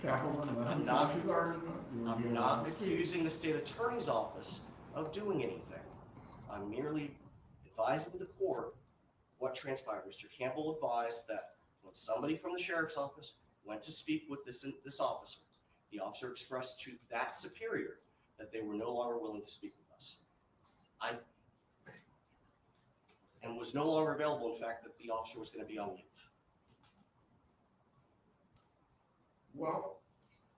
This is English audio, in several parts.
Kaplan, let him finish his argument. I'm not accusing the state attorney's office of doing anything. I'm merely advising the court what transpired. Mr. Campbell advised that when somebody from the sheriff's office went to speak with this officer, the officer expressed to that superior that they were no longer willing to speak with us. And was no longer available, in fact, that the officer was going to be on leave. Well,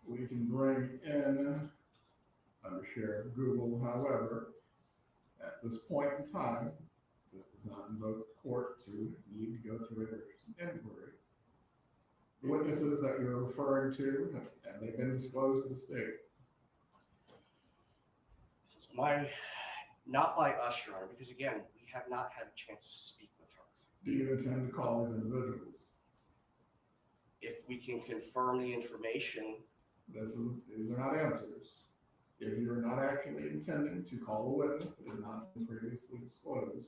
we can bring in under Sheriff Google, however, at this point in time, this does not invoke the court to need to go through an inquiry. The witnesses that you're referring to, have they been disclosed to the state? It's not by us, Your Honor, because again, we have not had a chance to speak with her. Do you intend to call these individuals? If we can confirm the information. These are not answers. If you're not actually intending to call a witness that has not been previously disclosed,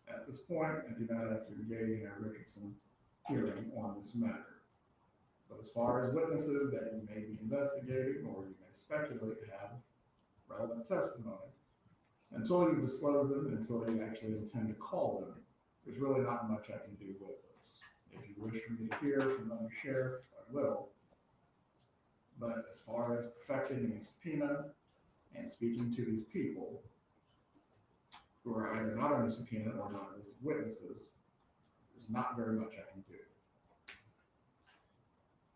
at this point, I do not have to engage in a Richardson hearing on this matter. But as far as witnesses that you may be investigating or you may speculate have relevant testimony, until you disclose them, until you actually intend to call them, there's really not much I can do with this. If you wish for me to hear from the sheriff, I will. But as far as perfecting a subpoena and speaking to these people who are either not under subpoena or not listed witnesses, there's not very much I can do.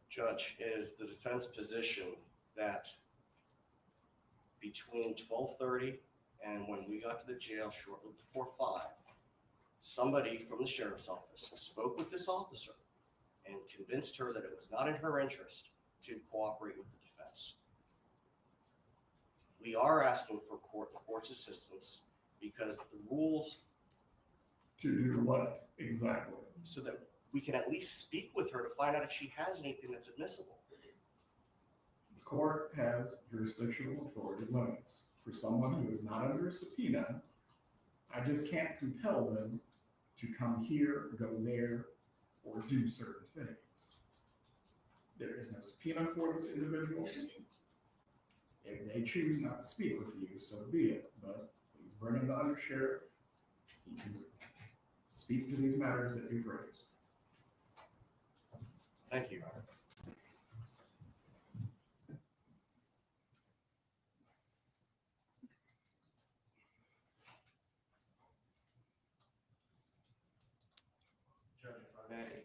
Judge, it is the defense position that between 12:30 and when we got to the jail shortly before 5, somebody from the sheriff's office spoke with this officer and convinced her that it was not in her interest to cooperate with the defense. We are asking for the court's assistance because the rules. To do what exactly? So that we can at least speak with her to find out if she has anything that's admissible. The court has jurisdictional authority limits. For someone who is not under a subpoena, I just can't compel them to come here, go there, or do certain things. There is no subpoena for this individual. If they choose not to speak with you, so be it. But please bring in the undersheriff. He can speak to these matters that you've raised. Thank you, Your Honor. Judge, if I may.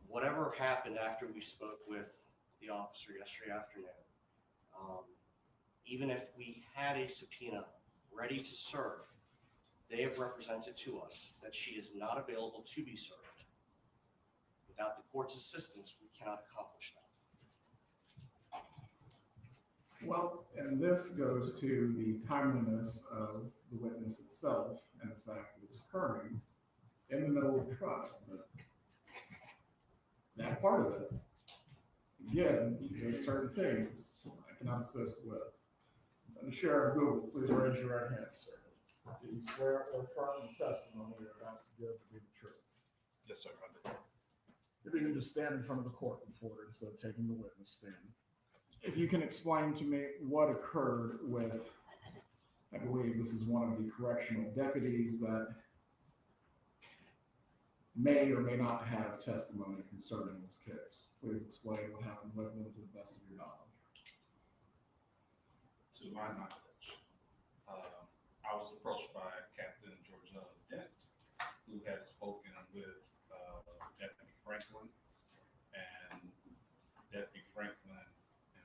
Whatever happened after we spoke with the officer yesterday afternoon, even if we had a subpoena ready to serve, they have represented to us that she is not available to be served. Without the court's assistance, we cannot accomplish that. Well, and this goes to the timeliness of the witness itself and the fact that it's occurring in the middle of trial. But that part of it, again, these are certain things I cannot assist with. And the Sheriff Google, please raise your right hand, sir. Do you swear or affirm the testimony you're about to give to be the truth? Yes, sir, I do. If you can just stand in front of the court reporter instead of taking the witness stand. If you can explain to me what occurred with, I believe this is one of the correctional deputies that may or may not have testimony concerning this case. Please explain what happened with them to the best of your knowledge. To my knowledge, I was approached by Captain Georgia Dent, who had spoken with Deputy Franklin, and Deputy Franklin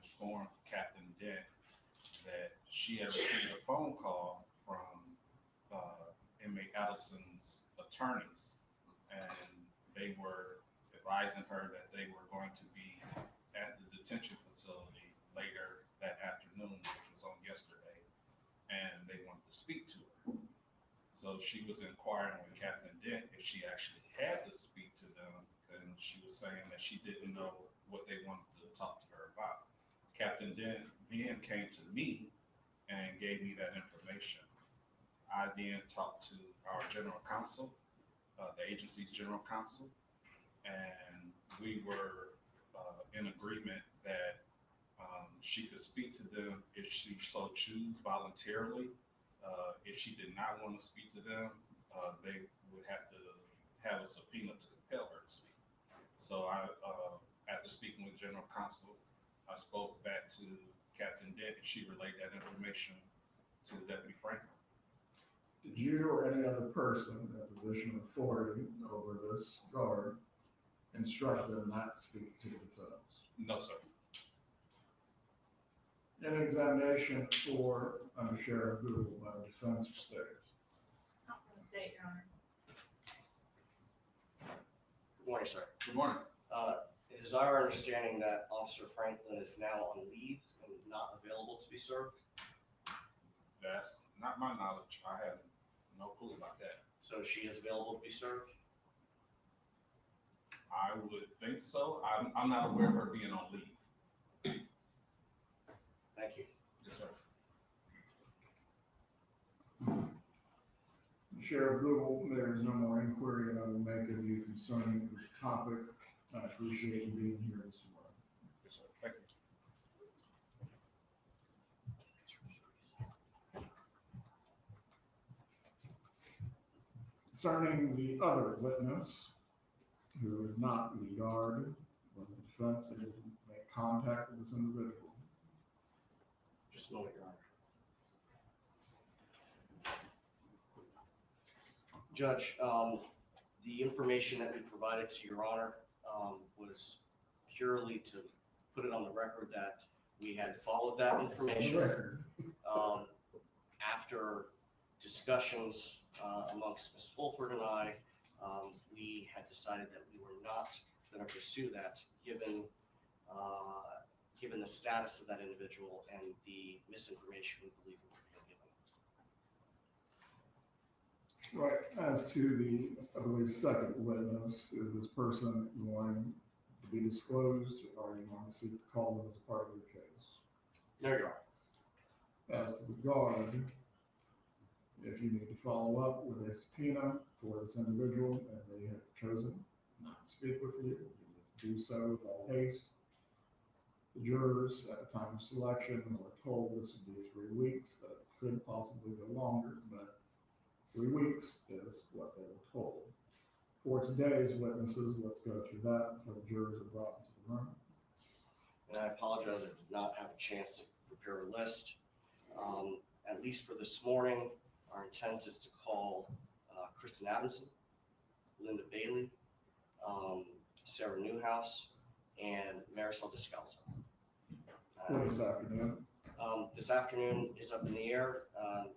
informed Captain Dent that she had received a phone call from inmate Addison's attorneys, and they were advising her that they were going to be at the detention facility later that afternoon, which was on yesterday, and they wanted to speak to her. So she was inquiring with Captain Dent if she actually had to speak to them, and she was saying that she didn't know what they wanted to talk to her about. Captain Dent then came to me and gave me that information. I then talked to our general counsel, the agency's general counsel, and we were in agreement that she could speak to them if she so choose voluntarily. If she did not want to speak to them, they would have to have a subpoena to compel her to speak. So after speaking with General Counsel, I spoke back to Captain Dent, and she relayed that information to Deputy Franklin. Did you or any other person in a position of authority over this guard instruct them not to speak to the defense? No, sir. Any examination for under Sheriff Google by the defense or state? Not from the state, Your Honor. Good morning, sir. Good morning. It is our understanding that Officer Franklin is now on leave and not available to be served. That's not my knowledge. I have no clue about that. So she is available to be served? I would think so. I'm not aware of her being on leave. Thank you. Yes, sir. Sheriff Google, there is no more inquiry that I will make of you concerning this topic. I appreciate you being here this morning. Yes, sir. Thank you. Concerning the other witness, who is not the guard, was the defense able to make contact with this individual? Just a moment, Your Honor. Judge, the information that we provided to Your Honor was purely to put it on the record that we had followed that On the information. record. After discussions amongst Ms. Fulford and I, we had decided that we were not going to pursue that given the status of that individual and the misinformation we believe we were being given. Right, as to the, I believe, second witness, is this person going to be disclosed, or are you going to seek to call them as a part of your case? No, Your Honor. As to the guard, if you need to follow up with a subpoena for this individual, as they have chosen not to speak with you, you need to do so with all haste. The jurors at the time of selection were told this would be 3 weeks, that it could possibly go longer, but 3 weeks is what they were told. For today's witnesses, let's go through that before the jurors are brought into the room. And I apologize, I did not have a chance to prepare a list. At least for this morning, our intent is to call Kristen Adamson, Linda Bailey, Sarah Newhouse, and Marisol Descalzo. For this afternoon, This afternoon is up in the air, and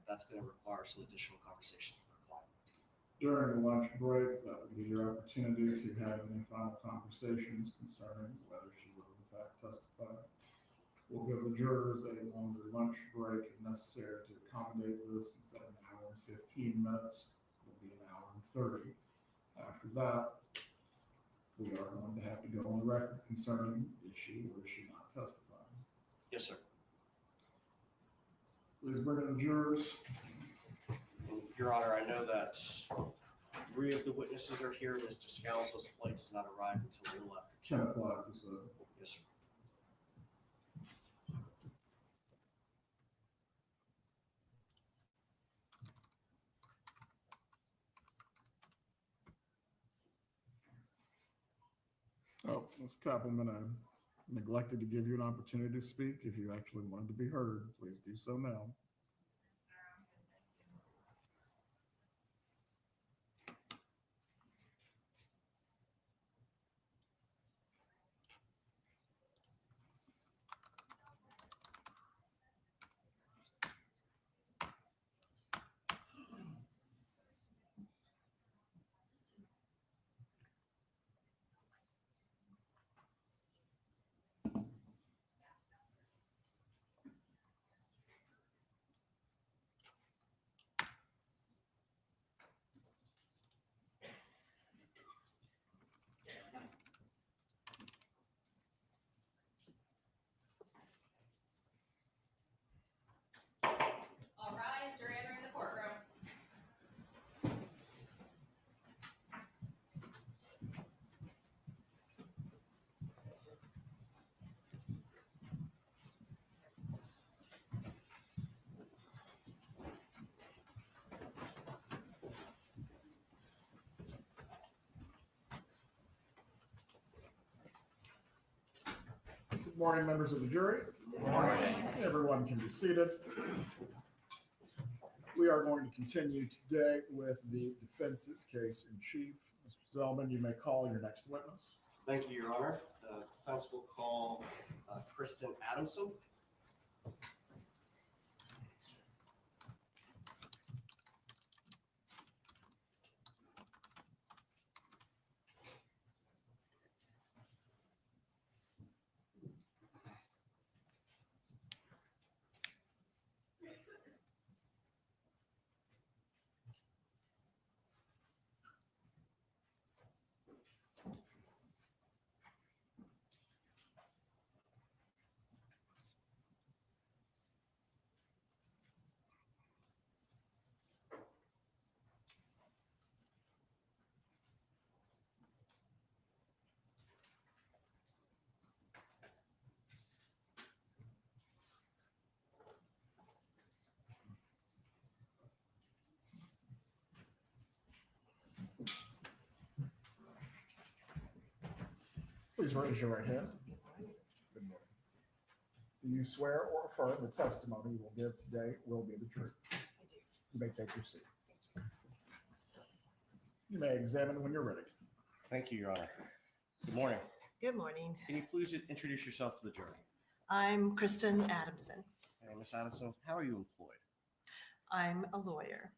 that's going to require some additional conversations with our client. during the lunch break, that would be your opportunity to have any final conversations concerning whether she will in fact testify. We'll give the jurors a longer lunch break if necessary to accommodate this. Instead of an hour and 15 minutes, it will be an hour and 30. After that, we are going to have to go on the record concerning is she or is she not testifying. Yes, sir. Please bring in the jurors. And Your Honor, I know that 3 of the witnesses are here. Ms. Descalzo's flight does not arrive until a little after 10 o'clock, you said. Yes, sir. Oh, Ms. Koppelman, I neglected to give you an opportunity to speak. If you actually wanted to be heard, please do so now. Good morning, members of the jury. Good morning. Everyone can be seated. We are going to continue today with the defense's case in chief. Mr. Zellman, you may call your next witness. Thank you, Your Honor. The defense will call Kristen Adamson. Please raise your right hand. Good morning. Do you swear or affirm the testimony you will give today will be the truth? You may take your seat. You may examine when you're ready. Thank you, Your Honor. Good morning. Good morning. Can you please introduce yourself to the jury? I'm Kristen Adamson. And Ms. Adelson, how are you employed? I'm a lawyer.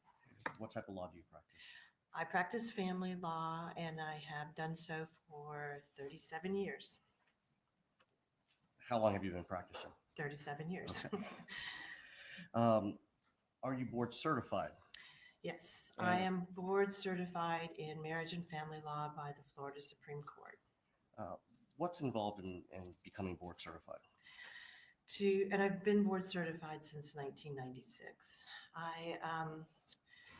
What type of law do you practice? I practice family law and I have done so for 37 years. How long have you been practicing? 37 years. Okay. Are you board certified? Yes, I am board certified in marriage and family law by the Florida Supreme Court. What's involved in becoming board certified? And I've been board certified since 1996. I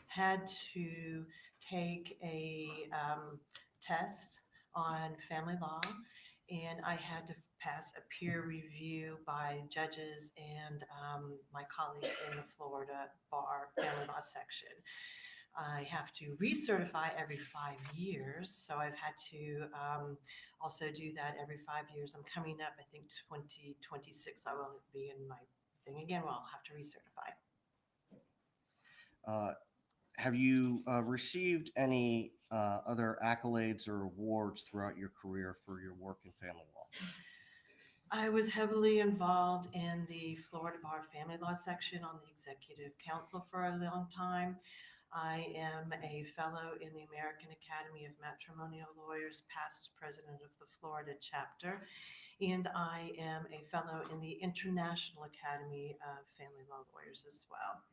had to take a test on family law, and I had to pass a peer review by judges and my colleagues in the Florida Bar Family Law section. I have to recertify every 5 years, so I've had to also do that every 5 years. I'm coming up, I think 2026, I will be in my thing again where I'll have to recertify. Have you received any other accolades or awards throughout your career for your work in family law? I was heavily involved in the Florida Bar Family Law section on the executive council for a long time. I am a fellow in the American Academy of Matrimonial Lawyers, past president of the Florida chapter, and I am a fellow in the International Academy of Family Law Lawyers as well.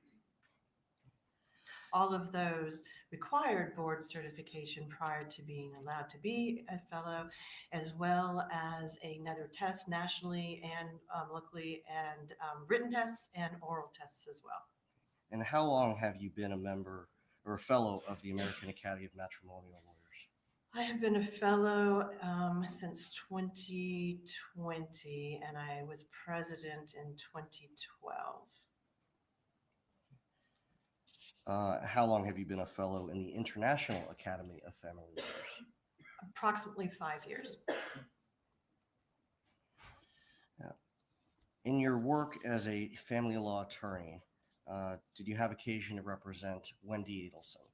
All of those required board certification prior to being allowed to be a fellow, as well as another test nationally and locally, and written tests and oral tests as well. And how long have you been a member or a fellow of the American Academy of Matrimonial Lawyers? I have been a fellow since 2020, and I was president in 2012. How long have you been a fellow in the International Academy of Family Lawyers? Approximately 5 years. In your work as a family law attorney, did you have occasion to represent Wendy Adelson?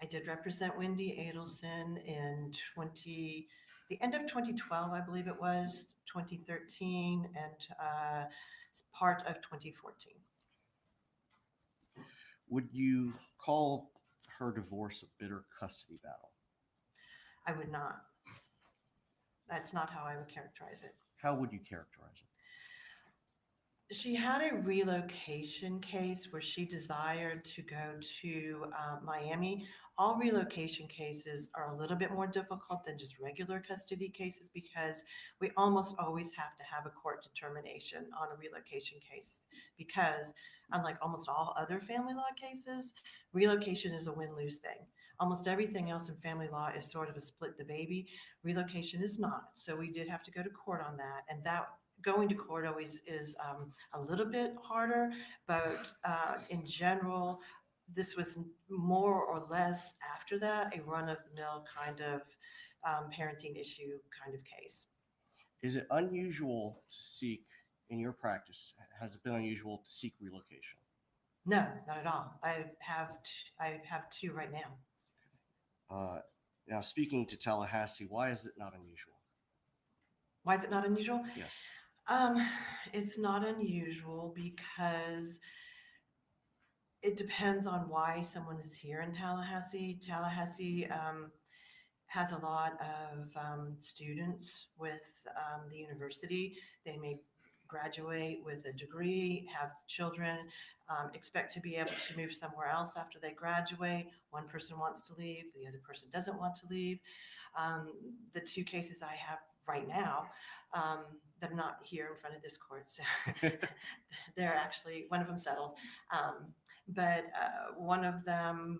I did represent Wendy Adelson in the end of 2012, I believe it was, 2013, and part of 2014. Would you call her divorce a bitter custody battle? I would not. That's not how I would characterize it. How would you characterize it? She had a relocation case where she desired to go to Miami. All relocation cases are a little bit more difficult than just regular custody cases because we almost always have to have a court determination on a relocation case because unlike almost all other family law cases, relocation is a win-lose thing. Almost everything else in family law is sort of a split the baby. Relocation is not. So we did have to go to court on that, and that going to court always is a little bit harder, but in general, this was more or less after that a run-of-the-mill kind of parenting issue kind of case. Is it unusual to seek, in your practice, has it been unusual to seek relocation? No, not at all. I have two right now. Now, speaking to Tallahassee, why is it not unusual? Why is it not unusual? Yes. It's not unusual because it depends on why someone is here in Tallahassee. Tallahassee has a lot of students with the university. They may graduate with a degree, have children, expect to be able to move somewhere else after they graduate. One person wants to leave, the other person doesn't want to leave. The two cases I have right now, that are not here in front of this court, so they're actually, one of them settled. But one of them,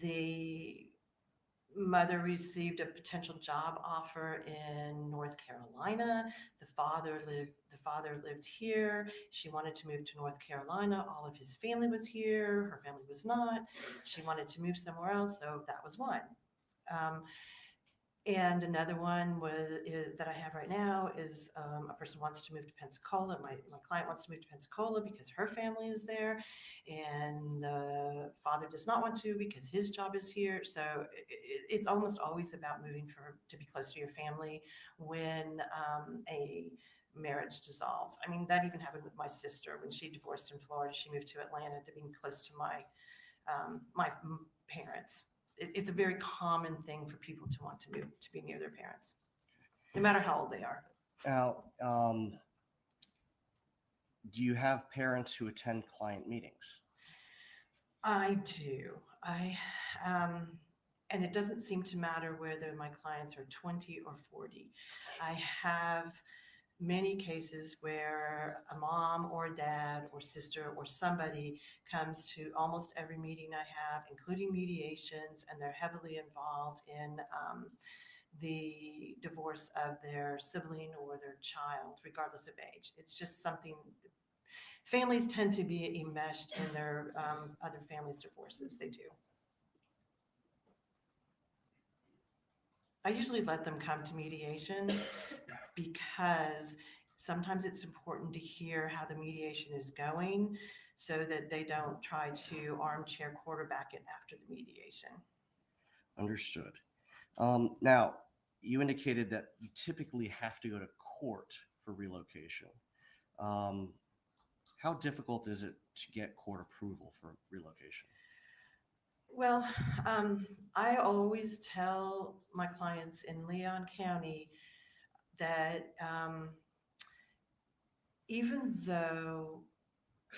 the mother received a potential job offer in North Carolina. The father lived here. She wanted to move to North Carolina. All of his family was here. Her family was not. She wanted to move somewhere else, so that was one. And another one that I have right now is a person wants to move to Pensacola. My client wants to move to Pensacola because her family is there, and the father does not want to because his job is here. So it's almost always about moving to be close to your family when a marriage dissolves. I mean, that even happened with my sister when she divorced in Florida. She moved to Atlanta to being close to my parents. It's a very common thing for people to want to move to be near their parents, no matter how old they are. Now, do you have parents who attend client meetings? I do. And it doesn't seem to matter whether my clients are 20 or 40. I have many cases where a mom or a dad or sister or somebody comes to almost every meeting I have, including mediations, and they're heavily involved in the divorce of their sibling or their child, regardless of age. It's just something, families tend to be enmeshed in their other families' divorces. They do. I usually let them come to mediation because sometimes it's important to hear how the mediation is going so that they don't try to armchair quarterback it after the mediation. Understood. Now, you indicated that you typically have to go to court for relocation. How difficult is it to get court approval for relocation? Well, I always tell my clients in Leon County that even though,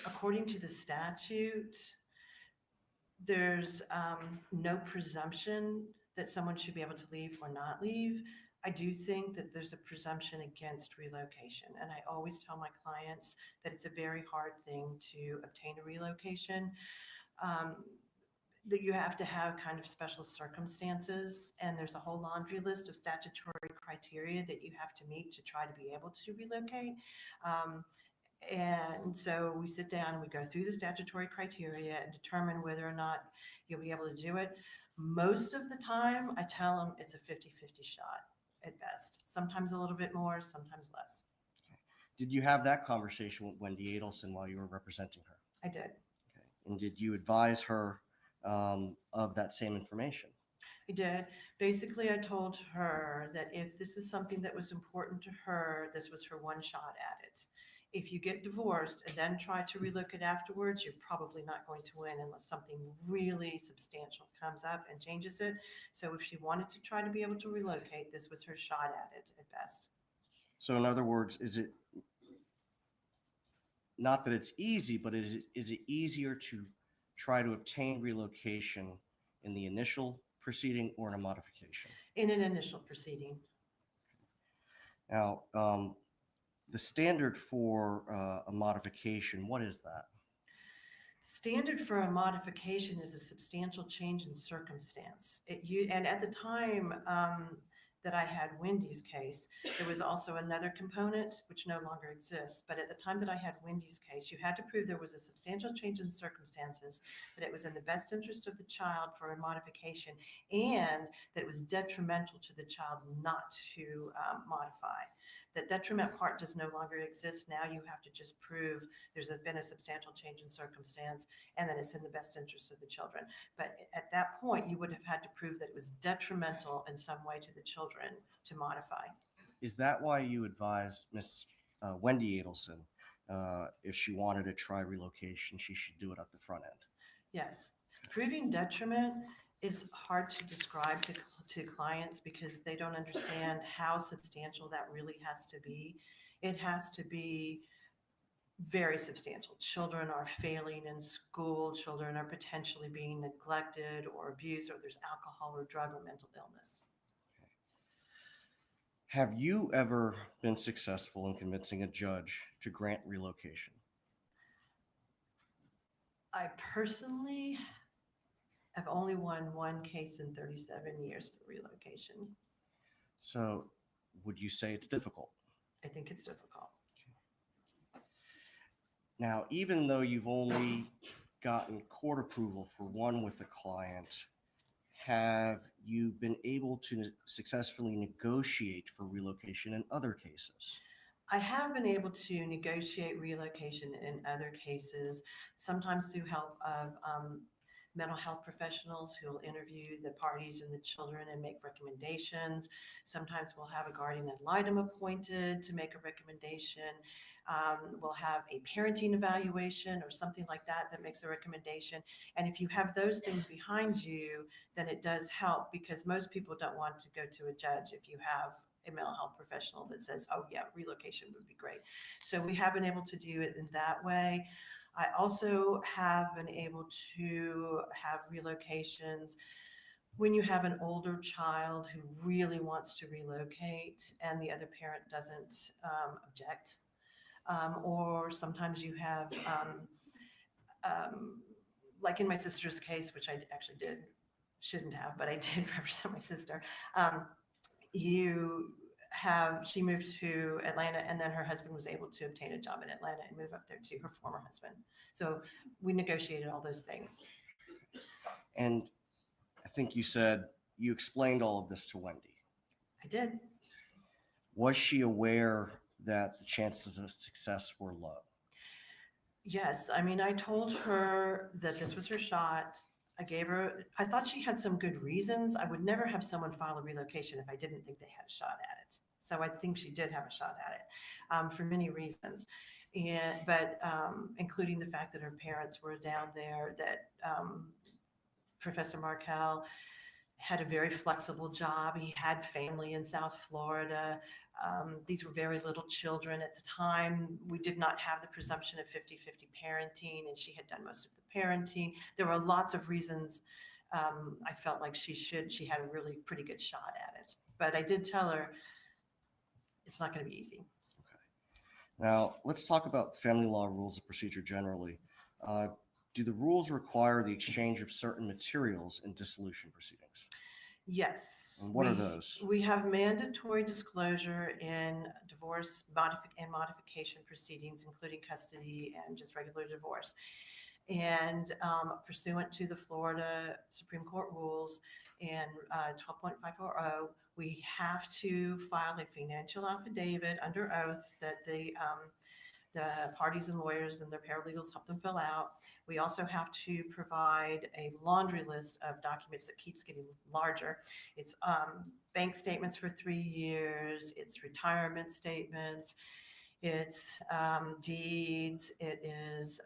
according to the statute, there's no presumption that someone should be able to leave or not leave, I do think that there's a presumption against relocation. And I always tell my clients that it's a very hard thing to obtain a relocation. That you have to have kind of special circumstances, and there's a whole laundry list of statutory criteria that you have to meet to try to be able to relocate. And so we sit down and we go through the statutory criteria and determine whether or not you'll be able to do it. Most of the time, I tell them it's a 50-50 shot at best. Sometimes a little bit more, sometimes less. Did you have that conversation with Wendy Adelson while you were representing her? I did. Okay. And did you advise her of that same information? I did. Basically, I told her that if this is something that was important to her, this was her one shot at it. If you get divorced and then try to relocate afterwards, you're probably not going to win unless something really substantial comes up and changes it. So if she wanted to try to be able to relocate, this was her shot at it at best. So in other words, is it not that it's easy, but is it easier to try to obtain relocation in the initial proceeding or in a modification? In an initial proceeding. Now, the standard for a modification, what is that? Standard for a modification is a substantial change in circumstance. And at the time, that I had Wendy's case, there was also another component which no longer exists. But at the time that I had Wendy's case, you had to prove there was a substantial change in circumstances, that it was in the best interest of the child for a modification, and that it was detrimental to the child not to modify. The detriment part does no longer exist. Now you have to just prove been a substantial change in circumstance and that it's in the best interest of the children. But at that point, you would have had to prove that it was detrimental in some way to the children to modify. Is that why you advised Miss Wendy Adelson, if she wanted to try relocation, she should do it at the front end? Yes. Proving detriment is hard to describe to clients because they don't understand how substantial that really has to be. It has to be very substantial. Children are failing in school. Children are potentially being neglected or abused, or there's alcohol or drug or mental illness. Have you ever been successful in convincing a judge to grant relocation? I personally have only won one case in 37 years for relocation. So would you say it's difficult? I think it's difficult. Now, even though you've only gotten court approval for one with a client, have you been able to successfully negotiate for relocation in other cases? I have been able to negotiate relocation in other cases, sometimes through help of mental health professionals who will interview the parties and the children and make recommendations. Sometimes we'll have a guardian ad litem appointed to make a recommendation. We'll have a parenting evaluation or something like that that makes a recommendation. And if you have those things behind you, then it does help, because most people don't want to go to a judge if you have a mental health professional that says, oh yeah, relocation would be great. So we have been able to do it in that way. I also have been able to have relocations when you have an older child who really wants to relocate and the other parent doesn't object. Or sometimes you have, like in my sister's case, which I actually shouldn't have, but I did represent my sister. She moved to Atlanta, and then her husband was able to obtain a job in Atlanta and move up there to her former husband. So we negotiated all those things. And I think you said you explained all of this to Wendy. I did. Was she aware that the chances of success were low? Yes. I mean, I told her that this was her shot. I thought she had some good reasons. I would never have someone file a relocation if I didn't think they had a shot at it. So I think she did have a shot at it for many reasons. But including the fact that her parents were down there, that Professor Markel had a very flexible job. He had family in South Florida. These were very little children at the time. We did not have the presumption of 50-50 parenting, and she had done most of the parenting. There were lots of reasons I felt like she had a really pretty good shot at it. But I did tell her it's not going to be easy. Okay. Now, let's talk about family law rules of procedure generally. Do the rules require the exchange of certain materials in dissolution proceedings? Yes. And what are those? We have mandatory disclosure in divorce and modification proceedings, including custody and just regular divorce. And pursuant to the Florida Supreme Court rules and 12.540, we have to file a financial affidavit under oath that the parties and lawyers and their paralegals help them fill out. We also have to provide a laundry list of documents that keeps getting larger. It's bank statements for 3 years, it's retirement statements, it's deeds, it is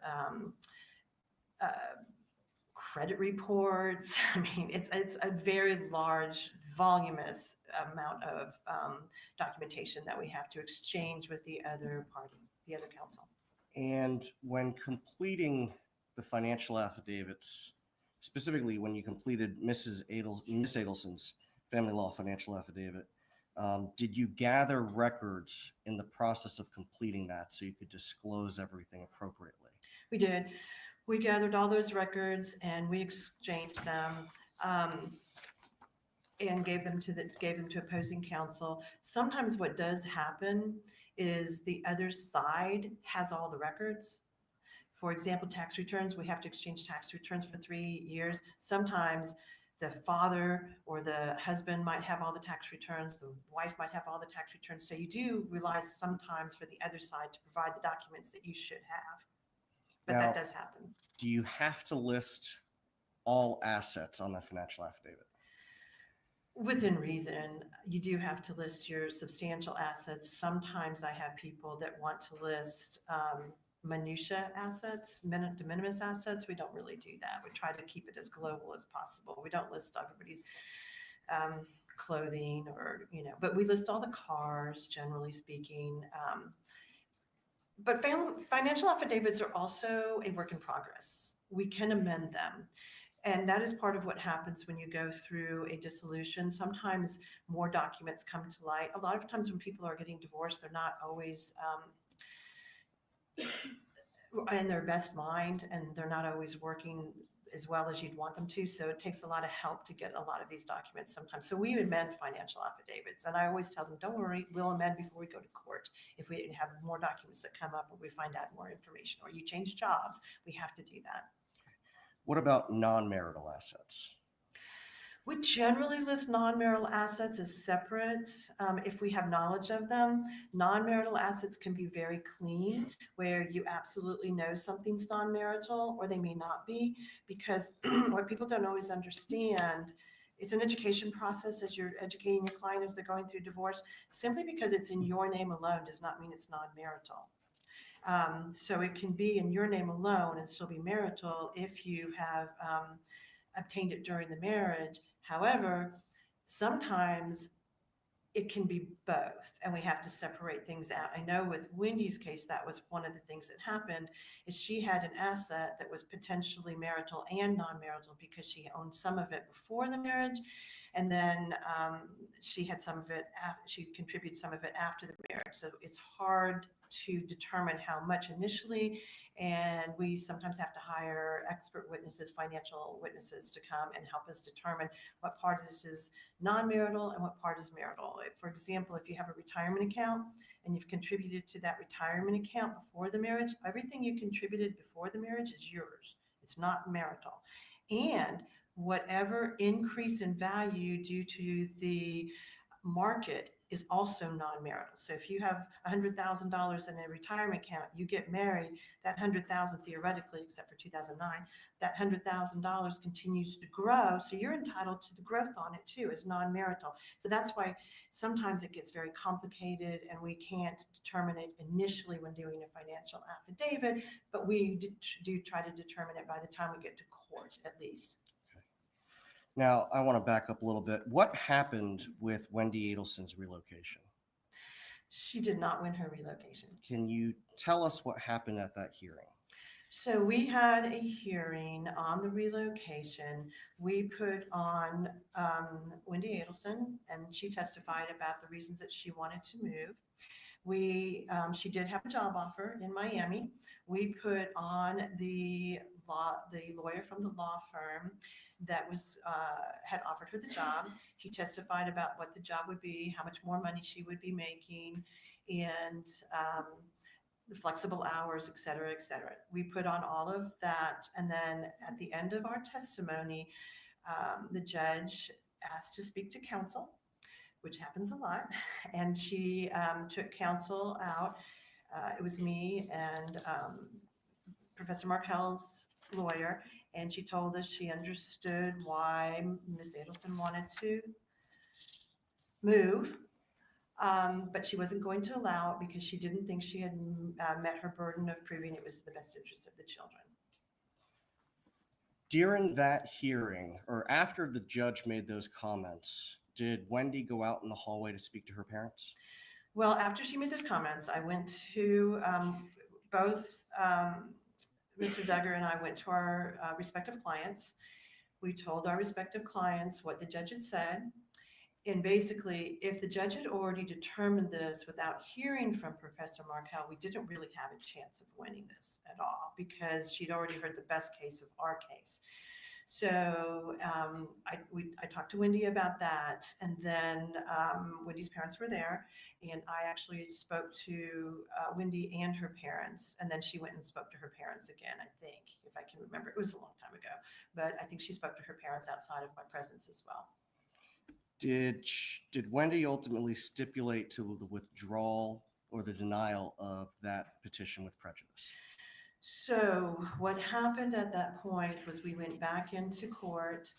credit reports. I mean, it's a very large, voluminous amount of documentation that we have to exchange with the other party, the other counsel. And when completing the financial affidavits, specifically when you completed Miss Adelson's family law financial affidavit, did you gather records in the process of completing that so you could disclose everything appropriately? We did. We gathered all those records and we exchanged them. and gave them to opposing counsel. Sometimes what does happen is the other side has all the records. For example, tax returns, we have to exchange tax returns for 3 years. Sometimes the father or the husband might have all the tax returns, the wife might have all the tax returns. So you do rely sometimes for the other side to provide the documents that you should have. But Now, that does happen. Do you have to list all assets on the financial affidavit? Within reason, you do have to list your substantial assets. Sometimes I have people that want to list minutia assets, de minimis assets. We don't really do that. We try to keep it as global as possible. We don't list everybody's clothing but we list all the cars, generally speaking. But financial affidavits are also a work in progress. We can amend them. And that is part of what happens when you go through a dissolution. Sometimes more documents come to light. A lot of times when people are getting divorced, they're not always in their best mind, and they're not always working as well as you'd want them to. So it takes a lot of help to get a lot of these documents sometimes. So we amend financial affidavits. And I always tell them, don't worry, we'll amend before we go to court. If we have more documents that come up or we find out more information or you change jobs, we have to do that. What about non-marital assets? We generally list non-marital assets as separate if we have knowledge of them. Non-marital assets can be very clean, where you absolutely know something's non-marital or they may not be, because what people don't always understand, it's an education process as you're educating your client as they're going through divorce. Simply because it's in your name alone does not mean it's non-marital. So it can be in your name alone and still be marital if you have obtained it during the marriage. However, sometimes it can be both, and we have to separate things out. I know with Wendy's case, that was one of the things that happened, is she had an asset that was potentially marital and non-marital because she owned some of it before the marriage, and then she had some of it, she contributed some of it after the marriage. So it's hard to determine how much initially, and we sometimes have to hire expert witnesses, financial witnesses, to come and help us determine what part of this is non-marital and what part is marital. For example, if you have a retirement account and you've contributed to that retirement account before the marriage, everything you contributed before the marriage is yours. It's not marital. And whatever increase in value due to the market is also non-marital. So if you have $100,000 in a retirement account, you get married, that $100,000 theoretically, except for 2009, that $100,000 continues to grow. So you're entitled to the growth on it too as non-marital. So that's why sometimes it gets very complicated and we can't determine it initially when doing a financial affidavit, but we do try to determine it by the time we get to court at least. Now, I want to back up a little bit. What happened with Wendy Adelson's relocation? She did not win her relocation. Can you tell us what happened at that hearing? So we had a hearing on the relocation. We put on Wendy Adelson, and she testified about the reasons that she wanted to move. She did have a job offer in Miami. We put on the lawyer from the law firm that had offered her the job. He testified about what the job would be, how much more money she would be making, and the flexible hours, et cetera, et cetera. We put on all of that. And then at the end of our testimony, the judge asked to speak to counsel, which happens a lot. And she took counsel out. It was me and Professor Markel's lawyer. And she told us she understood why Ms. Adelson wanted to move. But she wasn't going to allow it because she didn't think she had met her burden of proving it was the best interest of the children. During that hearing, or after the judge made those comments, did Wendy go out in the hallway to speak to her parents? Well, after she made those comments, I went to both Mr. Duggar and I went to our respective clients. We told our respective clients what the judge had said. And basically, if the judge had already determined this without hearing from Professor Markel, we didn't really have a chance of winning this at all because she'd already heard the best case of our case. So I talked to Wendy about that, and then Wendy's parents were there, and I actually spoke to Wendy and her parents, and then she went and spoke to her parents again, I think, if I can remember. It was a long time ago, but I think she spoke to her parents outside of my presence as well. Did Wendy ultimately stipulate to the withdrawal or the denial of that petition with prejudice? So what happened at that point was we went back into court.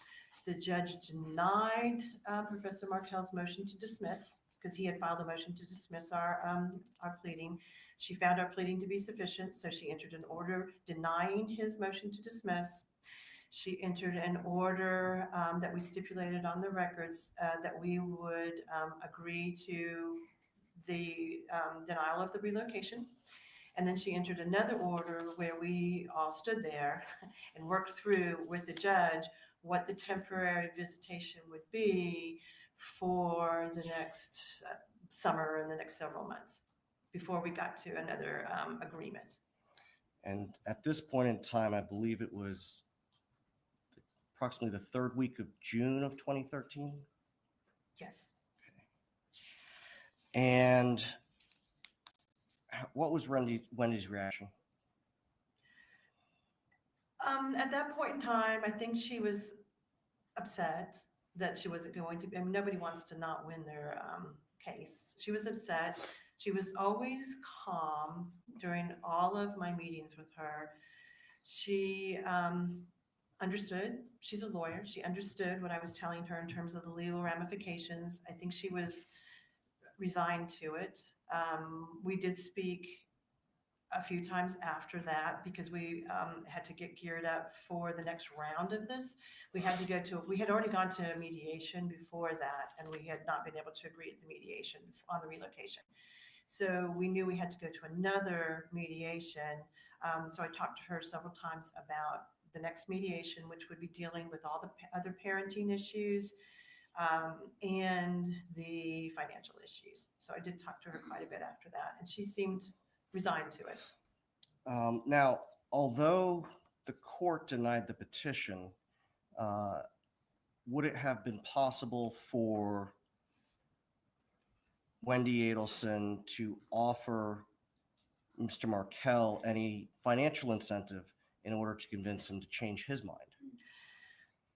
The judge denied Professor Markel's motion to dismiss because he had filed a motion to dismiss our pleading. She found our pleading to be sufficient, so she entered an order denying his motion to dismiss. She entered an order that we stipulated on the records that we would agree to the denial of the relocation. And then she entered another order where we all stood there and worked through with the judge what the temporary visitation would be for the next summer and the next several months before we got to another agreement. And at this point in time, I believe it was approximately the third week of June of 2013. Yes. And what was Wendy's reaction? At that point in time, I think she was upset that she wasn't going to. I mean, nobody wants to not win their case. She was upset. She was always calm during all of my meetings with her. She understood. She's a lawyer. She understood what I was telling her in terms of the legal ramifications. I think she was resigned to it. We did speak a few times after that because we had to get geared up for the next round of this. We had already gone to mediation before that, and we had not been able to agree at the mediation on the relocation. So we knew we had to go to another mediation. So I talked to her several times about the next mediation, which would be dealing with all the other parenting issues and the financial issues. So I did talk to her quite a bit after that, and she seemed resigned to it. Now, although the court denied the petition, would it have been possible for Wendy Adelson to offer Mr. Markel any financial incentive in order to convince him to change his mind?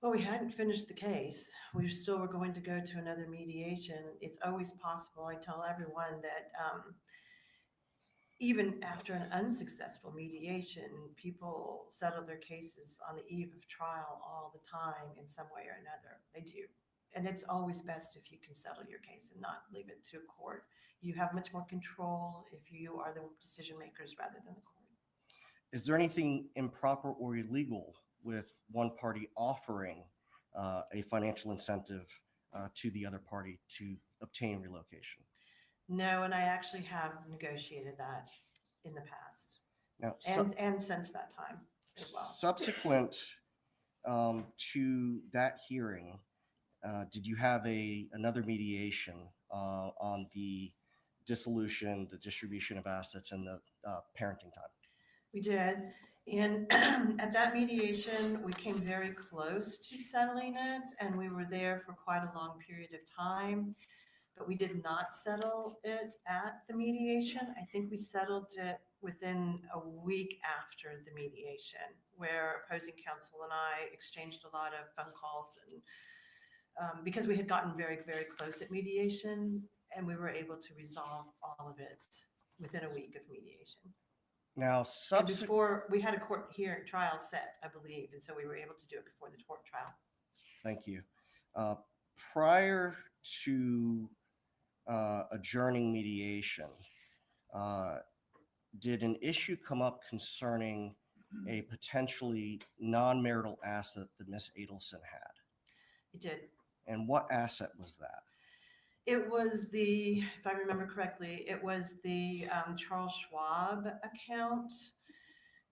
Well, we hadn't finished the case. We still were going to go to another mediation. It's always possible. I tell everyone that even after an unsuccessful mediation, people settle their cases on the eve of trial all the time in some way or another. They do. And it's always best if you can settle your case and not leave it to a court. You have much more control if you are the decision makers rather than the court. Is there anything improper or illegal with one party offering a financial incentive to the other party to obtain relocation? No, and I actually have negotiated that in the past Now, and since that time as well. subsequent to that hearing, did you have another mediation on the dissolution, the distribution of assets, and the parenting time? We did. And at that mediation, we came very close to settling it, and we were there for quite a long period of time, but we did not settle it at the mediation. I think we settled it within a week after the mediation, where opposing counsel and I exchanged a lot of phone calls, and because we had gotten very, very close at mediation, and we were able to resolve all of it within a week of mediation. Now, And before we had a court trial set, I believe, and so we were able to do it before the court trial. Thank you. Prior to adjourning mediation, did an issue come up concerning a potentially non-marital asset that Miss Adelson had? It did. And what asset was that? It was if I remember correctly, it was the Charles Schwab account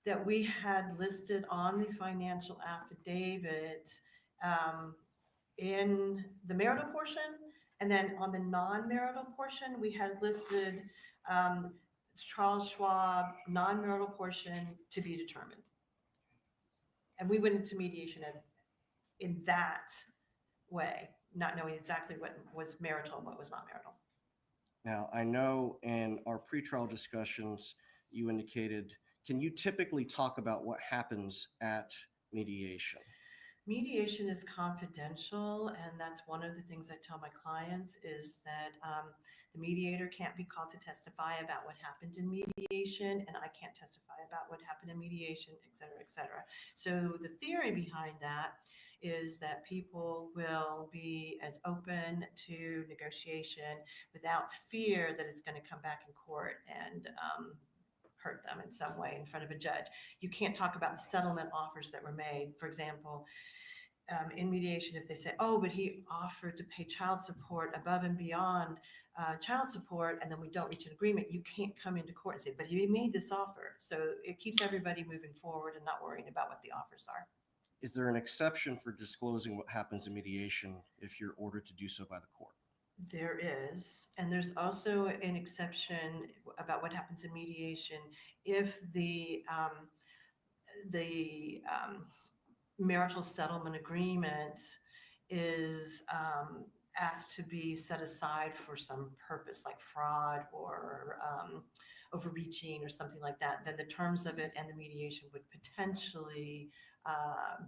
that we had listed on the financial affidavit in the marital portion. And then on the non-marital portion, we had listed Charles Schwab non-marital portion to be determined. And we went into mediation in that way, not knowing exactly what was marital and what was not marital. Now, I know in our pretrial discussions, you indicated, can you typically talk about what happens at mediation? Mediation is confidential, and that's one of the things I tell my clients is that the mediator can't be called to testify about what happened in mediation, and I can't testify about what happened in mediation, et cetera, et cetera. So the theory behind that is that people will be as open to negotiation without fear that it's going to come back in court and hurt them in some way in front of a judge. You can't talk about the settlement offers that were made. For example, in mediation, if they say, oh, but he offered to pay child support above and beyond child support, and then we don't reach an agreement, you can't come into court and say, but he made this offer. So it keeps everybody moving forward and not worrying about what the offers are. Is there an exception for disclosing what happens in mediation if you're ordered to do so by the court? There is, and there's also an exception about what happens in mediation if the marital settlement agreement is asked to be set aside for some purpose like fraud or overreaching or something like that, then the terms of it and the mediation would potentially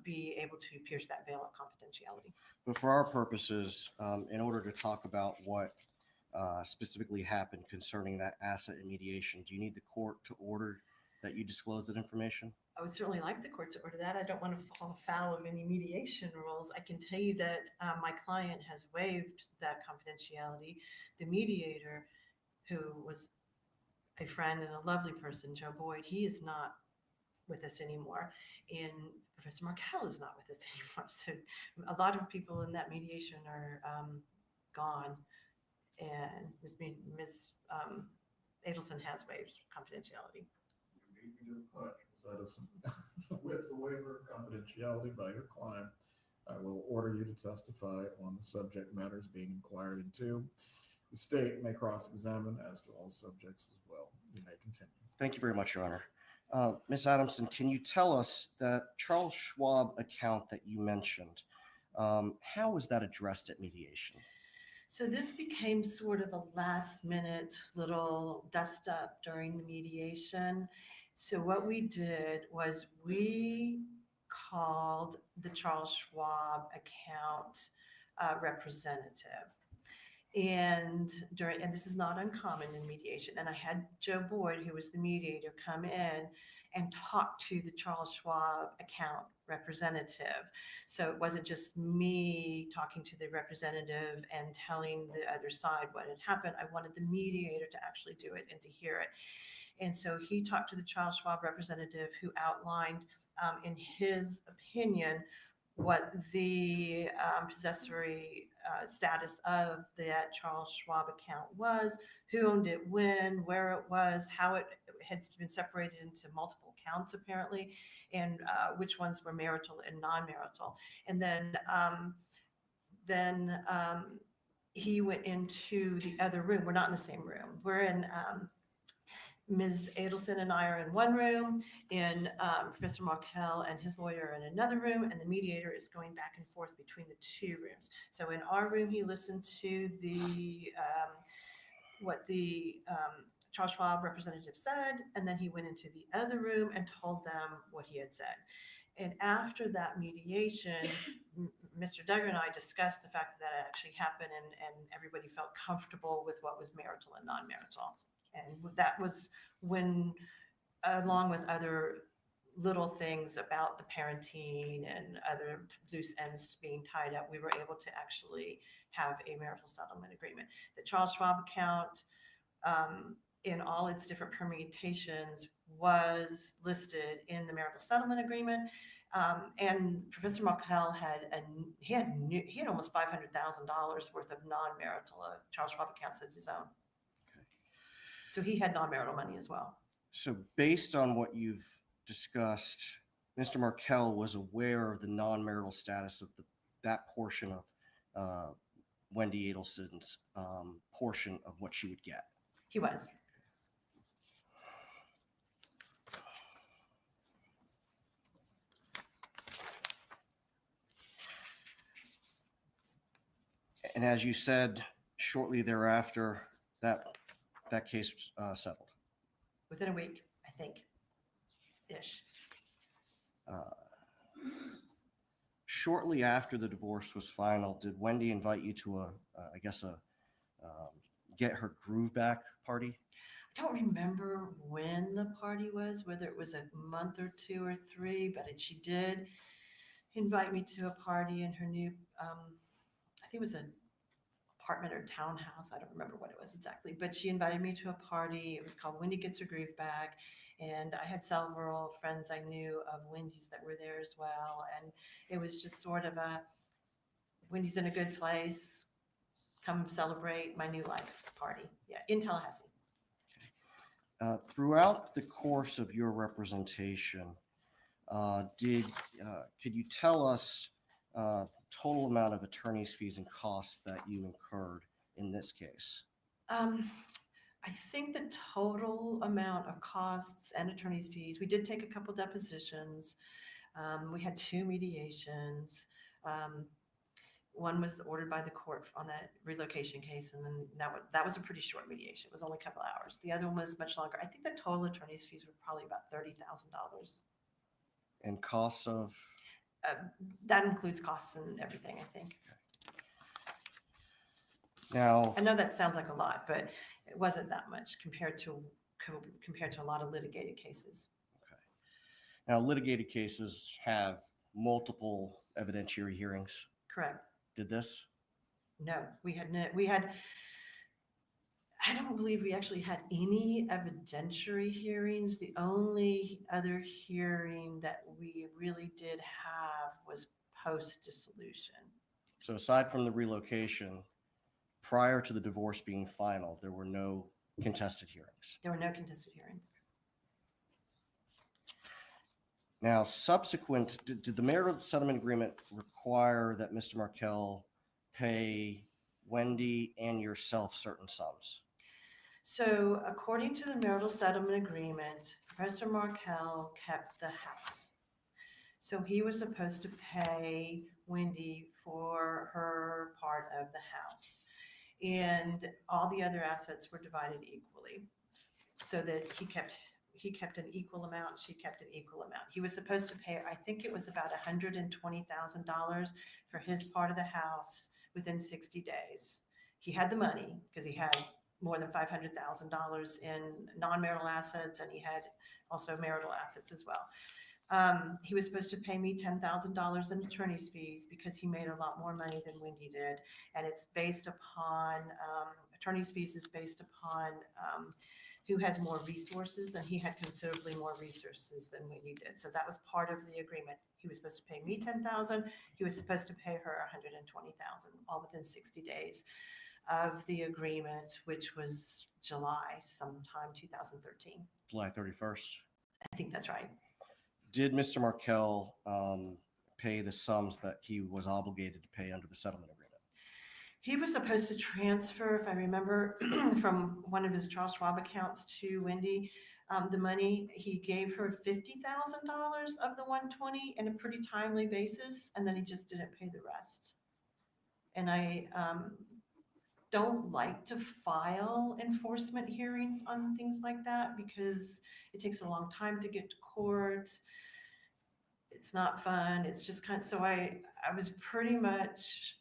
be able to pierce that veil of confidentiality. But for our purposes, in order to talk about what specifically happened concerning that asset in mediation, do you need the court to order that you disclose that information? I would certainly like the court to order that. I don't want to fall foul of any mediation rules. I can tell you that my client has waived that confidentiality. The mediator, who was a friend and a lovely person, Joe Boyd, he is not with us anymore. And Professor Markel is not with us anymore. So a lot of people in that mediation are gone. And Ms. Adelson has waived confidentiality. You beat me to the punch, Ms. Edison. With the waiver of confidentiality by your client, I will order you to testify on the subject matters being inquired into. The state may cross-examine as to all subjects as well. You may continue. Thank you very much, Your Honor. Ms. Adamson, can you tell us that Charles Schwab account that you mentioned, how was that addressed at mediation? So this became sort of a last minute little dust up during the mediation. So what we did was we called the Charles Schwab account representative. And this is not uncommon in mediation. And I had Joe Boyd, who was the mediator, come in and talk to the Charles Schwab account representative. So it wasn't just me talking to the representative and telling the other side what had happened. I wanted the mediator to actually do it and to hear it. And so he talked to the Charles Schwab representative, who outlined in his opinion what the possessory status of that Charles Schwab account was, who owned it when, where it was, how it had been separated into multiple accounts apparently, and which ones were marital and non-marital. And then he went into the other room. We're not in the same room. We're in Ms. Adelson and I are in one room, and Professor Markel and his lawyer are in another room, and the mediator is going back and forth between the two rooms. So in our room, he listened to what the Charles Schwab representative said, and then he went into the other room and told them what he had said. And after that mediation, Mr. Duggar and I discussed the fact that it actually happened, and everybody felt comfortable with what was marital and non-marital. And that was when, along with other little things about the parenting and other loose ends being tied up, we were able to actually have a marital settlement agreement. The Charles Schwab account, in all its different permutations, was listed in the marital settlement agreement. And Professor Markel had almost $500,000 worth of non-marital Charles Schwab accounts of his own. So he had non-marital money as well. So based on what you've discussed, Mr. Markel was aware of the non-marital status of that portion of Wendy Adelson's portion of what she would get. He was. And as you said, shortly thereafter, that case settled. Within a week, I think, ish. Shortly after the divorce was final, did Wendy invite you to a get her groove back party? I don't remember when the party was, whether it was a month or 2 or 3, but she did invite me to a party in her new, I think it was an apartment or townhouse. I don't remember what it was exactly, but she invited me to a party. It was called Wendy Gets Her Groove Back. And I had several friends I knew of Wendy's that were there as well. And it was just sort of a Wendy's in a good place. Come celebrate my new life party. Yeah, in Tallahassee. Throughout the course of your representation, could you tell us the total amount of attorney's fees and costs that you incurred in this case? I think the total amount of costs and attorney's fees, we did take a couple depositions. We had 2 mediations. One was ordered by the court on that relocation case, and then that was a pretty short mediation. It was only a couple hours. The other one was much longer. I think the total attorney's fees were probably about $30,000. And costs of? That includes costs and everything, I think. Now, I know that sounds like a lot, but it wasn't that much compared to a lot of litigated cases. okay. Now, litigated cases have multiple evidentiary hearings. Correct. Did this? No, I don't believe we actually had any evidentiary hearings. The only other hearing that we really did have was post-dissolution. So aside from the relocation, prior to the divorce being final, there were no contested hearings. There were no contested hearings. Now, did the marital settlement agreement require that Mr. Markel pay Wendy and yourself certain sums? So according to the marital settlement agreement, Professor Markel kept the house. So he was supposed to pay Wendy for her part of the house. And all the other assets were divided equally so that he kept an equal amount, she kept an equal amount. He was supposed to pay, I think it was about $120,000 for his part of the house within 60 days. He had the money because he had more than $500,000 in non-marital assets, and he had also marital assets as well. He was supposed to pay me $10,000 in attorney's fees because he made a lot more money than Wendy did. And it's based upon, attorney's fees is based upon who has more resources, and he had considerably more resources than Wendy did. So that was part of the agreement. He was supposed to pay me $10,000. He was supposed to pay her $120,000, all within 60 days of the agreement, which was July, sometime 2013. July 31st. I think that's right. Did Mr. Markel pay the sums that he was obligated to pay under the settlement agreement? He was supposed to transfer, if I remember, from one of his Charles Schwab accounts to Wendy, the money. He gave her $50,000 of the $120 in a pretty timely basis, and then he just didn't pay the rest. And I don't like to file enforcement hearings on things like that because it takes a long time to get to court. It's not fun. It's just kind of, so I was pretty much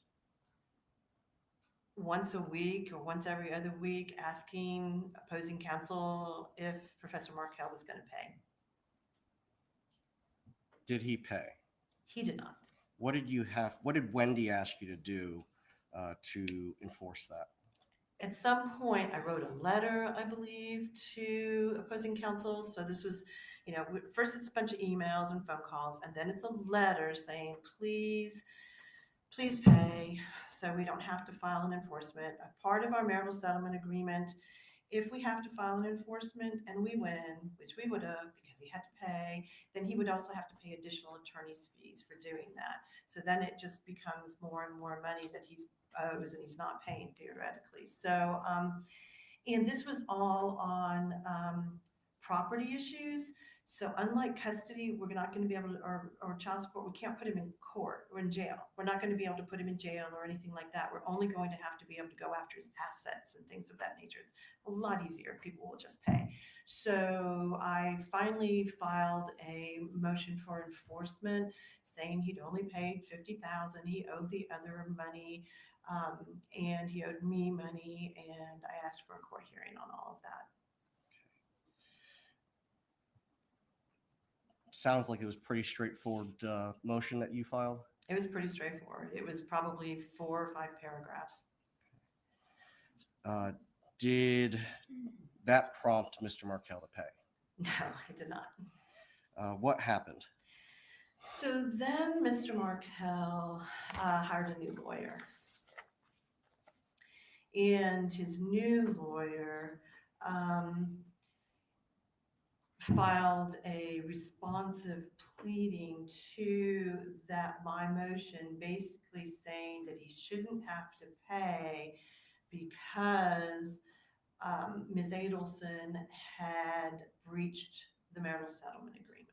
once a week or once every other week asking opposing counsel if Professor Markel was going to pay. Did he pay? He did not. What did Wendy ask you to do to enforce that? At some point, I wrote a letter, I believe, to opposing counsel. So this was, first it's a bunch of emails and phone calls, and then it's a letter saying, please pay so we don't have to file an enforcement. A part of our marital settlement agreement, if we have to file an enforcement and we win, which we would have because he had to pay, then he would also have to pay additional attorney's fees for doing that. So then it just becomes more and more money that he's owes and he's not paying theoretically. So, and this was all on property issues. So unlike custody, we're not going to be able to, or child support, we can't put him in court or in jail. We're not going to be able to put him in jail or anything like that. We're only going to have to be able to go after his assets and things of that nature. It's a lot easier. People will just pay. So I finally filed a motion for enforcement saying he'd only paid $50,000. He owed the other money, and he owed me money, and I asked for a court hearing on all of that. Sounds like it was pretty straightforward motion that you filed. It was pretty straightforward. It was probably 4 or 5 paragraphs. Did that prompt Mr. Markel to pay? No, I did not. What happened? So then Mr. Markel hired a new lawyer. And his new lawyer filed a responsive pleading to that my motion, basically saying that he shouldn't have to pay because Ms. Adelson had breached the marital settlement agreement.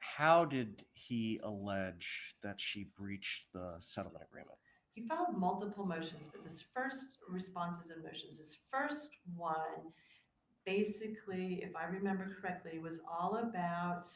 How did he allege that she breached the settlement agreement? He filed multiple motions, but this first responses and motions, this first one, basically, if I remember correctly, was all about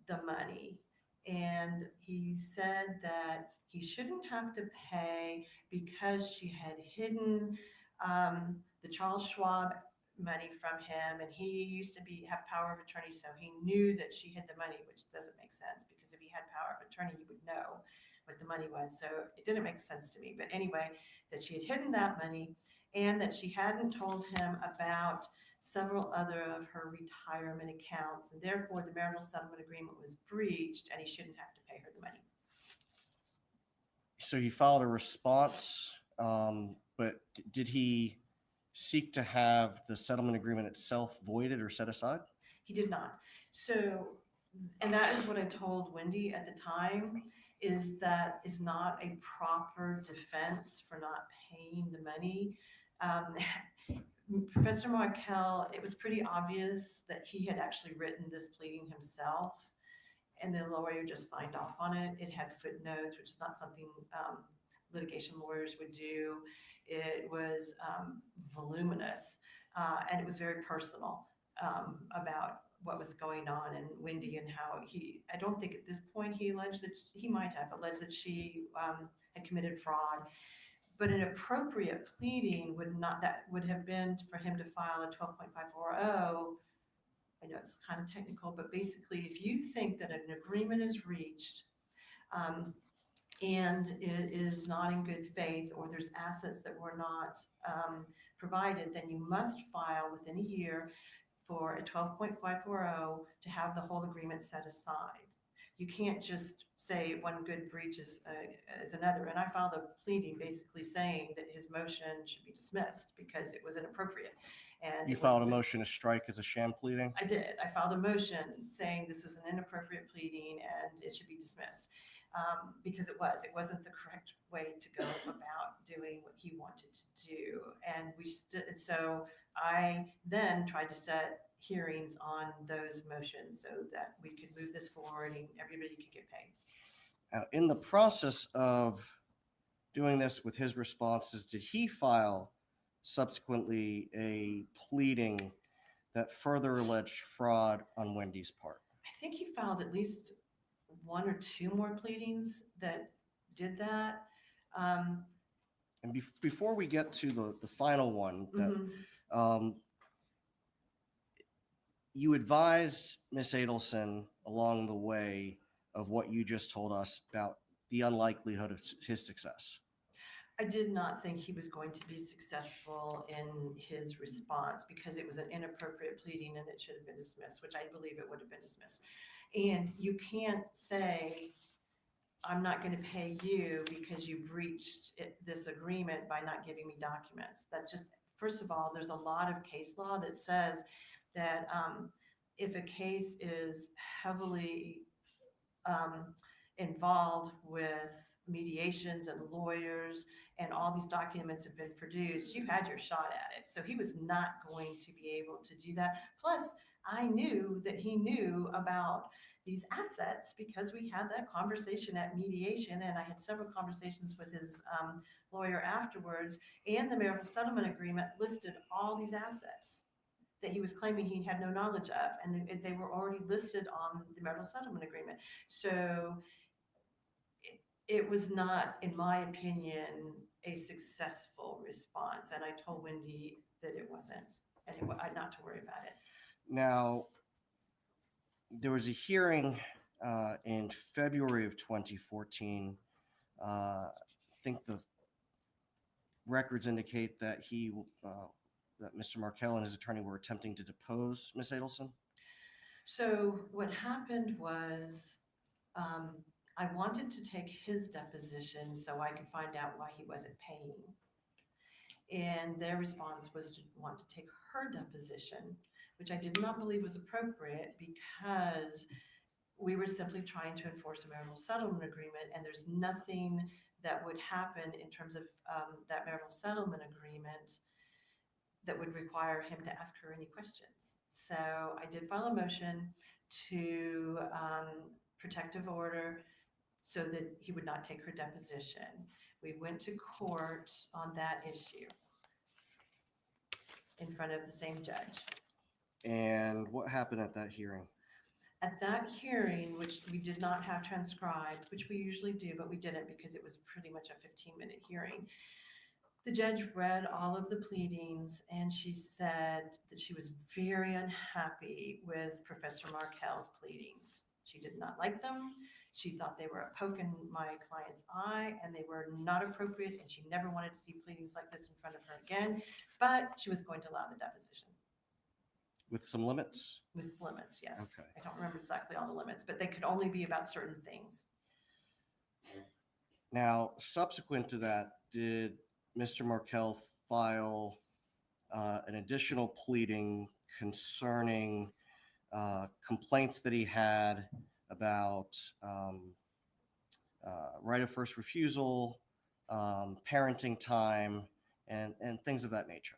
the money. And he said that he shouldn't have to pay because she had hidden the Charles Schwab money from him, and he used to have power of attorney, so he knew that she hid the money, which doesn't make sense because if he had power of attorney, he would know what the money was. So it didn't make sense to me. But anyway, that she had hidden that money and that she hadn't told him about several other of her retirement accounts, and therefore the marital settlement agreement was breached and he shouldn't have to pay her the money. So he filed a response, but did he seek to have the settlement agreement itself voided or set aside? He did not. So, and that is what I told Wendy at the time, is that is not a proper defense for not paying the money. Professor Markel, it was pretty obvious that he had actually written this pleading himself, and the lawyer just signed off on it. It had footnotes, which is not something litigation lawyers would do. It was voluminous, and it was very personal about what was going on, and Wendy and how I don't think at this point he alleged that he might have alleged that she had committed fraud. But an appropriate pleading would have been for him to file a 12.540. I know it's kind of technical, but basically, if you think that an agreement is reached and it is not in good faith, or there's assets that were not provided, then you must file within a year for a 12.540 to have the whole agreement set aside. You can't just say one good breach is another. And I filed a pleading basically saying that his motion should be dismissed because it was inappropriate. And You filed a motion to strike as a sham pleading? I did. I filed a motion saying this was an inappropriate pleading and it should be dismissed because it wasn't the correct way to go about doing what he wanted to do. And so I then tried to set hearings on those motions so that we could move this forward and everybody could get paid. In the process of doing this with his responses, did he file subsequently a pleading that further alleged fraud on Wendy's part? I think he filed at least 1 or 2 more pleadings that did that. And before we get to the final one, that you advised Miss Adelson along the way of what you just told us about the unlikelihood of his success. I did not think he was going to be successful in his response because it was an inappropriate pleading and it should have been dismissed, which I believe it would have been dismissed. And you can't say, I'm not going to pay you because you breached this agreement by not giving me documents. That just, first of all, there's a lot of case law that says that if a case is heavily involved with mediations and lawyers and all these documents have been produced, you had your shot at it. So he was not going to be able to do that. Plus, I knew that he knew about these assets because we had that conversation at mediation, and I had several conversations with his lawyer afterwards, and the marital settlement agreement listed all these assets that he was claiming he had no knowledge of, and they were already listed on the marital settlement agreement. So it was not, in my opinion, a successful response, and I told Wendy that it wasn't, and not to worry about it. Now, there was a hearing in February of 2014. I think the records indicate that that Mr. Markel and his attorney were attempting to depose Ms. Adelson. So what happened was, I wanted to take his deposition so I could find out why he wasn't paying. And their response was to want to take her deposition, which I did not believe was appropriate because we were simply trying to enforce a marital settlement agreement, and there's nothing that would happen in terms of that marital settlement agreement that would require him to ask her any questions. So I did file a motion to protective order so that he would not take her deposition. We went to court on that issue in front of the same judge. And what happened at that hearing? At that hearing, which we did not have transcribed, which we usually do, but we didn't because it was pretty much a 15-minute hearing, the judge read all of the pleadings, and she said that she was very unhappy with Professor Markel's pleadings. She did not like them. She thought they were a poke in my client's eye, and they were not appropriate, and she never wanted to see pleadings like this in front of her again, but she was going to allow the deposition. With some limits? With limits, yes. Okay. I don't remember exactly all the limits, but they could only be about certain things. Now, subsequent to that, did Mr. Markel file an additional pleading concerning complaints that he had about right of first refusal, parenting time, and things of that nature?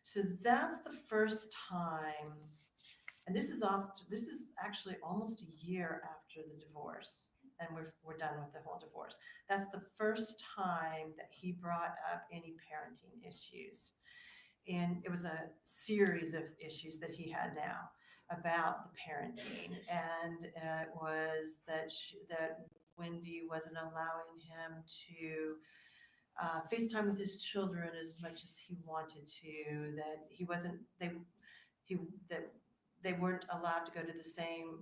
So that's the first time, and this is actually almost a year after the divorce, and we're done with the whole divorce. That's the first time that he brought up any parenting issues. And it was a series of issues that he had now about the parenting, and it was that Wendy wasn't allowing him to FaceTime with his children as much as he wanted to, that they weren't allowed to go to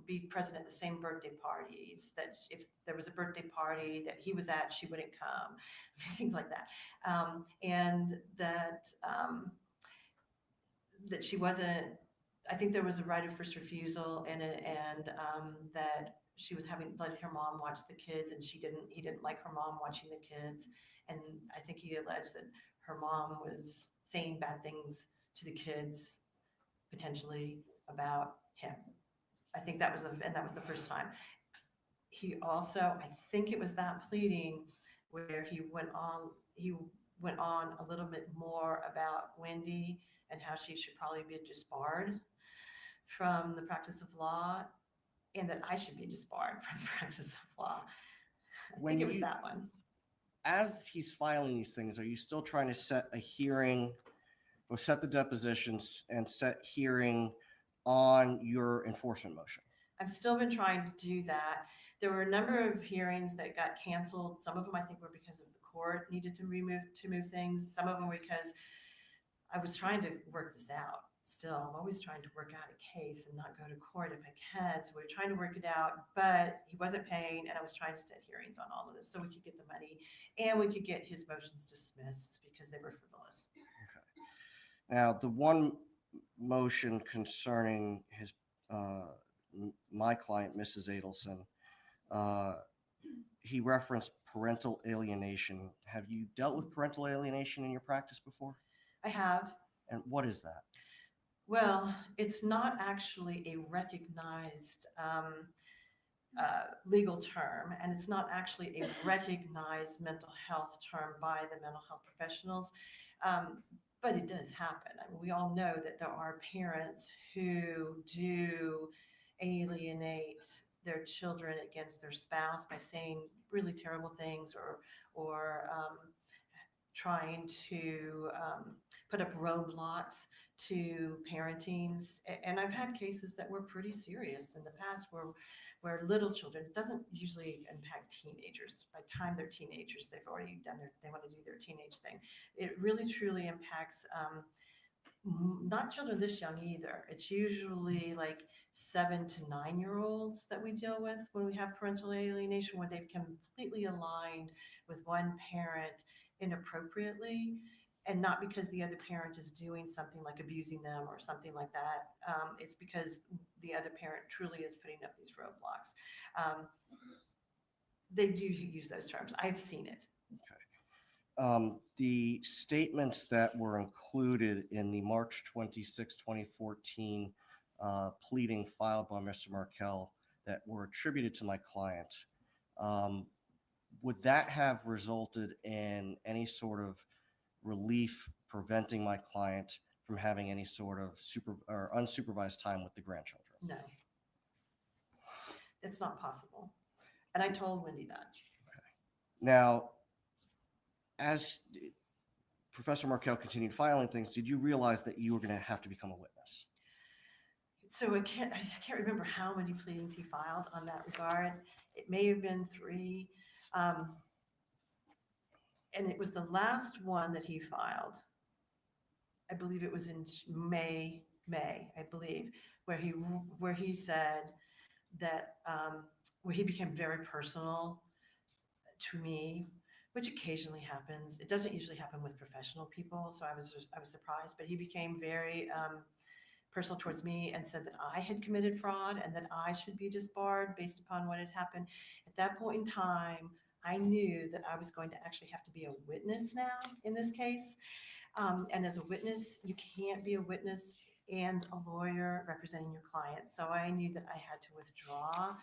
be present at the same birthday parties, that if there was a birthday party that he was at, she wouldn't come, things like that. And that she wasn't, I think there was a right of first refusal, and that she was let her mom watch the kids, and he didn't like her mom watching the kids. And I think he alleged that her mom was saying bad things to the kids, potentially about him. I think that was the first time. He also, I think it was that pleading where he went on a little bit more about Wendy and how she should probably be disbarred from the practice of law, and that I should be disbarred from the practice of law. I think it was that one. As he's filing these things, are you still trying to set a hearing or set the depositions and set hearing on your enforcement motion? I've still been trying to do that. There were a number of hearings that got canceled. Some of them I think were because of the court needed to move things. Some of them were because I was trying to work this out. Still, I'm always trying to work out a case and not go to court if I can. So we were trying to work it out, but he wasn't paying, and I was trying to set hearings on all of this so we could get the money and we could get his motions dismissed because they were frivolous. Okay. Now, the one motion concerning his my client, Mrs. Adelson, he referenced parental alienation. Have you dealt with parental alienation in your practice before? I have. And what is that? Well, it's not actually a recognized legal term, and it's not actually a recognized mental health term by the mental health professionals. But it does happen. I mean, we all know that there are parents who do alienate their children against their spouse by saying really terrible things or trying to put up roadblocks to parentings. And I've had cases that were pretty serious in the past where little children, it doesn't usually impact teenagers. By the time they're teenagers, they've already done they want to do their teenage thing. It really truly impacts not children this young either. It's usually like 7 to 9-year-olds that we deal with when we have parental alienation, where they've completely aligned with one parent inappropriately, and not because the other parent is doing something like abusing them or something like that. It's because the other parent truly is putting up these roadblocks. They do use those terms. I've seen it. The statements that were included in the March 26, 2014 pleading filed by Mr. Markel that were attributed to my client, would that have resulted in any sort of relief preventing my client from having any sort of unsupervised time with the grandchildren? No, it's not possible. And I told Wendy that. Now, as Professor Markel continued filing things, did you realize that you were going to have to become a witness? So I can't remember how many pleadings he filed on that regard. It may have been 3. And it was the last one that he filed. I believe it was in May, I believe, where he said that where he became very personal to me, which occasionally happens. It doesn't usually happen with professional people, so I was surprised. But he became very personal towards me and said that I had committed fraud and that I should be disbarred based upon what had happened. At that point in time, I knew that I was going to actually have to be a witness now in this case. And as a witness, you can't be a witness and a lawyer representing your client. So I knew that I had to withdraw.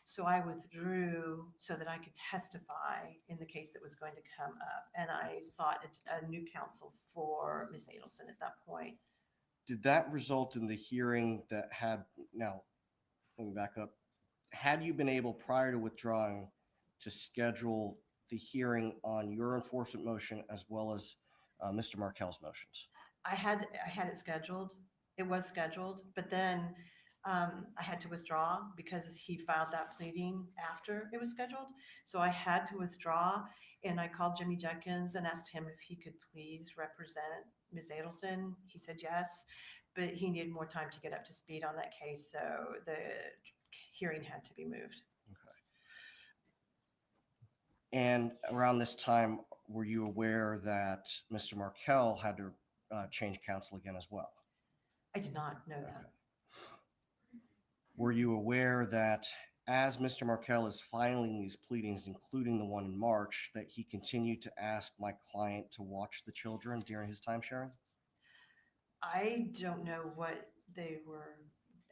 So I withdrew so that I could testify in the case that was going to come up. And I sought a new counsel for Ms. Adelson at that point. Did that result in the hearing that now, let me back up. Had you been able, prior to withdrawing, to schedule the hearing on your enforcement motion as well as Mr. Markel's motions? I had it scheduled. It was scheduled, but then I had to withdraw because he filed that pleading after it was scheduled. So I had to withdraw, and I called Jimmy Jenkins and asked him if he could please represent Ms. Adelson. He said yes, but he needed more time to get up to speed on that case, so the hearing had to be moved. And around this time, were you aware that Mr. Markel had to change counsel again as well? I did not know that. Were you aware that as Mr. Markel is filing these pleadings, including the one in March, that he continued to ask my client to watch the children during his time sharing? I don't know what they were.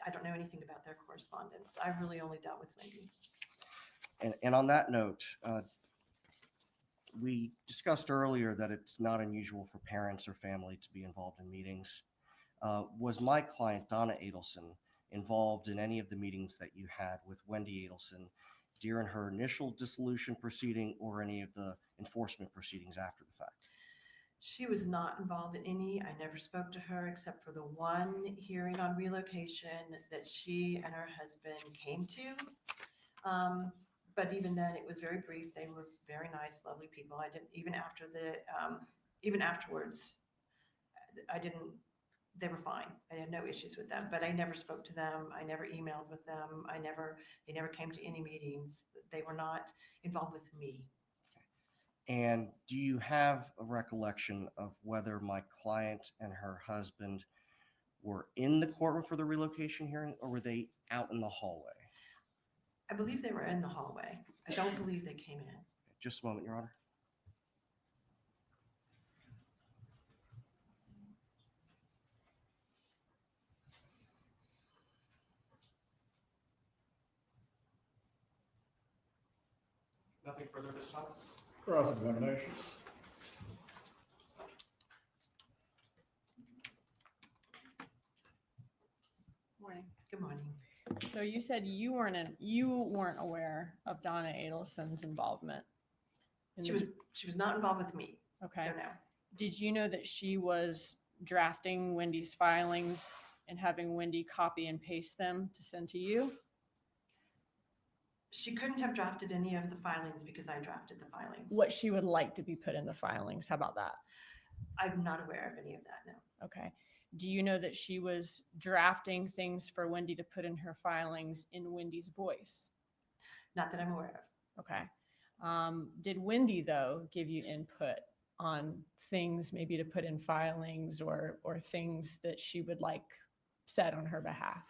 I don't know anything about their correspondence. I really only dealt with Wendy. And on that note, we discussed earlier that it's not unusual for parents or family to be involved in meetings. Was my client, Donna Adelson, involved in any of the meetings that you had with Wendy Adelson during her initial dissolution proceeding or any of the enforcement proceedings after the fact? She was not involved in any. I never spoke to her except for the one hearing on relocation that she and her husband came to. But even then, it was very brief. They were very nice, lovely people. I didn't, even after even afterwards, they were fine. I had no issues with them, but I never spoke to them. I never emailed with them. They never came to any meetings. They were not involved with me. And do you have a recollection of whether my client and her husband were in the courtroom for the relocation hearing, or were they out in the hallway? I believe they were in the hallway. I don't believe they came in. Just a moment, Your Honor. Nothing further this time? Cross-examination. Morning. Good morning. So you said you weren't aware of Donna Adelson's involvement. in the- She was not involved with me. Okay. So no. Did you know that she was drafting Wendy's filings and having Wendy copy and paste them to send to you? She couldn't have drafted any of the filings because I drafted the filings. What she would like to be put in the filings? How about that? I'm not aware of any of that, no. Okay. Do you know that she was drafting things for Wendy to put in her filings in Wendy's voice? Not that I'm aware of. Okay. Did Wendy, though, give you input on things maybe to put in filings or things that she would like said on her behalf?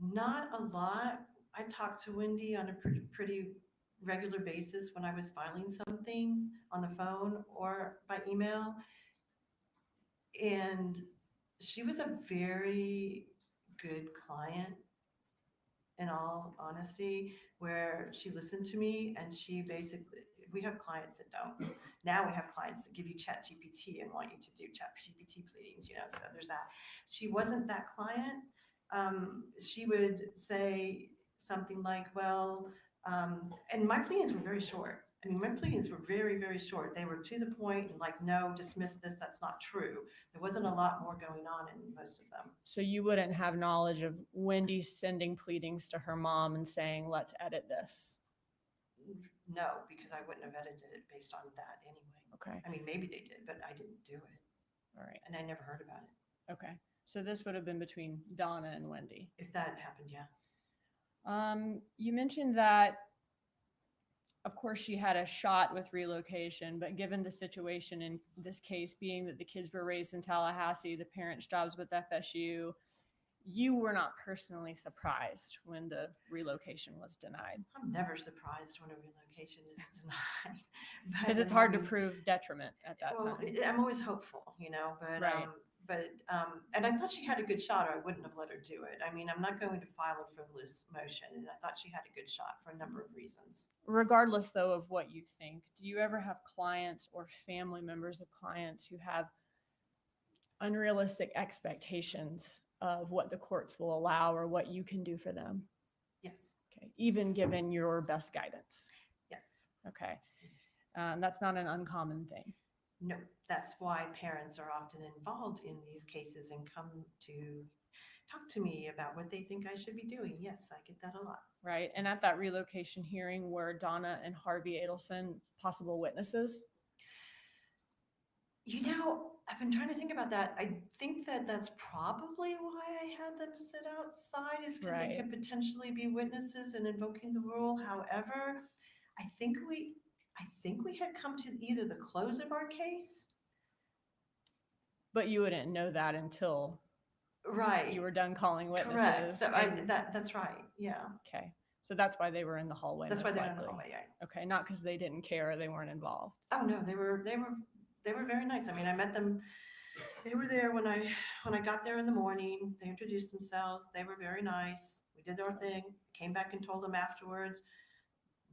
Not a lot. I talked to Wendy on a pretty regular basis when I was filing something on the phone or by email. And she was a very good client, in all honesty, where she listened to me and she basically, we have clients that don't. Now we have clients that give you chat GPT and want you to do chat GPT pleadings, so there's that. She wasn't that client. She would say something like, well, and my pleadings were very short. I mean, my pleadings were very, very short. They were to the point and like, no, dismiss this, that's not true. There wasn't a lot more going on in most of them. So you wouldn't have knowledge of Wendy sending pleadings to her mom and saying, let's edit this? No, because I wouldn't have edited it based on that anyway. Okay. I mean, maybe they did, but I didn't do it. All right. And I never heard about it. Okay. So this would have been between Donna and Wendy. If that happened, yeah. You mentioned that, of course, she had a shot with relocation, but given the situation in this case being that the kids were raised in Tallahassee, the parents' jobs with FSU, you were not personally surprised when the relocation was denied. I'm never surprised when a relocation is denied. Because it's hard to prove detriment at that Well, time. I'm always hopeful, Right. And I thought she had a good shot or I wouldn't have let her do it. I mean, I'm not going to file a frivolous motion, and I thought she had a good shot for a number of reasons. Regardless, though, of what you think, do you ever have clients or family members of clients who have unrealistic expectations of what the courts will allow or what you can do for them? Yes, Okay. Even given your best guidance? yes. Okay. That's not an uncommon thing. No, that's why parents are often involved in these cases and come to talk to me about what they think I should be doing. Yes, I get that a lot. Right. And at that relocation hearing, were Donna and Harvey Adelson possible witnesses? I've been trying to think about that. I think that that's probably why I had them sit outside, is because they Right. could potentially be witnesses in invoking the rule. However, I think we had come to either the close of our case. But you wouldn't know that until Right. you were done calling witnesses. Correct. So and- that's right. Yeah. Okay. So that's why they were in the hallway. That's why most they're in the likely. hallway. Yeah. Okay. Not because they didn't care or they weren't involved. Oh no, they were very nice. I mean, I met them. They were there when I got there in the morning. They introduced themselves. They were very nice. We did our thing. Came back and told them afterwards.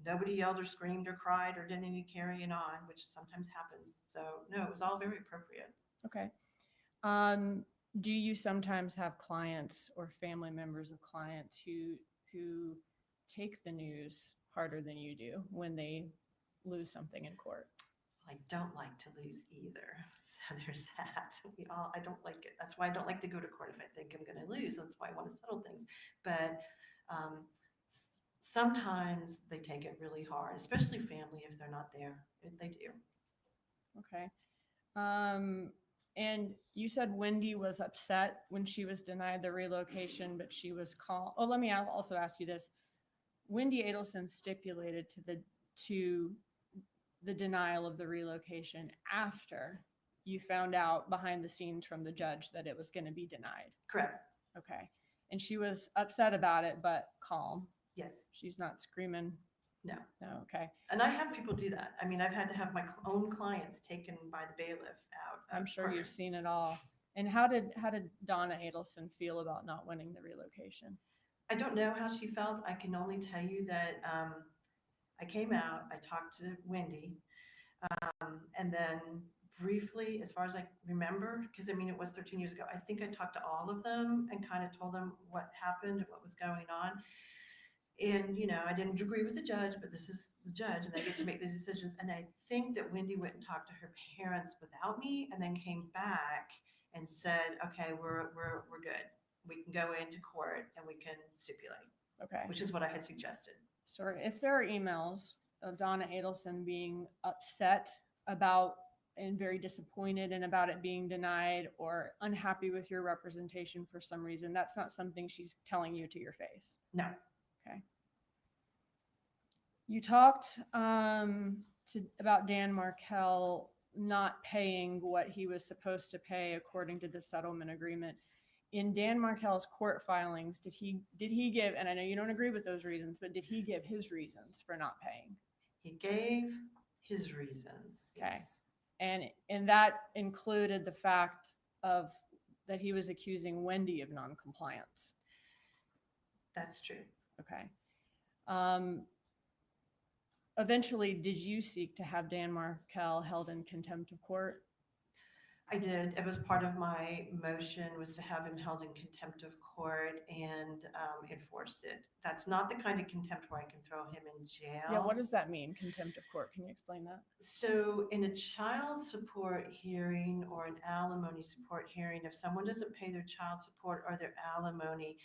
Nobody yelled or screamed or cried or did any carrying on, which sometimes happens. So no, it was all very appropriate. Okay. Do you sometimes have clients or family members of clients who take the news harder than you do when they lose something in court? I don't like to lose either. So there's that. I don't like it. That's why I don't like to go to court if I think I'm going to lose. That's why I want to settle things. But sometimes they take it really hard, especially family if they're not there. They do. Okay. And you said Wendy was upset when she was denied the relocation, but she was calm. Oh, let me also ask you this. Wendy Adelson stipulated to the denial of the relocation after you found out behind the scenes from the judge that it was going to be denied. Correct. Okay. And she was upset about it, but calm. Yes. She's not screaming. No. No. Okay. And I have people do that. I mean, I've had to have my own clients taken by the bailiff out. I'm sure court. you've seen it all. And how did Donna Adelson feel about not winning the relocation? I don't know how she felt. I can only tell you that I came out, I talked to Wendy, and then briefly, as far as I remember, because I mean, it was 13 years ago, I think I talked to all of them and kind of told them what happened and what was going on. And, I didn't agree with the judge, but this is the judge and they get to make the decisions. And I think that Wendy went and talked to her parents without me and then came back and said, okay, we're good. We can go into court and we can stipulate, Okay. which is what I had suggested. So if there are emails of Donna Adelson being upset about and very disappointed and about it being denied or unhappy with your representation for some reason, that's not something she's telling you to your face. No. Okay. You talked about Dan Markel not paying what he was supposed to pay according to the settlement agreement. In Dan Markel's court filings, did he give, and I know you don't agree with those reasons, but did he give his reasons for not paying? He gave his reasons. Okay. Yes. And that included the fact of that he was accusing Wendy of noncompliance. That's true. Okay. Eventually, did you seek to have Dan Markel held in contempt of court? I did. It was part of my motion was to have him held in contempt of court and enforce it. That's not the kind of contempt where I can throw him in jail. Yeah, what does that mean, contempt of court? Can you explain that? So in a child support hearing or an alimony support hearing, if someone doesn't pay their child support or their alimony,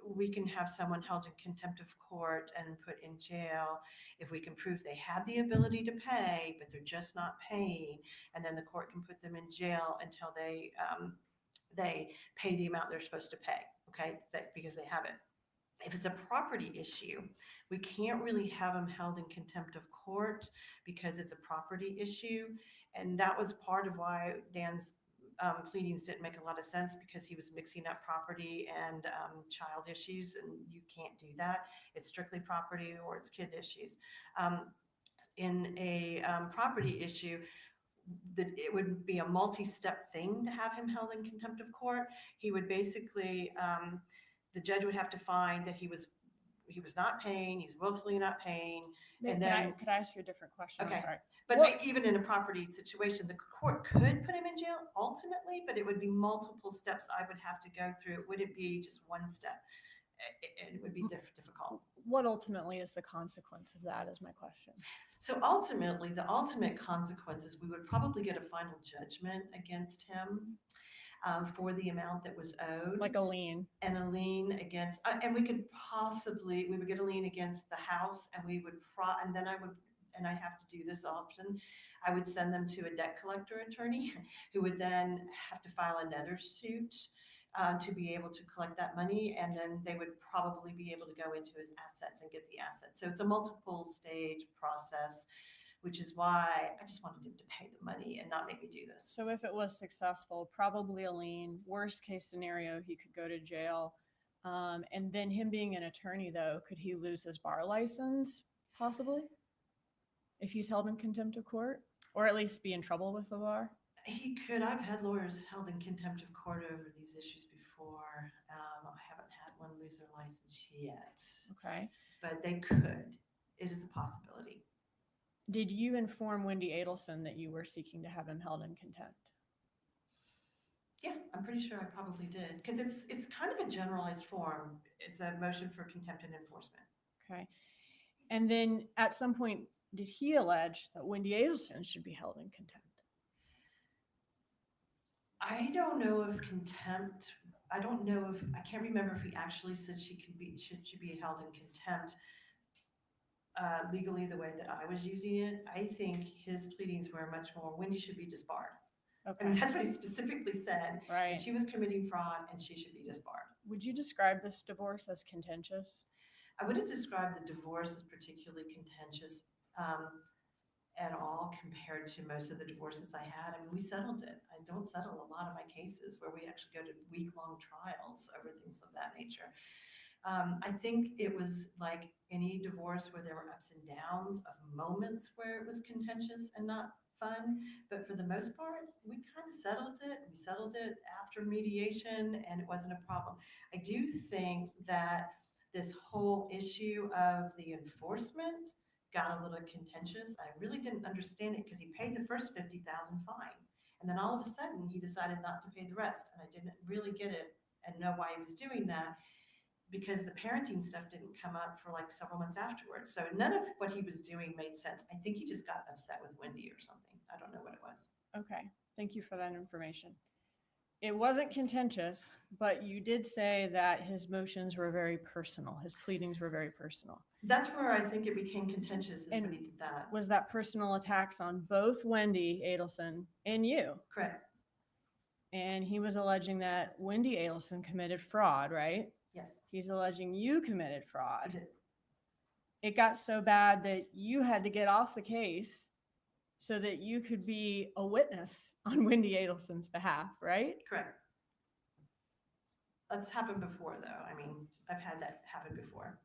we can have someone held in contempt of court and put in jail if we can prove they had the ability to pay, but they're just not paying. And then the court can put them in jail until they pay the amount they're supposed to pay, okay, because they have it. If it's a property issue, we can't really have them held in contempt of court because it's a property issue. And that was part of why Dan's pleadings didn't make a lot of sense, because he was mixing up property and child issues, and you can't do that. It's strictly property or it's kid issues. In a property issue, it would be a multi-step thing to have him held in contempt of court. He would basically, the judge would have to find that he was not paying, he's willfully not paying. And then, could I ask you a different question? Okay. I'm sorry. but even in a property situation, the court could put him in jail ultimately, but it would be multiple steps I would have to go through. It wouldn't be just one step. It would be difficult. What ultimately is the consequence of that is my question. So ultimately, the ultimate consequences, we would probably get a final judgment against him for the amount that was owed. Like a lien. And a lien against, and we would get a lien against the house, and and I have to do this often, I would send them to a debt collector attorney who would then have to file another suit to be able to collect that money, and then they would probably be able to go into his assets and get the assets. So it's a multiple stage process, which is why I just wanted him to pay the money and not make me do this. So if it was successful, probably a lien. Worst case scenario, he could go to jail. And then him being an attorney, though, could he lose his bar license possibly if he's held in contempt of court, or at least be in trouble with the bar? He could. I've had lawyers held in contempt of court over these issues before. I haven't had one lose their license yet. Okay. But they could. It is a possibility. Did you inform Wendy Adelson that you were seeking to have him held in contempt? Yeah, I'm pretty sure I probably did, because it's kind of a generalized form. It's a motion for contempt and enforcement. Okay. And then at some point, did he allege that Wendy Adelson should be held in contempt? I don't know of contempt. I can't remember if he actually said she should be held in contempt legally the way that I was using it. I think his pleadings were much more, Wendy should be disbarred. Okay. I mean, that's what he specifically said. Right. That she was committing fraud and she should be disbarred. Would you describe this divorce as contentious? I wouldn't describe the divorce as particularly contentious at all compared to most of the divorces I had. I mean, we settled it. I don't settle a lot of my cases where we actually go to week-long trials over things of that nature. I think it was like any divorce where there were ups and downs of moments where it was contentious and not fun. But for the most part, we kind of settled it. We settled it after mediation and it wasn't a problem. I do think that this whole issue of the enforcement got a little contentious. I really didn't understand it because he paid the first 50,000 fine. And then all of a sudden he decided not to pay the rest. And I didn't really get it and know why he was doing that, because the parenting stuff didn't come up for like several months afterwards. So none of what he was doing made sense. I think he just got upset with Wendy or something. I don't know what it was. Okay, thank you for that information. It wasn't contentious, but you did say that his motions were very personal. His pleadings were very personal. That's where I think it became contentious, is And when he did that. Was that personal attacks on both Wendy Adelson and you? Correct. And he was alleging that Wendy Adelson committed fraud, right? Yes, He's alleging you committed I fraud. did. It got so bad that you had to get off the case so that you could be a witness on Wendy Adelson's behalf, right? Correct. That's happened before, though. I mean, I've had that happen before.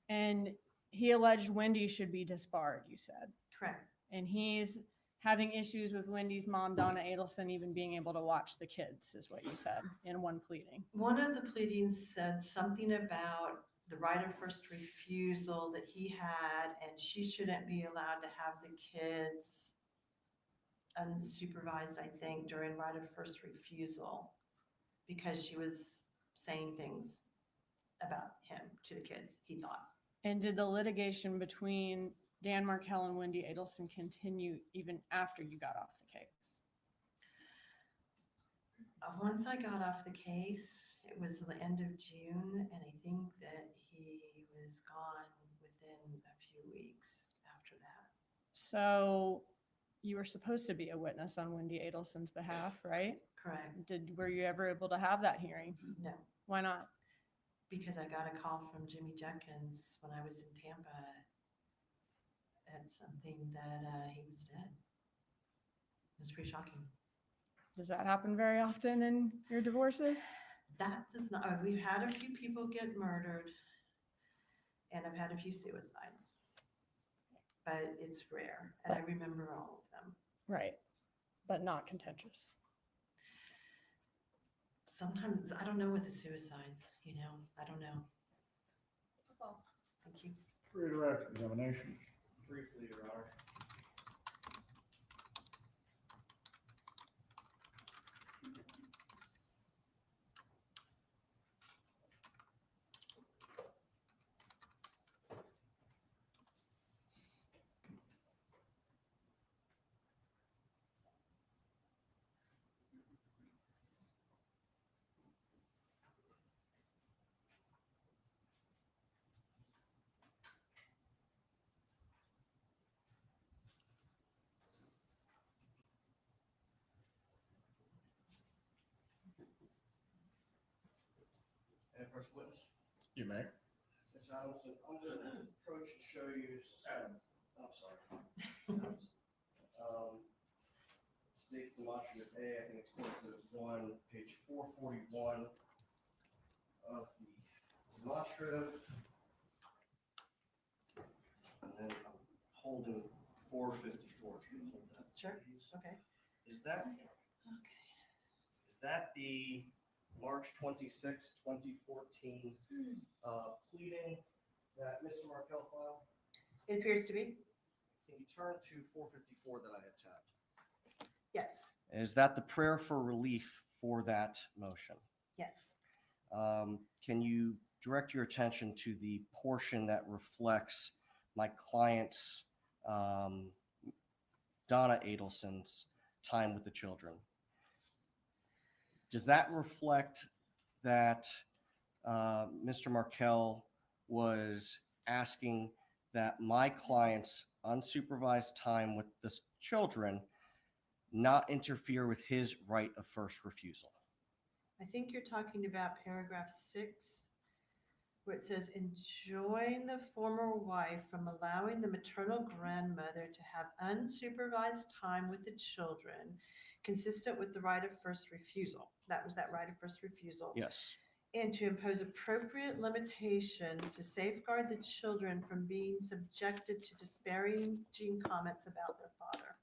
And he alleged Wendy should be disbarred, you said. Correct. And he's having issues with Wendy's mom, Donna Adelson, even being able to watch the kids, is what you said in one pleading. One of the pleadings said something about the right of first refusal that he had, and she shouldn't be allowed to have the kids unsupervised, I think, during right of first refusal, because she was saying things about him to the kids, he thought. And did the litigation between Dan Markel and Wendy Adelson continue even after you got off the case? Once I got off the case, it was the end of June, and I think that he was gone within a few weeks after that. So you were supposed to be a witness on Wendy Adelson's behalf, right? Correct. Were you ever able to have that hearing? No, Why not? because I got a call from Jimmy Jenkins when I was in Tampa and something that he was dead. It was pretty shocking. Does that happen very often in your divorces? That does not, we've had a few people get murdered, and I've had a few suicides, but it's rare, and I remember all of them. Right, but not contentious. Sometimes, I don't know with the suicides, I don't know. That's all. Thank you. Redirect examination. Briefly, Your Honor. And first witness. You may. Ms. Adelson, I'm going to approach and show you, I'm sorry. States demonstrative A, I think it's exhibit 1, page 441 of the demonstrative. And then I'm holding 454, if you can hold that. Sure. Please. Okay. Is that the March 26, 2014 pleading that Mr. Markel filed? It appears to be. Can you turn to 454 that I had tabbed? Yes. Is that the prayer for relief for that motion? Yes. Can you direct your attention to the portion that reflects my client's, Donna Adelson's, time with the children? Does that reflect that Mr. Markel was asking that my client's unsupervised time with the children not interfere with his right of first refusal? I think you're talking about paragraph 6, where it says, enjoin the former wife from allowing the maternal grandmother to have unsupervised time with the children consistent with the right of first refusal. That was that right of first refusal. Yes. And to impose appropriate limitations to safeguard the children from being subjected to disparaging comments about their father.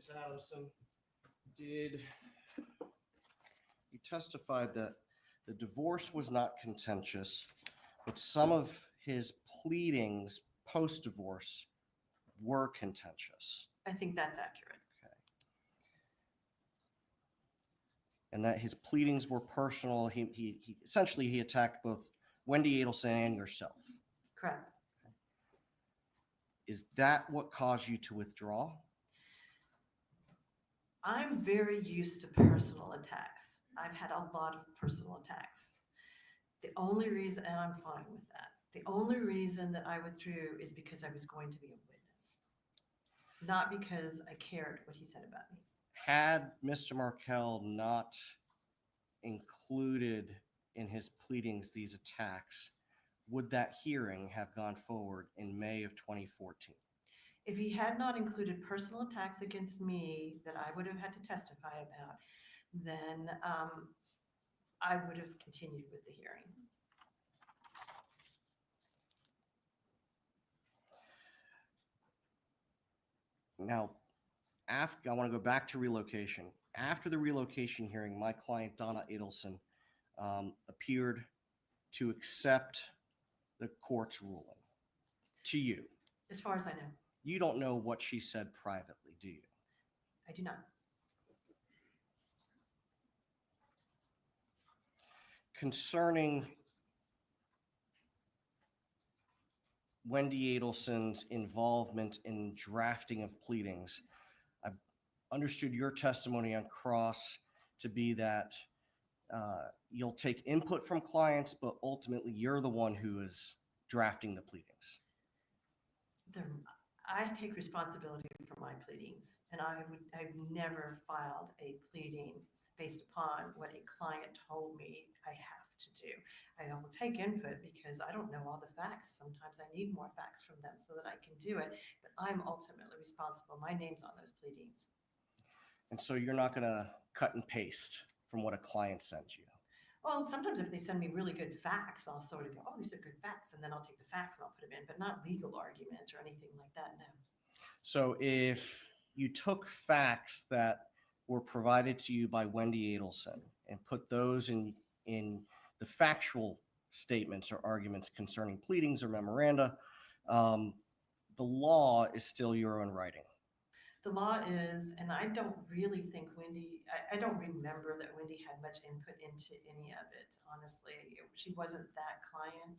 Ms. Adelson, did you testified that the divorce was not contentious, but some of his pleadings post-divorce were contentious? I think that's accurate. And that his pleadings were personal. He essentially he attacked both Wendy Adelson and yourself. Correct. Is that what caused you to withdraw? I'm very used to personal attacks. I've had a lot of personal attacks. The only reason, and I'm fine with that, the only reason that I withdrew is because I was going to be a witness, not because I cared what he said about me. Had Mr. Markel not included in his pleadings these attacks, would that hearing have gone forward in May of 2014? If he had not included personal attacks against me that I would have had to testify about, then I would have continued with the hearing. Now, after I want to go back to relocation. After the relocation hearing, my client Donna Adelson appeared to accept the court's ruling. To you, As far as I know, you don't know what she said privately, do you? I do not. Concerning Wendy Adelson's involvement in drafting of pleadings, I understood your testimony on cross to be that you'll take input from clients, but ultimately you're the one who is drafting the pleadings. I take responsibility for my pleadings, and I've never filed a pleading based upon what a client told me I have to do. I will take input because I don't know all the facts. Sometimes I need more facts from them so that I can do it, but I'm ultimately responsible. My name's on those pleadings. And so you're not going to cut and paste from what a client sends you. Well, sometimes if they send me really good facts, I'll sort of go, oh, these are good facts, and then I'll take the facts and I'll put them in, but not legal arguments or anything like that, no. So if you took facts that were provided to you by Wendy Adelson and put those in the factual statements or arguments concerning pleadings or memoranda, the law is still your own writing. The law is, and I don't really think Wendy, I don't remember that Wendy had much input into any of it, honestly. She wasn't that client.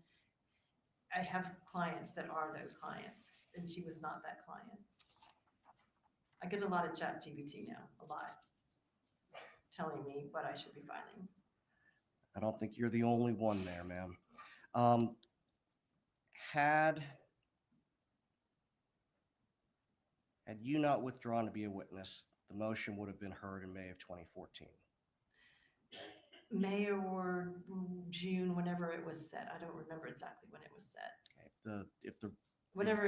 I have clients that are those clients, and she was not that client. I get a lot of chat GPT now, a lot, telling me what I should be filing. I don't think you're the only one there, ma'am. Had you not withdrawn to be a witness, the motion would have been heard in May of 2014. May or June, whenever it was set. I don't remember exactly when it was set. Okay. Whatever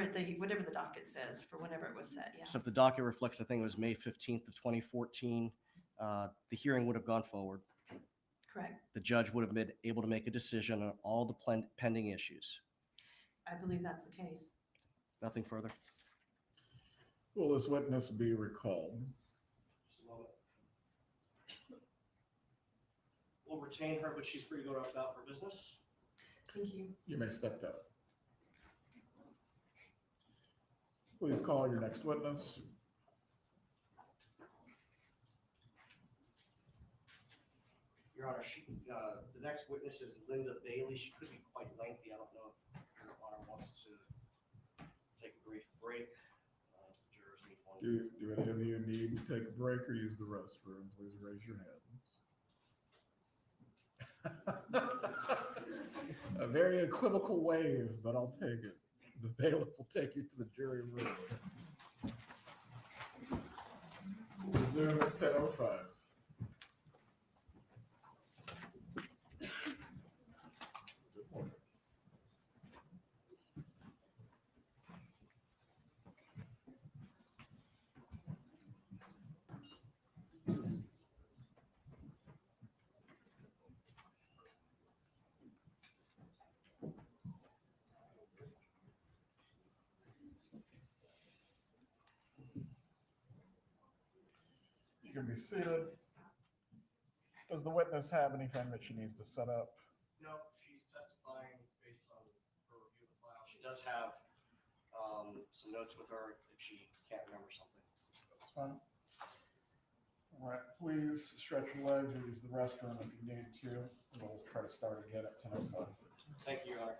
the docket says for whenever it was set, yeah. So if the docket reflects, I think it was May 15th of 2014, the hearing would have gone forward. Correct. The judge would have been able to make a decision on all the pending issues. I believe that's the case. Nothing further. Will this witness be recalled? Just a moment. We'll retain her, but she's free to go about her business. Thank you. You may step down. Please call your next witness. Your Honor, the next witness is Linda Bailey. She could be quite lengthy. I don't know if Your Honor wants to take a brief break. Jurors need one. Do any of you need to take a break or use the restroom? Please raise your hands. A very equivocal wave, but I'll take it. The bailiff will take you to the jury room. Resume at 10:05. You can be seated. Does the witness have anything that she needs to set up? No, she's testifying based on her review of the file. She does have some notes with her if she can't remember something. That's fine. All right, please stretch your legs or use the restroom if you need to. We'll try to start again at 10:05. Thank you, Your Honor.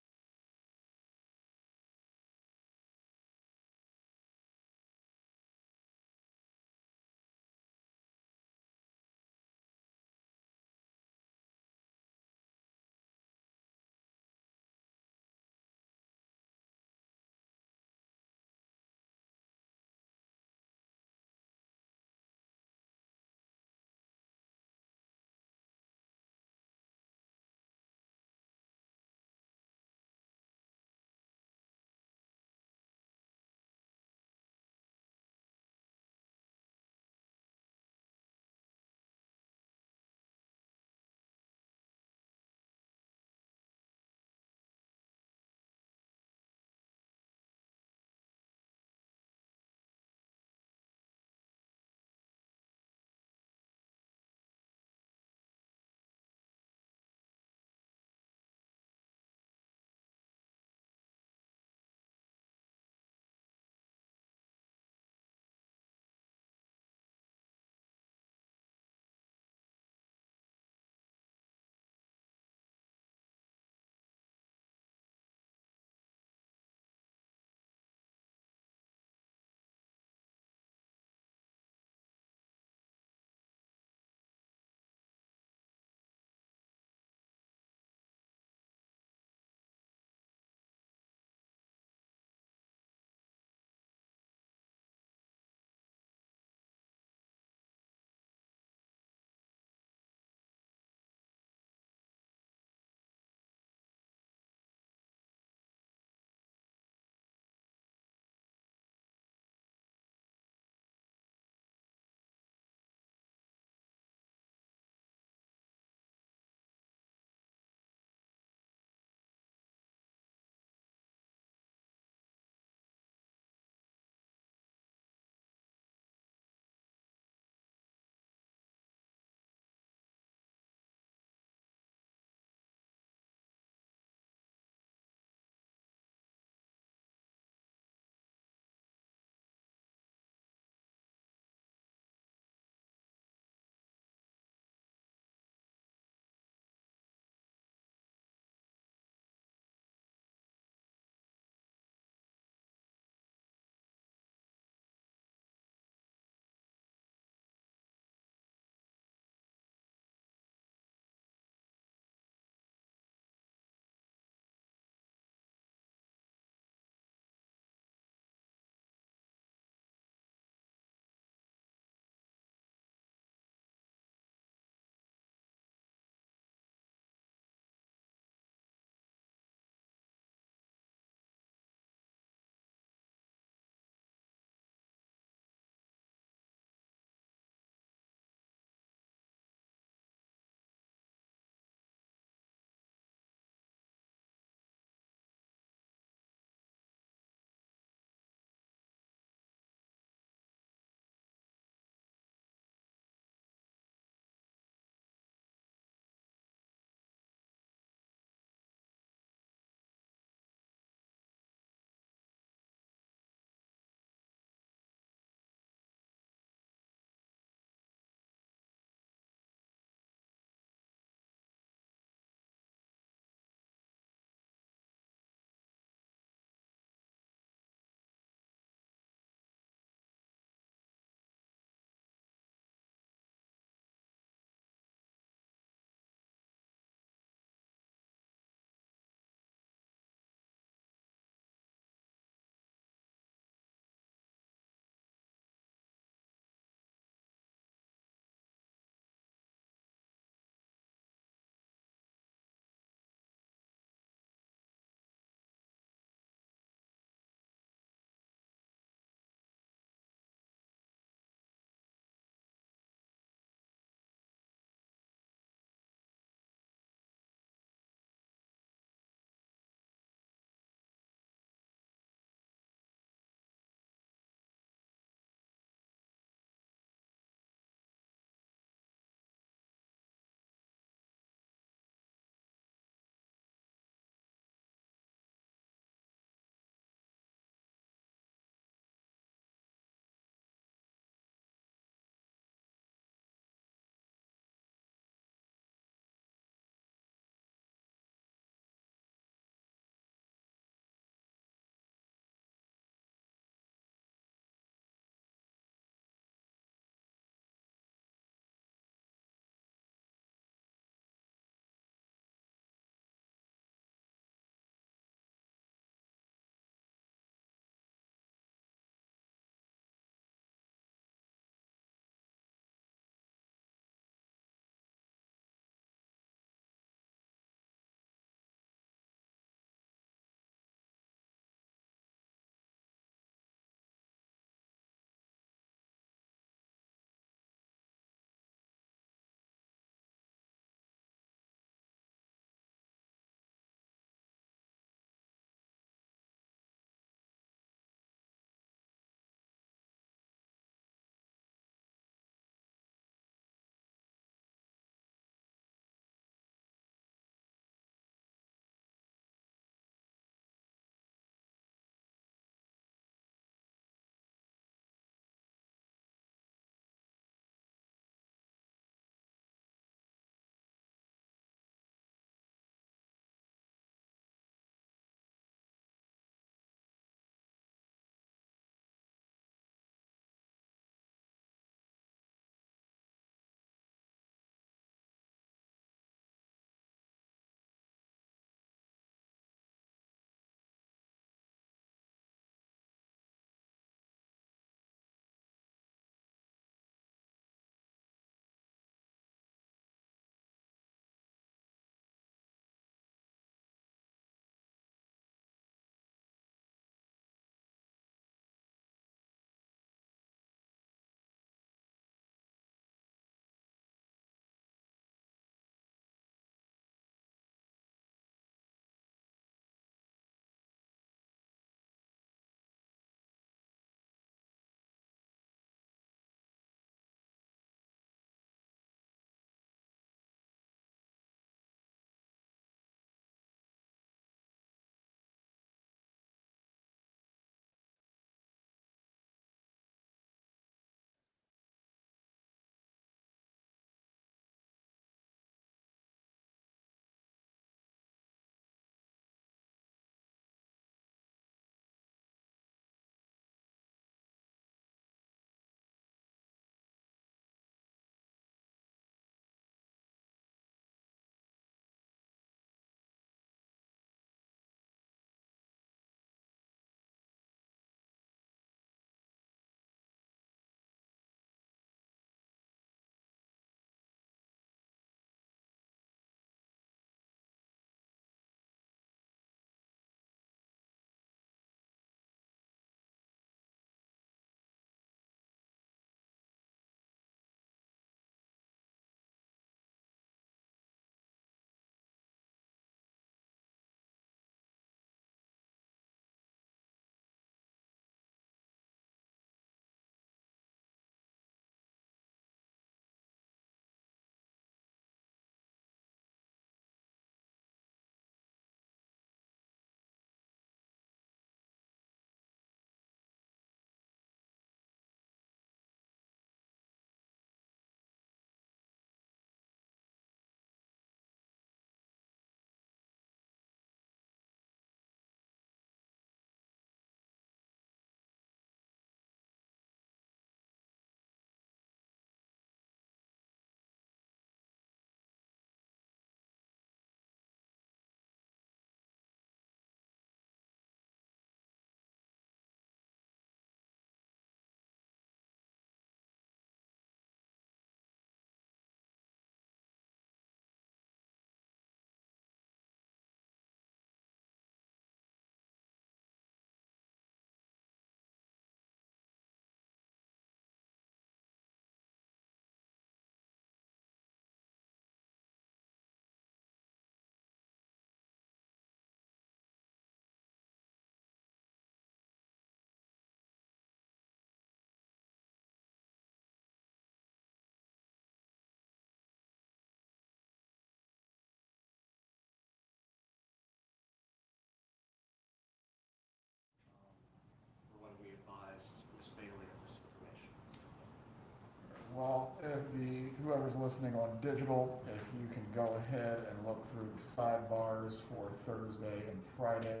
whoever's listening on digital, if you can go ahead and look through the sidebars for Thursday and Friday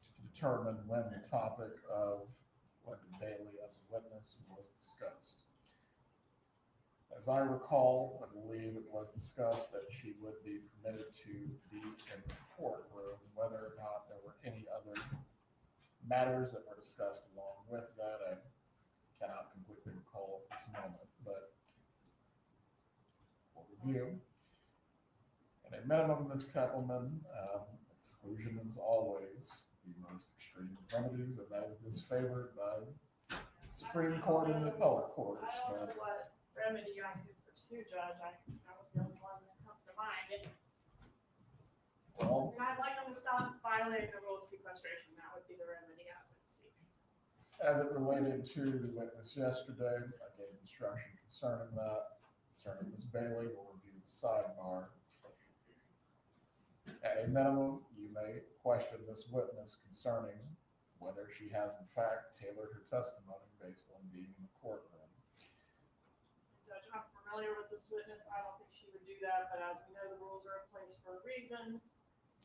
to determine when the topic of Linda Bailey as a witness was discussed. As I recall, I believe it was discussed that she would be permitted to be in the courtroom, whether or not there were any other matters that were discussed along with that. I cannot completely recall at this moment, but we'll review. At a minimum, Ms. Keppelman, exclusion is always the most extreme of remedies, and that is disfavored by the Supreme Court and the appellate courts. I don't know what remedy I could pursue, Judge. That was the only one that comes to mind. Well, And I'd like them to stop violating the rule of sequestration. That would be the remedy I would seek. as it related to the witness yesterday, I gave instruction concerning that. Concerning Ms. Bailey, we'll review the sidebar. At a minimum, you may question this witness concerning whether she has in fact tailored her testimony based on being in the courtroom. Judge, I'm familiar with this witness. I don't think she would do that, but as we know, the rules are in place for a reason.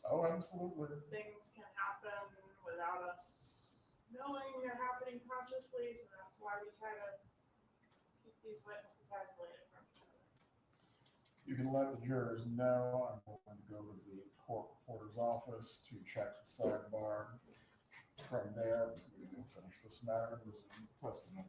Oh, absolutely. Things can happen without us knowing they're happening consciously, so that's why we try to keep these witnesses isolated from each other. You can let the jurors know. I'm going to go to the court reporter's office to check the sidebar. From there, we will finish this matter and resume testimony.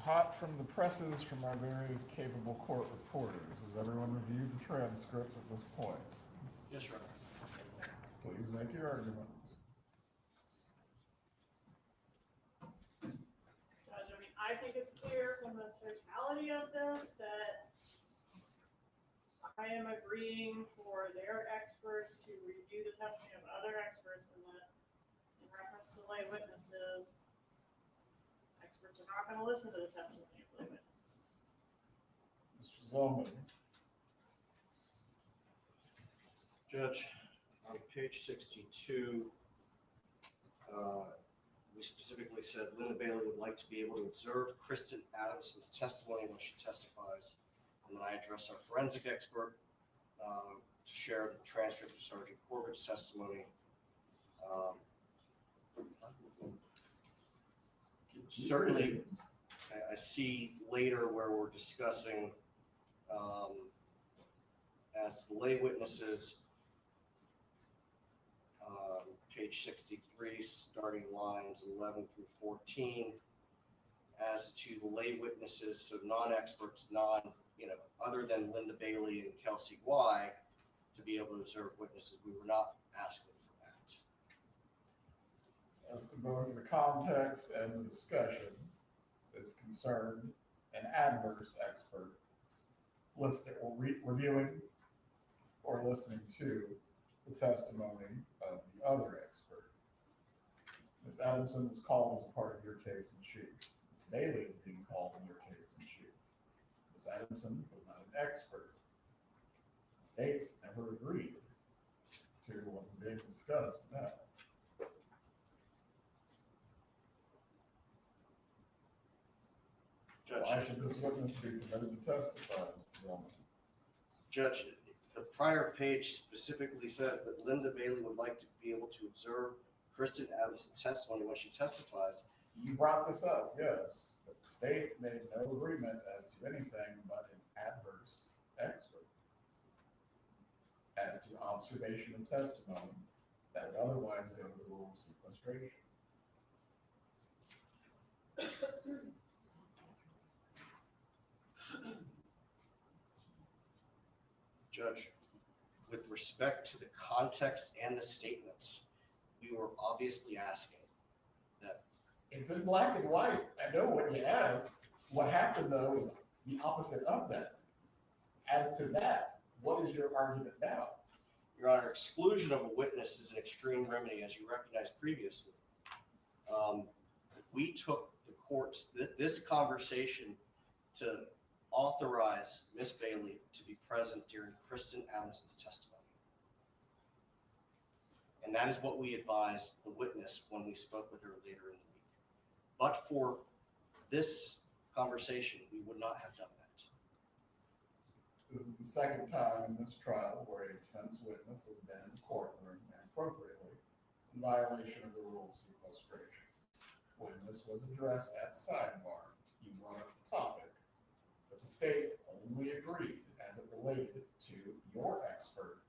hot from the presses from our very capable court reporters. Has everyone reviewed the transcript at this point? Yes, Your Honor. Yes, sir. Please make your argument. Judge, I mean, I think it's clear from the totality of this that I am agreeing for their experts to review the testimony of other experts, and that in reference to lay witnesses, experts are not going to listen to the testimony of lay witnesses. Mr. Zellman, Judge, on page 62, we specifically said Linda Bailey would like to be able to observe Kristen Adamson's testimony when she testifies. And then I addressed our forensic expert to share the transcript of Sergeant Corbett's testimony. Certainly, I see later where we're discussing as the lay witnesses, page 63, starting lines 11 through 14, as to the lay witnesses, so non-experts, other than Linda Bailey and Kelsey Y, to be able to observe witnesses. We were not asking for that. as to both the context and the discussion that's concerned an adverse expert listening or reviewing or listening to the testimony of the other expert. Ms. Adamson was called as a part of your case in chief. Ms. Bailey is being called in your case in chief. Ms. Adamson was not an expert. The state never agreed to what is being discussed now. Why should this witness be permitted to testify, Mr. Zellman? Judge, the prior page specifically says that Linda Bailey would like to be able to observe Kristen Adamson's testimony when she testifies. You brought this up, yes, but the state made no agreement as to anything but an adverse expert as to observation and testimony that would otherwise go to the rule of sequestration. Judge, with respect to the context and the statements, we were obviously asking that. It's in black and white. I know what you asked. What happened though is the opposite of that. As to that, what is your argument now? Your Honor, exclusion of a witness is an extreme remedy, as you recognized previously. We took the court's, this conversation to authorize Ms. Bailey to be present during Kristen Adamson's testimony. And that is what we advised the witness when we spoke with her later in the week. But for this conversation, we would not have done that. This is the second time in this trial where a defense witness has been in the courtroom inappropriately in violation of the rule of sequestration. When this was addressed at sidebar, you brought up the topic, but the state only agreed as it related to your expert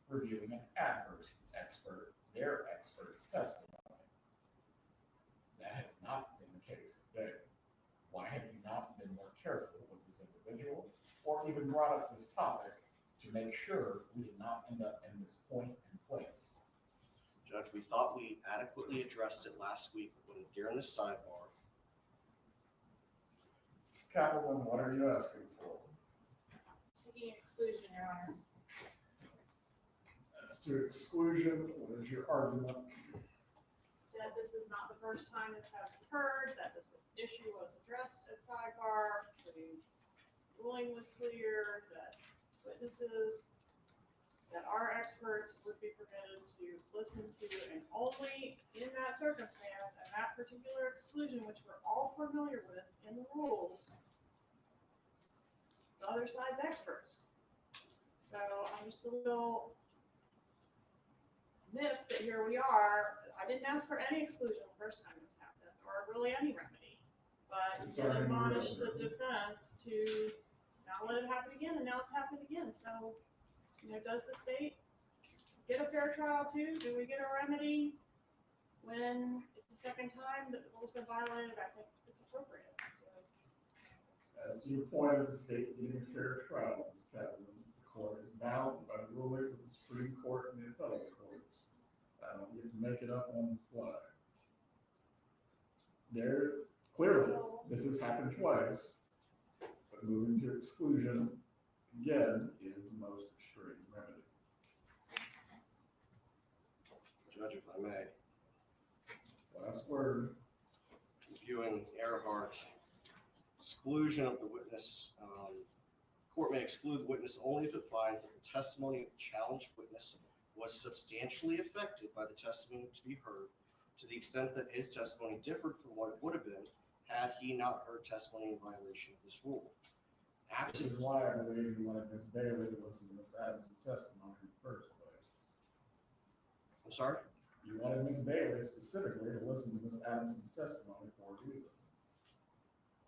reviewing an adverse expert, their expert's testimony. That has not been the case today. Why have you not been more careful with this individual or even brought up this topic to make sure we did not end up in this point and place? Judge, we thought we adequately addressed it last week during the sidebar. Ms. Katherine, what are you asking for? Seeking exclusion, Your Honor. As to exclusion, what is your argument? That this is not the first time this has occurred, that this issue was addressed at sidebar, the ruling was clear, that witnesses, that our experts would be permitted to listen to, and only in that circumstance, and that particular exclusion, which we're all familiar with in the rules, the other side's experts. So I'm just a little miffed that here we are. I didn't ask for any exclusion the first time this happened, or really any remedy. But you did admonish the defense to not let it happen again, and now it's happened again. So, does the state get a fair trial too? Do we get a remedy when it's the second time that the rule's been violated? I think it's appropriate. So As to your point of the state getting a fair trial, Ms. Katherine, the court is bound by the rulings of the Supreme Court and the appellate courts. I don't get to make it up on the fly. Clearly, this has happened twice, but moving to exclusion, again, is the most extreme remedy. Judge, if I may, Last word. reviewing Earhart, exclusion of the witness, court may exclude the witness only if it finds that the testimony of the challenged witness was substantially affected by the testimony to be heard, to the extent that his testimony differed from what it would have been had he not heard testimony in violation of this rule. This is why I believe you wanted Ms. Bailey to listen to Ms. Adams' testimony in the first place. I'm sorry? You wanted Ms. Bailey specifically to listen to Ms. Adams' testimony for a reason.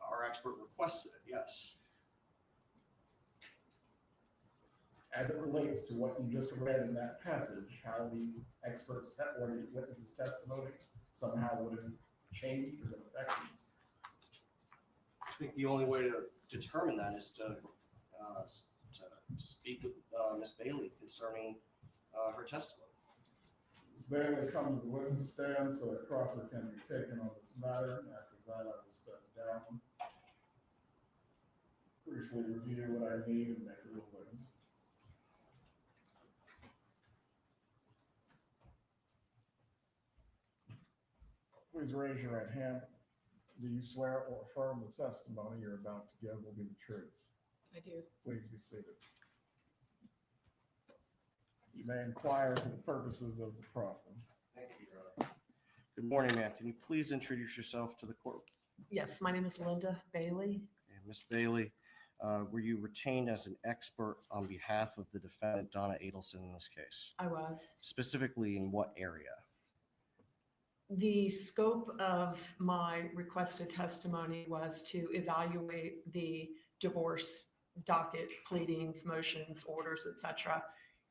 Our expert requested it, yes. As it relates to what you just read in that passage, how the expert's or the witness's testimony somehow would have changed or been affected. I think the only way to determine that is to speak with Ms. Bailey concerning her testimony. Ms. Bailey, come to the witness stand so that Proffer can be taken on this matter. After that, I will step down, briefly review what I need and make a ruling. Please raise your right hand. Do you swear or affirm the testimony you're about to give will be the truth? I do. Please be seated. You may inquire for the purposes of the proffer. Thank you, Your Honor. Good morning, ma'am. Can you please introduce yourself to the court? Yes, my name is Linda Bailey. And Ms. Bailey, were you retained as an expert on behalf of the defendant, Donna Adelson, in this case? I was. Specifically in what area? The scope of my requested testimony was to evaluate the divorce docket, pleadings, motions, orders, etc.,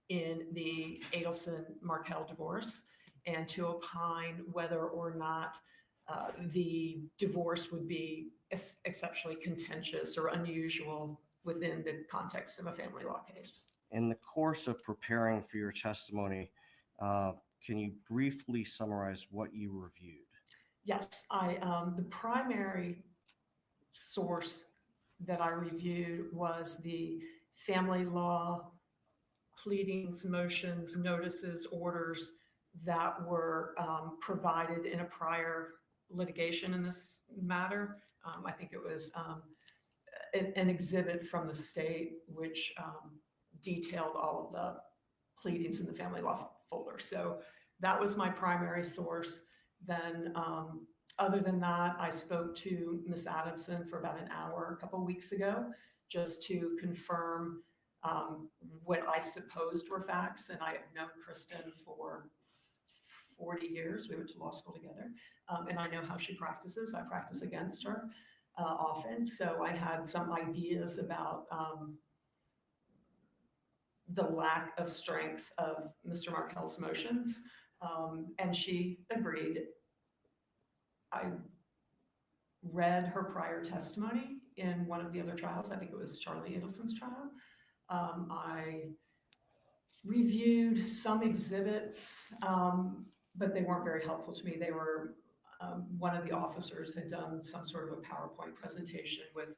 in the Adelson-Markel divorce, and to opine whether or not the divorce would be exceptionally contentious or unusual within the context of a family law case. In the course of preparing for your testimony, can you briefly summarize what you reviewed? Yes, the primary source that I reviewed was the family law pleadings, motions, notices, orders that were provided in a prior litigation in this matter. I think it was an exhibit from the state which detailed all of the pleadings in the family law folder. So that was my primary source. Then other than that, I spoke to Ms. Adamson for about an hour a couple of weeks ago, just to confirm what I supposed were facts. And I have known Kristen for 40 years. We went to law school together. And I know how she practices. I practice against her often. So I had some ideas about the lack of strength of Mr. Markel's motions. And she agreed. I read her prior testimony in one of the other trials. I think it was Charlie Adelson's trial. I reviewed some exhibits, but they weren't very helpful to me. They were, one of the officers had done some sort of a PowerPoint presentation with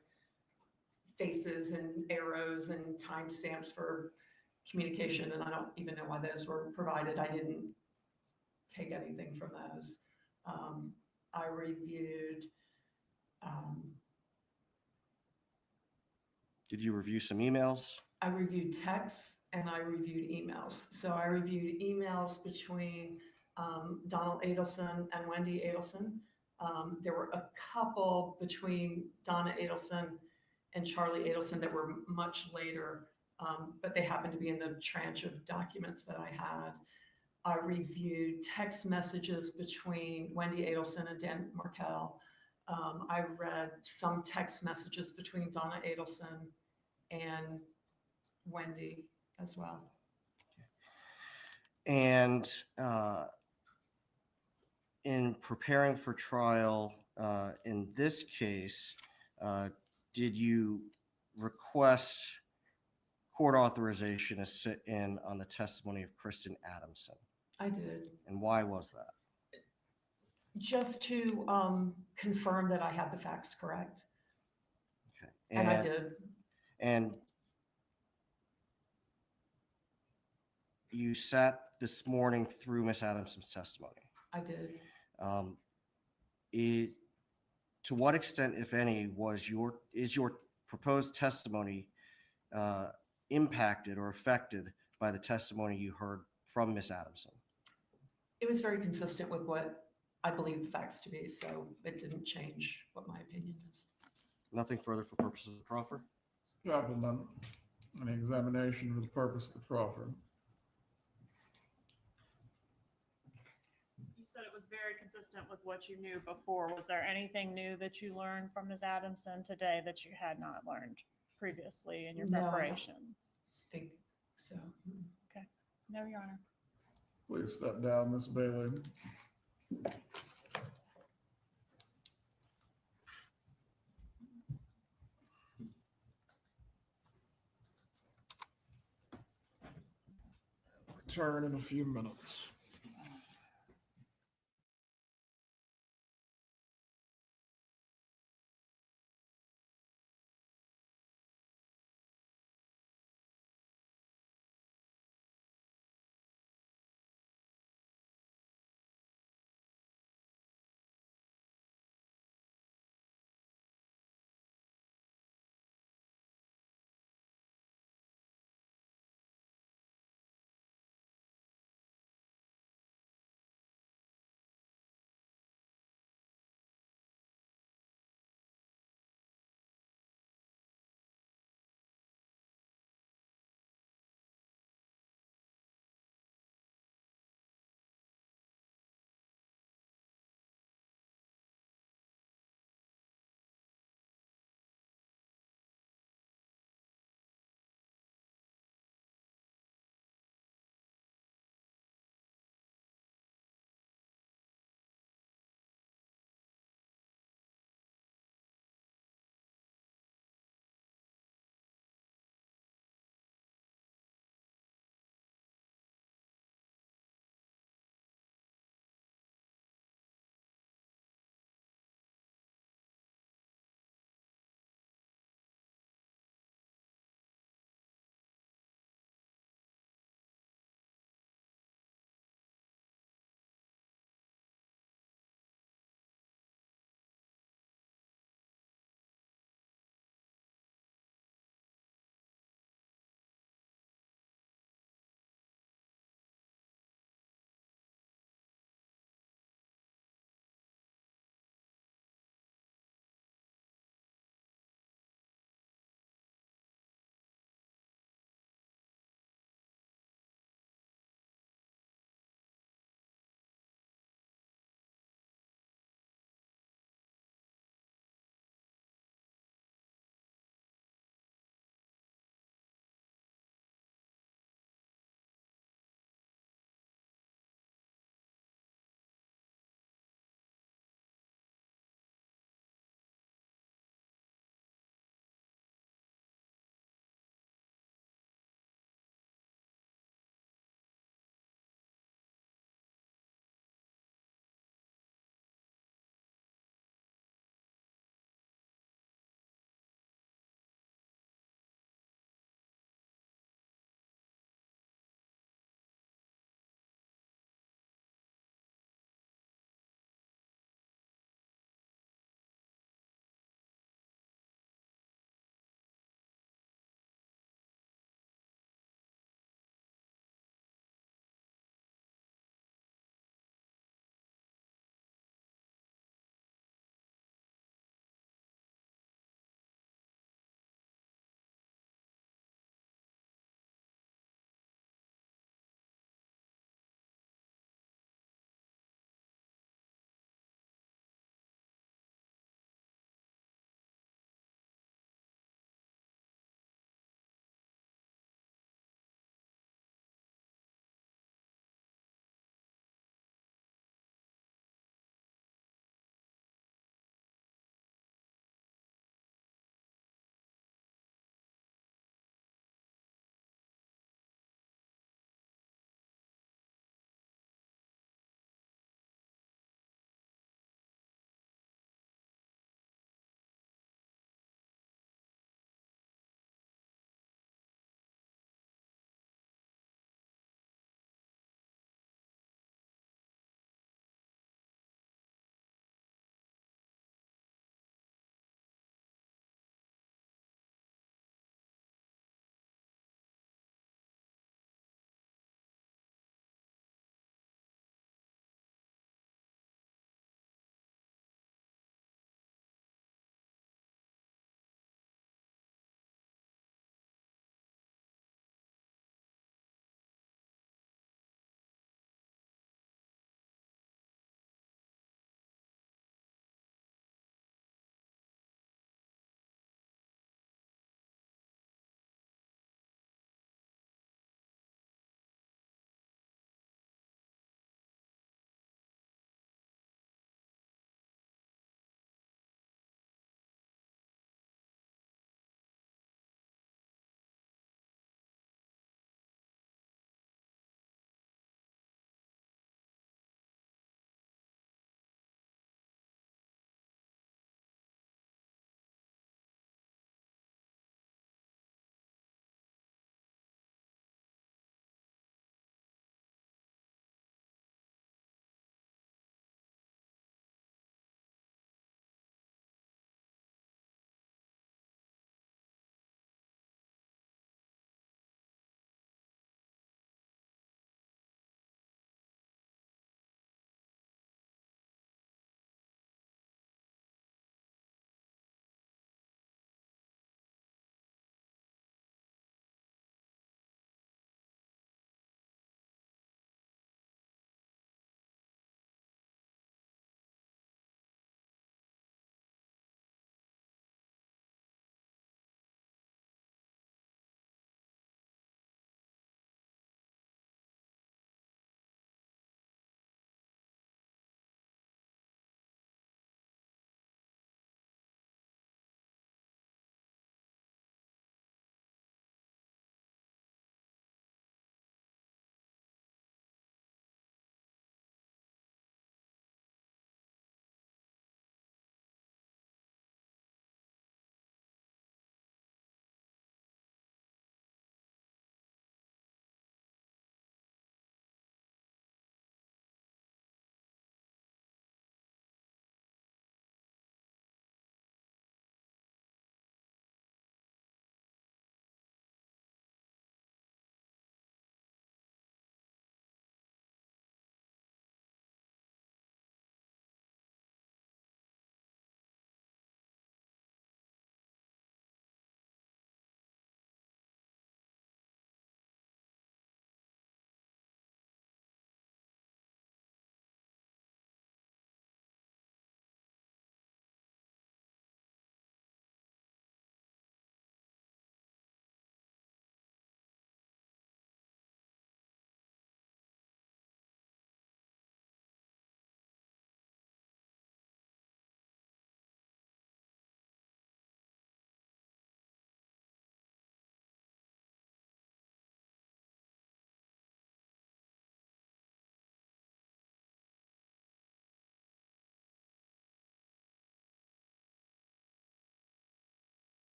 faces and arrows and timestamps for communication, and I don't even know why those were provided. I didn't take anything from those. I reviewed. Did you review some emails? I reviewed texts and I reviewed emails. So I reviewed emails between Donald Adelson and Wendy Adelson. There were a couple between Donna Adelson and Charlie Adelson that were much later, but they happened to be in the tranche of documents that I had. I reviewed text messages between Wendy Adelson and Dan Markel. I read some text messages between Donna Adelson and Wendy as well. And in preparing for trial in this case, did you request court authorization to sit in on the testimony of Kristen Adamson? I did. And why was that? Just to confirm that I had the facts correct. Okay. And I did. And you sat this morning through Miss Adamson's testimony. I did. To what extent, if any, is your proposed testimony impacted or affected by the testimony you heard from Miss Adamson? It was very consistent with what I believe the facts to be, so it didn't change what my opinion is. Nothing further for purposes of proffer? Job well done. An examination for the purpose of the proffer. You said it was very consistent with what you knew before. Was there anything new that you learned from Ms. Adamson today that you had not learned previously in your No, I don't. preparations? I think so. No, Your Honor. Please step down, Ms. Bailey. Return in a few minutes.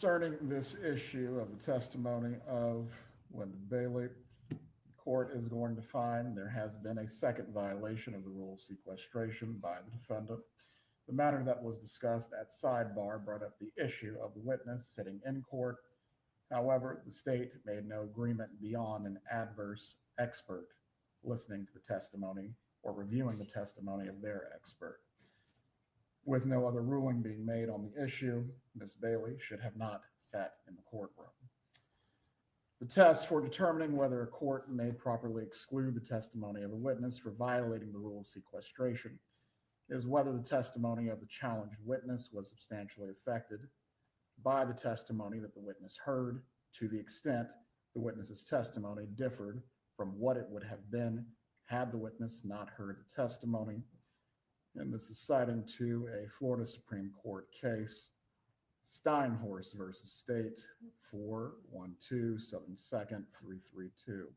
Concerning this issue of the testimony of Linda Bailey, the court is going to find there has been a second violation of the rule of sequestration by the defendant. The matter that was discussed at sidebar brought up the issue of the witness sitting in court. However, the state made no agreement beyond an adverse expert listening to the testimony or reviewing the testimony of their expert. With no other ruling being made on the issue, Ms. Bailey should have not sat in the courtroom. The test for determining whether a court may properly exclude the testimony of a witness for violating the rule of sequestration is whether the testimony of the challenged witness was substantially affected by the testimony that the witness heard, to the extent the witness's testimony differed from what it would have been had the witness not heard the testimony. And this is citing to a Florida Supreme Court case, Steinhorst versus State, 412 Southern 2nd 332.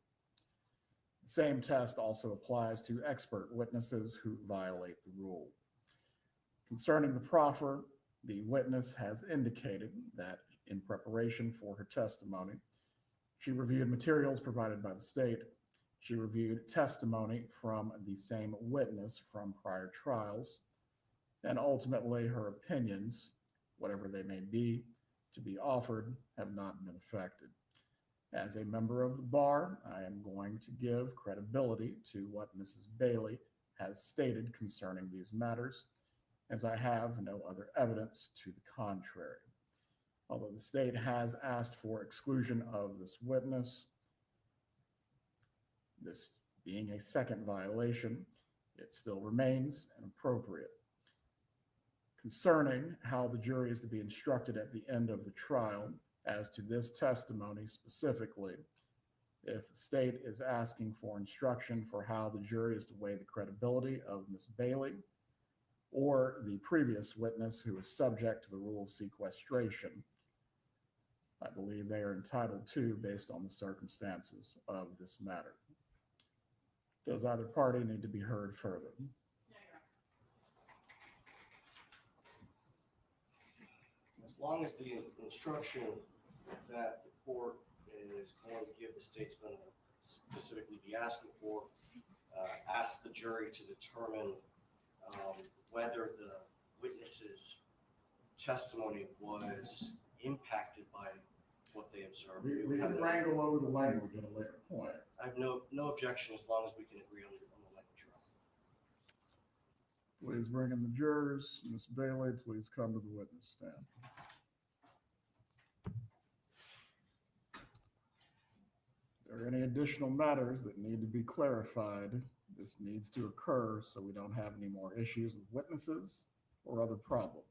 The same test also applies to expert witnesses who violate the rule. Concerning the proffer, the witness has indicated that in preparation for her testimony, she reviewed materials provided by the state. She reviewed testimony from the same witness from prior trials, and ultimately her opinions, whatever they may be, to be offered, have not been affected. As a member of the bar, I am going to give credibility to what Mrs. Bailey has stated concerning these matters, as I have no other evidence to the contrary. Although the state has asked for exclusion of this witness, this being a second violation, it still remains inappropriate. Concerning how the jury is to be instructed at the end of the trial as to this testimony specifically, if the state is asking for instruction for how the jury is to weigh the credibility of Ms. Bailey or the previous witness who is subject to the rule of sequestration, I believe they are entitled to based on the circumstances of this matter. Does either party need to be heard further? As long as the instruction that the court is going to give the state's going to specifically be asking for, ask the jury to determine whether the witness's testimony was impacted by what they observed. We can wrangle over the language at a later point. I have no objection as long as we can agree on the language. Please bring in the jurors. Ms. Bailey, please come to the witness stand. Are there any additional matters that need to be clarified? This needs to occur so we don't have any more issues with witnesses or other problems.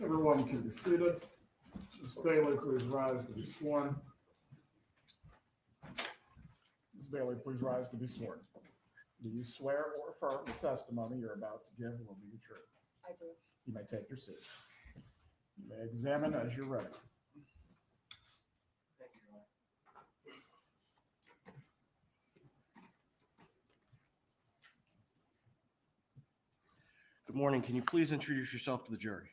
Everyone can be seated. Ms. Bailey, please rise to be sworn. Ms. Bailey, please rise to be sworn. Do you swear or affirm the testimony you're about to give will be the truth? I do. You may take your seat. You may examine as you're ready. Thank you, Your Honor. Good morning. Can you please introduce yourself to the jury?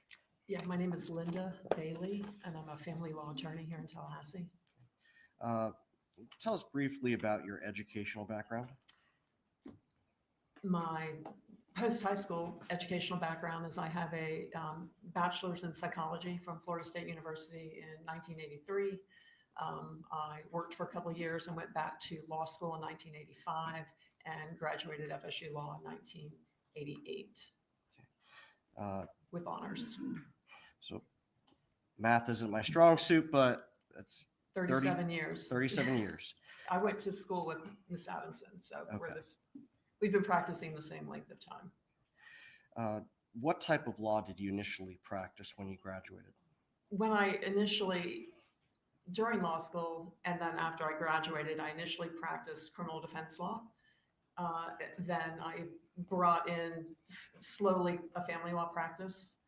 Yeah, my name is Linda Bailey, and I'm a family law attorney here in Tallahassee. Tell us briefly about your educational background. My post-high school educational background is I have a bachelor's in psychology from Florida State University in 1983. I worked for a couple of years and went back to law school in 1985 and graduated FSU Law in 1988 with honors. So math isn't my strong suit, but that's 37 years. 37 years. I went to school with Miss Adamson, so Okay. we've been practicing the same length of time. What type of law did you initially practice when you graduated? When I initially, during law school, and then after I graduated, I initially practiced criminal defense law. Then I brought in slowly a family law practice.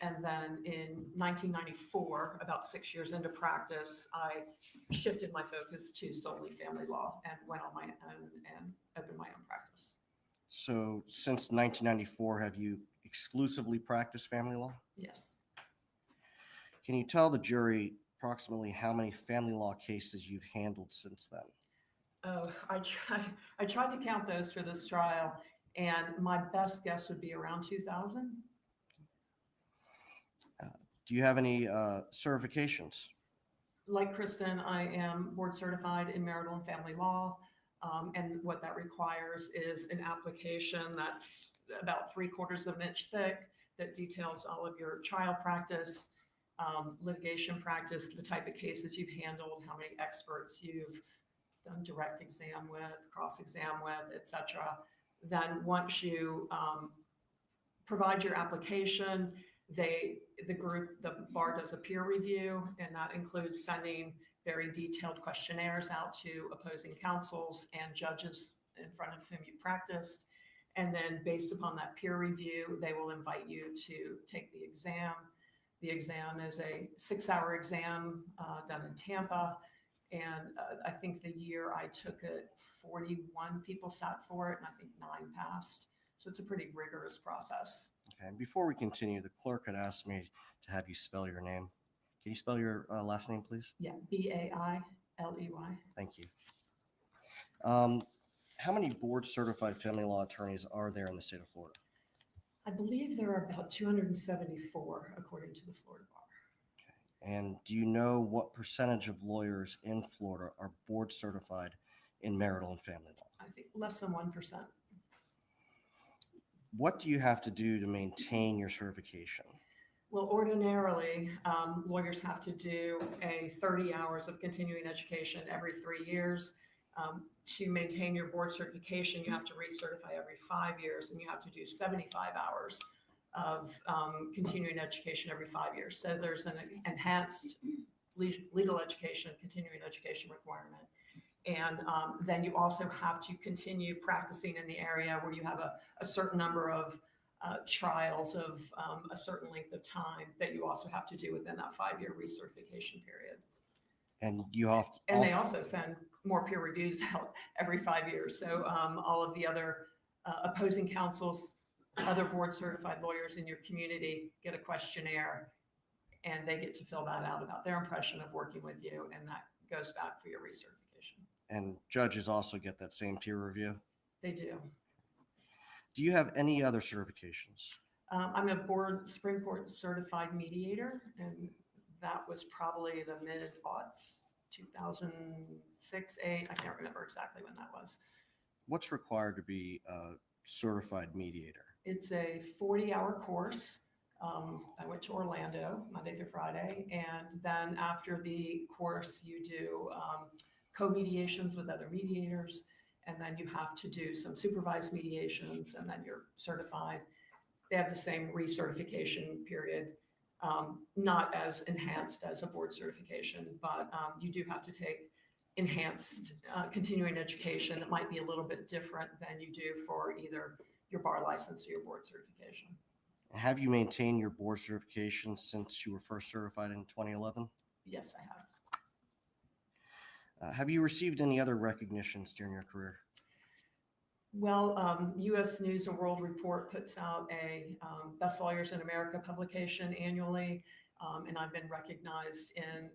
And then in 1994, about 6 years into practice, I shifted my focus to solely family law and went on my own and opened my own practice. So since 1994, have you exclusively practiced family law? Yes. Can you tell the jury approximately how many family law cases you've handled since then? Oh, I tried to count those for this trial, and my best guess would be around 2,000. Do you have any certifications? Like Kristen, I am board certified in marital and family law. And what that requires is an application that's about 3/4 of an inch thick that details all of your trial practice, litigation practice, the type of cases you've handled, how many experts you've done direct exam with, cross-exam with, etc. Then once you provide your application, the bar does a peer review, and that includes sending very detailed questionnaires out to opposing counsels and judges in front of whom you practiced. And then based upon that peer review, they will invite you to take the exam. The exam is a 6-hour exam done in Tampa. And I think the year I took it, 41 people sat for it, and I think 9 passed. So it's a pretty rigorous process. Okay. Before we continue, the clerk had asked me to have you spell your name. Can you spell your last name, please? Yeah, Bailey. Thank you. How many board certified family law attorneys are there in the state of Florida? I believe there are about 274, according to the Florida Bar. And do you know what percentage of lawyers in Florida are board certified in marital and family law? I think less than 1%. What do you have to do to maintain your certification? Well, ordinarily, lawyers have to do a 30 hours of continuing education every 3 years. To maintain your board certification, you have to recertify every 5 years, and you have to do 75 hours of continuing education every 5 years. So there's an enhanced legal education, continuing education requirement. And then you also have to continue practicing in the area where you have a certain number of trials of a certain length of time that you also have to do within that 5-year recertification period. And you have to And they also send more peer reviews out every 5 years. So all of the other opposing counsels, other board certified lawyers in your community get a questionnaire, and they get to fill that out about their impression of working with you, and that goes back for your recertification. And judges also get that same peer review? They do. Do you have any other certifications? I'm a Supreme Court certified mediator, and that was probably the mid-aughts, 2006, 8. I can't remember exactly when that was. What's required to be a certified mediator? It's a 40-hour course. I went to Orlando Monday through Friday, and then after the course, you do co-mediations with other mediators, and then you have to do some supervised mediations, and then you're certified. They have the same recertification period, not as enhanced as a board certification, but you do have to take enhanced continuing education that might be a little bit different than you do for either your bar license or your board certification. Have you maintained your board certification since you were first certified in 2011? Yes, I have. Have you received any other recognitions during your career? Well, U.S. News and World Report puts out a Best Lawyers in America publication annually, and I've been recognized in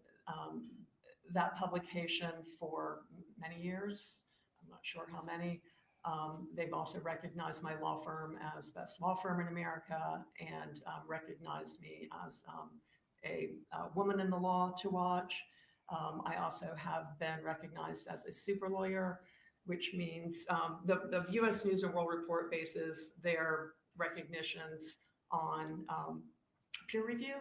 that publication for many years. I'm not sure how many. They've also recognized my law firm as Best Law Firm in America, and recognized me as a woman in the law to watch. I also have been recognized as a super lawyer, which means the U.S. News and World Report bases their recognitions on peer review.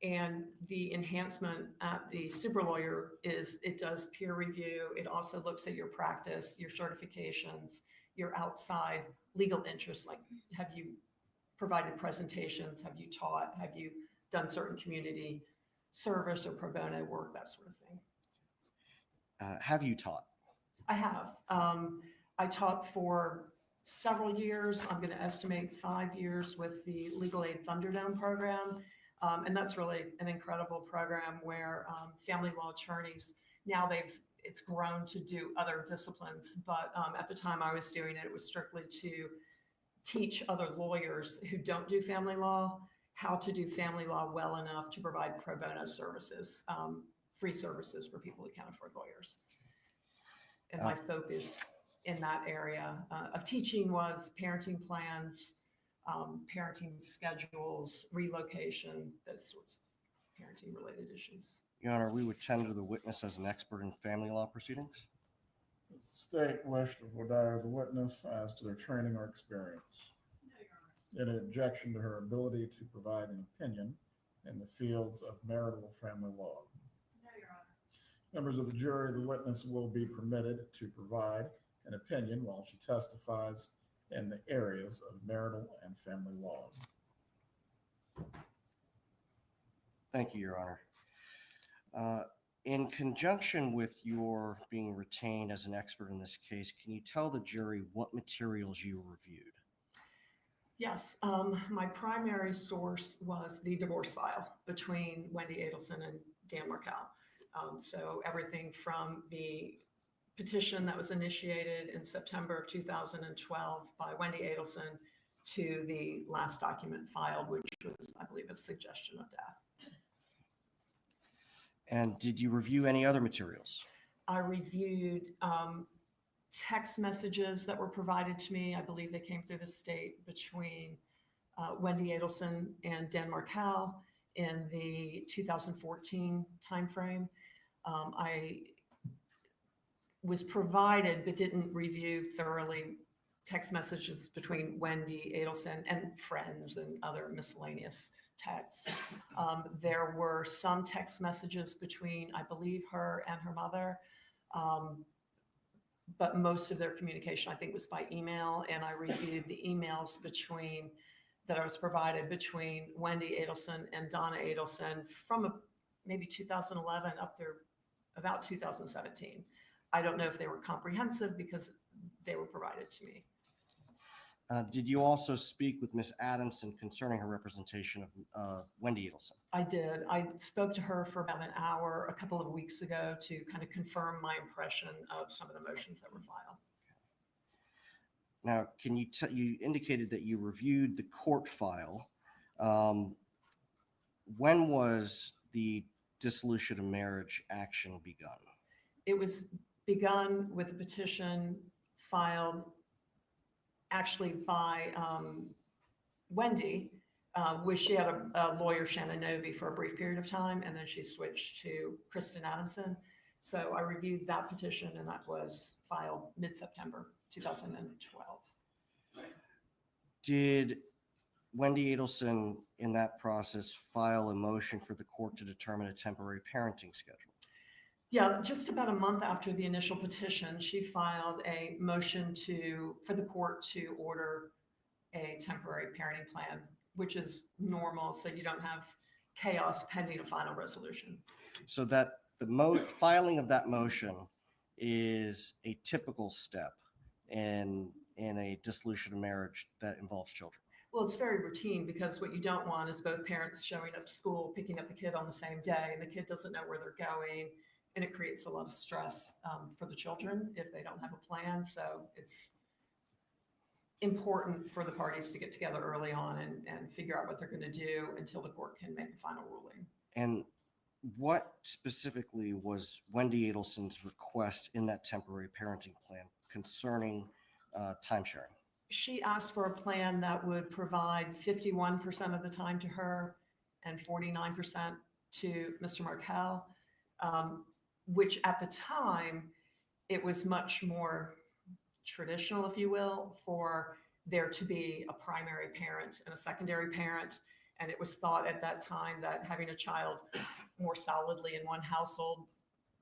And the enhancement at the super lawyer is it does peer review. It also looks at your practice, your certifications, your outside legal interests. Like, have you provided presentations? Have you taught? Have you done certain community service or pro bono work, that sort of thing? Have you taught? I have. I taught for several years. I'm going to estimate 5 years with the Legal Aid Thunderdome program. And that's really an incredible program where family law attorneys, now it's grown to do other disciplines. But at the time I was doing it, it was strictly to teach other lawyers who don't do family law how to do family law well enough to provide pro bono services, free services for people who can't afford lawyers. And my focus in that area of teaching was parenting plans, parenting schedules, relocation, those sorts of parenting related issues. Your Honor, we would tender the witness as an expert in family law proceedings. The state wished to voir dire the witness as to their training or experience. No, Your Honor. In objection to her ability to provide an opinion in the fields of marital family law. No, Your Honor. Members of the jury, the witness will be permitted to provide an opinion while she testifies in the areas of marital and family law. Thank you, Your Honor. In conjunction with your being retained as an expert in this case, can you tell the jury what materials you reviewed? Yes, my primary source was the divorce file between Wendy Adelson and Dan Markel. So everything from the petition that was initiated in September of 2012 by Wendy Adelson to the last document filed, which was, I believe, a suggestion of death. And did you review any other materials? I reviewed text messages that were provided to me. I believe they came through the state between Wendy Adelson and Dan Markel in the 2014 timeframe. I was provided, but didn't review thoroughly, text messages between Wendy Adelson and friends and other miscellaneous texts. There were some text messages between, I believe, her and her mother. But most of their communication, I think, was by email, and I reviewed the emails that I was provided between Wendy Adelson and Donna Adelson from maybe 2011 up through about 2017. I don't know if they were comprehensive because they were provided to me. Did you also speak with Ms. Adamson concerning her representation of Wendy Adelson? I did. I spoke to her for about an hour a couple of weeks ago to kind of confirm my impression of some of the motions that were filed. Now, can you indicated that you reviewed the court file. When was the dissolution of marriage action begun? It was begun with a petition filed actually by Wendy, which she had a lawyer, Shannon Novi, for a brief period of time, and then she switched to Kristen Adamson. So I reviewed that petition, and that was filed mid-September 2012. Did Wendy Adelson in that process file a motion for the court to determine a temporary parenting schedule? Yeah, just about a month after the initial petition, she filed a motion for the court to order a temporary parenting plan, which is normal, so you don't have chaos pending a final resolution. So that the filing of that motion is a typical step in a dissolution of marriage that involves children. Well, it's very routine because what you don't want is both parents showing up to school, picking up the kid on the same day, and the kid doesn't know where they're going. And it creates a lot of stress for the children if they don't have a plan. So it's important for the parties to get together early on and figure out what they're going to do until the court can make a final ruling. And what specifically was Wendy Adelson's request in that temporary parenting plan concerning time sharing? She asked for a plan that would provide 51% of the time to her and 49% to Mr. Markel. Which at the time, it was much more traditional, if you will, for there to be a primary parent and a secondary parent. And it was thought at that time that having a child more solidly in one household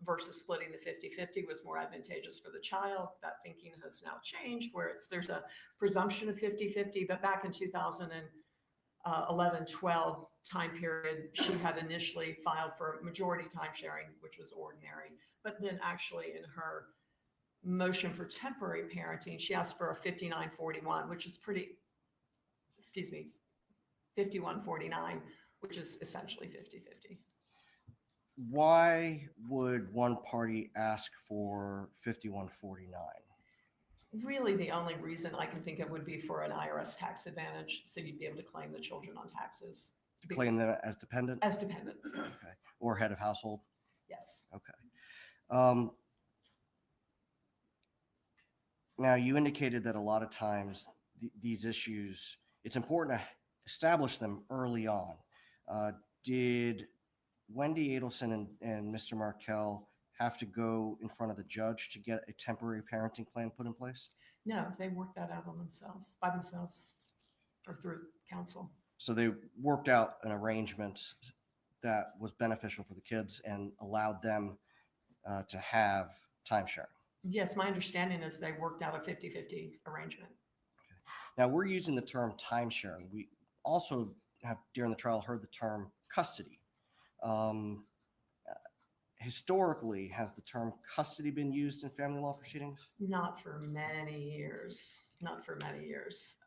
versus splitting the 50-50 was more advantageous for the child. That thinking has now changed where there's a presumption of 50-50, but back in 2011-12 time period, she had initially filed for majority time sharing, which was ordinary, but then actually in her motion for temporary parenting, she asked for a 59-41, which is 51-49, which is essentially 50-50. Why would one party ask for 51-49? Really, the only reason I can think of would be for an IRS tax advantage, so you'd be able to claim the children on taxes. To claim them as dependent? As dependents, yes. Okay. Or head of household? Yes. Okay. Now, you indicated that a lot of times these issues, it's important to establish them early on. Did Wendy Adelson and Mr. Markel have to go in front of the judge to get a temporary parenting plan put in place? No, they worked that out on themselves, by themselves, or through counsel. So they worked out an arrangement that was beneficial for the kids and allowed them to have time sharing. Yes, my understanding is they worked out a 50-50 arrangement. Now, we're using the term time sharing. We also have, during the trial, heard the term custody. Historically, has the term custody been used in family law proceedings? Not for many years, not for many years.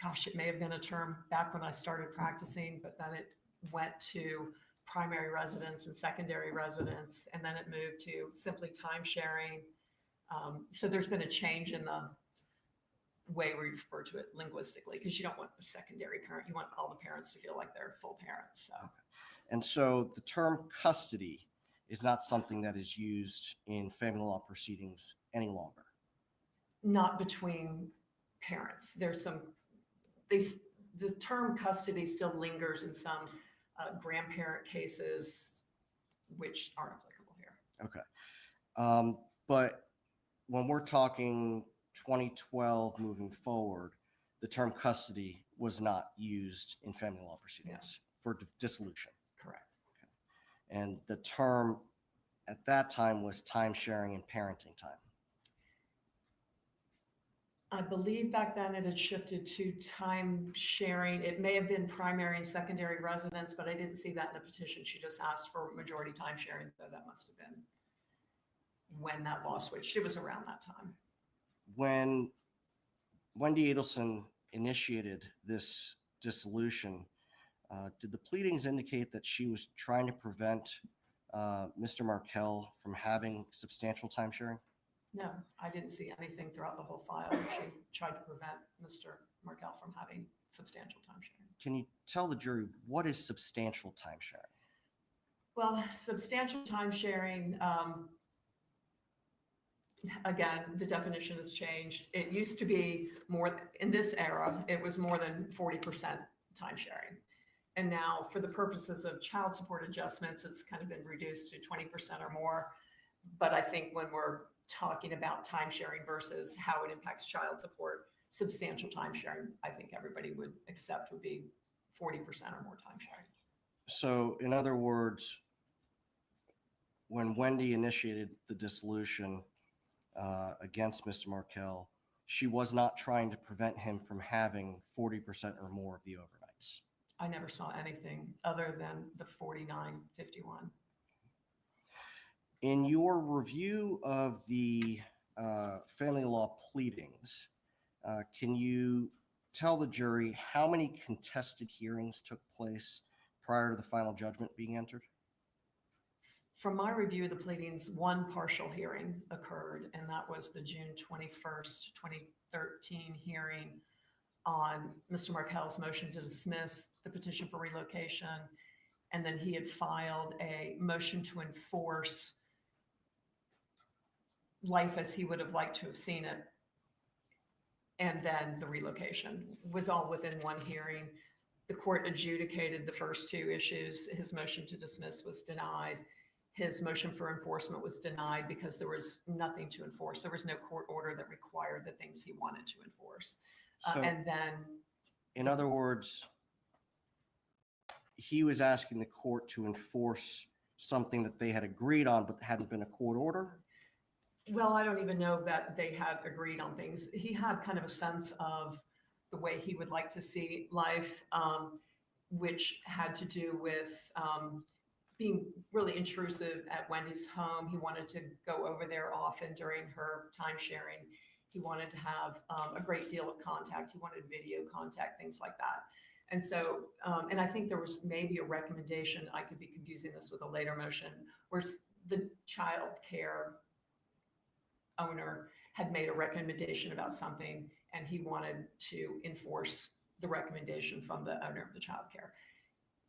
Gosh, it may have been a term back when I started practicing, but then it went to primary residence and secondary residence, and then it moved to simply time sharing. So there's been a change in the way we refer to it linguistically, because you don't want a secondary parent. You want all the parents to feel like they're full parents. So. Okay. And so the term custody is not something that is used in family law proceedings any longer. Not between parents. There's some, the term custody still lingers in some grandparent cases, which aren't applicable here. Okay. But when we're talking 2012 moving forward, the term custody was not used in family law proceedings for dissolution. Correct. Okay. And the term at that time was time sharing and parenting time. I believe back then it had shifted to time sharing. It may have been primary and secondary residence, but I didn't see that in the petition. She just asked for majority time sharing. So that must have been when that law switched. It was around that time. When Wendy Adelson initiated this dissolution, did the pleadings indicate that she was trying to prevent Mr. Markel from having substantial time sharing? No, I didn't see anything throughout the whole file. She tried to prevent Mr. Markel from having substantial time sharing. Can you tell the jury what is substantial time sharing? Well, substantial time sharing, again, the definition has changed. It used to be more, in this era, it was more than 40% time sharing. And now for the purposes of child support adjustments, it's kind of been reduced to 20% or more. But I think when we're talking about time sharing versus how it impacts child support, substantial time sharing, I think everybody would accept would be 40% or more time sharing. So in other words, when Wendy initiated the dissolution against Mr. Markel, she was not trying to prevent him from having 40% or more of the overnights. I never saw anything other than the 49-51. In your review of the family law pleadings, can you tell the jury how many contested hearings took place prior to the final judgment being entered? From my review of the pleadings, one partial hearing occurred, and that was the June 21st, 2013 hearing on Mr. Markel's motion to dismiss the petition for relocation. And then he had filed a motion to enforce life as he would have liked to have seen it. And then the relocation was all within one hearing. The court adjudicated the first two issues. His motion to dismiss was denied. His motion for enforcement was denied because there was nothing to enforce. There was no court order that required the things he wanted to enforce. So- And then In other words, he was asking the court to enforce something that they had agreed on, but hadn't been a court order? Well, I don't even know that they had agreed on things. He had kind of a sense of the way he would like to see life, which had to do with being really intrusive at Wendy's home. He wanted to go over there often during her time sharing. He wanted to have a great deal of contact. He wanted video contact, things like that. And so, and I think there was maybe a recommendation, I could be confusing this with a later motion, where the child care owner had made a recommendation about something and he wanted to enforce the recommendation from the owner of the child care.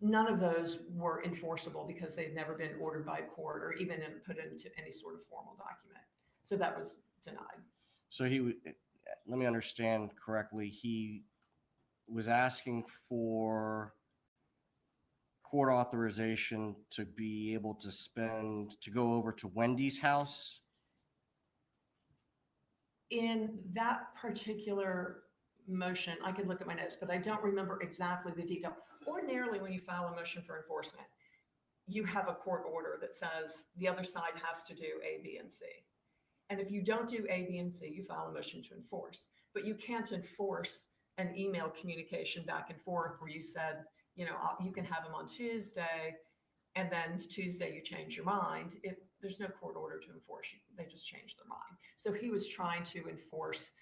None of those were enforceable because they'd never been ordered by a court or even put into any sort of formal document. So that was denied. So let me understand correctly, he was asking for court authorization to be able to go over to Wendy's house? In that particular motion, I could look at my notes, but I don't remember exactly the detail. Ordinarily, when you file a motion for enforcement, you have a court order that says the other side has to do A, B, and C. And if you don't do A, B, and C, you file a motion to enforce. But you can't enforce an email communication back and forth where you said, you can have them on Tuesday, and then Tuesday you change your mind. There's no court order to enforce. They just changed their mind. So he was trying to enforce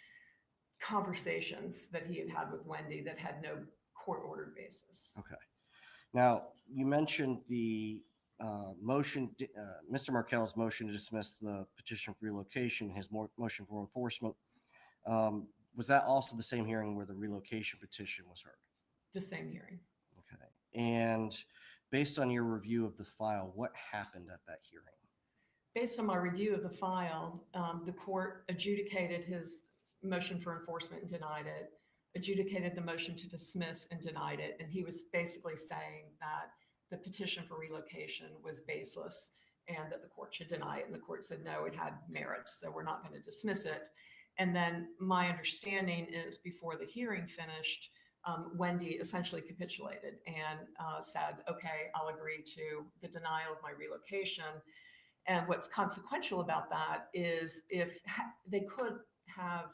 conversations that he had had with Wendy that had no court-ordered basis. Okay. Now, you mentioned the motion, Mr. Markel's motion to dismiss the petition for relocation, his motion for enforcement. Was that also the same hearing where the relocation petition was heard? The same hearing. Okay. And based on your review of the file, what happened at that hearing? Based on my review of the file, the court adjudicated his motion for enforcement and denied it, adjudicated the motion to dismiss and denied it. And he was basically saying that the petition for relocation was baseless and that the court should deny it. And the court said, no, it had merit, so we're not going to dismiss it. And then my understanding is before the hearing finished, Wendy essentially capitulated and said, okay, I'll agree to the denial of my relocation. And what's consequential about that is if they could have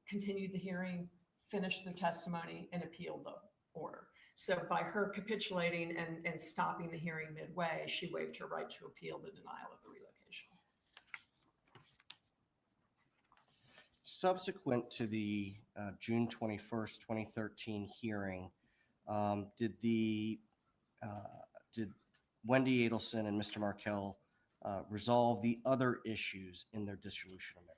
continued the hearing, finished their testimony, and appealed the order. So by her capitulating and stopping the hearing midway, she waived her right to appeal the denial of the relocation. Subsequent to the June 21st, 2013 hearing, did Wendy Adelson and Mr. Markel resolve the other issues in their dissolution of marriage?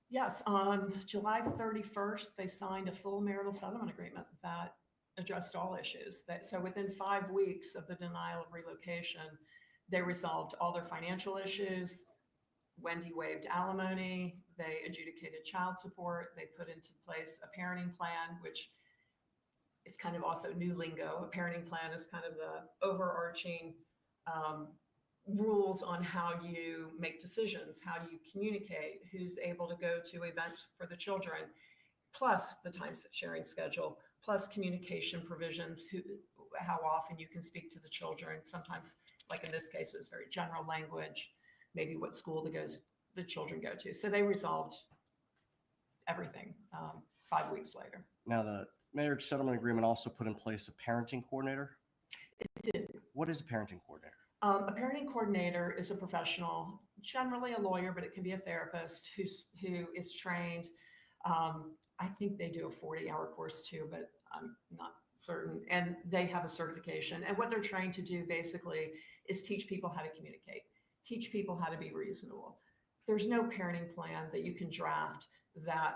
Yes, on July 31st, they signed a full marital settlement agreement that addressed all issues. So within 5 weeks of the denial of relocation, they resolved all their financial issues. Wendy waived alimony. They adjudicated child support. They put into place a parenting plan, which is kind of also new lingo. A parenting plan is kind of the overarching rules on how you make decisions, how you communicate, who's able to go to events for the children, plus the time sharing schedule, plus communication provisions, how often you can speak to the children. Sometimes, like in this case, it was very general language, maybe what school the children go to. So they resolved everything 5 weeks later. Now, the marriage settlement agreement also put in place a parenting coordinator? It did. What is a parenting coordinator? A parenting coordinator is a professional, generally a lawyer, but it can be a therapist who is trained. I think they do a 40-hour course too, but I'm not certain. And they have a certification. And what they're trying to do basically is teach people how to communicate, teach people how to be reasonable. There's no parenting plan that you can draft that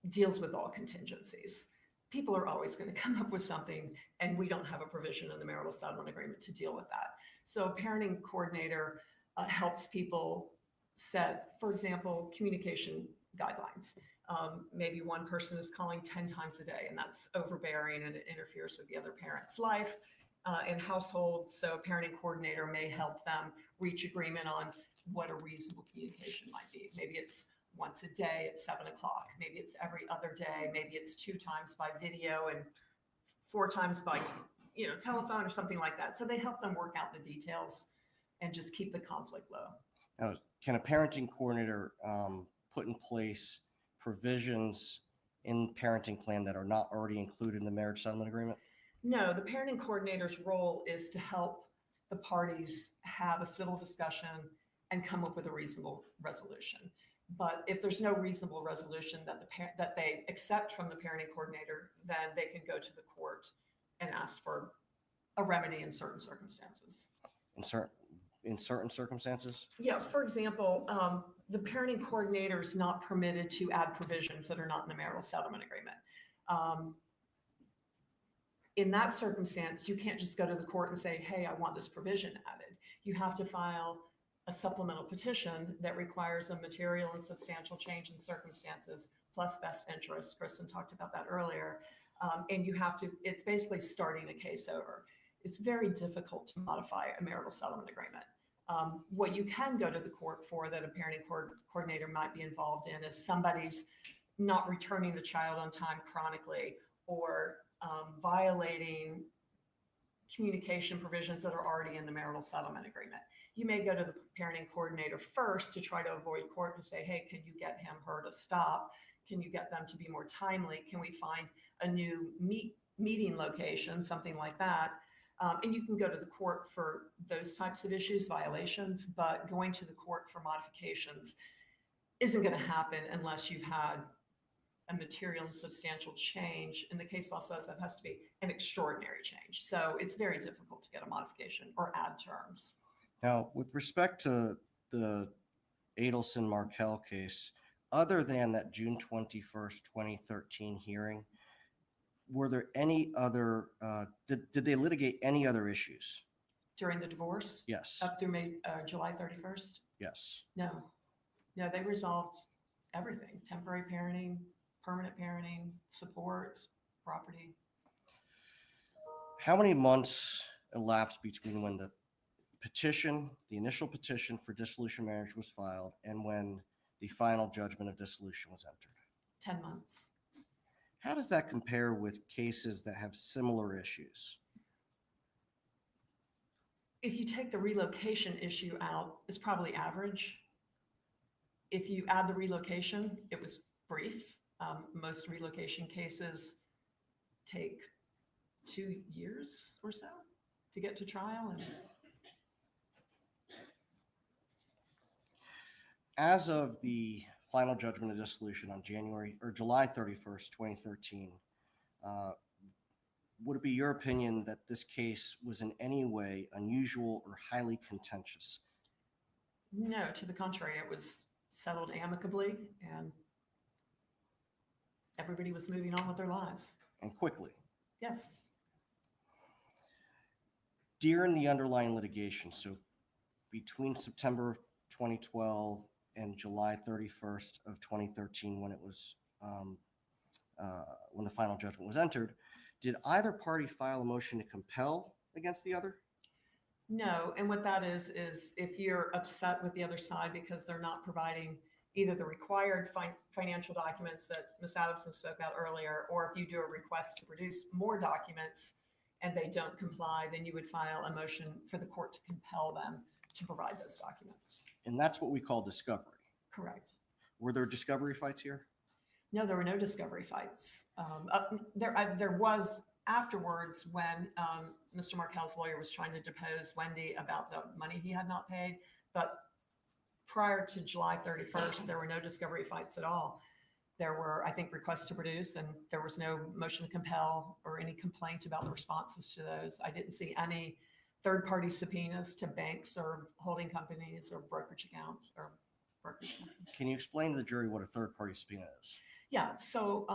deals with all contingencies. People are always going to come up with something, and we don't have a provision in the marital settlement agreement to deal with that. So a parenting coordinator helps people set, for example, communication guidelines. Maybe one person is calling 10 times a day, and that's overbearing and it interferes with the other parent's life in households. So a parenting coordinator may help them reach agreement on what a reasonable communication might be. Maybe it's once a day at 7 o'clock. Maybe it's every other day. Maybe it's 2 times by video and 4 times by, telephone or something like that. So they help them work out the details and just keep the conflict low. Now, can a parenting coordinator put in place provisions in parenting plan that are not already included in the marriage settlement agreement? No, the parenting coordinator's role is to help the parties have a civil discussion and come up with a reasonable resolution. But if there's no reasonable resolution that they accept from the parenting coordinator, then they can go to the court and ask for a remedy in certain circumstances. In certain circumstances? Yeah, for example, the parenting coordinator is not permitted to add provisions that are not in the marital settlement agreement. In that circumstance, you can't just go to the court and say, hey, I want this provision added. You have to file a supplemental petition that requires a material and substantial change in circumstances plus best interest. Kristen talked about that earlier. And it's basically starting a case over. It's very difficult to modify a marital settlement agreement. What you can go to the court for that a parenting coordinator might be involved in is somebody's not returning the child on time chronically, or violating communication provisions that are already in the marital settlement agreement. You may go to the parenting coordinator first to try to avoid court and say, hey, can you get him, her to stop? Can you get them to be more timely? Can we find a new meeting location, something like that? And you can go to the court for those types of issues, violations, but going to the court for modifications isn't going to happen unless you've had a material and substantial change. And the case law says that has to be an extraordinary change. So it's very difficult to get a modification or add terms. Now, with respect to the Adelson Markel case, other than that June 21st, 2013 hearing, were there any other, did they litigate any other issues? During the divorce? Yes. Up through July 31st? Yes. No, they resolved everything: temporary parenting, permanent parenting, support, property. How many months elapsed between when the initial petition for dissolution of marriage was filed, and when the final judgment of dissolution was entered? 10 months. How does that compare with cases that have similar issues? If you take the relocation issue out, it's probably average. If you add the relocation, it was brief. Most relocation cases take 2 years or so to get to trial. And as of the final judgment of dissolution on July 31st, 2013, would it be your opinion that this case was in any way unusual or highly contentious? no, to the contrary, it was settled amicably and everybody was moving on with their lives. And quickly. Yes. During the underlying litigation, so between September of 2012 and July 31st of 2013, when it was when the final judgment was entered, did either party file a motion to compel against the other? No, and what that is if you're upset with the other side because they're not providing either the required financial documents that Ms. Adelson spoke about earlier, or if you do a request to produce more documents and they don't comply, then you would file a motion for the court to compel them to provide those documents. And that's what we call discovery. Correct. Were there discovery fights here? No, there were no discovery fights. There was afterwards when Mr. Markel's lawyer was trying to depose Wendy about the money he had not paid, but prior to July 31st, there were no discovery fights at all. There were, I think, requests to produce, and there was no motion to compel or any complaint about the responses to those. I didn't see any third-party subpoenas to banks or holding companies or brokerage accounts or brokerage companies. Can you explain to the jury what a third-party subpoena is? Yeah, so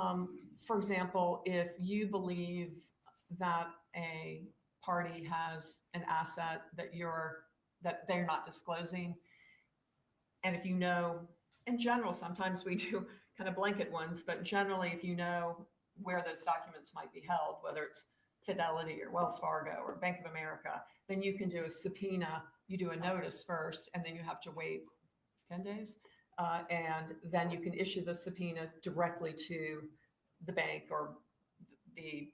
for example, if you believe that a party has an asset that they're not disclosing, and if you know, in general, sometimes we do kind of blanket ones, but generally if you know where those documents might be held, whether it's Fidelity or Wells Fargo or Bank of America, then you can do a subpoena. You do a notice first, and then you have to wait 10 days And then you can issue the subpoena directly to the bank or the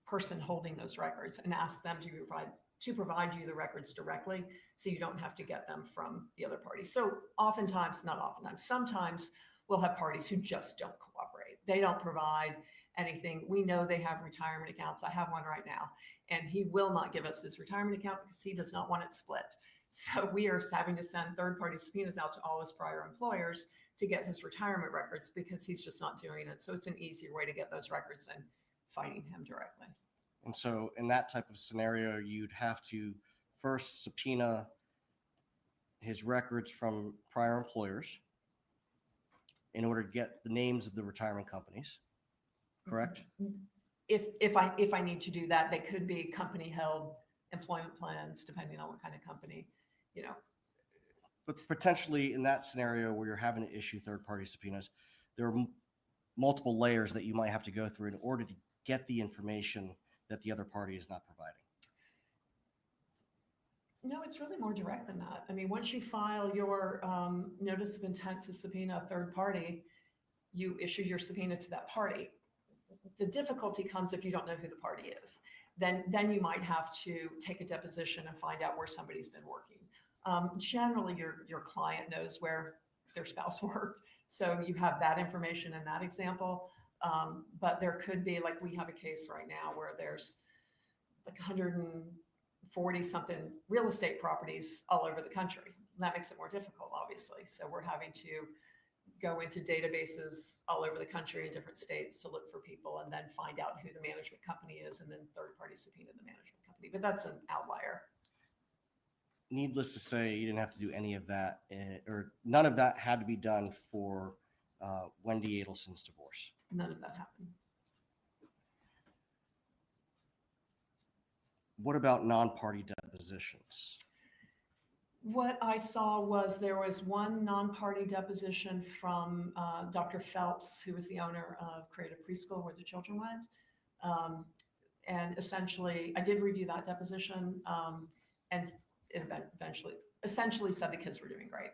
person holding those records and ask them to provide you the records directly, so you don't have to get them from the other party. So oftentimes, not oftentimes, sometimes we'll have parties who just don't cooperate. They don't provide anything. We know they have retirement accounts. I have one right now, and he will not give us his retirement account because he does not want it split. So we are having to send third-party subpoenas out to all his prior employers to get his retirement records because he's just not doing it. So it's an easier way to get those records than fighting him directly. And so in that type of scenario, you'd have to first subpoena his records from prior employers in order to get the names of the retirement companies, correct? If I need to do that, they could be company-held employment plans, depending on what kind of company, you know. But potentially in that scenario where you're having to issue third-party subpoenas, there are multiple layers that you might have to go through in order to get the information that the other party is not providing. No, it's really more direct than that. I mean, once you file your notice of intent to subpoena a third party, you issue your subpoena to that party. The difficulty comes if you don't know who the party is. Then you might have to take a deposition and find out where somebody's been working. Generally, your client knows where their spouse worked, so you have that information in that example. But there could be, like we have a case right now where there's like 140 something real estate properties all over the country. That makes it more difficult, obviously. So we're having to go into databases all over the country in different states to look for people and then find out who the management company is and then third party subpoena the management company. But that's an outlier. Needless to say, you didn't have to do any of that, or none of that had to be done for Wendy Adelson's divorce. None of that happened. What about non-party depositions? What I saw was there was one non-party deposition from Dr. Phelps, who was the owner of Creative Preschool where the children went. And essentially, I did review that deposition, and it essentially said the kids were doing great.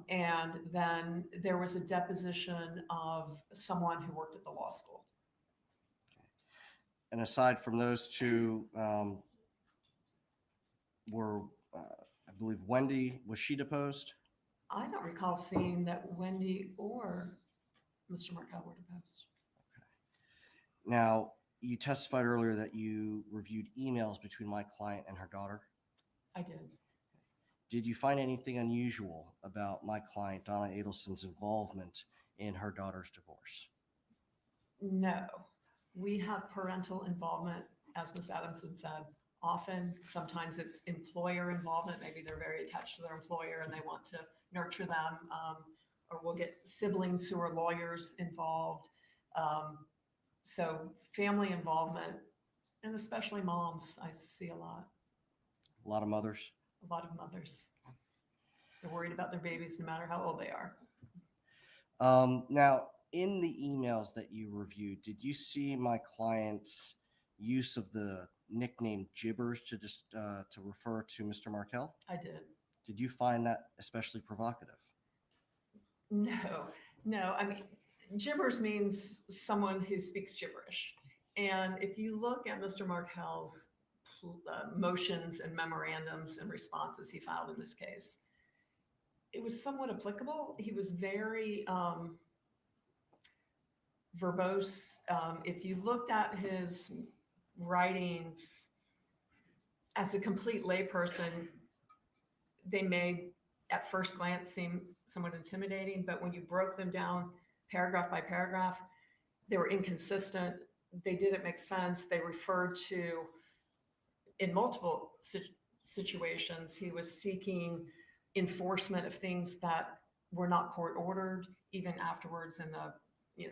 And then there was a deposition of someone who worked at the law school. And aside from those two, were, I believe Wendy, was she deposed? I don't recall seeing that Wendy or Mr. Markel were deposed. Now, you testified earlier that you reviewed emails between my client and her daughter. I did. Did you find anything unusual about my client, Donna Adelson's involvement in her daughter's divorce? No, we have parental involvement, as Ms. Adamson said, often. Sometimes it's employer involvement. Maybe they're very attached to their employer and they want to nurture them, or we'll get siblings who are lawyers involved. So family involvement, and especially moms, I see a lot. A lot of mothers? A lot of mothers. They're worried about their babies no matter how old they are. Now, in the emails that you reviewed, did you see my client's use of the nickname Gibbers to just to refer to Mr. Markel? I did. Did you find that especially provocative? No. I mean, gibbers means someone who speaks gibberish. And if you look at Mr. Markel's motions and memorandums and responses he filed in this case, it was somewhat applicable. He was very verbose. If you looked at his writings as a complete layperson, they may at first glance seem somewhat intimidating, but when you broke them down paragraph by paragraph, they were inconsistent. They didn't make sense. They referred to, in multiple situations, he was seeking enforcement of things that were not court ordered, even afterwards in the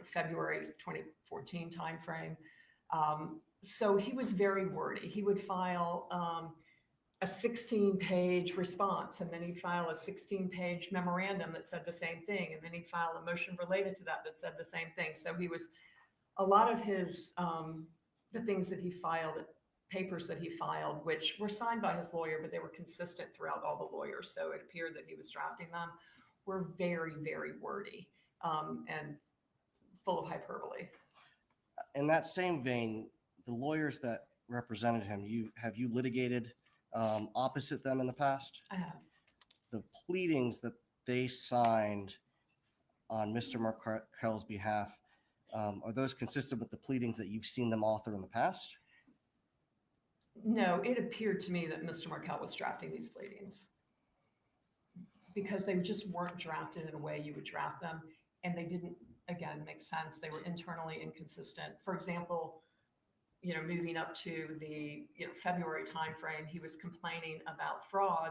February 2014 timeframe. So he was very wordy. He would file a 16-page response, and then he'd file a 16-page memorandum that said the same thing, and then he'd file a motion related to that said the same thing. So he was, a lot of his, the things that he filed, papers that he filed, which were signed by his lawyer, but they were consistent throughout all the lawyers. So it appeared that he was drafting them, were very, very wordy and full of hyperbole. In that same vein, the lawyers that represented him, have you litigated opposite them in the past? I have. The pleadings that they signed on Mr. Markel's behalf, are those consistent with the pleadings that you've seen them author in the past? No, it appeared to me that Mr. Markel was drafting these pleadings because they just weren't drafted in a way you would draft them. And they didn't, again, make sense. They were internally inconsistent. For example, moving up to the February timeframe, he was complaining about fraud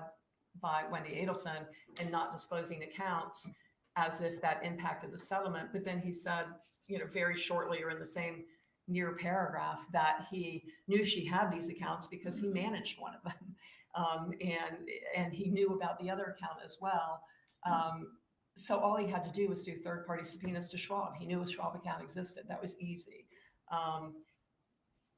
by Wendy Adelson and not disclosing accounts as if that impacted the settlement. But then he said, very shortly or in the same near paragraph that he knew she had these accounts because he managed one of them. And he knew about the other account as well. So all he had to do was do third-party subpoenas to Schwab. He knew a Schwab account existed. That was easy.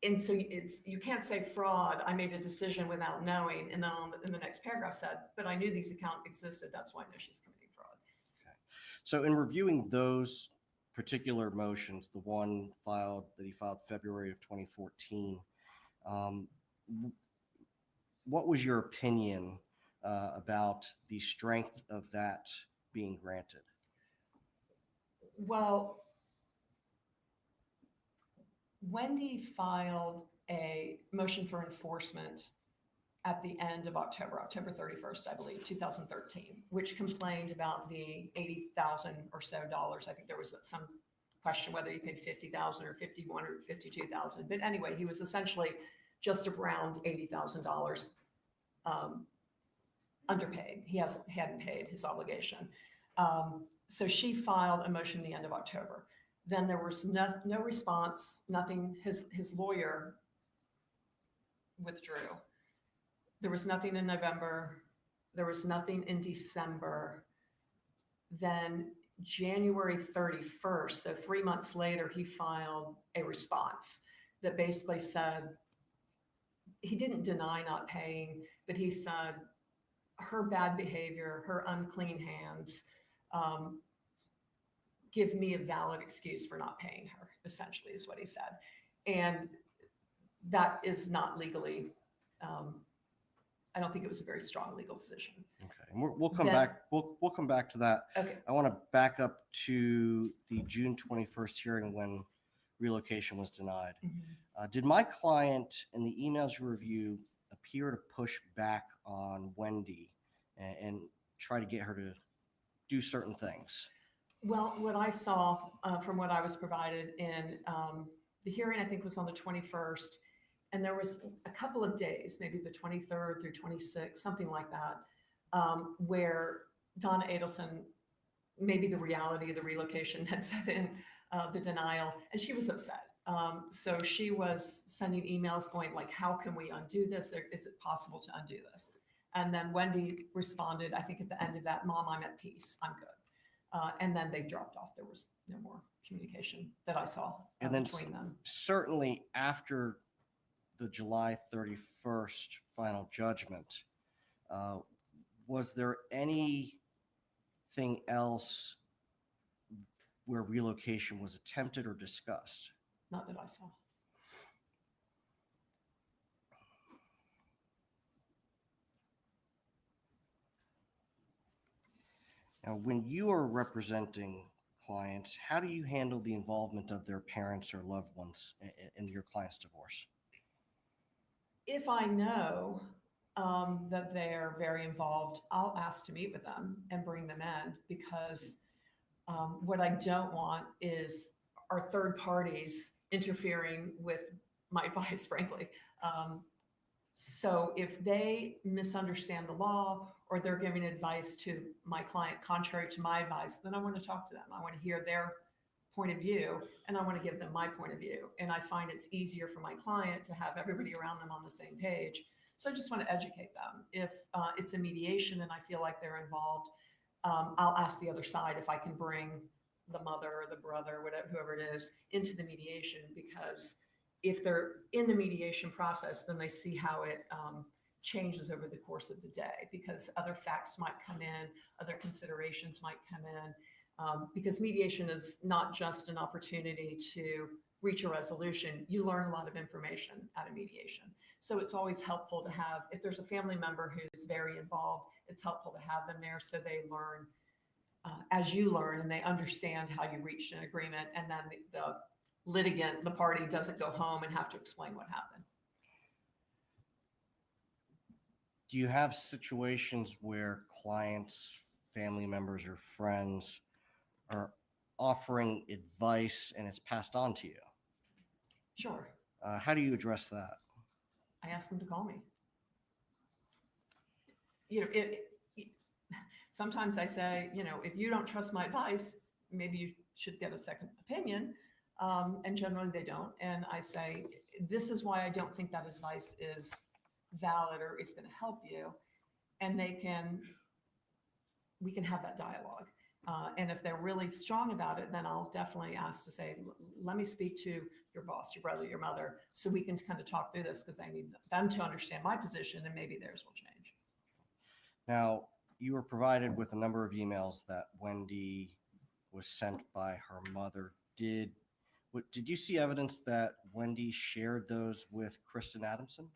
And so you can't say fraud. I made a decision without knowing. And then in the next paragraph said, but I knew these accounts existed. That's why I know she's committing fraud. Okay. So in reviewing those particular motions, the one that he filed February of 2014, what was your opinion about the strength of that being granted? Well, Wendy filed a motion for enforcement at the end of October 31st, I believe, 2013, which complained about the $80,000 or so dollars. I think there was some question whether he paid $50,000 or $51,000 or $52,000. But anyway, he was essentially just around $80,000 underpaid. He hadn't paid his obligation. So she filed a motion at the end of October. Then there was no response, nothing. His lawyer withdrew. There was nothing in November. There was nothing in December. Then January 31st, so 3 months later, he filed a response that basically said, he didn't deny not paying, but he said her bad behavior, her unclean hands, give me a valid excuse for not paying her, essentially is what he said. And that is not legally, I don't think it was a very strong legal position. Okay, and we'll come back. We'll come back to that. Okay. I want to back up to the June 21st hearing when relocation was denied. Did my client in the emails you review appear to push back on Wendy and try to get her to do certain things? Well, what I saw from what I was provided in the hearing, I think was on the 21st, and there was a couple of days, maybe the 23rd through 26th, something like that, where Donna Adelson, maybe the reality of the relocation had set in, the denial, and she was upset. So she was sending emails going like, how can we undo this? Or is it possible to undo this? And then Wendy responded, I think at the end of that, Mom, I'm at peace. I'm good. And then they dropped off. There was no more communication that I saw And then between them. certainly after the July 31st final judgment, was there anything else where relocation was attempted or discussed? Not that I saw. Now, when you are representing clients, how do you handle the involvement of their parents or loved ones in your client's divorce? If I know that they're very involved, I'll ask to meet with them and bring them in, because what I don't want is our third parties interfering with my advice, frankly. So if they misunderstand the law or they're giving advice to my client contrary to my advice, then I want to talk to them. I want to hear their point of view, and I want to give them my point of view. And I find it's easier for my client to have everybody around them on the same page. So I just want to educate them. If it's a mediation and I feel like they're involved, I'll ask the other side if I can bring the mother or the brother, whatever, whoever it is, into the mediation, because if they're in the mediation process, then they see how it changes over the course of the day because other facts might come in, other considerations might come in. Because mediation is not just an opportunity to reach a resolution. You learn a lot of information out of mediation. So it's always helpful to have, if there's a family member who's very involved, it's helpful to have them there so they learn as you learn and they understand how you reached an agreement, and then the litigant, the party, doesn't go home and have to explain what happened. Do you have situations where clients, family members, or friends are offering advice and it's passed on to you? Sure. How do you address that? I ask them to call me. Sometimes I say, if you don't trust my advice, maybe you should get a second opinion. And generally they don't. And I say, this is why I don't think that advice is valid or is going to help you. And we can have that dialogue. And if they're really strong about it, then I'll definitely ask to say, let me speak to your boss, your brother, your mother, so we can kind of talk through this, because I need them to understand my position and maybe theirs will change. Now, you were provided with a number of emails that Wendy was sent by her mother. Did you see evidence that Wendy shared those with Kristen Adamson?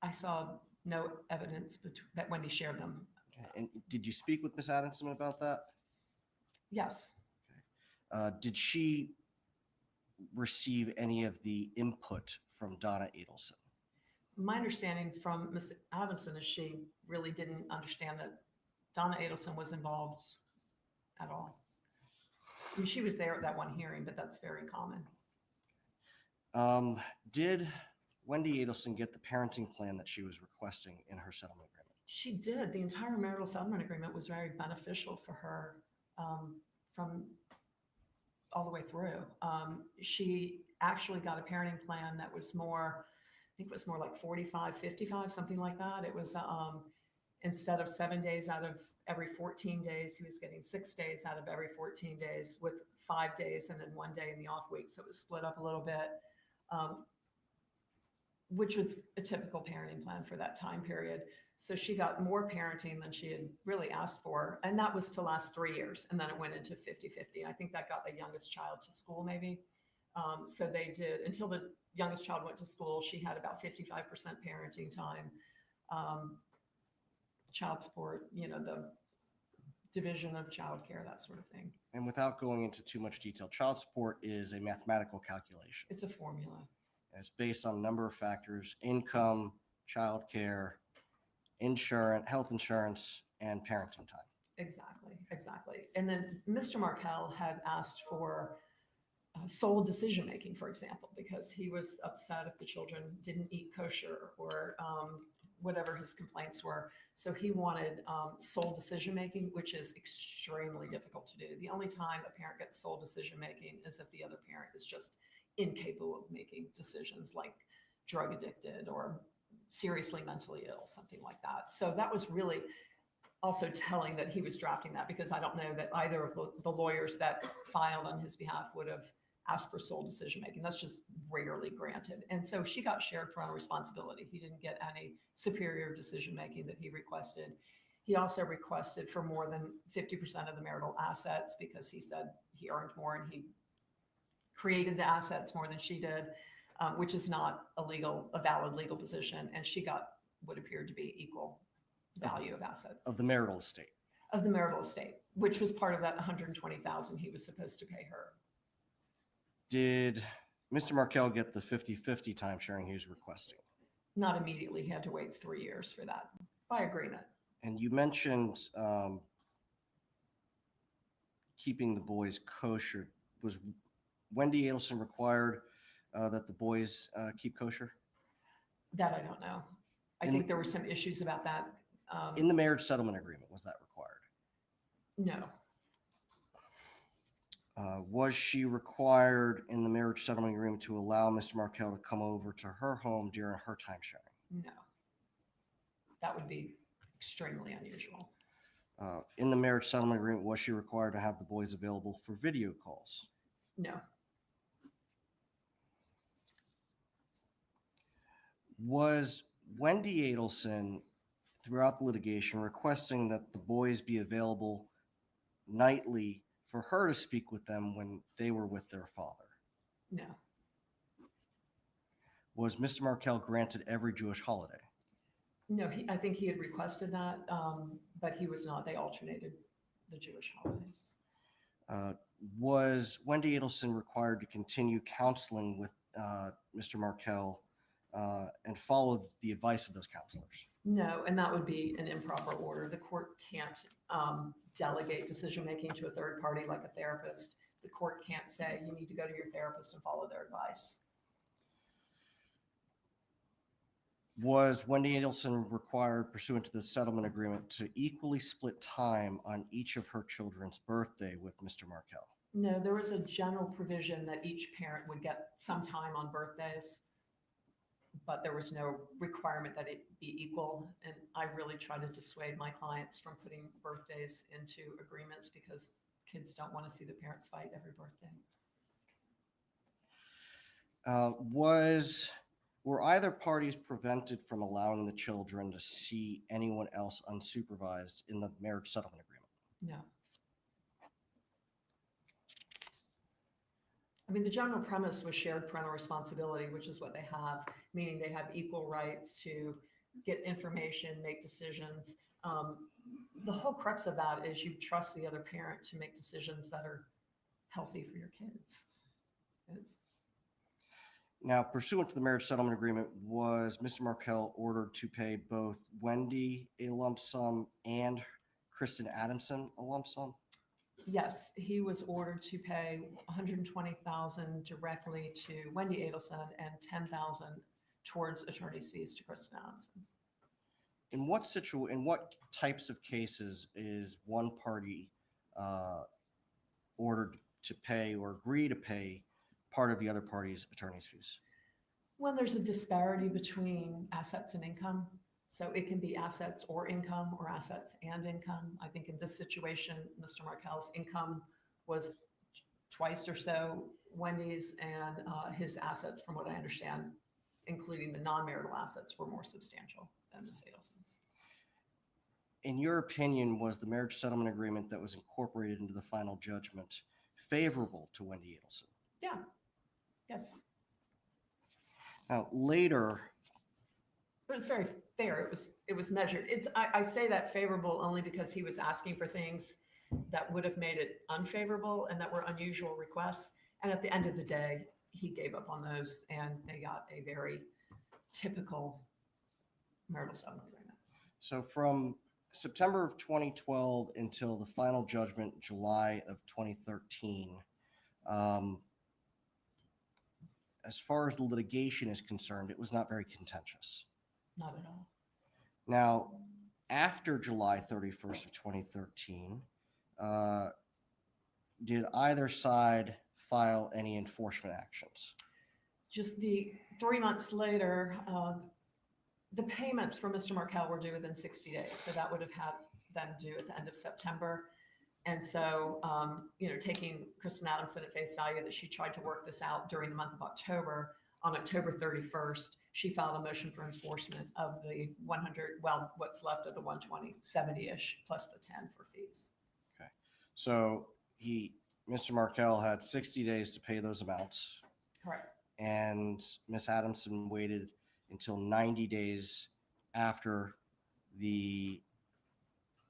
I saw no evidence that Wendy shared them. And did you speak with Miss Adamson about that? Yes. Did she receive any of the input from Donna Adelson? My understanding from Ms. Adamson is she really didn't understand that Donna Adelson was involved at all. I mean, she was there at that one hearing, but that's very common. Did Wendy Adelson get the parenting plan that she was requesting in her settlement agreement? She did. The entire marital settlement agreement was very beneficial for her from all the way through. She actually got a parenting plan that was more, I think it was more like 45, 55, something like that. It was instead of 7 days out of every 14 days, he was getting 6 days out of every 14 days with 5 days and then 1 day in the off week. So it was split up a little bit, which was a typical parenting plan for that time period. So she got more parenting than she had really asked for. And that was to last 3 years. And then it went into 50-50. I think that got the youngest child to school maybe. So they did, until the youngest child went to school, she had about 55% parenting time. Child support, the division of childcare, that sort of thing. And without going into too much detail, child support is a mathematical calculation. It's a formula. And it's based on a number of factors: income, childcare, insurance, health insurance, and parenting time. Exactly. And then Mr. Markel had asked for sole decision-making, for example, because he was upset if the children didn't eat kosher or whatever his complaints were. So he wanted sole decision-making, which is extremely difficult to do. The only time a parent gets sole decision-making is if the other parent is just incapable of making decisions, like drug addicted or seriously mentally ill, something like that. So that was really also telling that he was drafting that, because I don't know that either of the lawyers that filed on his behalf would have asked for sole decision-making. That's just rarely granted. And so she got shared parental responsibility. He didn't get any superior decision-making that he requested. He also requested for more than 50% of the marital assets, because he said he earned more and he created the assets more than she did, which is not a valid legal position. And she got what appeared to be equal value of assets. Of the marital estate. Of the marital estate, which was part of that $120,000 he was supposed to pay her. Did Mr. Markel get the 50-50 time sharing he was requesting? Not immediately. He had to wait 3 years for that by agreement. And you mentioned keeping the boys kosher. Was Wendy Adelson required that the boys keep kosher? That I don't know. I think there were some issues about that. In the marriage settlement agreement, was that required? No. Was she required in the marriage settlement agreement to allow Mr. Markel to come over to her home during her time sharing? No. That would be extremely unusual. In the marriage settlement agreement, was she required to have the boys available for video calls? No. Was Wendy Adelson, throughout the litigation, requesting that the boys be available nightly for her to speak with them when they were with their father. No, Was Mr. Markel granted every Jewish holiday? no, I think he had requested that, but he was not. They alternated the Jewish holidays. Was Wendy Adelson required to continue counseling with Mr. Markel and follow the advice of those counselors? No, and that would be an improper order. The court can't delegate decision-making to a third party like a therapist. The court can't say, you need to go to your therapist and follow their advice. Was Wendy Adelson required, pursuant to the settlement agreement, to equally split time on each of her children's birthday with Mr. Markel? No, there was a general provision that each parent would get some time on birthdays, but there was no requirement that it be equal. And I really try to dissuade my clients from putting birthdays into agreements because kids don't want to see the parents fight every birthday. Were either parties prevented from allowing the children to see anyone else unsupervised in the marriage settlement agreement? No. I mean, the general premise was shared parental responsibility, which is what they have, meaning they have equal rights to get information, make decisions. The whole crux of that is you trust the other parent to make decisions that are healthy for your kids. Now, pursuant to the marriage settlement agreement, was Mr. Markel ordered to pay both Wendy a lump sum and Kristen Adamson a lump sum? Yes, he was ordered to pay $120,000 directly to Wendy Adelson and $10,000 towards attorney's fees to Kristen Adamson. In what types of cases is one party ordered to pay or agree to pay part of the other party's attorney's fees? When there's a disparity between assets and income, so it can be assets or income or assets and income. I think in this situation, Mr. Markel's income was twice or so Wendy's, and his assets, from what I understand, including the non-marital assets, were more substantial than Ms. Adelson's. In your opinion, was the marriage settlement agreement that was incorporated into the final judgment favorable to Wendy Adelson? Yeah, yes. Now, later, It was very fair. It was measured. I say that favorable only because he was asking for things that would have made it unfavorable and that were unusual requests. And at the end of the day, he gave up on those and they got a very typical marital settlement agreement. so from September of 2012 until the final judgment, July of 2013, as far as the litigation is concerned, it was not very contentious. Not at all. Now, after July 31st of 2013, did either side file any enforcement actions? Just the 3 months later, the payments for Mr. Markel were due within 60 days. So that would have had them due at the end of September. And so, taking Kristen Adamson at face value that she tried to work this out during the month of October, on October 31st, she filed a motion for enforcement of the 100, well, what's left of the 120, 70-ish, plus the 10 for fees. Okay. So Mr. Markel had 60 days to pay those amounts. Correct. And Ms. Adamson waited until 90 days after the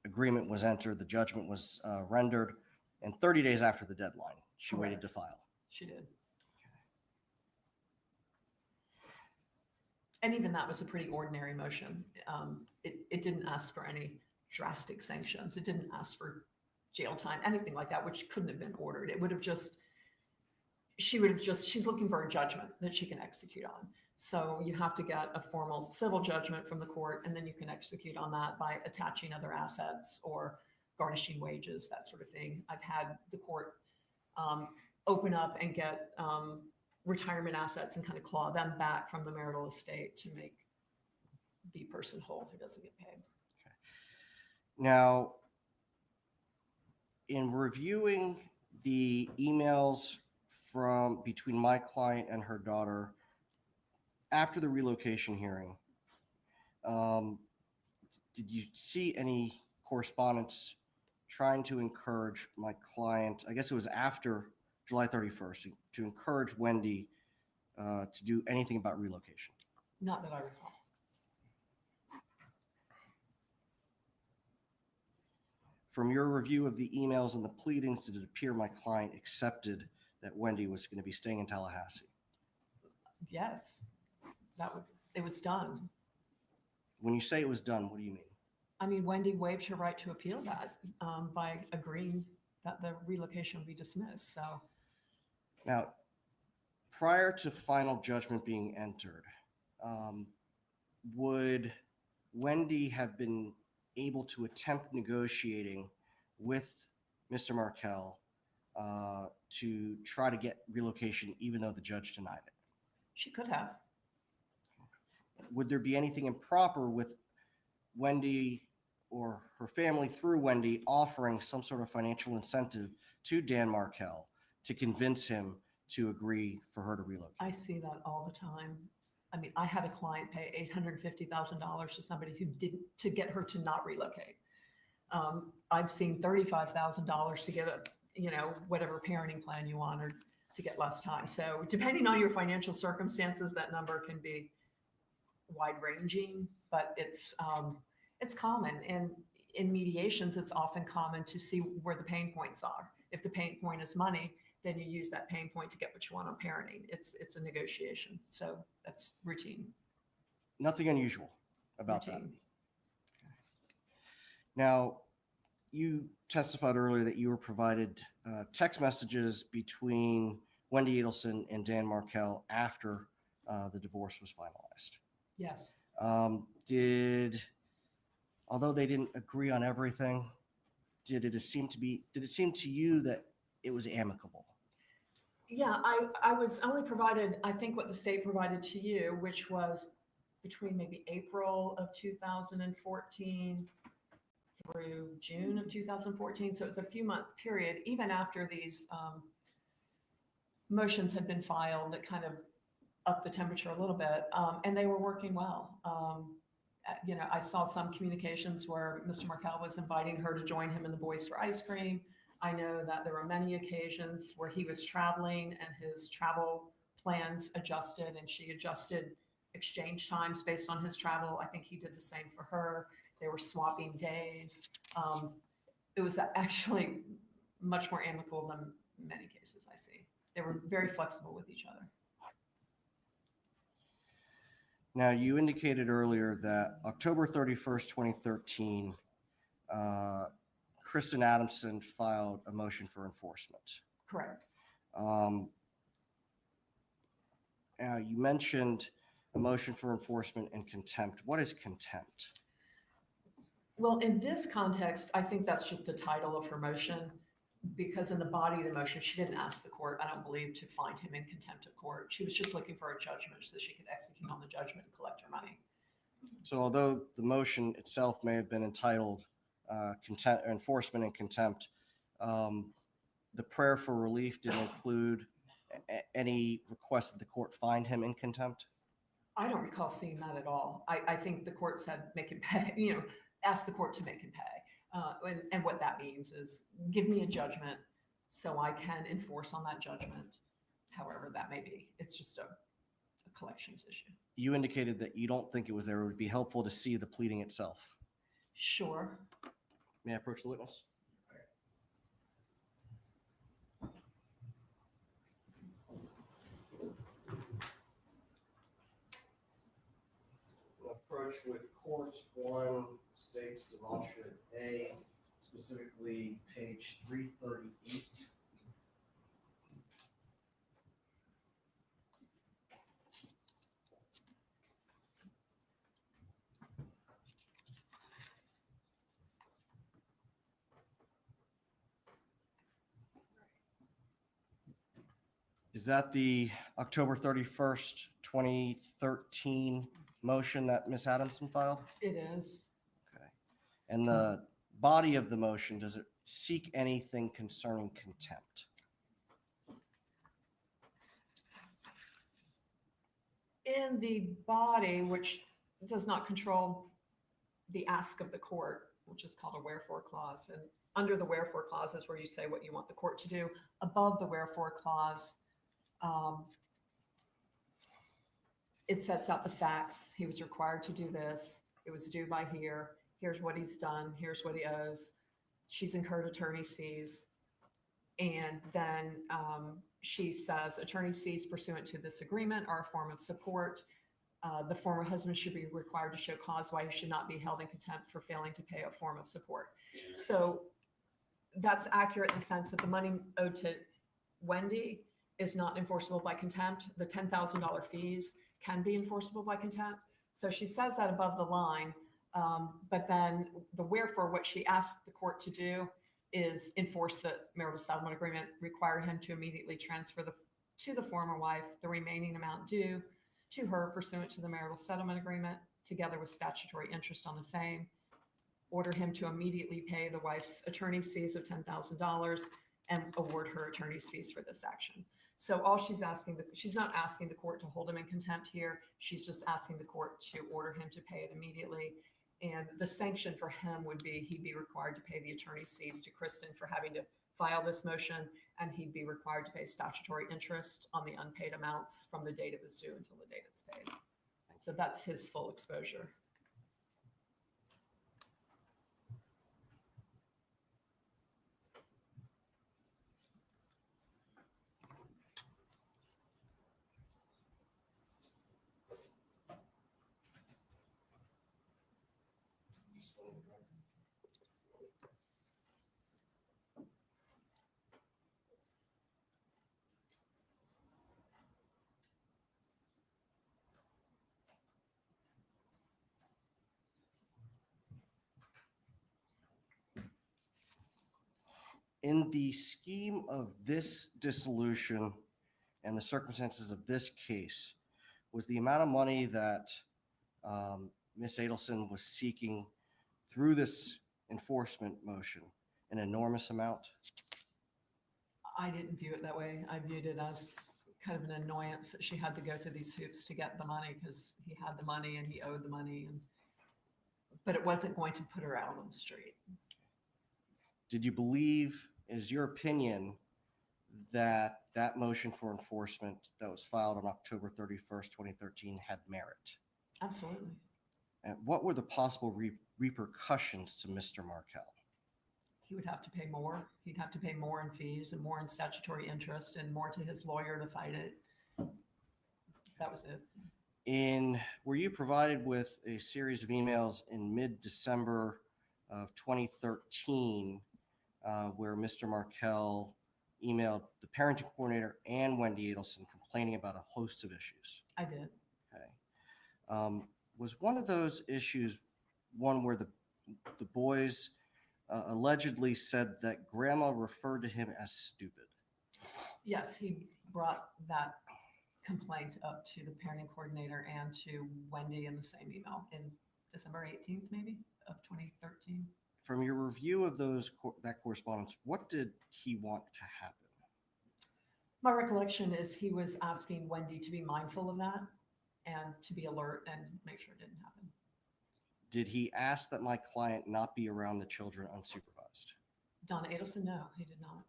agreement was entered, the judgment was rendered, and 30 days after the deadline, she Correct. waited to file. She did. And even that was a pretty ordinary motion. It didn't ask for any drastic sanctions. It didn't ask for jail time, anything like that, which couldn't have been ordered. It would have just, she's looking for a judgment that she can execute on. So you have to get a formal civil judgment from the court, and then you can execute on that by attaching other assets or garnishing wages, that sort of thing. I've had the court open up and get retirement assets and kind of claw them back from the marital estate to make the person whole who doesn't get paid. Okay. Now, in reviewing the emails between my client and her daughter after the relocation hearing, Did you see any correspondence trying to encourage my client, I guess it was after July 31st, to encourage Wendy to do anything about relocation? Not that I recall. From your review of the emails and the pleadings, did it appear my client accepted that Wendy was going to be staying in Tallahassee? Yes, it was done. When you say it was done, what do you mean? I mean, Wendy waived her right to appeal that by agreeing that the relocation would be dismissed, so. Now, prior to final judgment being entered, would Wendy have been able to attempt negotiating with Mr. Markel to try to get relocation even though the judge denied it? She could have. Would there be anything improper with Wendy or her family through Wendy offering some sort of financial incentive to Dan Markel to convince him to agree for her to relocate? I see that all the time. I mean, I had a client pay $850,000 to somebody who didn't, to get her to not relocate. I've seen $35,000 to get whatever parenting plan you want, or to get less time. So depending on your financial circumstances, that number can be wide ranging, but it's common. And in mediations, it's often common to see where the pain points are. If the pain point is money, then you use that pain point to get what you want on parenting. It's a negotiation. So that's routine. Nothing unusual about that. Routine. Now, you testified earlier that you were provided text messages between Wendy Adelson and Dan Markel after the divorce was finalized. Yes. Although they didn't agree on everything, did it seem to you that it was amicable? Yeah, I was only provided, I think, what the state provided to you, which was between maybe April of 2014 through June of 2014. So it was a few month period, even after these motions had been filed that kind of upped the temperature a little bit, and they were working well. I saw some communications where Mr. Markel was inviting her to join him in the Boys for Ice Cream. I know that there were many occasions where he was traveling and his travel plans adjusted, and she adjusted exchange times based on his travel. I think he did the same for her. They were swapping days. It was actually much more amicable than many cases I see. They were very flexible with each other. Now, you indicated earlier that October 31st, 2013, Kristen Adamson filed a motion for enforcement. Correct. You mentioned a motion for enforcement and contempt. What is contempt? Well, in this context, I think that's just the title of her motion, because in the body of the motion, she didn't ask the court, I don't believe, to find him in contempt of court. She was just looking for a judgment so she could execute on the judgment and collect her money. So although the motion itself may have been entitled enforcement and contempt, the prayer for relief didn't include any request that the court find him in contempt? I don't recall seeing that at all. I think the court said make him pay, ask the court to make him pay. And what that means is give me a judgment so I can enforce on that judgment, however that may be. It's just a collections issue. You indicated that you don't think it was there. It would be helpful to see the pleading itself. Sure. May I approach the witness? Approach with courts 1 states demonstrative A, specifically page 338. Is that the October 31st, 2013 motion that Ms. Adamson filed? It is. Okay. And the body of the motion, does it seek anything concerning contempt? In the body, which does not control the ask of the court, which is called a wherefore clause. And under the wherefore clause is where you say what you want the court to do. Above the wherefore clause, it sets out the facts. He was required to do this. It was due by here. Here's what he's done. Here's what he owes. She's incurred attorney's fees. And then she says attorney's fees pursuant to this agreement are a form of support. The former husband should be required to show cause why he should not be held in contempt for failing to pay a form of support. So that's accurate in the sense that the money owed to Wendy is not enforceable by contempt. The $10,000 fees can be enforceable by contempt. So she says that above the line, but then the wherefore, what she asked the court to do is enforce the marital settlement agreement, require him to immediately transfer to the former wife the remaining amount due to her pursuant to the marital settlement agreement, together with statutory interest on the same, order him to immediately pay the wife's attorney's fees of $10,000 and award her attorney's fees for this action. So all she's asking, she's not asking the court to hold him in contempt here. She's just asking the court to order him to pay it immediately. And the sanction for him would be he'd be required to pay the attorney's fees to Kristen for having to file this motion, and he'd be required to pay statutory interest on the unpaid amounts from the date it was due until the date it's paid. So that's his full exposure. In the scheme of this dissolution and the circumstances of this case, was the amount of money that Ms. Adelson was seeking through this enforcement motion an enormous amount? I didn't view it that way. I viewed it as kind of an annoyance that she had to go through these hoops to get the money because he had the money and he owed the money, but it wasn't going to put her out on the street. Did you believe, is your opinion, that that motion for enforcement that was filed on October 31st, 2013 had merit? Absolutely. And what were the possible repercussions to Mr. Markel? He would have to pay more. He'd have to pay more in fees and more in statutory interest and more to his lawyer to fight it. That was it. Were you provided with a series of emails in mid-December of 2013 where Mr. Markel emailed the parenting coordinator and Wendy Adelson complaining about a host of issues? I did. Okay. Was one of those issues one where the boys allegedly said that grandma referred to him as stupid? Yes, he brought that complaint up to the parenting coordinator and to Wendy in the same email in December 18th, maybe, of 2013. From your review of that correspondence, what did he want to happen? My recollection is he was asking Wendy to be mindful of that and to be alert and make sure it didn't happen. Did he ask that my client not be around the children unsupervised? Donna Adelson, no, he did not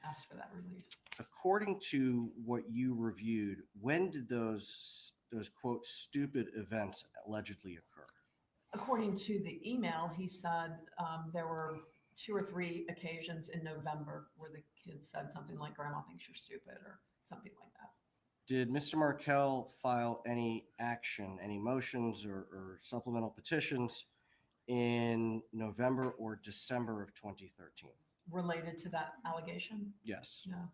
ask for that relief. According to what you reviewed, when did those quote stupid events allegedly occur? According to the email, he said there were 2 or 3 occasions in November where the kids said something like, "Grandma thinks you're stupid," or something like that. Did Mr. Markel file any action, any motions or supplemental petitions in November or December of 2013? Related to that allegation? Yes. No.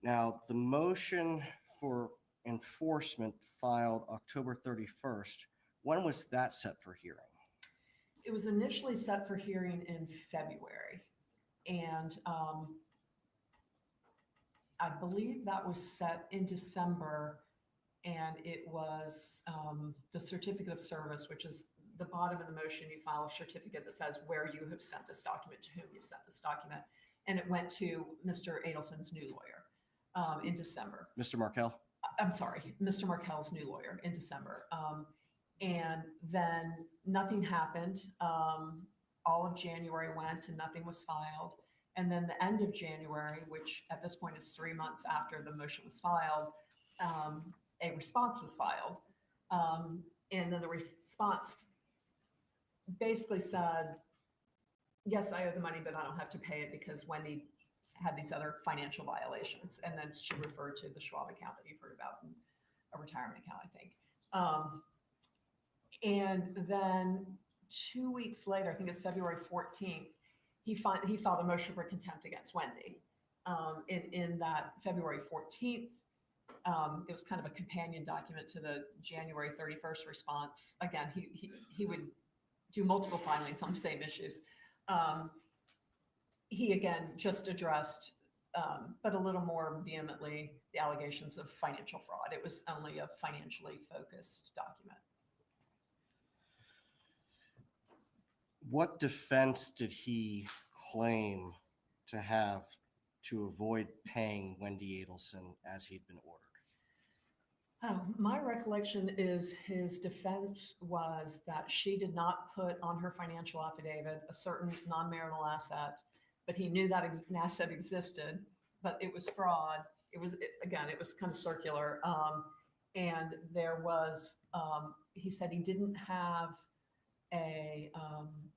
Now, the motion for enforcement filed October 31st, when was that set for hearing? It was initially set for hearing in February, and I believe that was set in December, and it was the certificate of service, which is the bottom of the motion. You file a certificate that says where you have sent this document, to whom you've sent this document, and it went to Mr. Adelson's new lawyer in December. Mr. Markel? I'm sorry, Mr. Markel's new lawyer in December. And then nothing happened. All of January went and nothing was filed. And then the end of January, which at this point is 3 months after the motion was filed, a response was filed. And then the response basically said, yes, I owe the money, but I don't have to pay it because Wendy had these other financial violations. And then she referred to the Schwab account that you've heard about, a retirement account, I think. And then 2 weeks later, I think it's February 14th, he filed a motion for contempt against Wendy. In that February 14th, it was kind of a companion document to the January 31st response. Again, he would do multiple filings on the same issues. He again just addressed, but a little more vehemently, the allegations of financial fraud. It was only a financially focused document. What defense did he claim to have to avoid paying Wendy Adelson as he'd been ordered? My recollection is his defense was that she did not put on her financial affidavit a certain non-marital asset, but he knew that an asset existed, but it was fraud. It was kind of circular. And there was, he said he didn't have a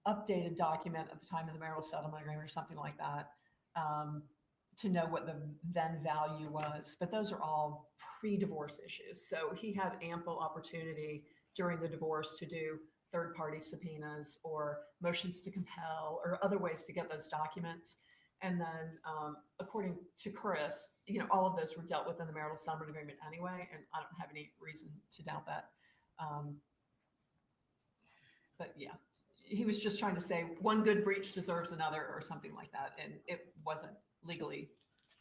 updated document at the time of the marital settlement agreement or something like that, to know what the then value was. But those are all pre-divorce issues. So he had ample opportunity during the divorce to do third-party subpoenas or motions to compel or other ways to get those documents. And then according to Chris, all of those were dealt with in the marital settlement agreement anyway, and I don't have any reason to doubt that. But yeah, he was just trying to say one good breach deserves another or something like that. And it wasn't legally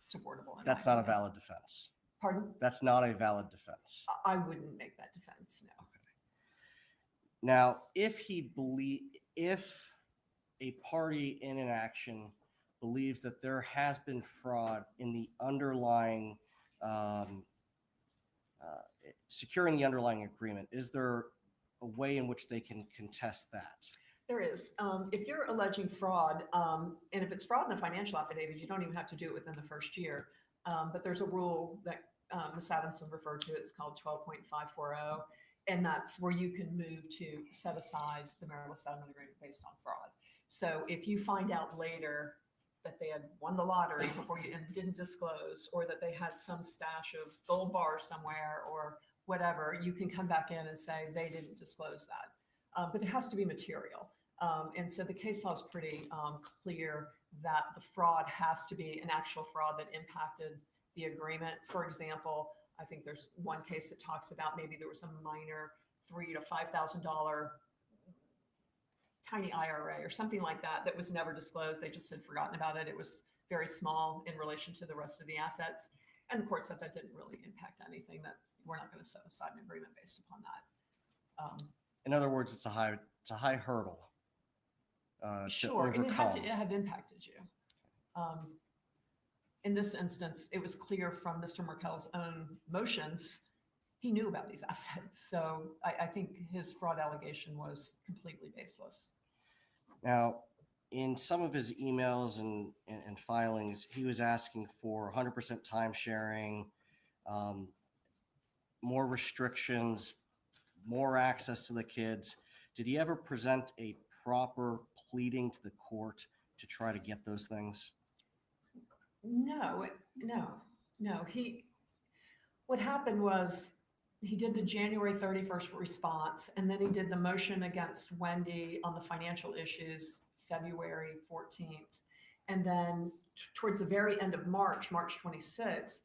supportable. That's not a valid defense. Pardon? That's not a valid defense. I wouldn't make that defense, no. Now, if a party in an action believes that there has been fraud in the underlying, securing the underlying agreement, is there a way in which they can contest that? There is. If you're alleging fraud, and if it's fraud in the financial affidavit, you don't even have to do it within the first year. But there's a rule that Ms. Adamson referred to. It's called 12.540. And that's where you can move to set aside the marital settlement agreement based on fraud. So if you find out later that they had won the lottery before you and didn't disclose, or that they had some stash of gold bars somewhere or whatever, you can come back in and say they didn't disclose that. But it has to be material. And so the case law is pretty clear that the fraud has to be an actual fraud that impacted the agreement. For example, I think there's one case that talks about maybe there was a minor $3,000 to $5,000 tiny IRA or something like that that was never disclosed. They just had forgotten about it. It was very small in relation to the rest of the assets. And the court said that didn't really impact anything, that we're not going to set aside an agreement based upon that. In other words, it's a high hurdle. Sure, and it had to have impacted you. In this instance, it was clear from Mr. Markel's own motions, he knew about these assets. So I think his fraud allegation was completely baseless. Now, in some of his emails and filings, he was asking for 100% time sharing, more restrictions, more access to the kids. Did he ever present a proper pleading to the court to try to get those things? No. What happened was he did the January 31st response, and then he did the motion against Wendy on the financial issues February 14th. And then towards the very end of March 26th,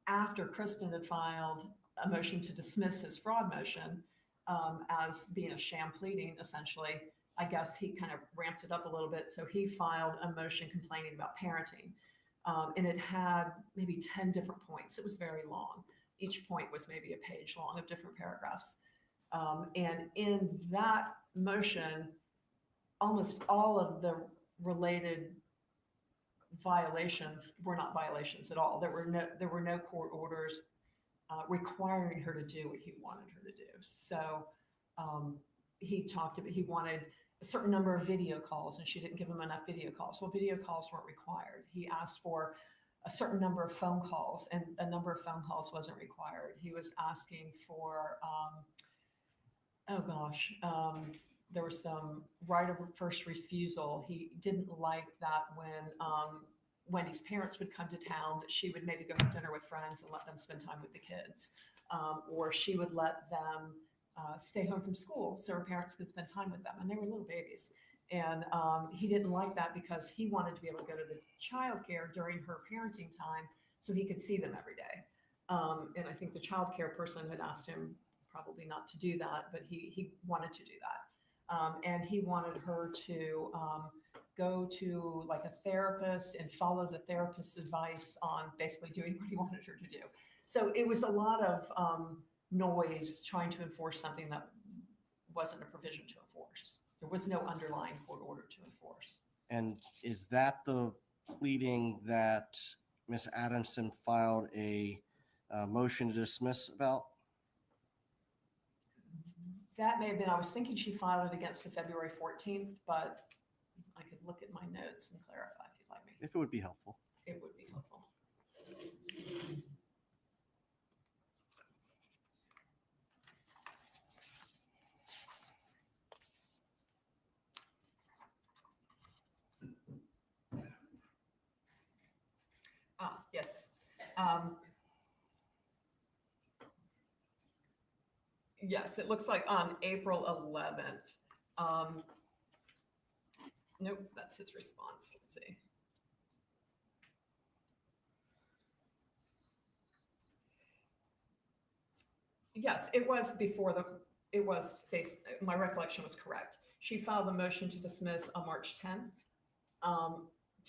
after Kristen had filed a motion to dismiss his fraud motion as being a sham pleading, essentially, I guess he kind of ramped it up a little bit. So he filed a motion complaining about parenting. And it had maybe 10 different points. It was very long. Each point was maybe a page long of different paragraphs. And in that motion, almost all of the related violations were not violations at all. There were no court orders. requiring her to do what he wanted her to do. So he talked about, he wanted a certain number of video calls and she didn't give him enough video calls. Well, video calls weren't required. He asked for a certain number of phone calls and a number of phone calls wasn't required. He was asking for, there was some right of first refusal. He didn't like that when Wendy's parents would come to town, that she would maybe go have dinner with friends and let them spend time with the kids. Or she would let them stay home from school so her parents could spend time with them. And they were little babies. And he didn't like that because he wanted to be able to go to the childcare during her parenting time so he could see them every day. And I think the childcare person had asked him probably not to do that, but he wanted to do that. And he wanted her to go to like a therapist and follow the therapist's advice on basically doing what he wanted her to do. So it was a lot of noise trying to enforce something that wasn't a provision to enforce. There was no underlying court order to enforce. And is that the pleading that Ms. Adamson filed a motion to dismiss about? That may have been, I was thinking she filed it against the February 14th, but I could look at my notes and clarify if you'd like me. If it would be helpful. It would be helpful. Yes. Yes, it looks like on April 11th. Nope, that's his response. Let's see. Yes, it was before it was based, my recollection was correct. She filed a motion to dismiss on March 10th.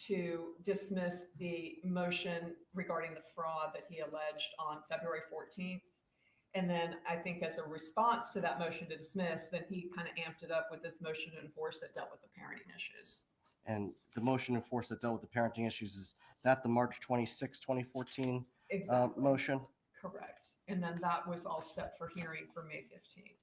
To dismiss the motion regarding the fraud that he alleged on February 14th. And then I think as a response to that motion to dismiss, then he kind of amped it up with this motion to enforce that dealt with the parenting issues. And the motion to enforce that dealt with the parenting issues, is that the March 26, 2014 Exactly. motion? Correct. And then that was all set for hearing for May 15th.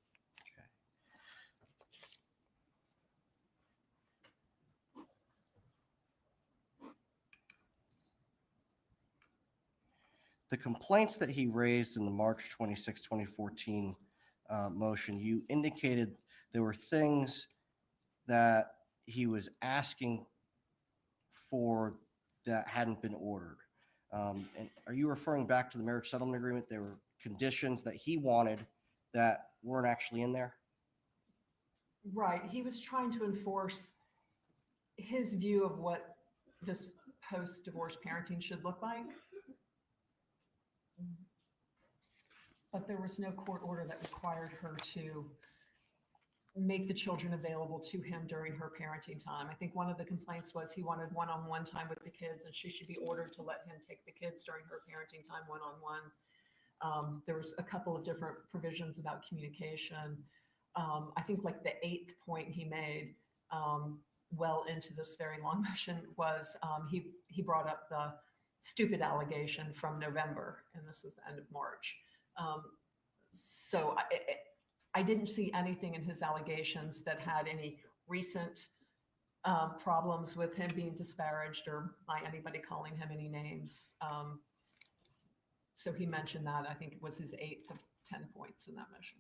The complaints that he raised in the March 26, 2014 motion, you indicated there were things that he was asking for that hadn't been ordered. And are you referring back to the marriage settlement agreement? There were conditions that he wanted that weren't actually in there? Right. He was trying to enforce his view of what this post-divorce parenting should look like. But there was no court order that required her to make the children available to him during her parenting time. I think one of the complaints was he wanted one-on-one time with the kids and she should be ordered to let him take the kids during her parenting time one-on-one. There was a couple of different provisions about communication. I think like the 8th point he made well into this very long motion was he brought up the stupid allegation from November, and this was the end of March. So I didn't see anything in his allegations that had any recent problems with him being disparaged or by anybody calling him any names. So he mentioned that. I think it was his 8th of 10 points in that motion.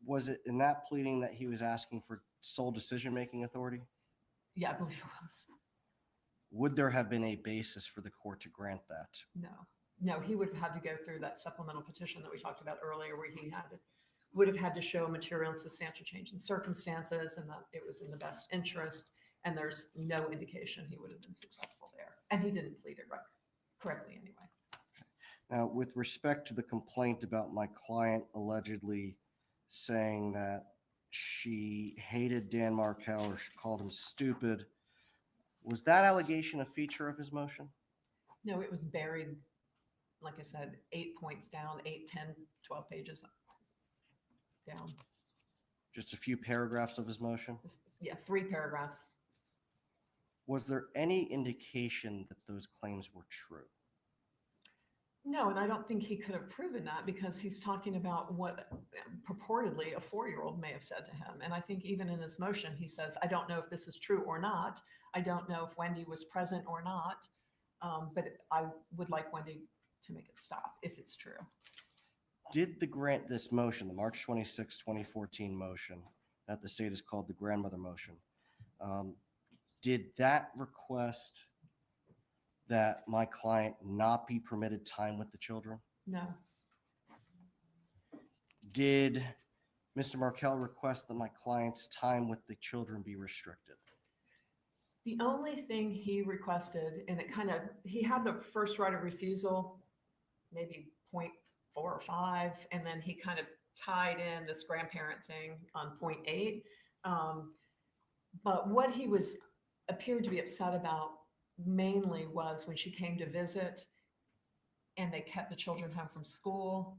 Was it in that pleading that he was asking for sole decision-making authority? Yeah, I believe it was. Would there have been a basis for the court to grant that? No, he would have had to go through that supplemental petition that we talked about earlier, where he would have had to show material and substantial change in circumstances and that it was in the best interest. And there's no indication he would have been successful there. And he didn't plead it correctly anyway. Now, with respect to the complaint about my client allegedly saying that she hated Dan Markel or she called him stupid, was that allegation a feature of his motion? No, it was buried, like I said, 8 points down, 8, 10, 12 pages down. Just a few paragraphs of his motion? Yeah, 3 paragraphs. Was there any indication that those claims were true? No, and I don't think he could have proven that because he's talking about what purportedly a 4-year-old may have said to him. And I think even in his motion, he says, I don't know if this is true or not. I don't know if Wendy was present or not. But I would like Wendy to make it stop if it's true. Did this motion, the March 26, 2014 motion that the state has called the grandmother motion, did that request that my client not be permitted time with the children? No, Did Mr. Markel request that my client's time with the children be restricted? the only thing he requested, and he had the first right of refusal, maybe 0.4 or 5, and then he kind of tied in this grandparent thing on 0.8. But what he appeared to be upset about mainly was when she came to visit and they kept the children home from school,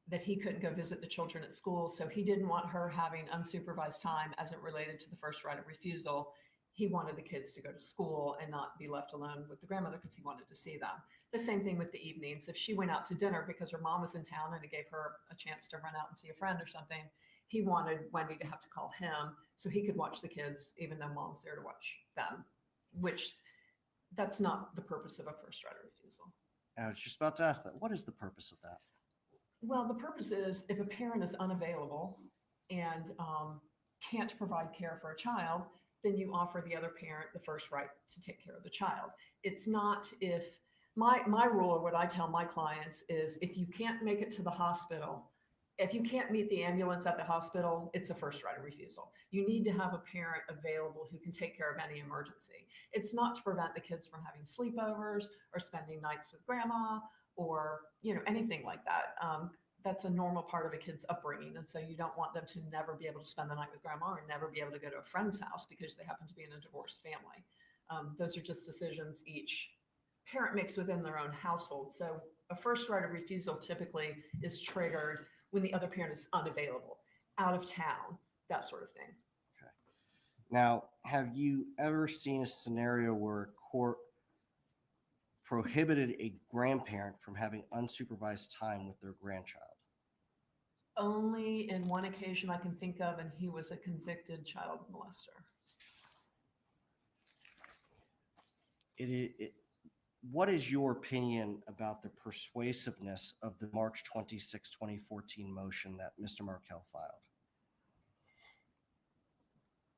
that he couldn't go visit the children at school. So he didn't want her having unsupervised time as it related to the first right of refusal. He wanted the kids to go to school and not be left alone with the grandmother because he wanted to see them. The same thing with the evenings. If she went out to dinner because her mom was in town and it gave her a chance to run out and see a friend or something, he wanted Wendy to have to call him so he could watch the kids even though mom's there to watch them, which that's not the purpose of a first right of refusal. I was just about to ask that. What is the purpose of that? Well, the purpose is if a parent is unavailable and can't provide care for a child, then you offer the other parent the first right to take care of the child. It's not if my rule, or what I tell my clients is if you can't make it to the hospital, if you can't meet the ambulance at the hospital, it's a first right of refusal. You need to have a parent available who can take care of any emergency. It's not to prevent the kids from having sleepovers or spending nights with grandma or anything like that. That's a normal part of a kid's upbringing. And so you don't want them to never be able to spend the night with grandma or never be able to go to a friend's house because they happen to be in a divorced family. Those are just decisions each parent makes within their own household. So a first right of refusal typically is triggered when the other parent is unavailable, out of town, that sort of thing. Okay. Now, have you ever seen a scenario where a court prohibited a grandparent from having unsupervised time with their grandchild? Only in one occasion I can think of, and he was a convicted child molester. What is your opinion about the persuasiveness of the March 26, 2014 motion that Mr. Markel filed?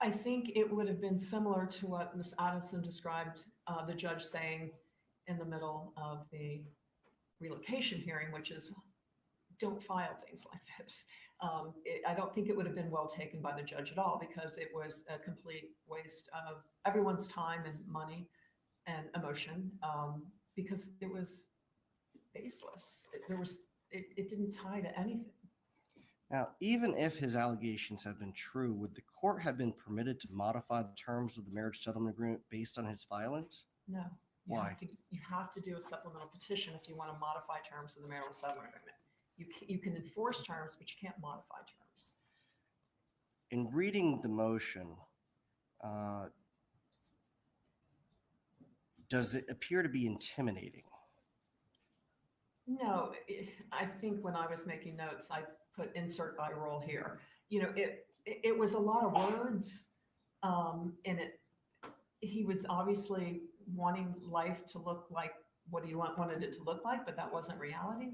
I think it would have been similar to what Ms. Adelson described the judge saying in the middle of the relocation hearing, which is don't file things like this. I don't think it would have been well taken by the judge at all because it was a complete waste of everyone's time and money and emotion because it was baseless. It didn't tie to anything. Now, even if his allegations have been true, would the court have been permitted to modify the terms of the marriage settlement agreement based on his filings? No. Why? You have to do a supplemental petition if you want to modify terms of the marital settlement agreement. You can enforce terms, but you can't modify terms. In reading the motion, does it appear to be intimidating? No, I think when I was making notes, I put insert eye roll here. It was a lot of words, and he was obviously wanting life to look like what he wanted it to look like, but that wasn't reality.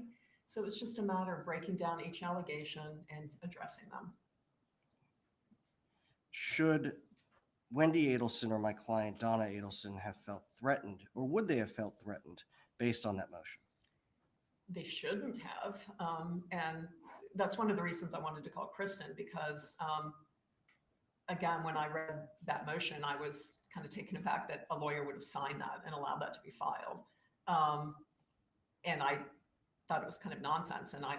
So it's just a matter of breaking down each allegation and addressing them. Should Wendy Adelson or my client Donna Adelson have felt threatened, or would they have felt threatened based on that motion? They shouldn't have. And that's one of the reasons I wanted to call Kristen because, again, when I read that motion, I was kind of taken aback that a lawyer would have signed that and allowed that to be filed. And I thought it was kind of nonsense. And I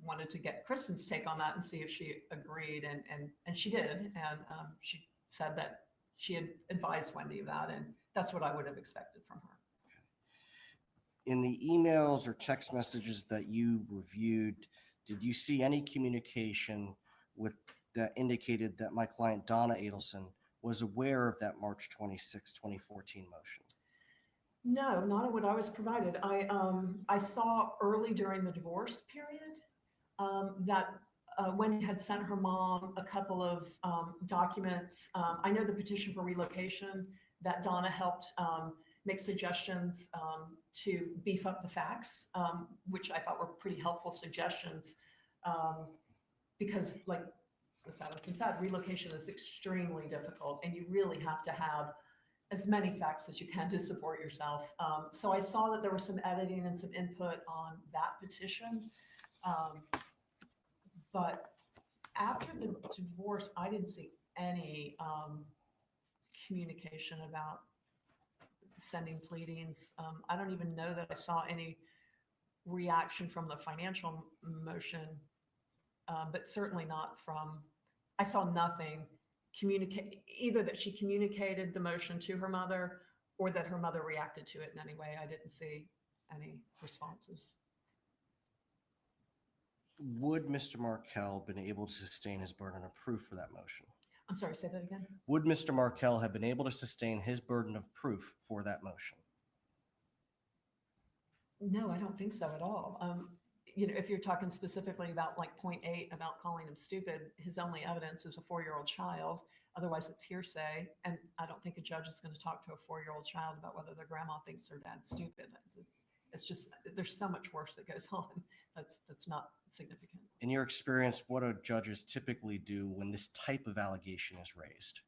wanted to get Kristen's take on that and see if she agreed. And she did. And she said that she had advised Wendy of that. And that's what I would have expected from her. In the emails or text messages that you reviewed, did you see any communication that indicated that my client Donna Adelson was aware of that March 26, 2014 motion? No, not what I was provided. I saw early during the divorce period that Wendy had sent her mom a couple of documents. I know the petition for relocation that Donna helped make suggestions to beef up the facts, which I thought were pretty helpful suggestions. Because like Ms. Adelson said, relocation is extremely difficult and you really have to have as many facts as you can to support yourself. So I saw that there was some editing and some input on that petition. But after the divorce, I didn't see any communication about sending pleadings. I don't even know that I saw any reaction from the financial motion, but certainly not from, I saw nothing communicate, either that she communicated the motion to her mother or that her mother reacted to it in any way. I didn't see any responses. Would Mr. Markel been able to sustain his burden of proof for that motion? I'm sorry, say that again. Would Mr. Markel have been able to sustain his burden of proof for that motion? No, I don't think so at all. You know, if you're talking specifically about like point 8 about calling him stupid, his only evidence is a 4-year-old child. Otherwise, it's hearsay. And I don't think a judge is going to talk to a 4-year-old child about whether their grandma thinks their dad's stupid. It's just, there's so much worse that goes on. That's not significant. In your experience, what do judges typically do when this type of allegation is raised?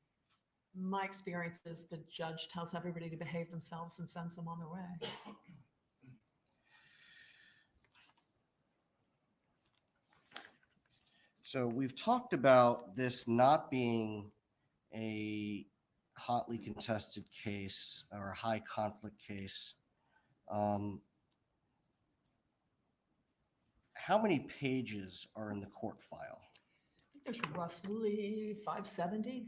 My experience is the judge tells everybody to behave themselves and sends them on their way. So we've talked about this not being a hotly contested case or a high conflict case. How many pages are in the court file? I think there's roughly 570.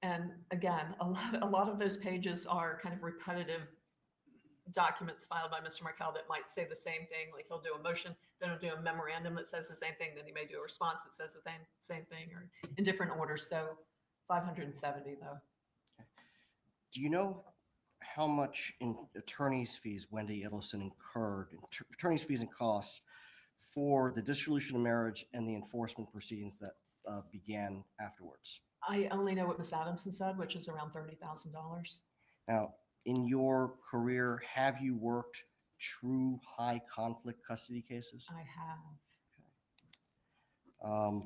And again, a lot of those pages are kind of repetitive documents filed by Mr. Markel that might say the same thing. Like he'll do a motion, then he'll do a memorandum that says the same thing, then he may do a response that says the same thing, or in different orders. So 570 though. Do you know how much in attorney's fees Wendy Adelson incurred, attorney's fees and costs for the dissolution of marriage and the enforcement proceedings that began afterwards? I only know what Ms. Adelson said, which is around $30,000. Now, in your career, have you worked true high conflict custody cases? I have.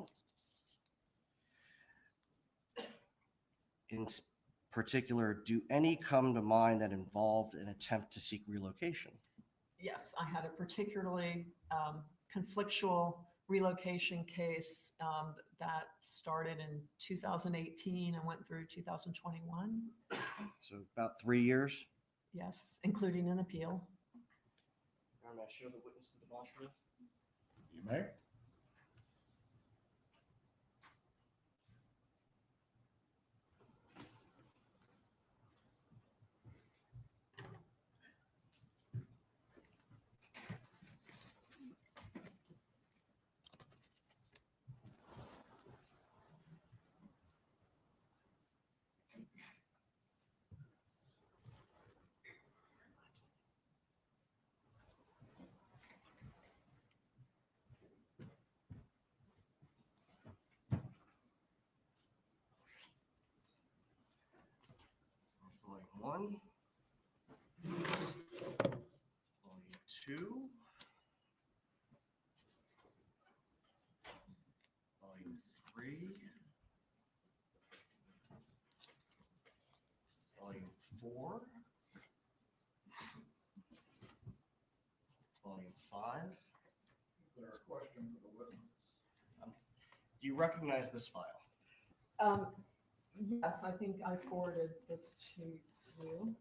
In particular, do any come to mind that involved an attempt to seek relocation? Yes, I had a particularly conflictual relocation case that started in 2018 and went through 2021. So about 3 years? Yes, including an appeal. May I show the witness the demonstrative? You may. Volume 1. Volume 2. Volume 3. Volume 4. Volume 5. Is there a question for the witness? Do you recognize this file? Yes, I think I forwarded this to you.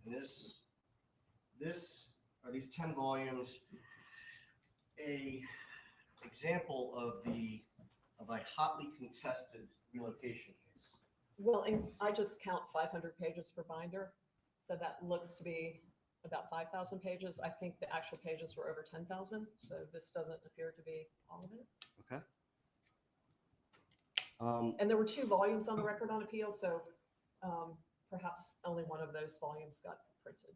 And these 10 volumes, a example of a hotly contested relocation case. Well, and I just count 500 pages per binder. So that looks to be about 5,000 pages. I think the actual pages were over 10,000. So this doesn't appear to be all of it. Okay. And there were 2 volumes on the record on appeal. So perhaps only one of those volumes got printed.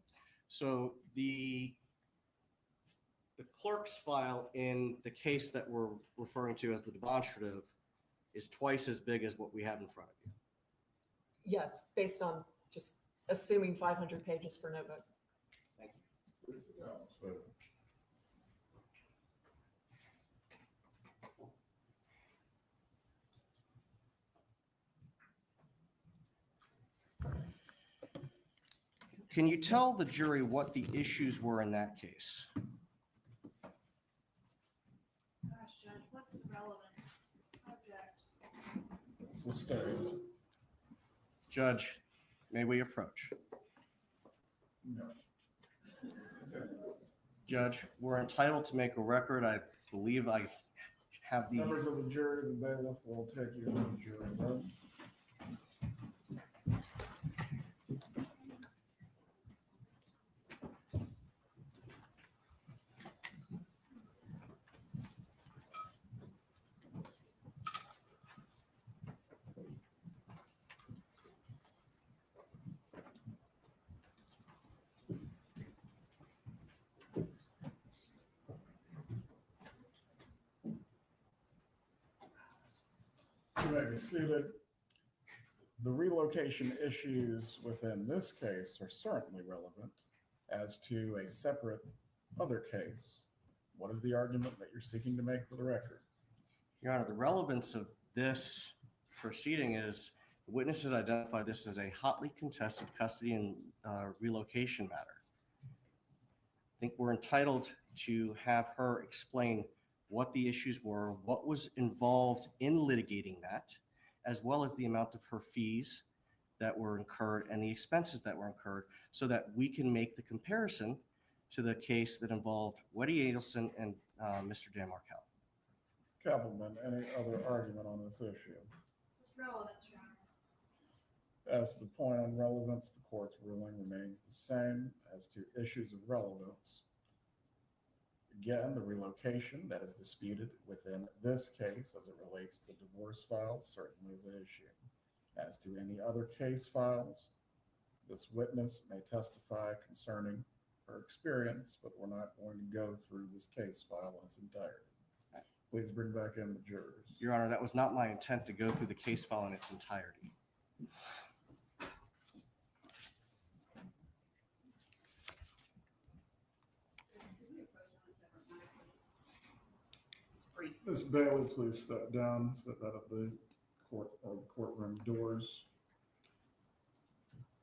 So the clerk's file in the case that we're referring to as the demonstrative is twice as big as what we have in front of you. Yes, based on just assuming 500 pages for notebook. Thank you. Can you tell the jury what the issues were in that case? Gosh, Judge, what's the relevance? Object. Sustained. Judge, may we approach? No. Judge, we're entitled to make a record. I believe I have the, Members of the jury, the bailiff will take you to the jury room. You may be seated. The relocation issues within this case are certainly relevant as to a separate other case. What is the argument that you're seeking to make for the record? Your Honor, the relevance of this proceeding is witnesses identified this as a hotly contested custody and relocation matter. I think we're entitled to have her explain what the issues were, what was involved in litigating that, as well as the amount of her fees that were incurred and the expenses that were incurred, so that we can make the comparison to the case that involved Charlie Adelson and Mr. Dan Markel. Kappelman, any other argument on this issue? Just relevance, Your Honor. As to the point on relevance, the court's ruling remains the same as to issues of relevance. Again, the relocation that is disputed within this case as it relates to the divorce file certainly is an issue. As to any other case files, this witness may testify concerning her experience, but we're not going to go through this case file in its entirety. Please bring back in the jurors. Your Honor, that was not my intent to go through the case file in its entirety. Ms. Bailey, please step down, step out of the court or the courtroom doors.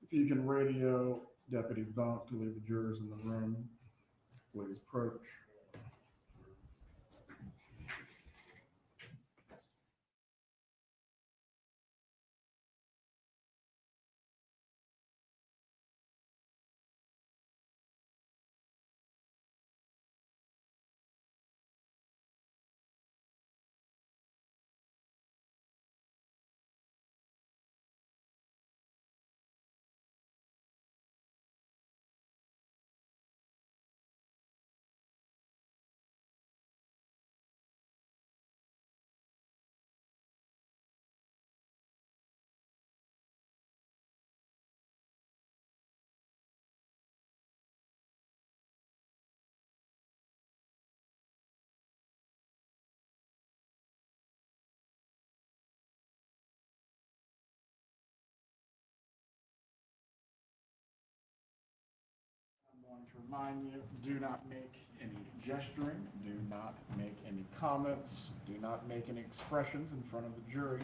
If you can radio Deputy Bunk to leave the jurors in the room, please approach. I'm going to remind you, do not make any gesturing, do not make any comments, do not make any expressions in front of the jury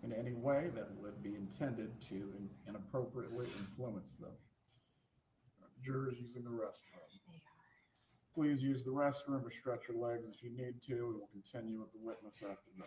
in any way that would be intended to inappropriately influence them. Jurors using the restroom. Please use the restroom or stretch your legs if you need to. We will continue with the witness after that.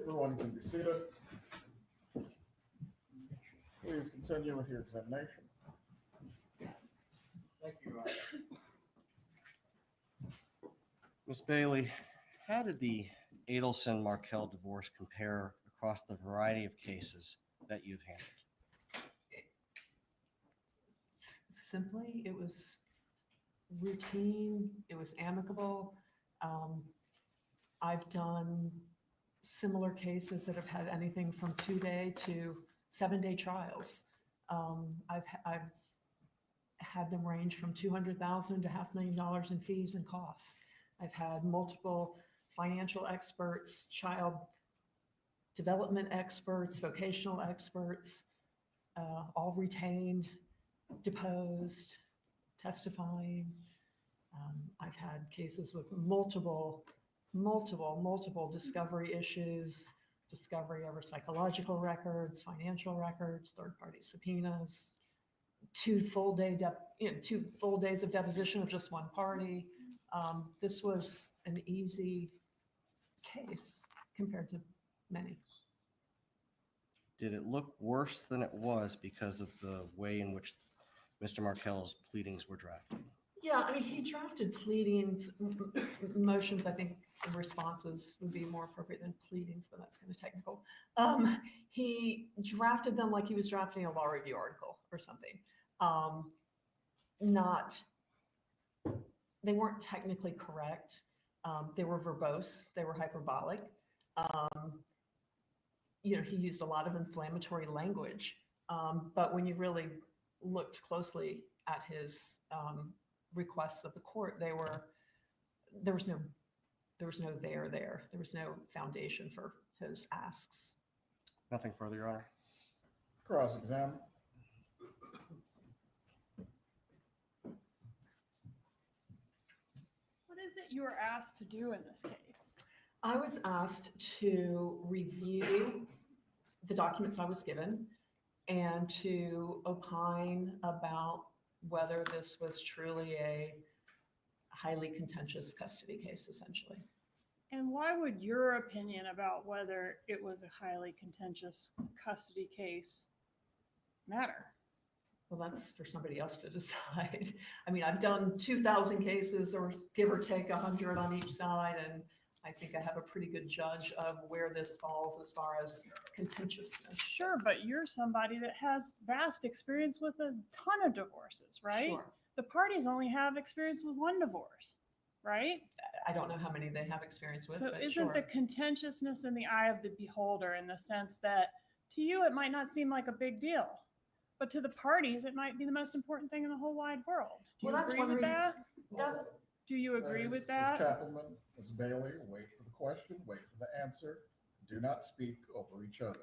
Everyone can be seated. Please continue with your examination. Thank you, Your Honor. Ms. Bailey, how did the Adelson-Markel divorce compare across the variety of cases that you've handled? Simply, it was routine, it was amicable. I've done similar cases that have had anything from 2-day to 7-day trials. I've had them range from $200,000 to $500,000 in fees and costs. I've had multiple financial experts, child development experts, vocational experts, all retained, deposed, testifying. I've had cases with multiple discovery issues, discovery over psychological records, financial records, third-party subpoenas, 2 full days of deposition of just one party. This was an easy case compared to many. Did it look worse than it was because of the way in which Mr. Markel's pleadings were drafted? Yeah, I mean, he drafted pleadings, motions, I think responses would be more appropriate than pleadings, but that's kind of technical. He drafted them like he was drafting a law review article or something. They weren't technically correct. They were verbose, they were hyperbolic. He used a lot of inflammatory language, but when you really looked closely at his requests of the court, there was no foundation for his asks. Nothing further, Your Honor. Cross-exam. What is it you were asked to do in this case? I was asked to review the documents I was given and to opine about whether this was truly a highly contentious custody case, essentially. And why would your opinion about whether it was a highly contentious custody case matter? Well, that's for somebody else to decide. I mean, I've done 2,000 cases, or give or take 100 on each side, and I think I have a pretty good judge of where this falls as far as contentiousness. Sure, but you're somebody that has vast experience with a ton of divorces, right? Sure. The parties only have experience with one divorce, right? I don't know how many they have experience with, So but isn't sure. the contentiousness in the eye of the beholder, in the sense that to you it might not seem like a big deal, but to the parties it might be the most important thing in the whole wide world? Do you Well, that's agree one with reason- that? Do you agree with Ms. that? Kappelman, Ms. Bailey, wait for the question, wait for the answer. Do not speak over each other.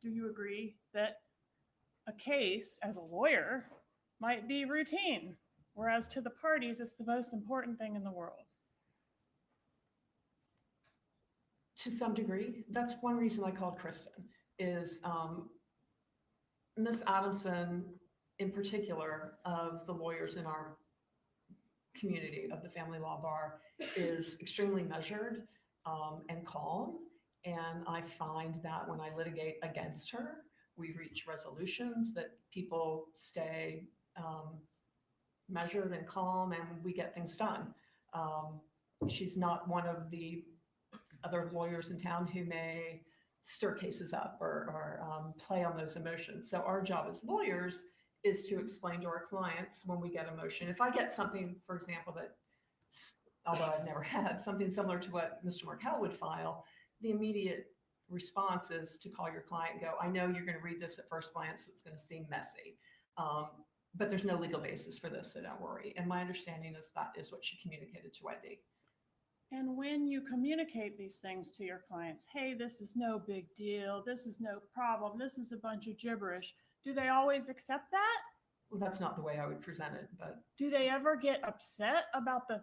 Do you agree that a case as a lawyer might be routine, whereas to the parties it's the most important thing in the world? To some degree, that's one reason I called Kristen, is Ms. Adamson, in particular, of the lawyers in our community of the family law bar, is extremely measured and calm. And I find that when I litigate against her, we reach resolutions, that people stay measured and calm, and we get things done. She's not one of the other lawyers in town who may stir cases up or play on those emotions. So our job as lawyers is to explain to our clients when we get emotion. If I get something, for example, that, although I've never had, something similar to what Mr. Markel would file, the immediate response is to call your client and go, I know you're going to read this at first glance, so it's going to seem messy. But there's no legal basis for this, so don't worry. And my understanding is that is what she communicated to Wendy. And when you communicate these things to your clients, hey, this is no big deal, this is no problem, this is a bunch of gibberish, do they always accept that? Well, that's not the way I would present it, but Do they ever get upset about the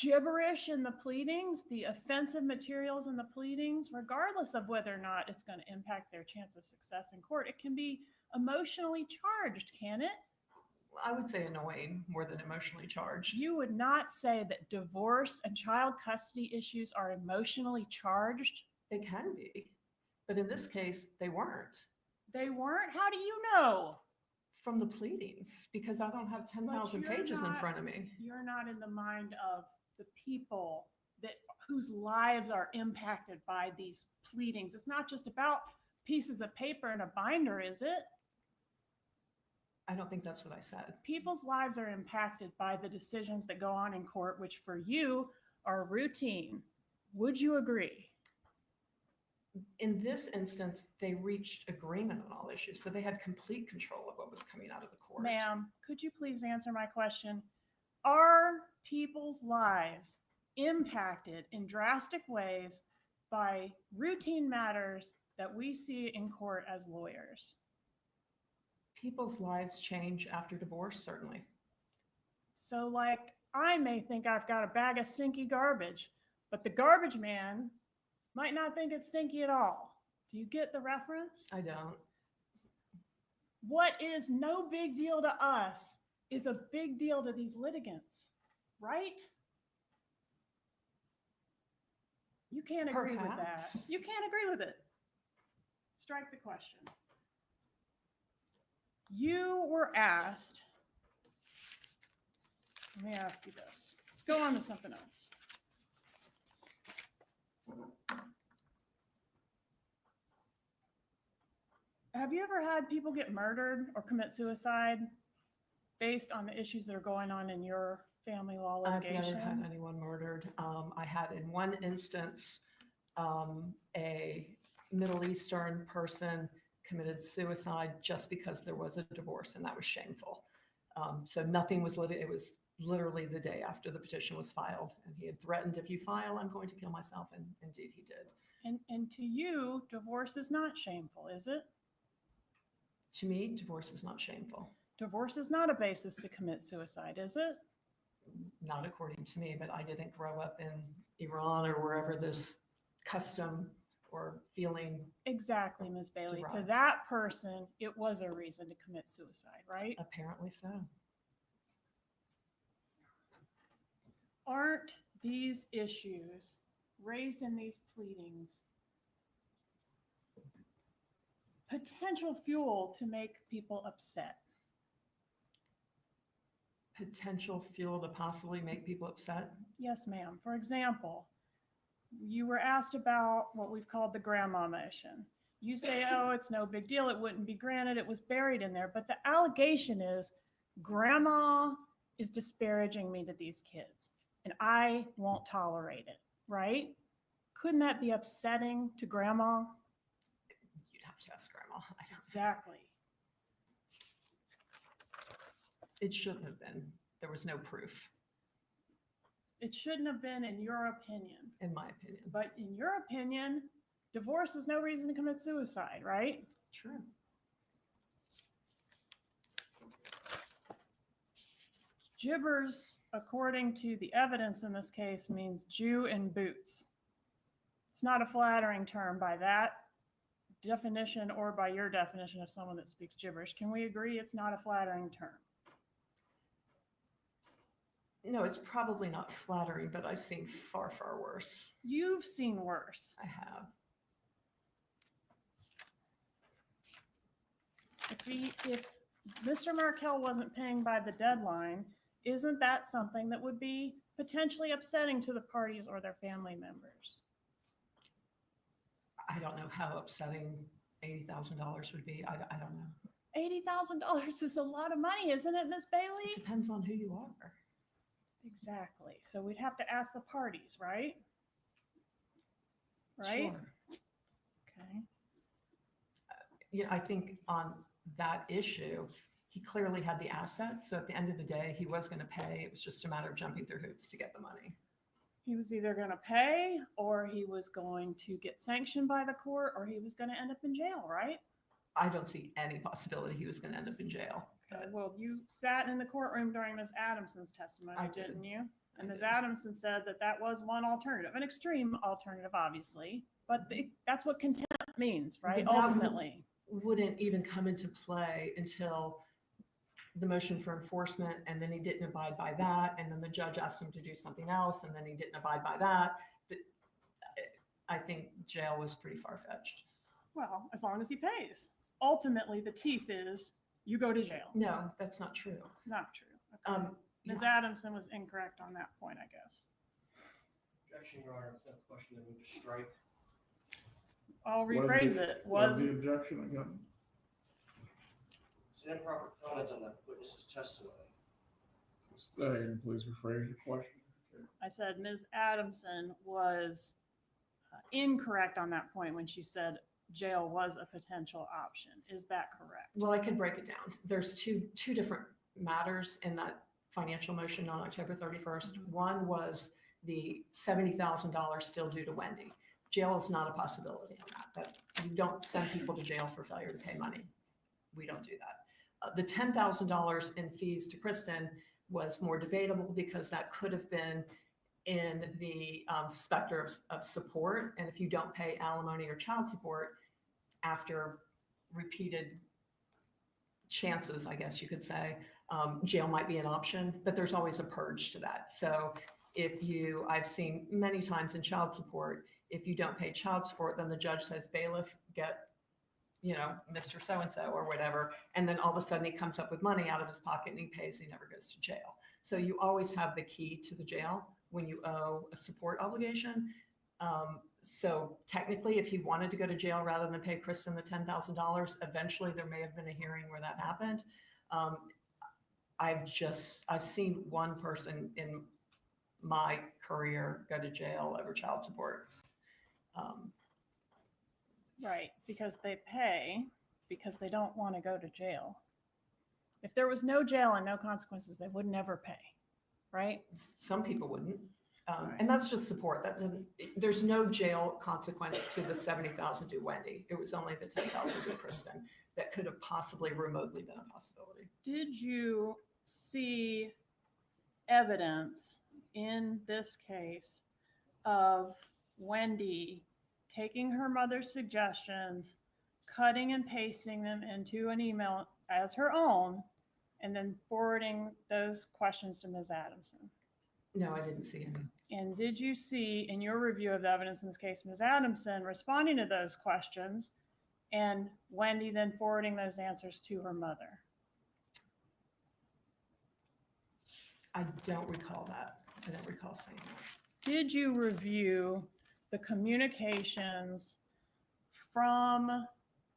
gibberish in the pleadings, the offensive materials in the pleadings, regardless of whether or not it's going to impact their chance of success in court? It can be emotionally charged, can it? I would say annoying more than emotionally charged. You would not say that divorce and child custody issues are emotionally charged? They can be, but in this case, they weren't. They weren't? How do you know? From the pleadings, because I don't have 10,000 you're pages in not- front of me. You're not in the mind of the people that whose lives are impacted by these pleadings. It's not just about pieces of paper and a binder, is it? I don't think that's what I said. People's lives are impacted by the decisions that go on in court, which for you are routine. Would you agree? In this instance, they reached agreement on all issues, so they had complete control of what was coming out of the court. Ma'am, could you please answer my question? Are people's lives impacted in drastic ways by routine matters that we see in court as lawyers? People's lives change after divorce, certainly. So, like, I may think I've got a bag of stinky garbage, but the garbage man might not think it's stinky at all. Do you get the reference? I don't. What is no big deal to us is a big deal to these litigants, right? You can't agree with that. Perhaps. You can't agree with it. Strike the question. You were asked, let me ask you this. Let's go on to something else. Have you ever had people get murdered or commit suicide based on the issues that are going on in your family law I've litigation? never had anyone murdered. I had in one instance, a Middle Eastern person committed suicide just because there was a divorce, and that was shameful. So nothing was it was literally the day after the petition was filed, and he had threatened, if you file, I'm going to kill myself, and indeed he did. And to you, divorce is not shameful, is it? To me, divorce is not shameful. Divorce is not a basis to commit suicide, is it? Not according to me, but I didn't grow up in Iran or wherever this custom or feeling. Exactly, Ms. Bailey. To Derived. that person, it was a reason to commit suicide, right? Apparently so. Aren't these issues raised in these pleadings potential fuel to make people upset? Potential fuel to possibly make people upset. Yes, ma'am. For example, you were asked about what we've called the grandma motion. You say, oh, it's no big deal. It wouldn't be granted. It was buried in there. But the allegation is grandma is disparaging me to these kids, and I won't tolerate it, right? Couldn't that be upsetting to grandma? You'd have to ask grandma. I don't. Exactly. It shouldn't have been. There was no proof, It shouldn't have been, in your opinion. in my opinion. But in your opinion, divorce is no reason to commit suicide, right? True. Gibbers, according to the evidence in this case, means Jew in boots. It's not a flattering term by that definition or by your definition of someone that speaks gibberish. Can we agree it's not a flattering term? No, it's probably not flattering, but I've seen far, far worse. You've seen worse. I have. If Mr. Markel wasn't paying by the deadline, isn't that something that would be potentially upsetting to the parties or their family members? I don't know how upsetting $80,000 would be. I don't know. $80,000 is a lot of money, isn't it, Ms. Bailey? It depends on who you are. Exactly. So we'd have to ask the parties, right? Right? Sure. Okay. Yeah, I think on that issue, he clearly had the asset. So at the end of the day, he was going to pay. It was just a matter of jumping through hoops to get the money. He was either going to pay, or he was going to get sanctioned by the court, or he was going to end up in jail, right? I don't see any possibility he was going to end up in jail. Okay, well, you sat in the courtroom during Ms. Adamson's testimony, I did. didn't you? I And Ms. did. Adamson said that that was one alternative, an extreme alternative, obviously, but that's what contempt means, right? But that Ultimately. wouldn't even come into play until the motion for enforcement, and then he didn't abide by that, and then the judge asked him to do something else, and then he didn't abide by that. But I think jail was pretty far-fetched. Well, as long as he pays. Ultimately, the teeth is you go to jail. No, that's not true. It's not true. Okay. Ms. Yeah. Adamson was incorrect on that point, I guess. Objection, Your Honor, that question that we just strike. I'll Was rephrase the- it. Was the objection again? It's an improper comment on the witness's testimony. Stay and please rephrase your question. I said Ms. Adamson was incorrect on that point when she said jail was a potential option. Is that correct? Well, I could break it down. There's two different matters in that financial motion on October 31st. Mhm. One was the $70,000 still due to Wendy. Jail is not a possibility on that. That you don't send people to jail for failure to pay money. We don't do that. The $10,000 in fees to Kristen was more debatable because that could have been in the specter of support. And if you don't pay alimony or child support after repeated chances, I guess you could say, jail might be an option, but there's always a purge to that. So I've seen many times in child support, if you don't pay child support, then the judge says, bailiff, get, Mr. So-and-so or whatever. And then all of a sudden he comes up with money out of his pocket and he pays, he never goes to jail. So you always have the key to the jail when you owe a support obligation. So technically, if he wanted to go to jail rather than pay Kristen the $10,000, eventually there may have been a hearing where that happened. I've seen one person in my career go to jail over child support. Right, because they pay because they don't want to go to jail. If there was no jail and no consequences, they would never pay, right? Some people wouldn't. Right. And that's just support. There's no jail consequence to the $70,000 to Wendy. It was only the $10,000 to Kristen that could have possibly remotely been a possibility. Did you see evidence in this case of Wendy taking her mother's suggestions, cutting and pasting them into an email as her own, and then forwarding those questions to Ms. Adamson? No, I didn't see any. And did you see in your review of the evidence in this case, Ms. Adamson responding to those questions and Wendy then forwarding those answers to her mother? I don't recall that. I don't recall saying that. Did you review the communications from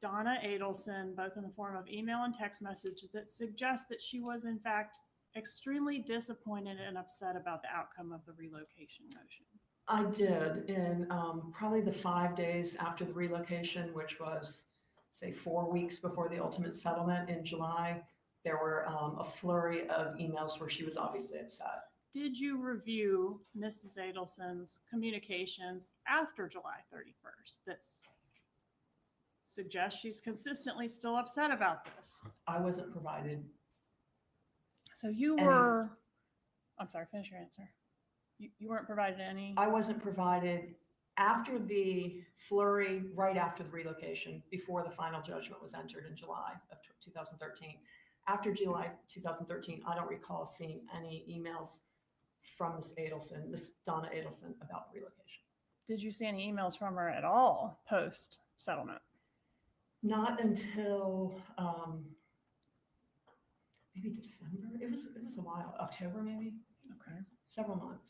Donna Adelson, both in the form of email and text messages, that suggest that she was in fact extremely disappointed and upset about the outcome of the relocation motion? I did. In probably the 5 days after the relocation, which was, say, 4 weeks before the ultimate settlement in July, there were a flurry of emails where she was obviously upset. Did you review Mrs. Adelson's communications after July 31st that suggest she's consistently still upset about this? I wasn't provided. So you were, I'm sorry, finish your answer. You weren't provided any? I wasn't provided after the flurry, right after the relocation, before the final judgment was entered in July of 2013. After July 2013, I don't recall seeing any emails from Miss Donna Adelson about the relocation. Did you see any emails from her at all post settlement? Not until maybe December. It was a while. October maybe. Okay. Several months.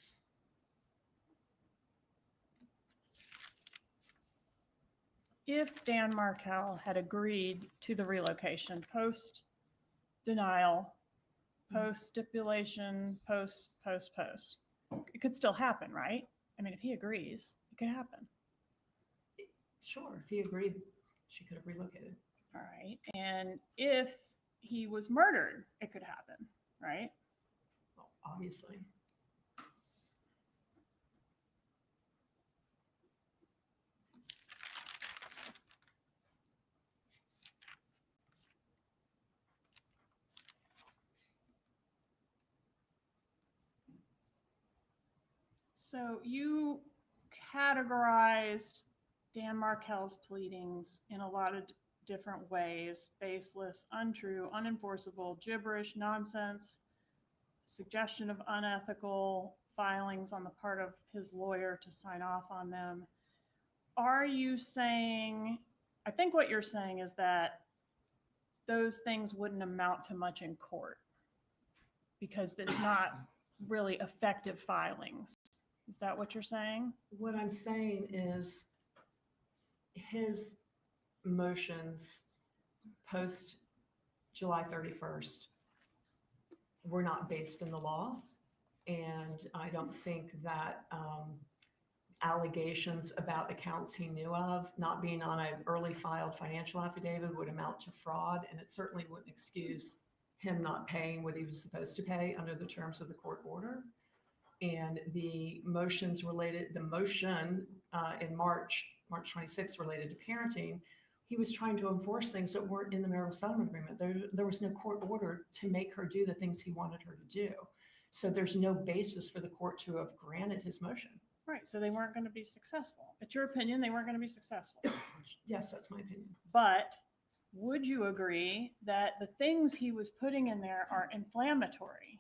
If Dan Markel had agreed to the relocation post denial, post stipulation, post, it could still happen, right? I mean, if he agrees, it could happen. Sure, if he agreed, she could have relocated. All right. And if he was murdered, it could happen, right? Well, obviously. So you categorized Dan Markel's pleadings in a lot of different ways: baseless, untrue, unenforceable, gibberish, nonsense, suggestion of unethical filings on the part of his lawyer to sign off on them. are you saying, I think what you're saying is that those things wouldn't amount to much in court because it's not really effective filings. Is that what you're saying? What I'm saying is his motions post July 31st were not based in the law. And I don't think that allegations about accounts he knew of not being on an early filed financial affidavit would amount to fraud. And it certainly wouldn't excuse him not paying what he was supposed to pay under the terms of the court order. And the motions related, the motion in March 26th related to parenting, he was trying to enforce things that weren't in the marital settlement agreement. There was no court order to make her do the things he wanted her to do. So there's no basis for the court to have granted his motion. Right, so they weren't going to be successful. It's your opinion, they weren't going to be successful. Yes, that's my opinion. But would you agree that the things he was putting in there are inflammatory?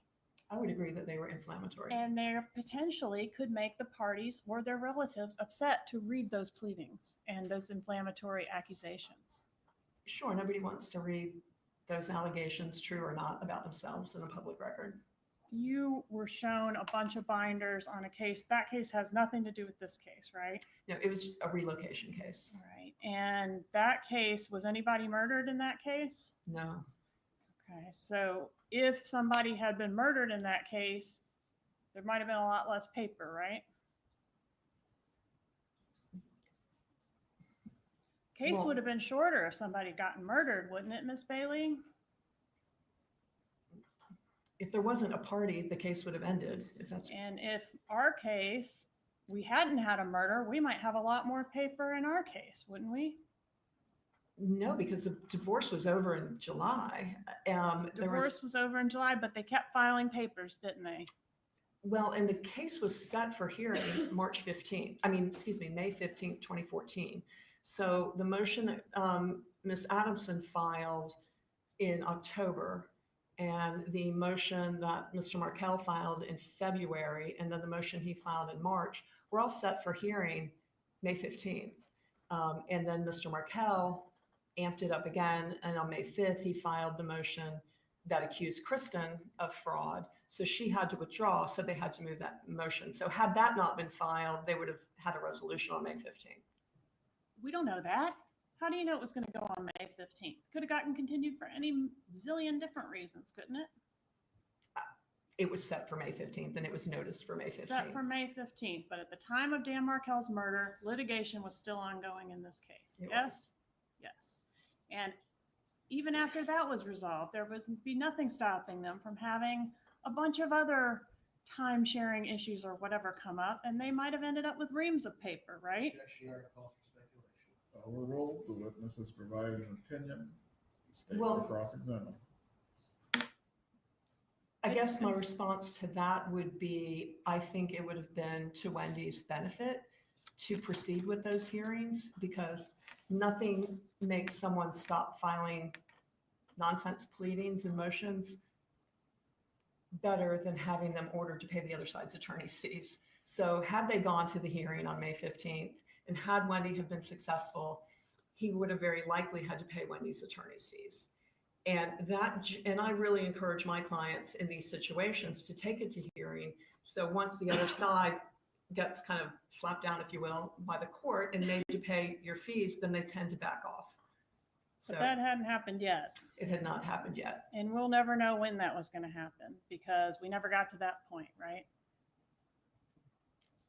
I would agree that they were inflammatory. And they potentially could make the parties or their relatives upset to read those pleadings and those inflammatory accusations. Sure, nobody wants to read those allegations, true or not, about themselves in a public record. You were shown a bunch of binders on a case. That case has nothing to do with this case, right? No, it was a relocation case. All right. And that case, was anybody murdered in that case? No. Okay, so if somebody had been murdered in that case, there might have been a lot less paper, right? Case Well- would have been shorter if somebody gotten murdered, wouldn't it, Miss Bailey? If there wasn't a party, the case would have ended. If that's And if our case, we hadn't had a murder, we might have a lot more paper in our case, wouldn't we? no, because the divorce was over in July. Divorce was over in July, but they kept filing papers, didn't they? Well, and the case was set for hearing March 15th. May 15th, 2014. So the motion that Ms. Adamson filed in October, and the motion that Mr. Markel filed in February, and then the motion he filed in March, were all set for hearing May 15th. And then Mr. Markel amped it up again, and on May 5th, he filed the motion that accused Kristen of fraud. So she had to withdraw, so they had to move that motion. So had that not been filed, they would have had a resolution on May 15th. We don't know that. How do you know it was going to go on May 15th? Could have gotten continued for any zillion different reasons, couldn't it? It was set for May 15th, and it was noticed for May 15th. Set for May 15th, but at the time of Dan Markel's murder, litigation was still ongoing in this case. It Yes? Yes. And even after that was resolved, there was be nothing stopping them from having a bunch of other time sharing issues or whatever come up, and they might have ended up with reams of paper, right? Overruled, the witness is providing an opinion, the state Well- will cross-examine. I guess my It's- response to that would be, I think it would have been to Wendy's benefit to proceed with those hearings, because nothing makes someone stop filing nonsense pleadings and motions better than having them ordered to pay the other side's attorney's fees. So had they gone to the hearing on May 15th, and had Wendy have been successful, he would have very likely had to pay Wendy's attorney's fees. And I really encourage my clients in these situations to take it to hearing. So once the other side gets kind of slapped down, if you will, by the court and made to pay your fees, then they tend to back off. So But that hadn't happened yet. it had not happened yet. And we'll never know when that was going to happen because we never got to that point, right?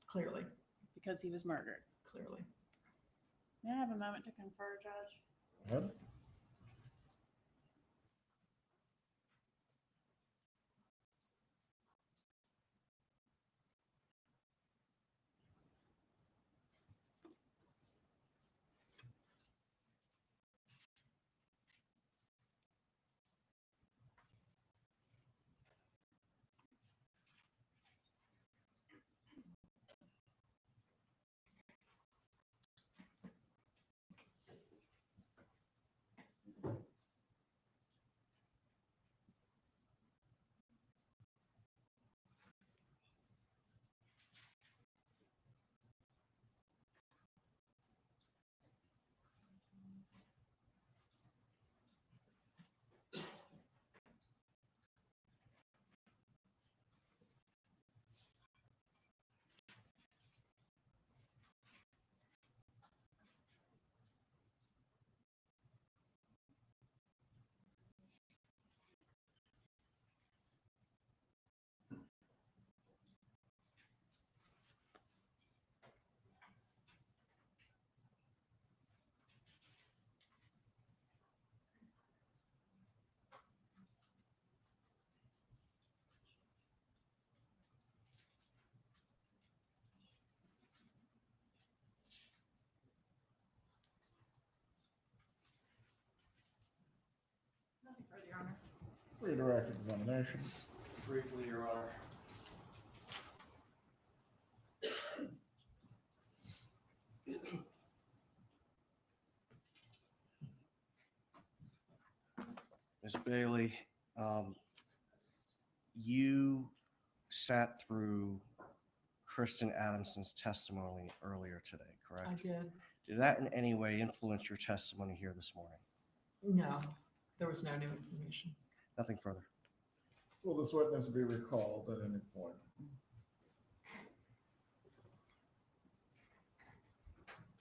Clearly. Because he was murdered. Clearly. May I have a moment to confer, Judge? Go ahead. Redirect examination. Briefly, Your Honor. Ms. Bailey, you sat through Kristen Adamson's testimony earlier today, correct? I did. Did that in any way influence your testimony here this morning? No, there was no new information. Nothing further. Will this witness be recalled at any point?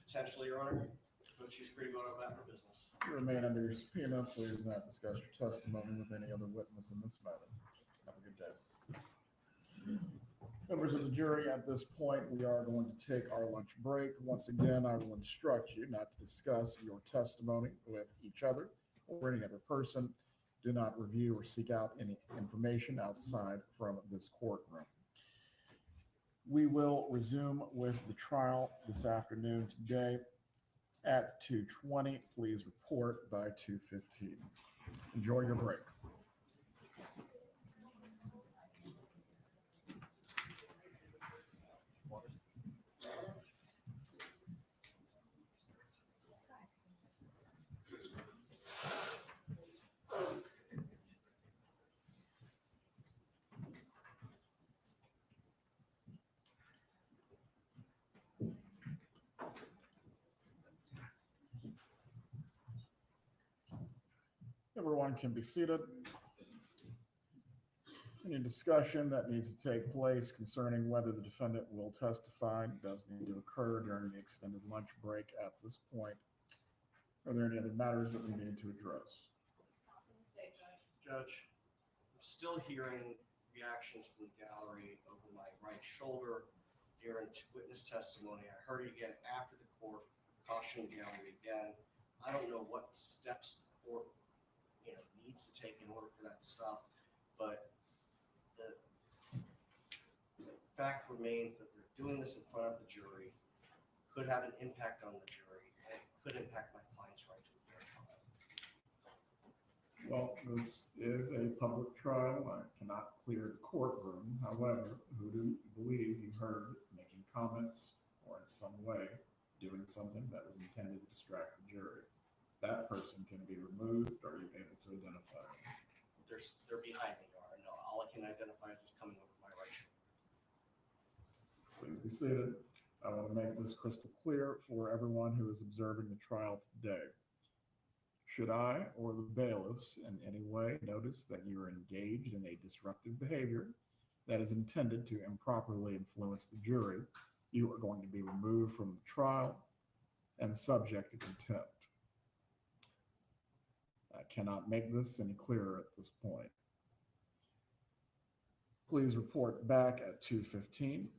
Potentially, Your Honor, but she's free to go about her business. You remain under your subpoena. Please do not discuss your testimony with any other witness in this matter. Have a good day. Members of the jury, at this point, we are going to take our lunch break. Once again, I will instruct you not to discuss your testimony with each other or any other person. Do not review or seek out any information outside from this courtroom. We will resume with the trial this afternoon today at 2:20. Please report by 2:15. Enjoy your break. Everyone can be seated. Any discussion that needs to take place concerning whether the defendant will testify does need to occur during the extended lunch break at this point. Are there any other matters that we need to address? Judge, I'm still hearing reactions from the gallery over my right shoulder during witness testimony. I heard it again after the court, cautioned the gallery again. I don't know what steps the court needs to take in order for that to stop, but the fact remains that they're doing this in front of the jury, could have an impact on the jury, and it could impact my client's right to a fair trial. Well, this is a public trial. I cannot clear the courtroom. However, who do you believe you heard making comments or in some way doing something that was intended to distract the jury? That person can be removed. Are you able to identify them? They're behind me, Your Honor. No, all I can identify is this coming over my right shoulder. Please be seated. I want to make this crystal clear for everyone who is observing the trial today. Should I or the bailiffs in any way notice that you are engaged in a disruptive behavior that is intended to improperly influence the jury, you are going to be removed from the trial and subject to contempt. I cannot make this any clearer at this point. Please report back at 2:15.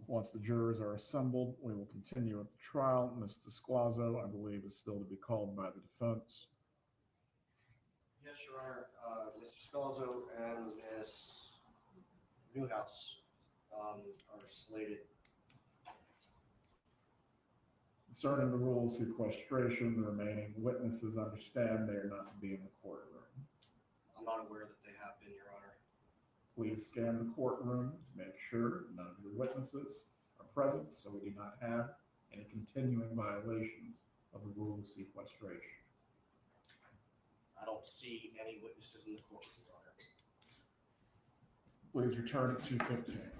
Once the jurors are assembled, we will continue with the trial. Ms. Desclazo, I believe, is still to be called by the defense. Yes, Your Honor. Mr. Scalzo and Ms. Newhouse are slated. Concerning the rule of sequestration, the remaining witnesses understand they are not to be in the courtroom. I'm not aware that they have been, Your Honor. Please scan the courtroom to make sure none of your witnesses are present so we do not have any continuing violations of the rule of sequestration. I don't see any witnesses in the courtroom, Your Honor. Please return at 2:15.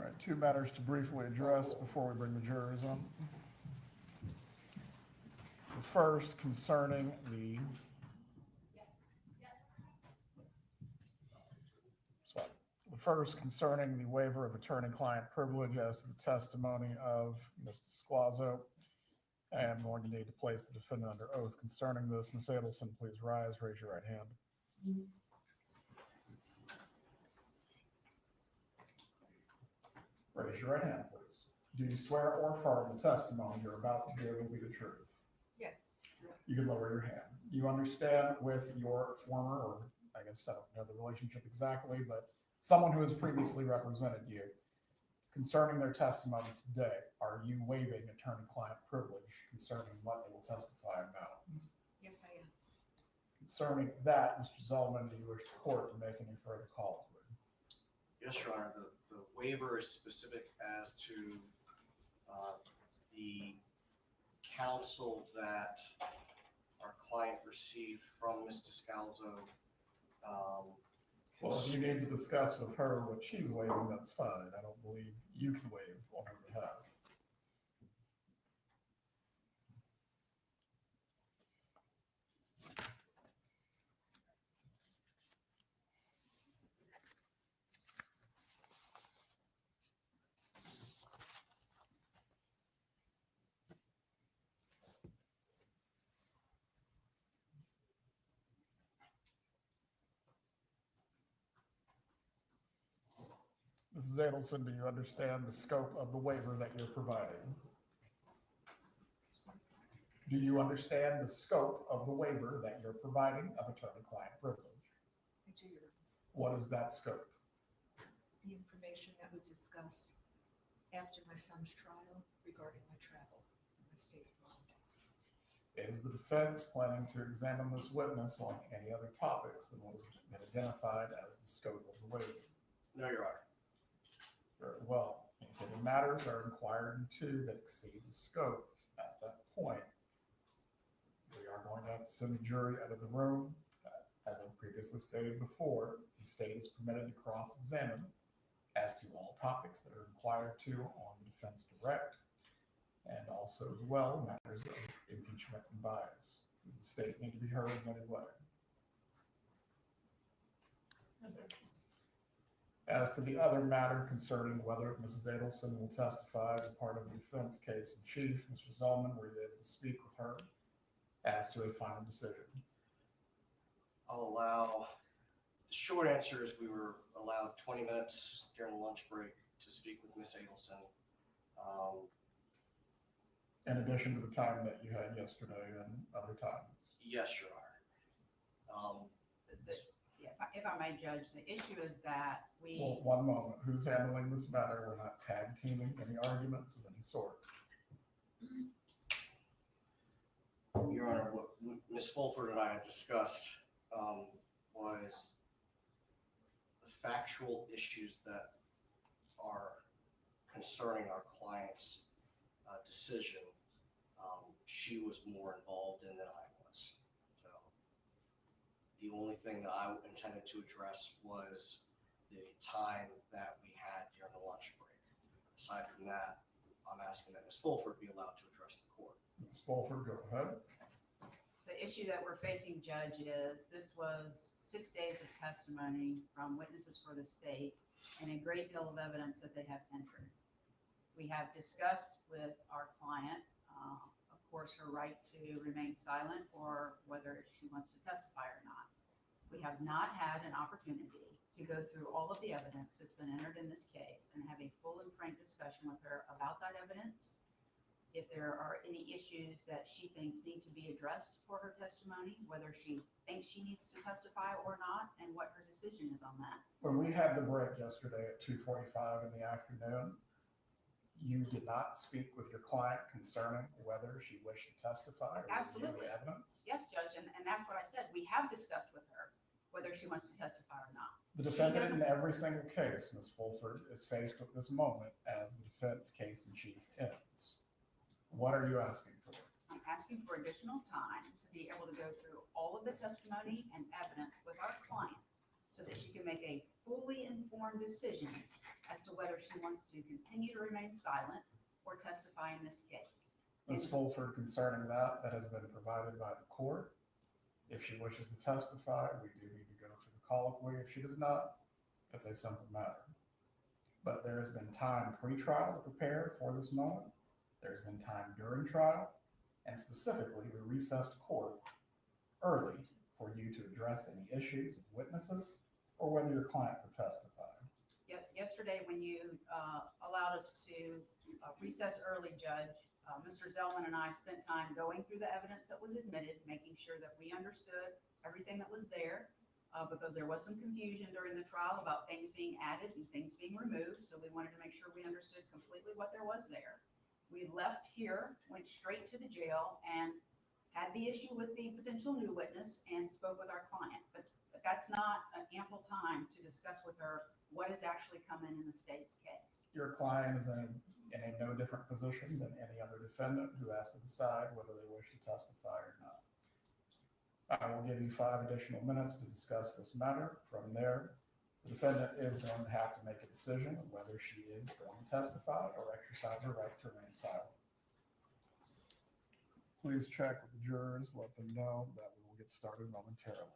right, two matters to briefly address before we bring the jurors on. The first concerning the waiver of attorney-client privilege as to the testimony of Ms. Scalzo. I am going to need to place the defendant under oath concerning this. Ms. Adelson, please rise, raise your right hand. Raise your right hand, please. Do you swear or affirm the testimony you're about to give will be the truth? Yes. You can lower your hand. You understand with your former, or I guess I don't know the relationship exactly, but someone who has previously represented you concerning their testimony today, are you waiving attorney-client privilege concerning what they will testify about? Yes, I am. Concerning that, Mr. Zellman, do you wish the court to make any further calls? Yes, Your Honor, the waiver is specific as to the counsel that our client received from Ms. Scalzo. Well, if you need to discuss with her what she's waiving, that's fine. I don't believe you can waive on her behalf. Mrs. Adelson, do you understand the scope of the waiver that you're providing? Do you understand the scope of the waiver that you're providing of attorney-client privilege? I do, Your Honor. What is that scope? The information that was discussed after my son's trial regarding my travel in the state of Florida. Is the defense planning to examine this witness on any other topics than what has been identified as the scope of the waiver? No, Your Honor. Very well. If any matters are inquired into that exceed the scope, at that point, we are going to have to send the jury out of the room. As I previously stated before, the state is permitted to cross-examine as to all topics that are inquired to on the defense direct, and also as well matters of impeachment and bias. Does the state need to be heard in any way? As to the other matter concerning whether Mrs. Adelson will testify as a part of the defense case in chief, Mr. Zellman, were you able to speak with her as to a final decision? I'll allow, the short answer is we were allowed 20 minutes during the lunch break to speak with Ms. Adelson. In addition to the time that you had yesterday and other times? Yes, Your Honor. Yeah, if I may judge, the issue is that Well, one moment. Who's handling this matter? We're not tag teaming any arguments of any sort. Your Honor, what Ms. Fulford and I had discussed was the factual issues that are concerning our client's decision. She was more involved in than I was. So the only thing that I intended to address was the time that we had during the lunch break. Aside from that, I'm asking that Ms. Fulford be allowed to address the court. Ms. Fulford, go ahead. the issue that we're facing, Judge, is this was 6 days of testimony from witnesses for the state and a great deal of evidence that they have entered. We have discussed with our client, of course, her right to remain silent or whether she wants to testify or not. We have not had an opportunity to go through all of the evidence that's been entered in this case and have a full and frank discussion with her about that evidence. If there are any issues that she thinks need to be addressed for her testimony, whether she thinks she needs to testify or not, and what her decision is on that. When we had the break yesterday at 2:45 in the afternoon, you did not speak with your client concerning whether she wished to testify or review Absolutely. the evidence? Yes, Judge, and that's what I said. We have discussed with her whether she wants to testify or not. The defendant in every single case, Ms. Fulford, is faced at this moment as the defense case in chief ends. What are you asking for? I'm asking for additional time to be able to go through all of the testimony and evidence with our client so that she can make a fully informed decision as to whether she wants to continue to remain silent or testify in this case. Ms. Fulford, concerning that has been provided by the court. If she wishes to testify, we do need to go through the colloquy. If she does not, it's a simple matter. But there has been time pre-trial to prepare for this moment. There's been time during trial, and specifically, we recessed court early for you to address any issues of witnesses or whether your client would testify. Yesterday, when you allowed us to recess early, Judge, Mr. Zellman and I spent time going through the evidence that was admitted, making sure that we understood everything that was there, because there was some confusion during the trial about things being added and things being removed. So we wanted to make sure we understood completely what there was there. We left here, went straight to the jail, and had the issue with the potential new witness and spoke with our client. But that's not an ample time to discuss with her what is actually coming in the state's case. Your client is in a no different position than any other defendant who has to decide whether they wish to testify or not. I will give you 5 additional minutes to discuss this matter. From there, the defendant is going to have to make a decision of whether she is going to testify or exercise her right to remain silent. Please check with the jurors, let them know that we will get started momentarily.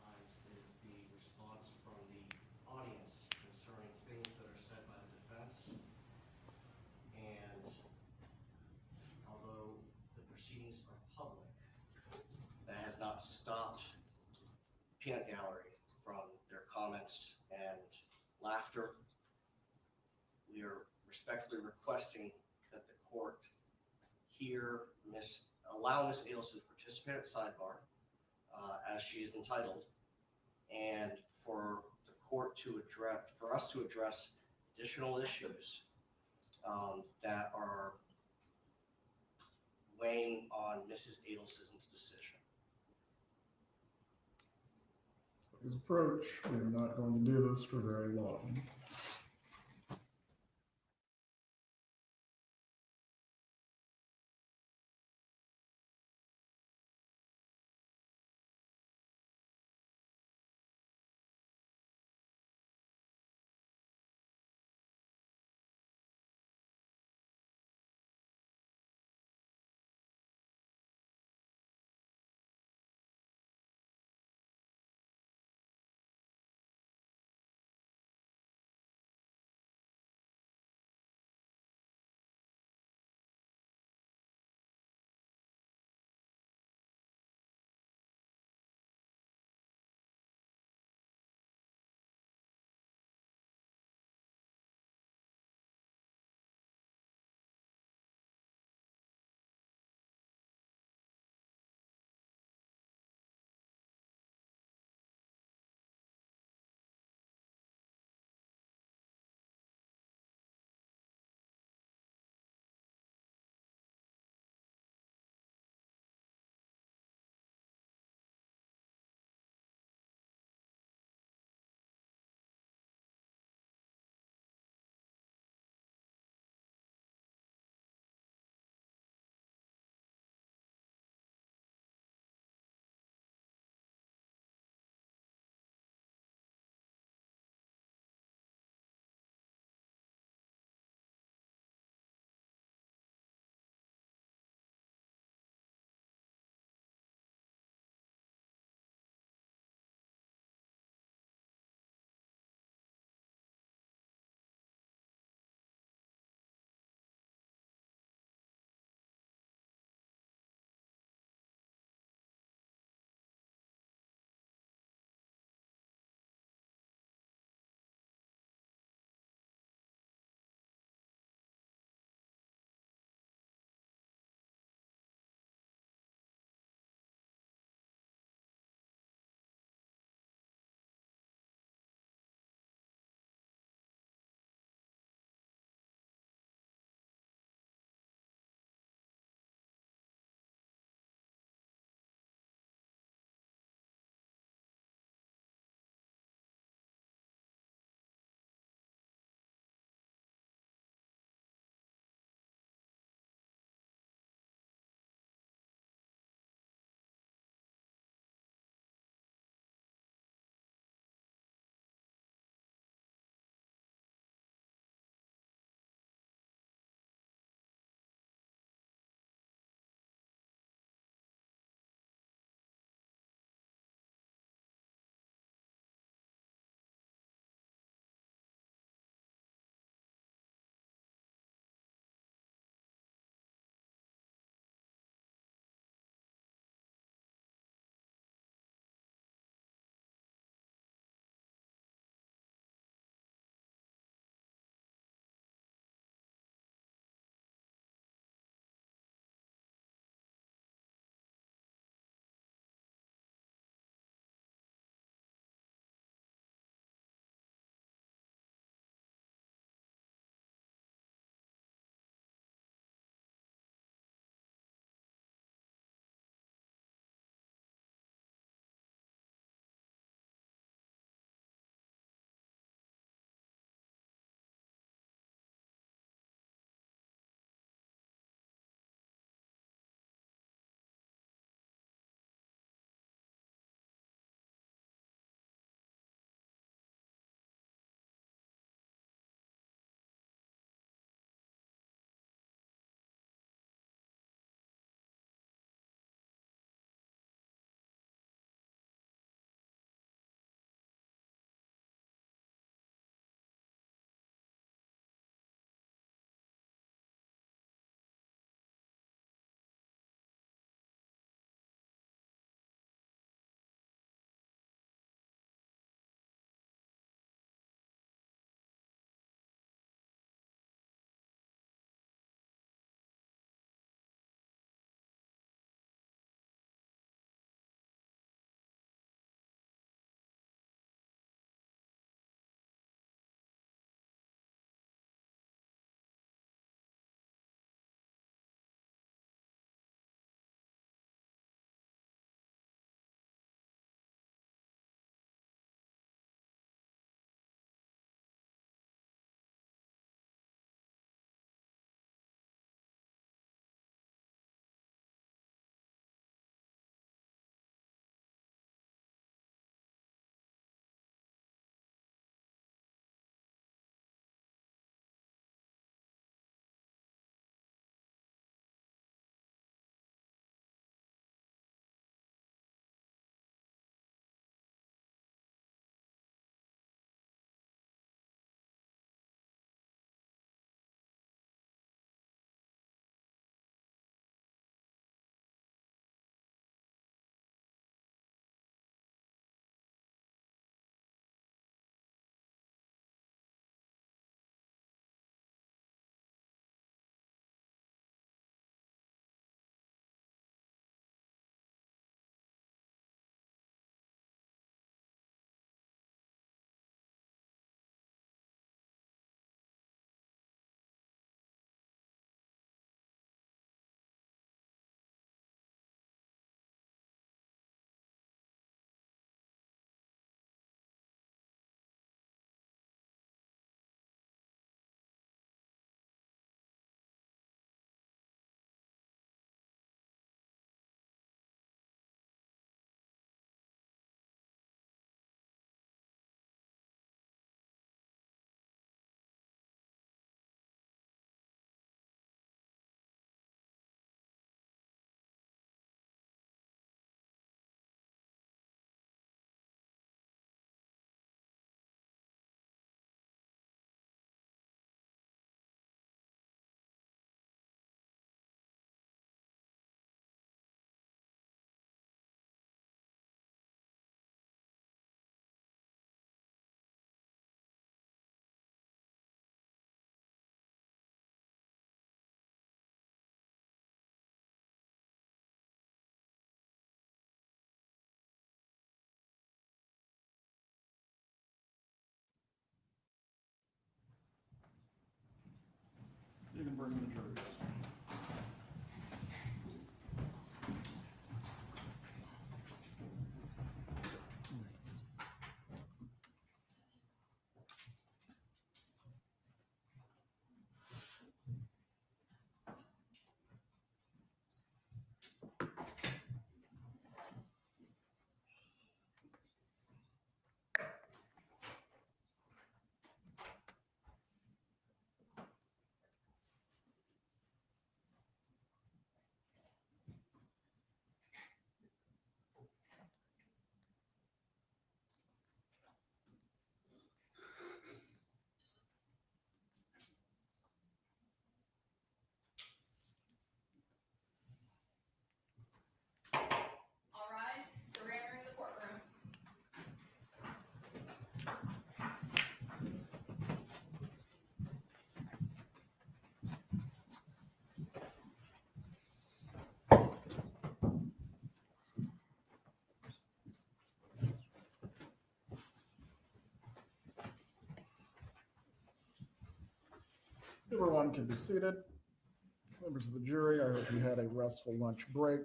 Times is the response from the audience concerning things that are said by the defense. And although the proceedings are public, that has not stopped peanut gallery from their comments and laughter. We are respectfully requesting that the court allow Ms. Adelson to participate at sidebar, as she is entitled, and for us to address additional issues that are weighing on Mrs. Adelson's decision. Please approach. We are not going to do this for very long. bring the juries. All rise, we're entering the courtroom. Everyone can be seated. Members of the jury, I hope you had a restful lunch break.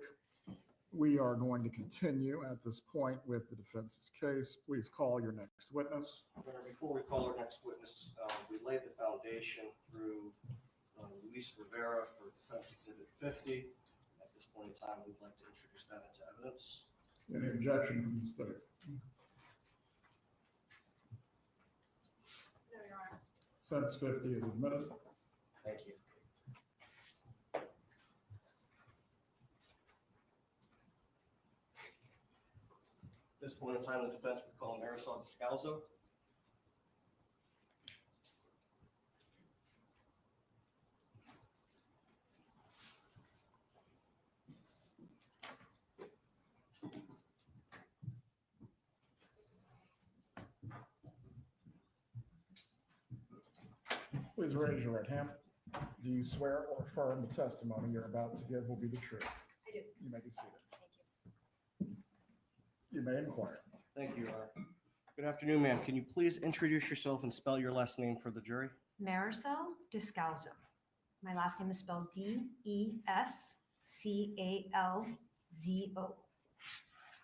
We are going to continue at this point with the defense's case. Please call your next witness. Before we call our next witness, we laid the foundation through Luis Rivera for Defense Exhibit 50. At this point in time, we'd like to introduce that into evidence. Any objection from the state? No, Your Honor. Defense 50 is admitted. Thank you. At this point in time, the defense would call Marisol Descalzo. Please raise your right hand. Do you swear or affirm the testimony you're about to give will be the truth? I do. You may be seated. Thank you. You may inquire. Thank you, Your Honor. Good afternoon, ma'am. Can you please introduce yourself and spell your last name for the jury? Marisol Descalzo. My last name is spelled Descalzo.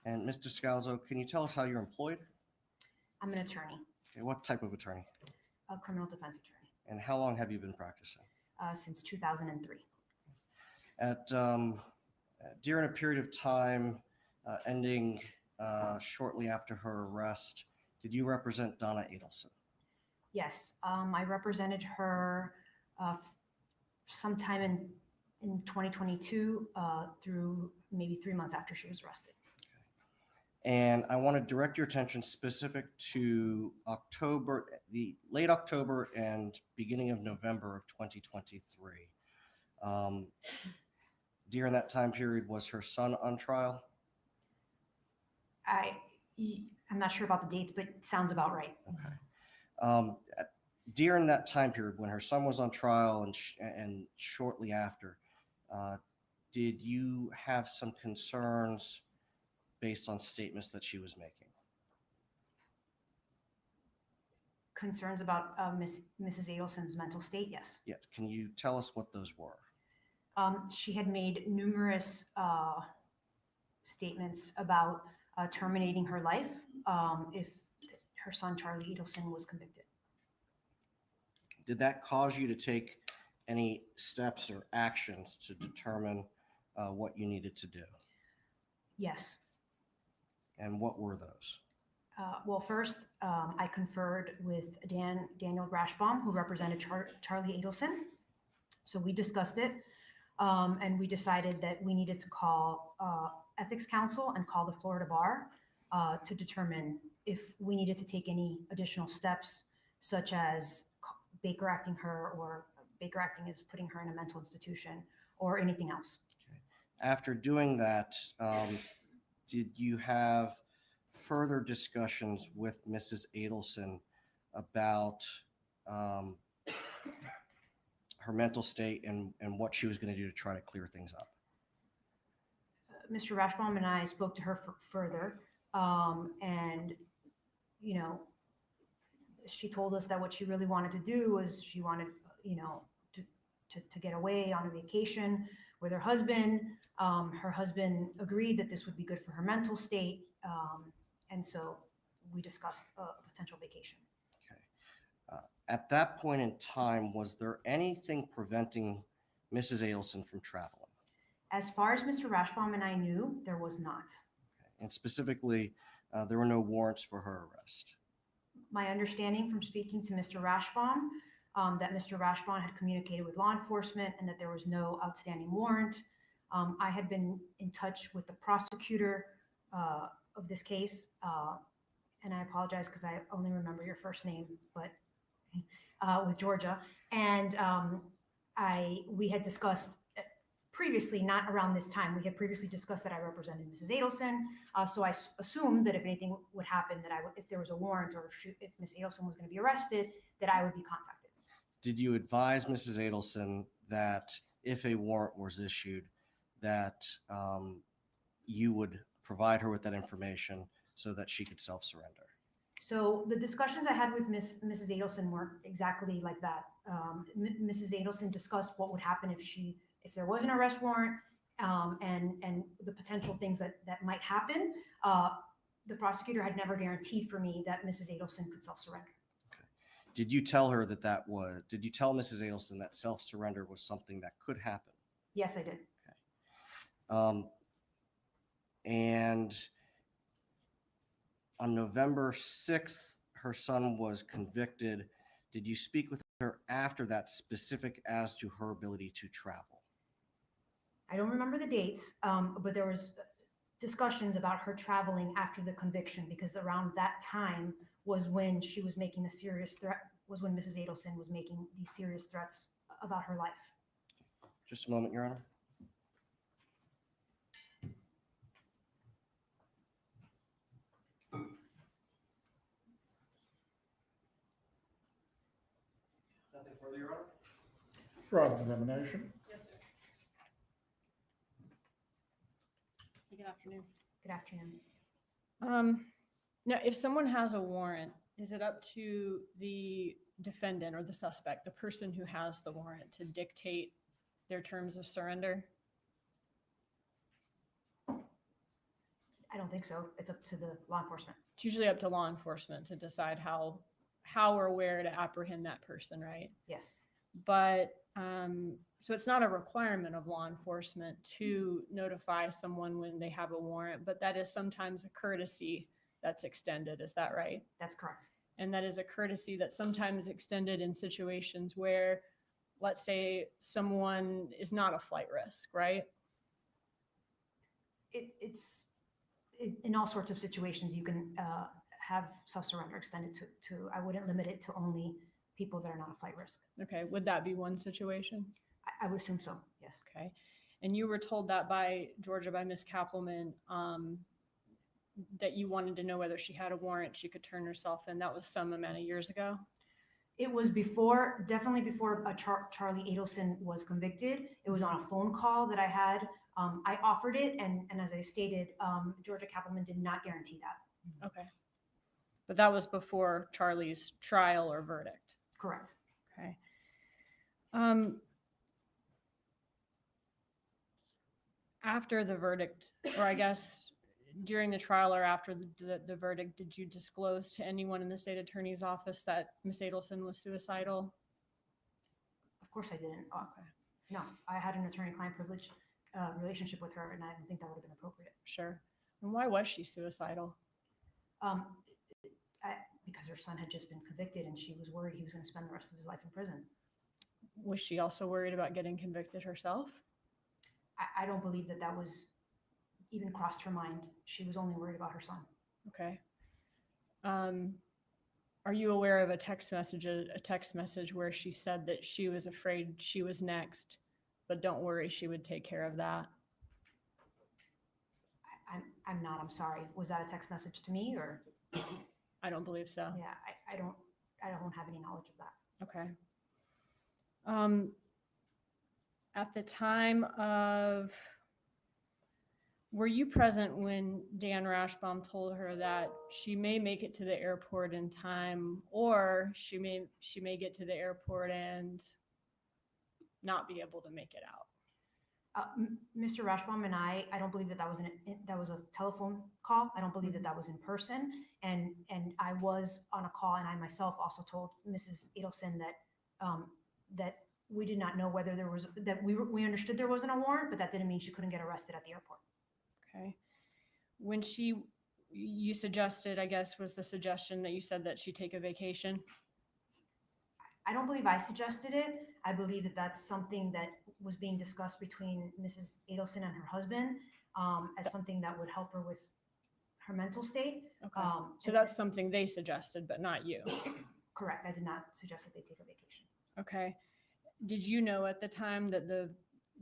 And Ms. Descalzo, can you tell us how you're employed? I'm an attorney, Okay, what type of attorney? a criminal defense attorney, And how long have you been practicing? since 2003. During a period of time ending shortly after her arrest, did you represent Donna Adelson? Yes, I represented her sometime in 2022 through maybe 3 months after she was arrested. And I want to direct your attention specific to October, the late October and beginning of November of 2023. During that time period, was her son on trial? I'm not sure about the dates, but it sounds about right. Okay. During that time period, when her son was on trial and shortly after, did you have some concerns based on statements that she was making? Concerns about Mrs. Adelson's mental state, yes. Yeah. Can you tell us what those were? She had made numerous statements about terminating her life if her son, Charlie Adelson, was convicted. Did that cause you to take any steps or actions to determine what you needed to do? Yes. And what were those? Well, first, I conferred with Daniel Grashbaum, who represented Charlie Adelson. So we discussed it, and we decided that we needed to call Ethics Council and call the Florida Bar to determine if we needed to take any additional steps, such as Baker acting her, or Baker acting as putting her in a mental institution, or anything else. Okay. After doing that, did you have further discussions with Mrs. Adelson about her mental state and what she was going to do to try to clear things up? Mr. Rashbaum and I spoke to her further, and, you know, she told us that what she really wanted to do was she wanted, you know, to to get away on a vacation with her husband. Her husband agreed that this would be good for her mental state. And so we discussed a potential vacation. At that point in time, was there anything preventing Mrs. Adelson from traveling? As far as Mr. Rashbaum and I knew, there was not. And specifically, there were no warrants for her arrest. My understanding from speaking to Mr. Rashbaum, that Mr. Rashbaum had communicated with law enforcement and that there was no outstanding warrant. I had been in touch with the prosecutor of this case, and I apologize because I only remember your first name, but with Georgia. And we had discussed previously, not around this time, we had previously discussed that I represented Mrs. Adelson. So I assumed that if anything would happen, that if there was a warrant or if Ms. Adelson was going to be arrested, that I would be contacted. Did you advise Mrs. Adelson that if a warrant was issued, that you would provide her with that information so that she could self-surrender? So the discussions I had with Mrs. Adelson weren't exactly like that. Mrs. Adelson discussed what would happen if there was an arrest warrant, and the potential things that might happen. The prosecutor had never guaranteed for me that Mrs. Adelson could self-surrender. Okay. Did you tell her did you tell Mrs. Adelson that self-surrender was something that could happen? Yes, I did. And on November 6th, her son was convicted. Did you speak with her after that, specific as to her ability to travel? I don't remember the dates, but there was discussions about her traveling after the conviction, because around that time was when she was making a serious threat, was when Mrs. Adelson was making these serious threats about her life. Just a moment, Your Honor. Nothing further, Your Honor? Cross-examination. Yes, sir. Good afternoon. Good afternoon. Now, if someone has a warrant, is it up to the defendant or the suspect, the person who has the warrant, to dictate their terms of surrender? I don't think so. It's up to the law enforcement. It's usually up to law enforcement to decide how or where to apprehend that person, right? Yes. But so it's not a requirement of law enforcement to notify someone when they have a warrant, but that is sometimes a courtesy that's extended. Is that right? That's correct. And that is a courtesy that's sometimes extended in situations where, let's say, someone is not a flight risk, right? It's in all sorts of situations you can have self-surrender extended to. I wouldn't limit it to only people that are not a flight risk. Okay, would that be one situation? I would assume so, yes. Okay. And you were told that by Georgia, by Ms. Kappelman, that you wanted to know whether she had a warrant, she could turn herself in. That was some amount of years ago. It was definitely before Charlie Adelson was convicted. It was on a phone call that I had. I offered it, and as I stated, Georgia Kappelman did not guarantee that. Okay. But that was before Charlie's trial or verdict. Correct. Okay. After the verdict, or I guess during the trial or after the verdict, did you disclose to anyone in the state attorney's office that Ms. Adelson was suicidal? Of course I didn't. Okay. No, I had an attorney-client privilege relationship with her, and I don't think that would have been appropriate. Sure. And why was she suicidal? Because her son had just been convicted, and she was worried he was going to spend the rest of his life in prison. Was she also worried about getting convicted herself? I don't believe that was even crossed her mind. She was only worried about her son. Okay. Are you aware of a text message where she said that she was afraid she was next, but don't worry, she would take care of that? I'm not. I'm sorry. Was that a text message to me, or? I don't believe so. Yeah, I don't have any knowledge of that. Okay. At the time of, were you present when Dan Rashbaum told her that she may make it to the airport in time, or she may get to the airport and not be able to make it out. Mr. Rashbaum and I don't believe that that was a telephone call. I don't believe that that was in person. And I was on a call, and I myself also told Mrs. Adelson that we did not know whether there was, that we understood there wasn't a warrant, but that didn't mean she couldn't get arrested at the airport. Okay. When you suggested, I guess, was the suggestion that you said that she take a vacation? I don't believe I suggested it. I believe that that's something that was being discussed between Mrs. Adelson and her husband, as something that would help her with her mental state. Okay. So that's something they suggested, but not you. Correct. I did not suggest that they take a vacation. Okay. Did you know at the time that the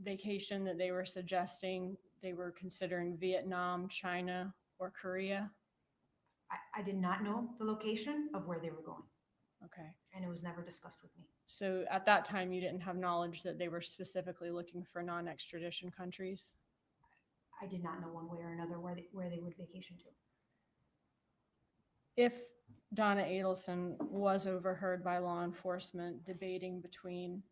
vacation that they were suggesting, they were considering Vietnam, China, or Korea? I did not know the location of where they were going, Okay. and it was never discussed with me. So at that time, you didn't have knowledge that they were specifically looking for non-extradition countries? I did not know one way or another where they would vacation to. If Donna Adelson was overheard by law enforcement debating between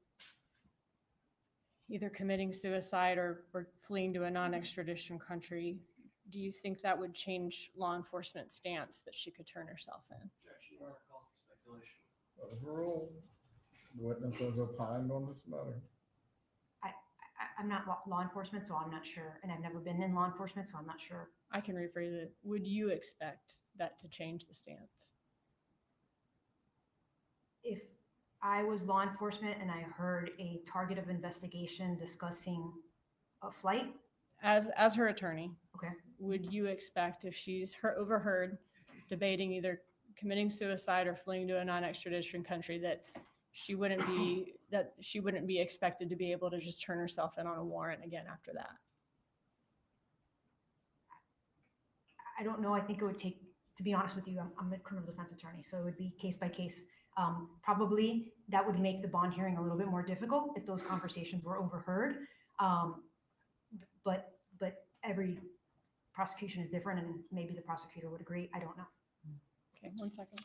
either committing suicide or fleeing to a non-extradition country, do you think that would change law enforcement's stance that she could turn herself in? Objection, Your Honor, calls for speculation. Overruled. The witness has opined on this matter. I'm not law enforcement, so I'm not sure, and I've never been in law enforcement, so I'm not sure. I can rephrase it. Would you expect that to change the stance? If I was law enforcement and I heard a target of investigation discussing a flight, As her attorney, okay, would you expect if she's overheard debating either committing suicide or fleeing to a non-extradition country that she wouldn't be expected to be able to just turn herself in on a warrant again after that? I don't know. I think it would take, to be honest with you, I'm a criminal defense attorney, so it would be case by case. Probably that would make the bond hearing a little bit more difficult if those conversations were overheard. But every prosecution is different, and maybe the prosecutor would agree. I don't know. Okay, 1 second.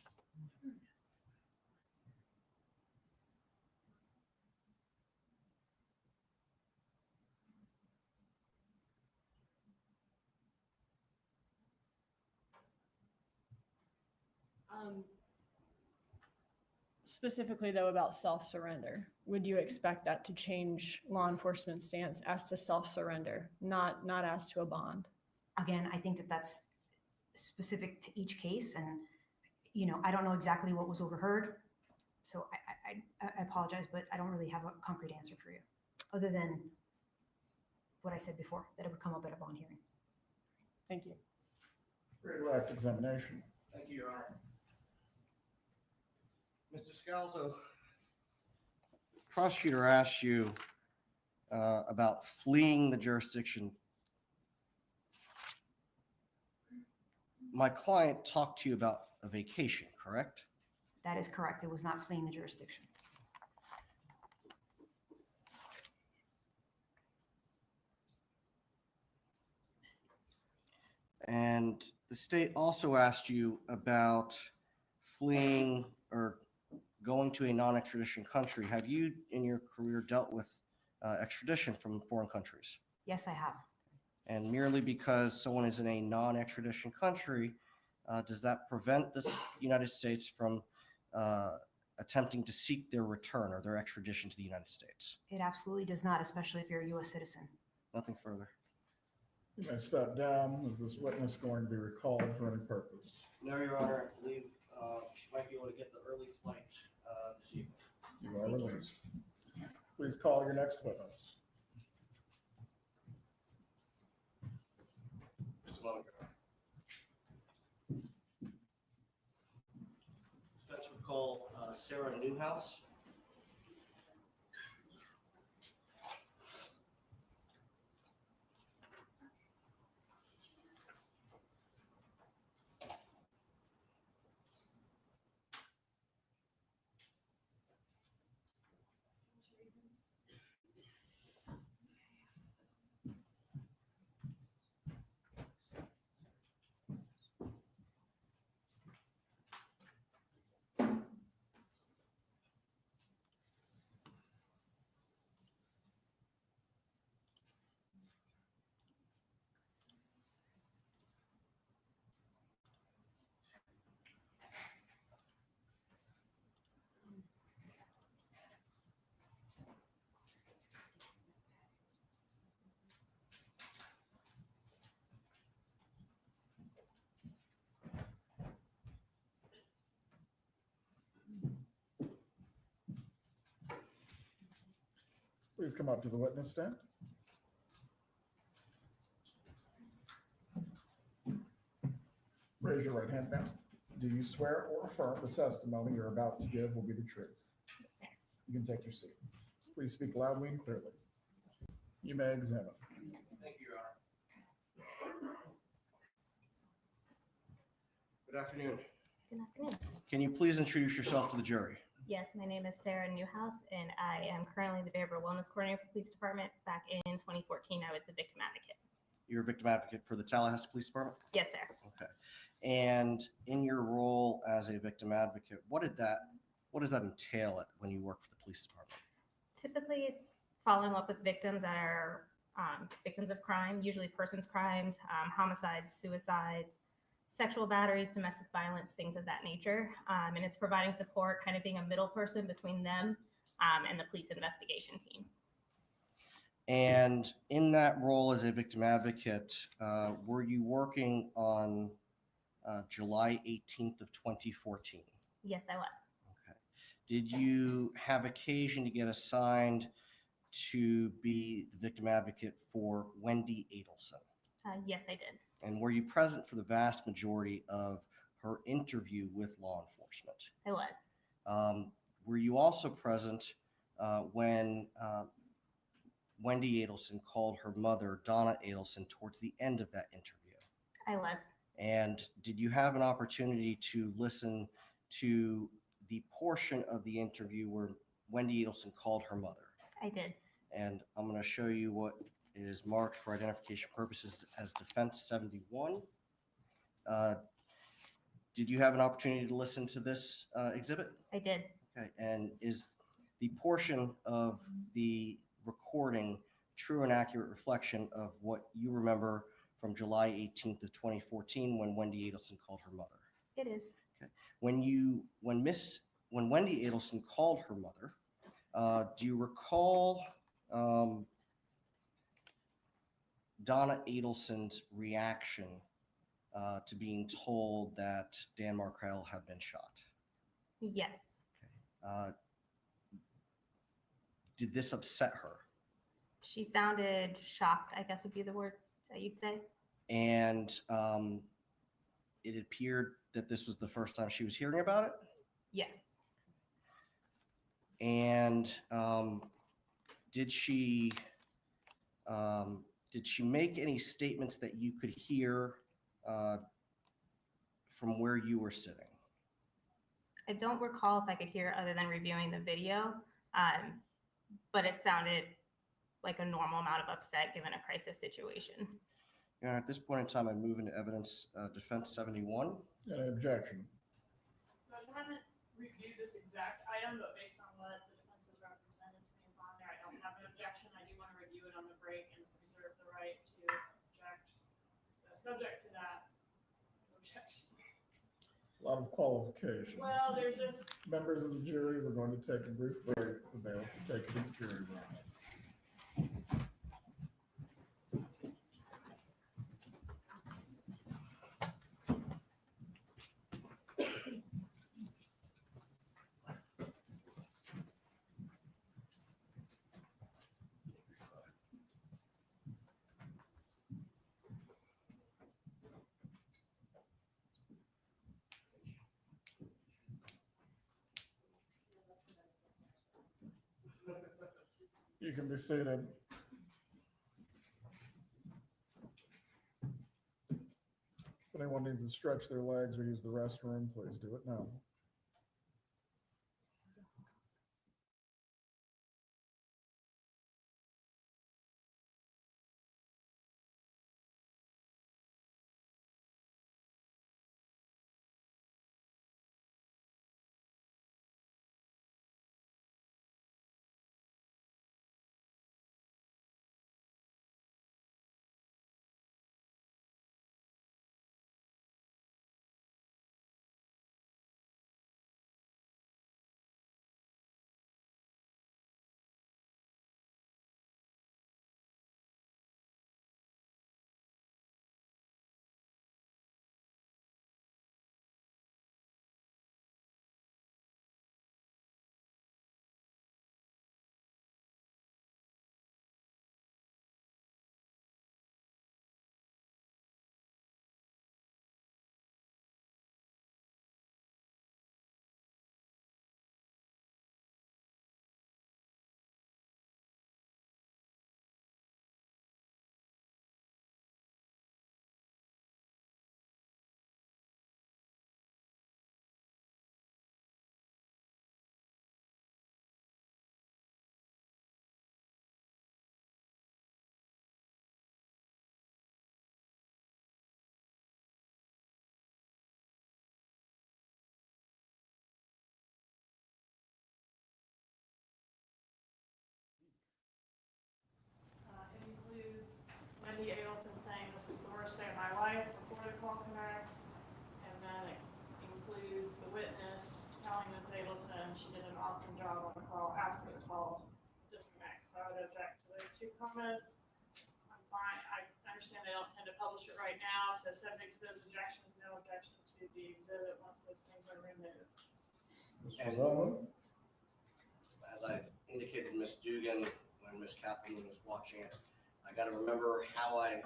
Specifically though about self-surrender, would you expect that to change law enforcement's stance as to self-surrender, not as to a bond? Again, I think that that's specific to each case, and I don't know exactly what was overheard, so I apologize, but I don't really have a concrete answer for you, other than what I said before, that it would come up at a bond hearing. Thank you. Redirect examination. Thank you, Your Honor. Mr. Scalzo, prosecutor asked you about fleeing the jurisdiction. My client talked to you about a vacation, correct? That is correct. It was not fleeing the jurisdiction. And the state also asked you about fleeing or going to a non-extradition country. Have you in your career dealt with extradition from foreign countries? Yes, I have. And merely because someone is in a non-extradition country, does that prevent the United States from attempting to seek their return or their extradition to the United States? It absolutely does not, especially if you're a U.S. citizen. Nothing further. You may step down. Is this witness going to be recalled for any purpose? No, Your Honor. I believe she might be able to get the early flight this evening. You are released. Please call your next witness. Just a moment, Your Honor. Defense would call Sarah Newhouse. Please come up to the witness stand. Raise your right hand now. Do you swear or affirm the testimony you're about to give will be the truth? Yes, sir. You can take your seat. Please speak loudly and clearly. You may examine. Thank you, Your Honor. Good afternoon. Good afternoon. Can you please introduce yourself to the jury? Yes, my name is Sarah Newhouse, and I am currently the Behavioral Wellness Coordinator for the Police Department. Back in 2014, I was the victim advocate. You're a victim advocate for the Tallahassee Police Department? Yes, sir. Okay. And in your role as a victim advocate, what does that entail when you work for the police department? Typically, it's following up with victims that are victims of crime, usually persons crimes, homicides, suicides, sexual batteries, domestic violence, things of that nature. And it's providing support, kind of being a middle person between them and the police investigation team. And in that role as a victim advocate, were you working on July 18th of 2014? Yes, I was. Okay. Did you have occasion to get assigned to be the victim advocate for Wendy Adelson? Yes, I did. And were you present for the vast majority of her interview with law enforcement? I was. Were you also present when Wendy Adelson called her mother, Donna Adelson, towards the end of that interview? I was. And did you have an opportunity to listen to the portion of the interview where Wendy Adelson called her mother? I did. And I'm going to show you what is marked for identification purposes as Defense 71. Did you have an opportunity to listen to this exhibit? I did. Okay. And is the portion of the recording true and accurate reflection of what you remember from July 18th of 2014 when Wendy Adelson called her mother? It is. Okay. When Wendy Adelson called her mother, do you recall Donna Adelson's reaction to being told that Dan Markel had been shot? Yes. Did this upset her? She sounded shocked, I guess would be the word that you'd say. And it appeared that this was the first time she was hearing about it? Yes. And did she make any statements that you could hear from where you were sitting? I don't recall if I could hear other than reviewing the video, but it sounded like a normal amount of upset given a crisis situation. At this point in time, I move into evidence Defense 71. Any objection? Judge, I haven't reviewed this exact item, but based on what the defense has represented to me is on there, I don't have an objection. I do want to review it on the break and reserve the right to object. So subject to that objection. A lot of qualifications. Well, there's just, Members of the jury, we're going to take a brief break. The bailiff will take it to the jury room. You can be seated. If anyone needs to stretch their legs or use the restroom, please do it now. dog on the call after the call disconnects. So I would object to those two comments. I'm fine. I understand they don't tend to publish it right now, so subject to those objections, no objection to the exhibit once those things are removed. Mr. Zeldin? As I indicated to Ms. Dugan when Ms. Katherine was watching it, I got to remember how I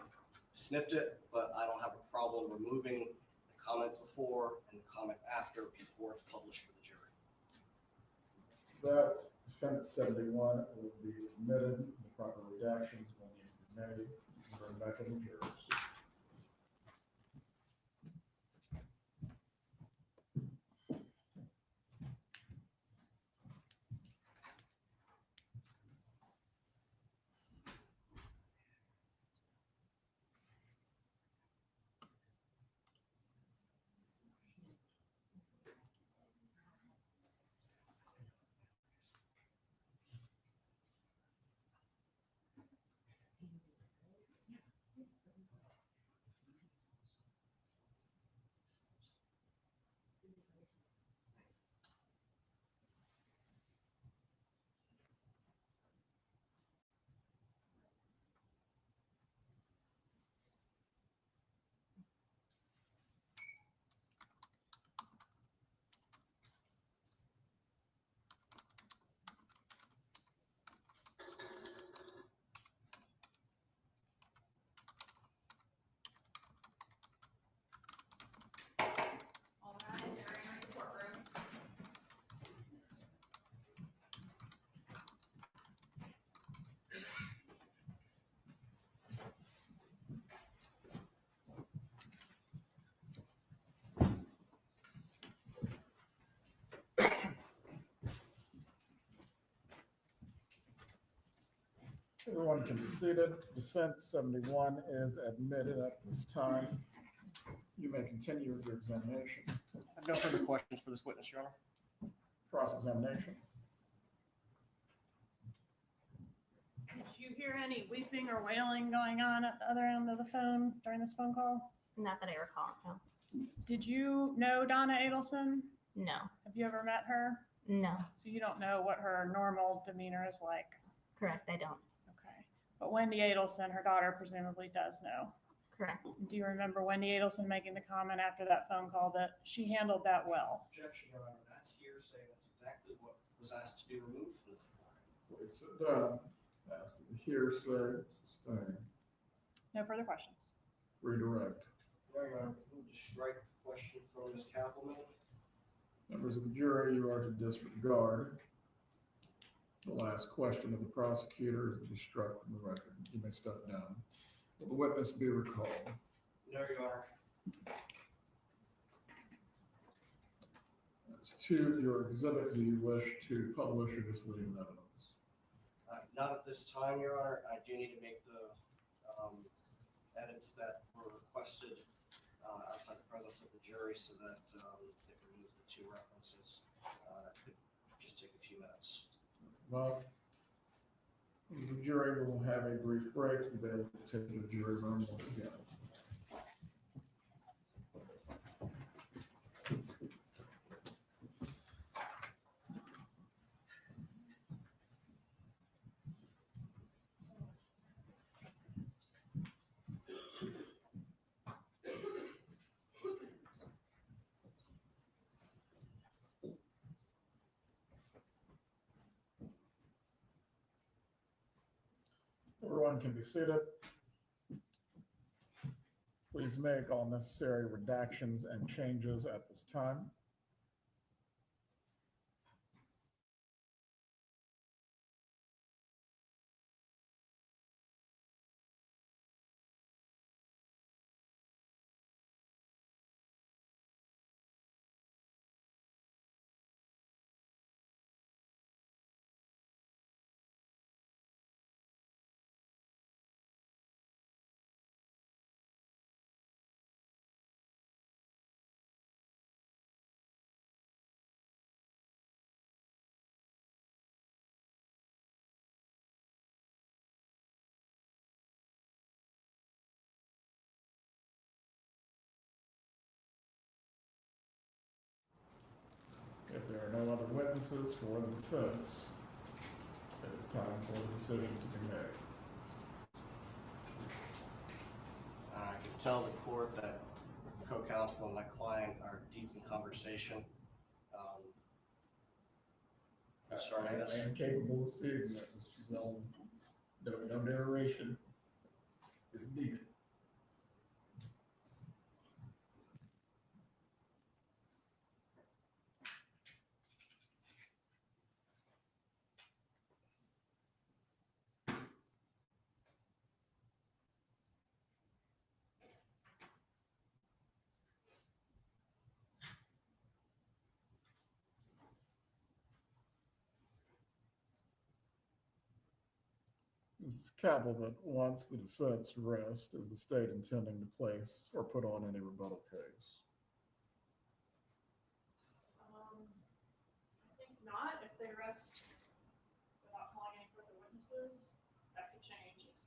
snipped it, but I don't have a problem removing the comment before and the comment after before it's published for the jury. That defense 71 will be admitted. The proper redactions will need to be made. You can bring back in the jurors. All right, they're in the courtroom. Everyone can be seated. Defense 71 is admitted at this time. You may continue with your examination. I have no further questions for this witness, Your Honor. Cross-examination. Did you hear any weeping or wailing going on at the other end of the phone during this phone call? Not that I recall, no. Did you know Donna Adelson? No, Have you ever met her? no, So you don't know what her normal demeanor is like? correct, I don't. Okay. But Wendy Adelson, her daughter, presumably does know. Correct. Do you remember Wendy Adelson making the comment after that phone call that she handled that well? Objection, Your Honor. That's hearsay. That's exactly what was asked to be removed from the file. Please sit down. As to the hearsay, sustain. No further questions. Redirect. Your Honor, move to strike the question from Ms. Kappelman. Members of the jury, you are to disregard the last question of the prosecutor is to be struck from the record. You may step down. Will the witness be recalled? No, Your Honor. As to your exhibit, do you wish to publish or just leave in evidence? Not at this time, Your Honor. I do need to make the edits that were requested outside the presence of the jury so that it removes the two references. That could just take a few minutes. Well, the jury will have a brief break. They'll take the jury room once again. Everyone can be seated. Please make all necessary redactions and changes at this time. no other witnesses for the defense, it is time for the decision to be made. I can tell the court that co-counsel and my client are deep in conversation concerning this. I am capable of seeing that, Mr. Zeldin. No narration is needed. Mrs. Kappelman wants the defense rest as the state intending to place or put on any rebuttal case. I think not. If they rest without calling any further witnesses, that could change if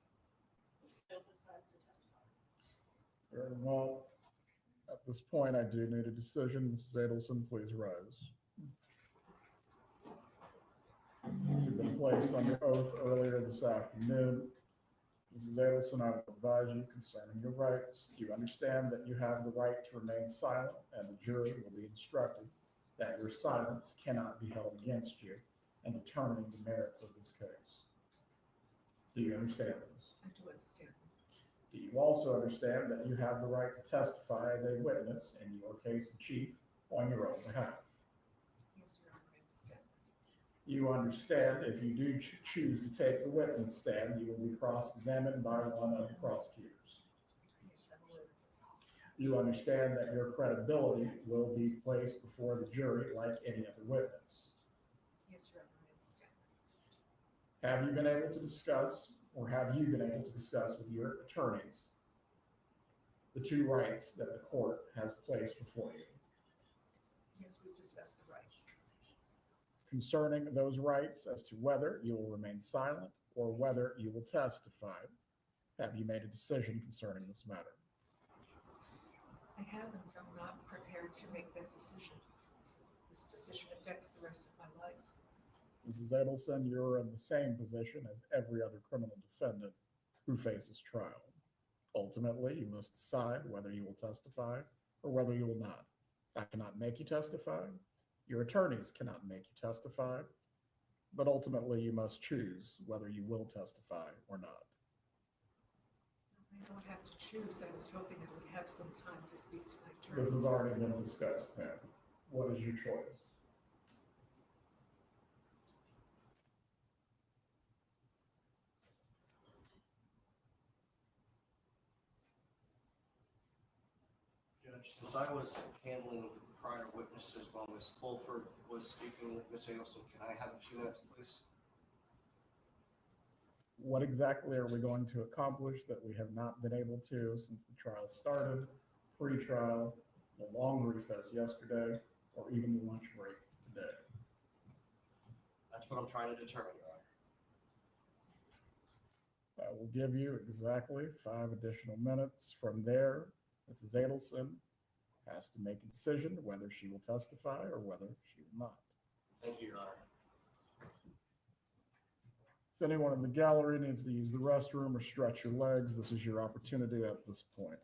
Mrs. Adelson decides to testify. Very well. At this point, I do need a decision. Mrs. Adelson, please rise. You've been placed under oath earlier this afternoon. Mrs. Adelson, I will advise you concerning your rights. You understand that you have the right to remain silent, and the jury will be instructed that your silence cannot be held against you in determining the merits of this case. Do you understand this? I do understand. Do you also understand that you have the right to testify as a witness in your case in chief on your own behalf? Yes, Your Honor, I understand. You understand if you do choose to take the witness stand, you will be cross-examined by one of the prosecutors. Yes, I'm aware of this. You understand that your credibility will be placed before the jury like any other witness. Yes, Your Honor, I understand. Have you been able to discuss with your attorneys the two rights that the court has placed before you? Yes, we discussed the rights. Concerning those rights as to whether you will remain silent or whether you will testify, have you made a decision concerning this matter? I haven't. I'm not prepared to make that decision. This decision affects the rest of my life. Mrs. Adelson, you're in the same position as every other criminal defendant who faces trial. Ultimately, you must decide whether you will testify or whether you will not. I cannot make you testify. Your attorneys cannot make you testify. But ultimately, you must choose whether you will testify or not. I don't have to choose. I was hoping I would have some time to speak to my attorneys. This has already been discussed, ma'am. What is your choice? Judge, since I was handling prior witnesses while Ms. Fulford was speaking with Ms. Adelson, can I have a few minutes, please? What exactly are we going to accomplish that we have not been able to since the trial started, pre-trial, the long recess yesterday, or even the lunch break today? That's what I'm trying to determine, Your Honor. I will give you exactly 5 additional minutes. From there, Mrs. Adelson has to make a decision whether she will testify or whether she will not. Thank you, Your Honor. If anyone in the gallery needs to use the restroom or stretch your legs, this is your opportunity at this point.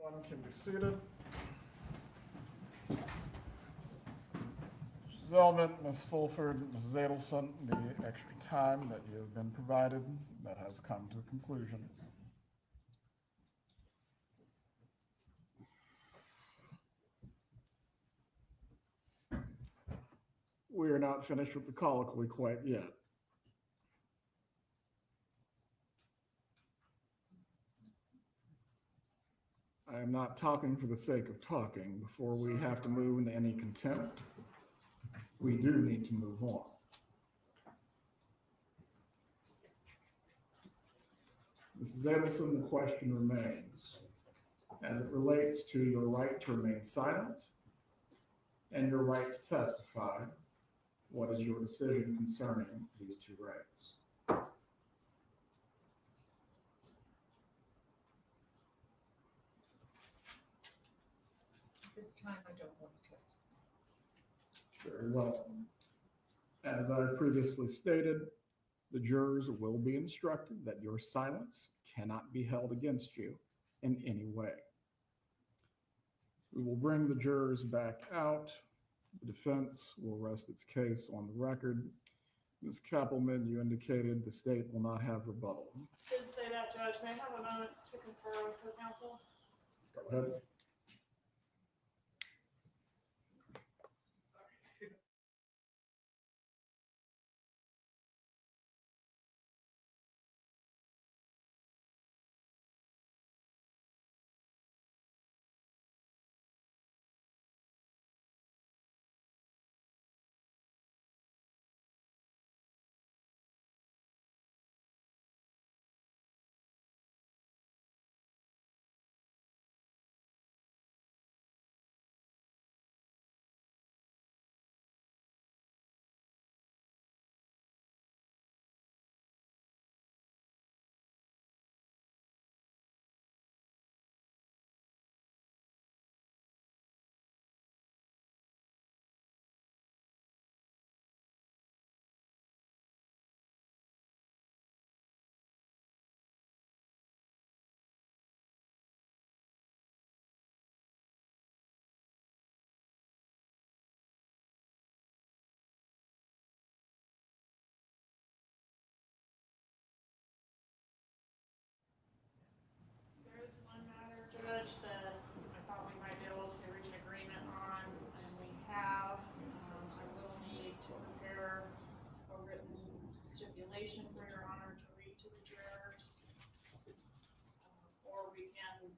One can be seated. Mrs. Elman, Ms. Fulford, Mrs. Adelson, the extra time that you have been provided, that has come to a conclusion. We are not finished with the colloquy quite yet. I am not talking for the sake of talking. Before we have to move into any contempt, we do need to move on. Mrs. Adelson, the question remains, as it relates to your right to remain silent and your right to testify, what is your decision concerning these two rights? This time I don't want to testify. Very well. As I've previously stated, the jurors will be instructed that your silence cannot be held against you in any way. We will bring the jurors back out. The defense will rest its case on the record. Ms. Kappelman, you indicated the state will not have rebuttal. Did say that, Judge. May I have a moment to confer with the counsel? Go ahead. There is one matter, Judge, that I thought we might be able to reach an agreement on, and we have. I will need to prepare a written stipulation for Your Honor to read to the jurors. Or we can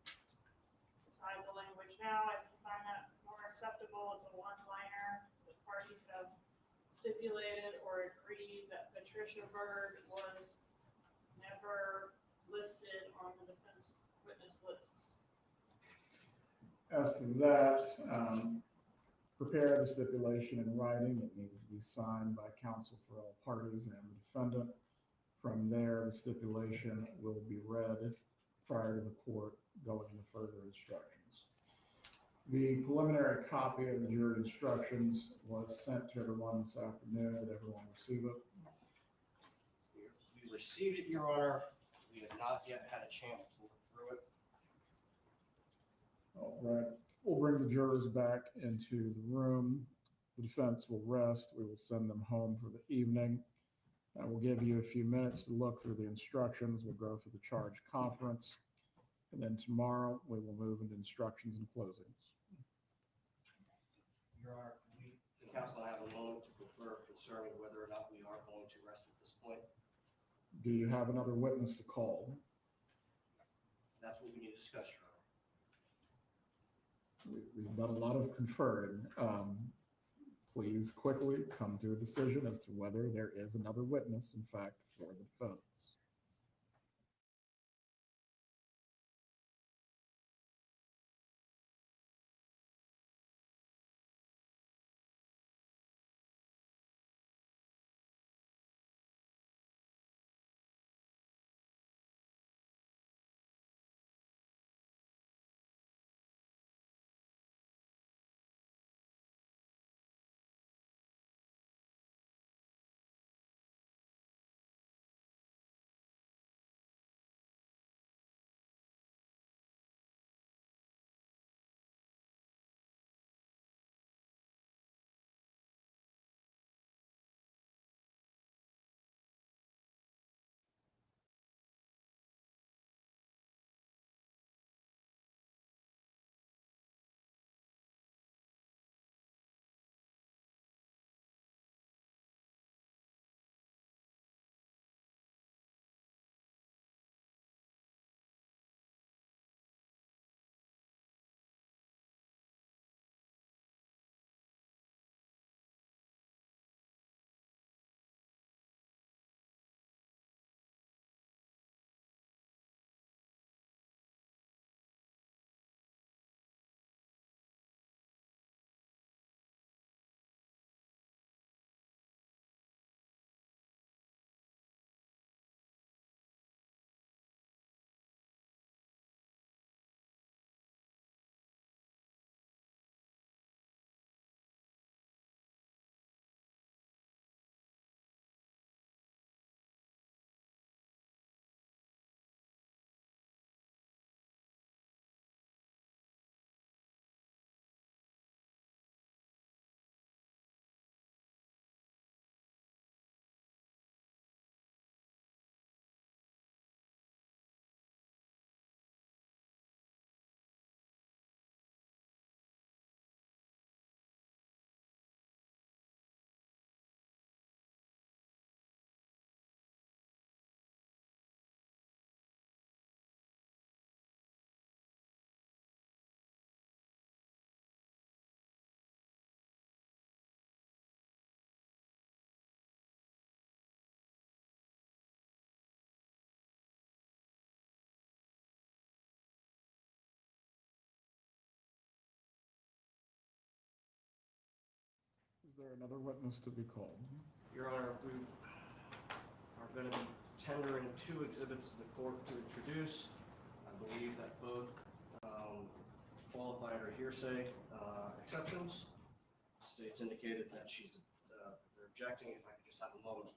decide the language now. If you find that more acceptable, it's a one-liner. The parties have stipulated or agreed that Patricia Bird was never listed on the defense witness lists. As to that, prepare the stipulation in writing. It needs to be signed by counsel for all parties and the defendant. From there, the stipulation will be read prior to the court going into further instructions. The preliminary copy of the jury instructions was sent to everyone this afternoon. Did everyone receive it? We received it, Your Honor. We have not yet had a chance to look through it. All right. We'll bring the jurors back into the room. The defense will rest. We will send them home for the evening. We'll give you a few minutes to look through the instructions. We'll go through the charge conference. And then tomorrow we will move into instructions and closings. Your Honor, the counsel have a moment to confer concerning whether or not we are going to rest at this point. Do you have another witness to call? That's what we need to discuss, Your Honor. We've done a lot of conferring. Please quickly come to a decision as to whether there is another witness, in fact, for the defense. there another witness to be called? Your Honor, we are going to be tendering 2 exhibits to the court to introduce. I believe that both qualify under hearsay exceptions. The state's indicated that they're objecting. If I could just have a moment.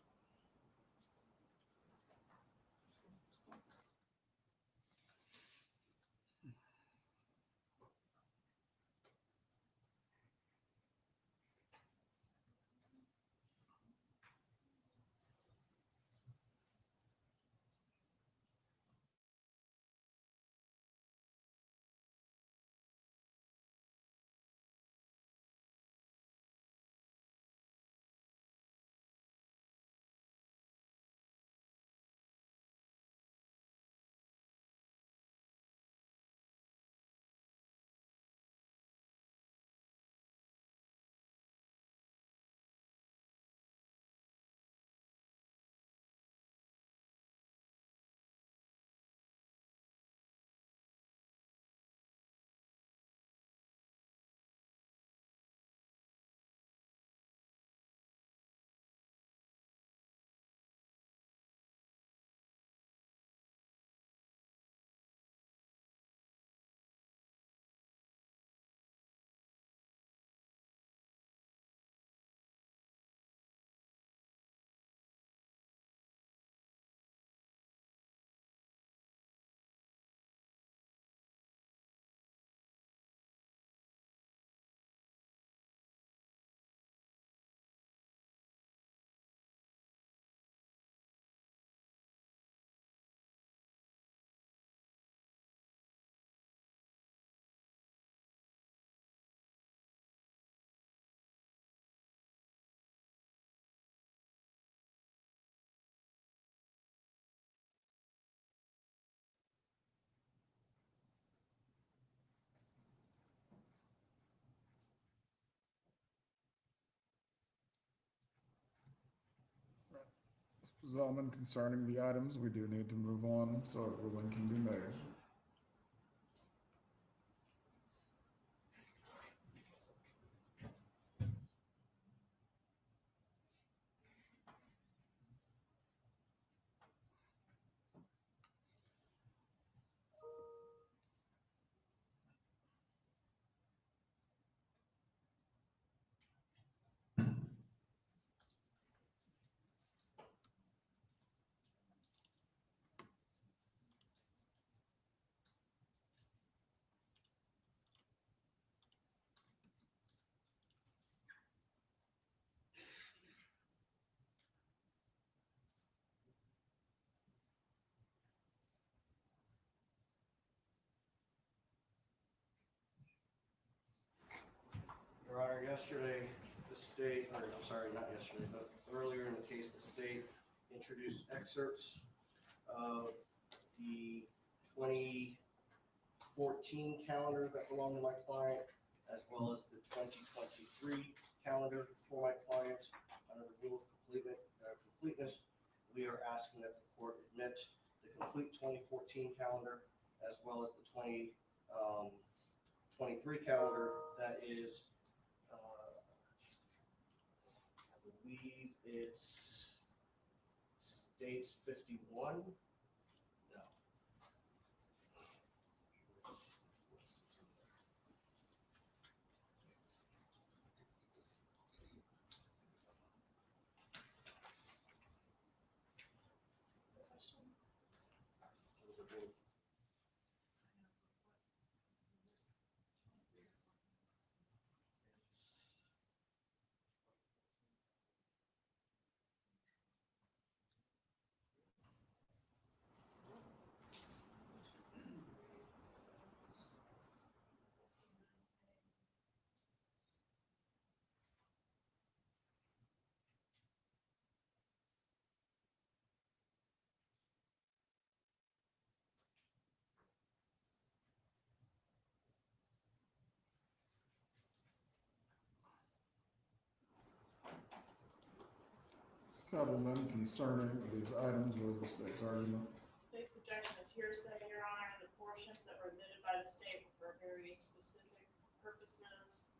Zalman, concerning the items, we do need to move on so a ruling can be made. Your Honor, yesterday, the state, or I'm sorry, not yesterday, but earlier in the case, the state introduced excerpts of the 2014 calendar that belonged to my client, as well as the 2023 calendar for my client. Under the rule of completeness, we are asking that the court admit the complete 2014 calendar, as well as the 2023 calendar that is, I believe it's states 51. No. Cattleman, concerning these items, what is the state's argument? State's objection is hearsay, Your Honor. The portions that were admitted by the state were for very specific purposes.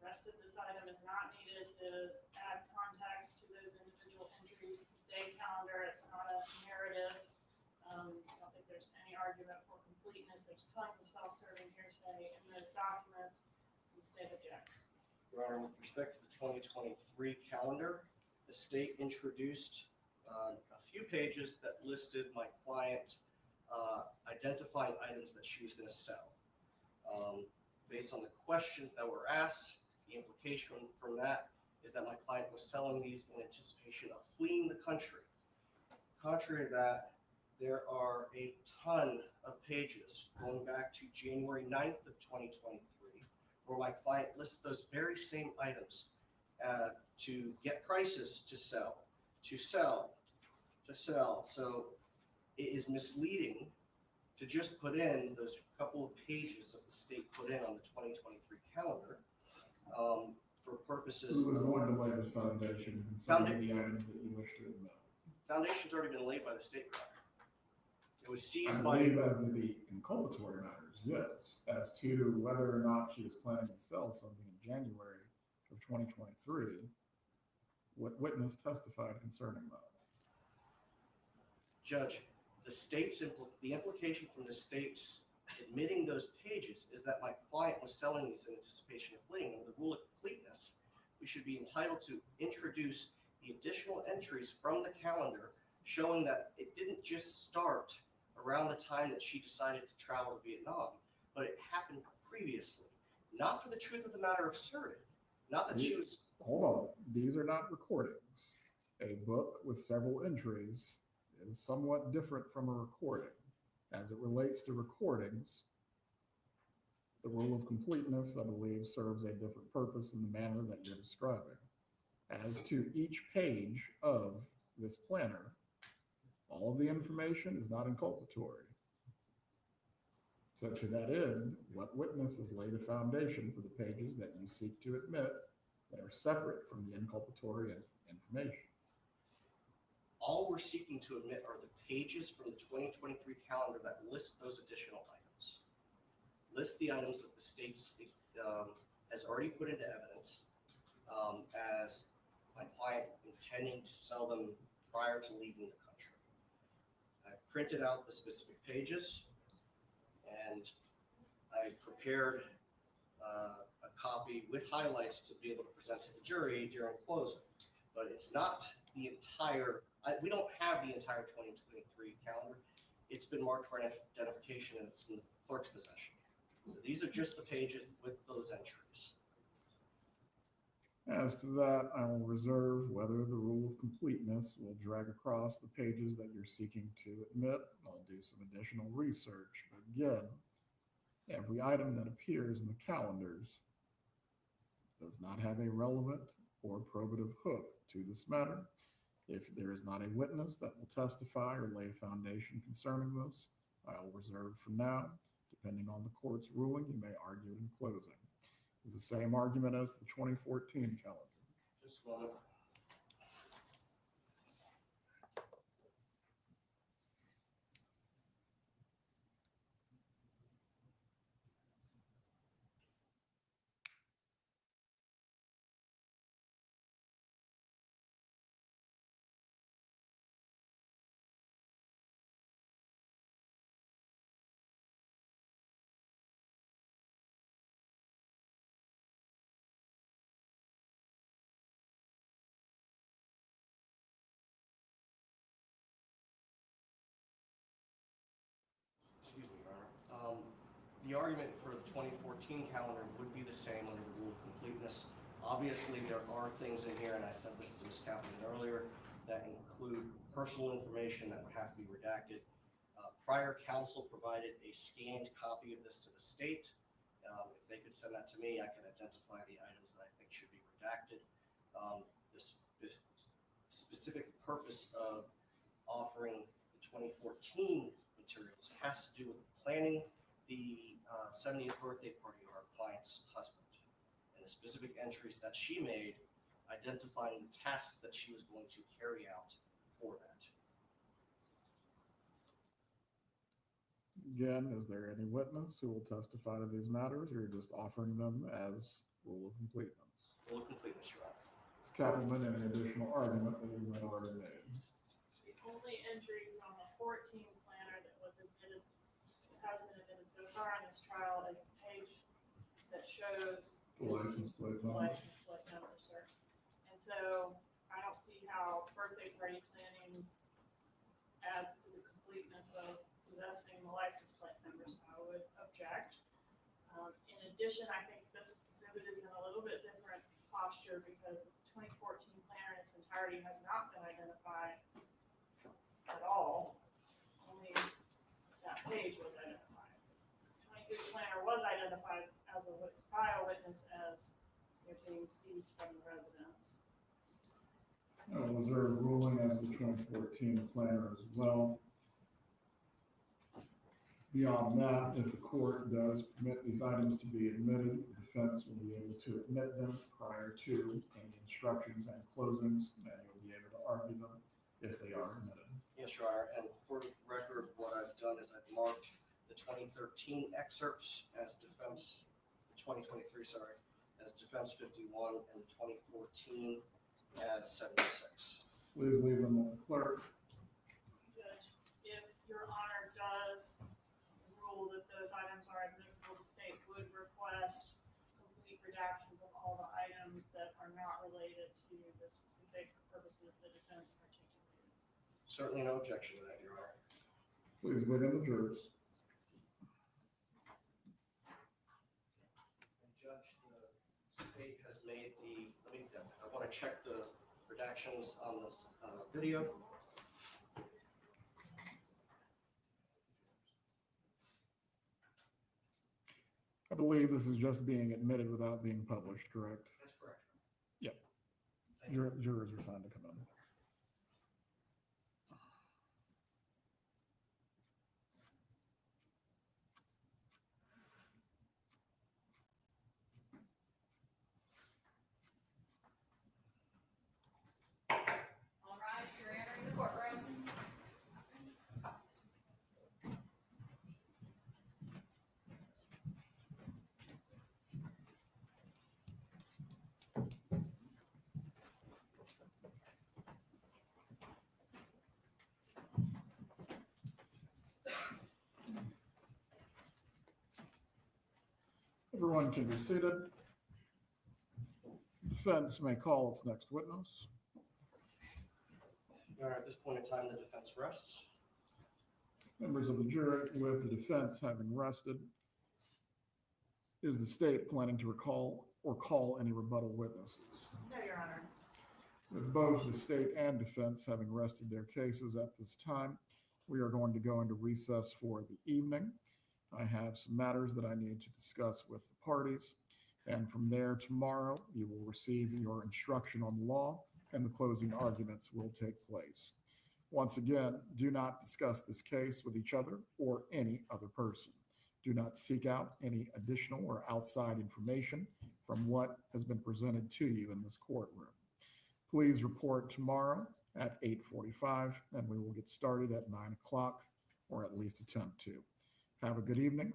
The rest of this item is not needed to add context to those individual entries. It's a day calendar, it's not a narrative. I don't think there's any argument for completeness. There's tons of self-serving hearsay in those documents, and the state objects. Your Honor, with respect to the 2023 calendar, the state introduced a few pages that listed my client identifying items that she was going to sell. Based on the questions that were asked, the implication from that is that my client was selling these in anticipation of fleeing the country. Contrary to that, there are a ton of pages going back to January 9th of 2023, where my client lists those very same items to get prices to sell, to sell, to sell. So it is misleading to just put in those couple of pages that the state put in on the 2023 calendar for purposes. Who was going to lay the foundation concerning the items that you wish to admit? Foundation's already been laid by the state, Your Honor. It was I seized by. believe as the inculpatory matters, yes, as to whether or not she was planning to sell something in January of 2023, what witness testified concerning that? Judge, the implication from the state's admitting those pages is that my client was selling these in anticipation of fleeing. Under the rule of completeness, we should be entitled to introduce the additional entries from the calendar showing that it didn't just start around the time that she decided to travel to Vietnam, but it happened previously. Not for the truth of the matter asserted, not that she was. Hold on, these are not recordings. A book with several entries is somewhat different from a recording. As it relates to recordings, the rule of completeness, I believe, serves a different purpose in the manner that you're describing. As to each page of this planner, all of the information is not inculpatory. So to that end, what witness has laid a foundation for the pages that you seek to admit that are separate from the inculpatory information? All we're seeking to admit are the pages from the 2023 calendar that list those additional items. List the items that the state has already put into evidence as my client intending to sell them prior to leaving the country. I've printed out the specific pages and I prepared a copy with highlights to be able to present to the jury during closing. But it's not the entire, we don't have the entire 2023 calendar. It's been marked for identification and it's in the clerk's possession. So these are just the pages with those entries. As to that, I will reserve whether the rule of completeness will drag across the pages that you're seeking to admit. I'll do some additional research. But again, every item that appears in the calendars does not have a relevant or probative hook to this matter. If there is not a witness that will testify or lay a foundation concerning this, I will reserve for now. Depending on the court's ruling, you may argue in closing. It's the same argument as the 2014 calendar. Just a moment. Excuse me, Your Honor. The argument for the 2014 calendar would be the same under the rule of completeness. Obviously, there are things in here, and I said this to Ms. Katherine earlier, that include personal information that would have to be redacted. Prior counsel provided a scanned copy of this to the state. If they could send that to me, I could identify the items that I think should be redacted. The specific purpose of offering the 2014 materials has to do with planning the 70th birthday party of our client's husband and the specific entries that she made identifying the tasks that she was going to carry out for that. Again, is there any witness who will testify to these matters, or you're just offering them as rule of completeness? Rule of completeness, Your Honor. Ms. Kappelman, any additional argument that you might already made? The only entry from the 14 planner that was admitted, has been admitted so far in this trial is the page that shows The license plate the number? license plate number, sir. And so I don't see how birthday party planning adds to the completeness of possessing the license plate numbers. I would object. In addition, I think this exhibit is in a little bit different posture because the 2014 planner in its entirety has not been identified at all. Only that page was identified. 23 planner was identified as by a witness as it being seized from the residence. I will reserve ruling as the 2014 planner as well. Beyond that, if the court does permit these items to be admitted, the defense will be able to admit them prior to any instructions and closings, and you'll be able to argue them if they are admitted. Yes, Your Honor. And for the record, what I've done is I've marked the 2013 excerpts as defense, the 2023, sorry, as defense 51, and the 2014 as 76. Please leave them with the clerk. Judge, if Your Honor does rule that those items are admissible, the state would request complete redactions of all the items that are not related to the specific purposes the defense articulated. Certainly no objection to that, Your Honor. Please bring in the jurors. And Judge, the state has made the, I want to check the redactions on this video. I believe this is just being admitted without being published, correct? That's correct. Yep. Thank you. Jurors are fine to come in. All right, you're entering the courtroom. Everyone can be seated. Defense may call its next witness. Your Honor, at this point in time, the defense rests. Members of the jury, with the defense having rested, is the state planning to recall or call any rebuttal witnesses? No, Your Honor. With both the state and defense having rested their cases at this time, we are going to go into recess for the evening. I have some matters that I need to discuss with the parties. And from there, tomorrow, you will receive your instruction on the law and the closing arguments will take place. Once again, do not discuss this case with each other or any other person. Do not seek out any additional or outside information from what has been presented to you in this courtroom. Please report tomorrow at 8:45 and we will get started at 9 o'clock or at least attempt to. Have a good evening.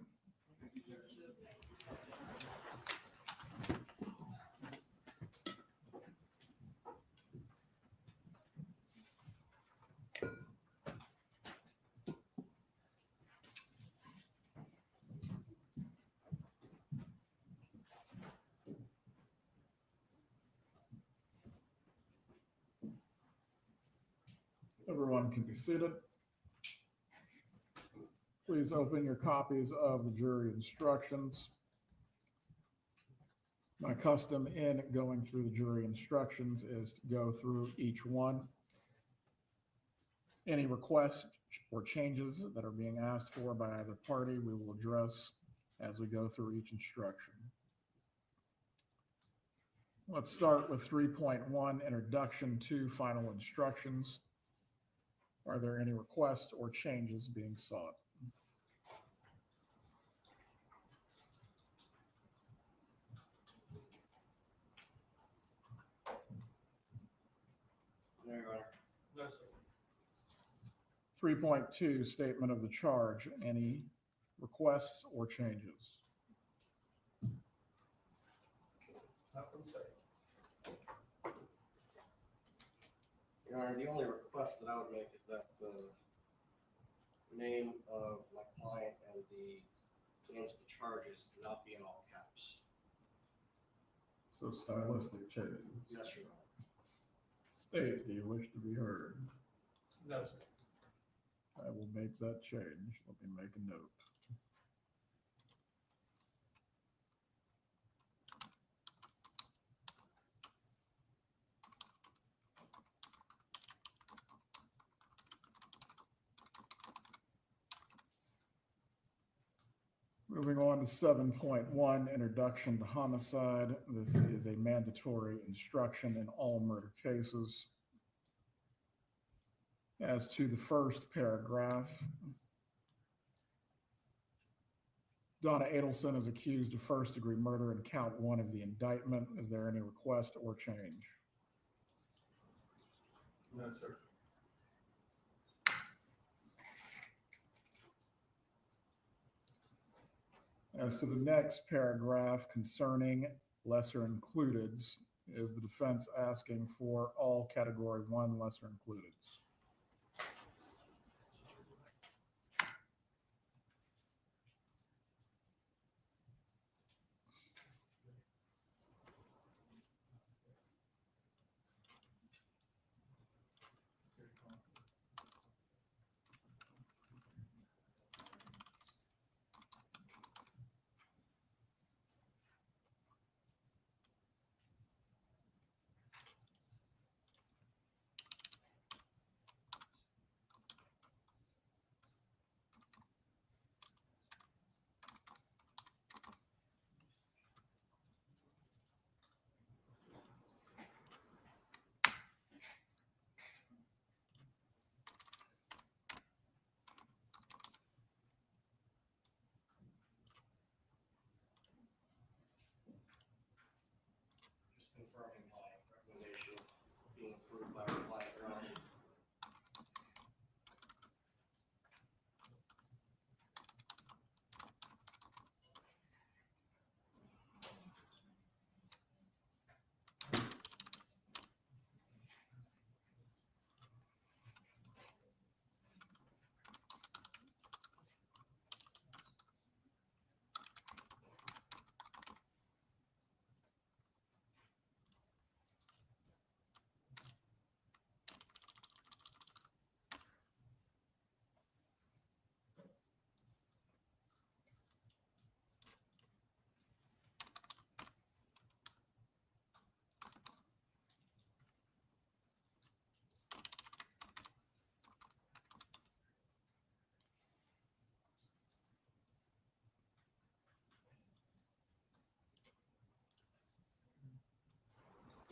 Everyone can be seated. Please open your copies of the jury instructions. My custom in going through the jury instructions is to go through each one. Any requests or changes that are being asked for by either party, we will address as we go through each instruction. Let's start with 3.1, Introduction to Final Instructions. Are there any requests or changes being sought? No, Your Honor. No, sir. 3.2, Statement of the Charge. Any requests or changes? Your Honor, the only request that I would make is that the name of my client and the names of the charges not be in all caps. So stylistic changes. Yes, Your Honor. State, do you wish to be heard? No, sir. I will make that change. Let me make a note. Moving on to 7.1, Introduction to Homicide. This is a mandatory instruction in all murder cases. As to the first paragraph, Donna Adelson is accused of first-degree murder in count 1 of the indictment. Is there any request or change? No, sir. As to the next paragraph concerning lesser includeds, is the defense asking for all category 1 lesser includeds? Just confirming my recommendation being approved by my client, Your Honor.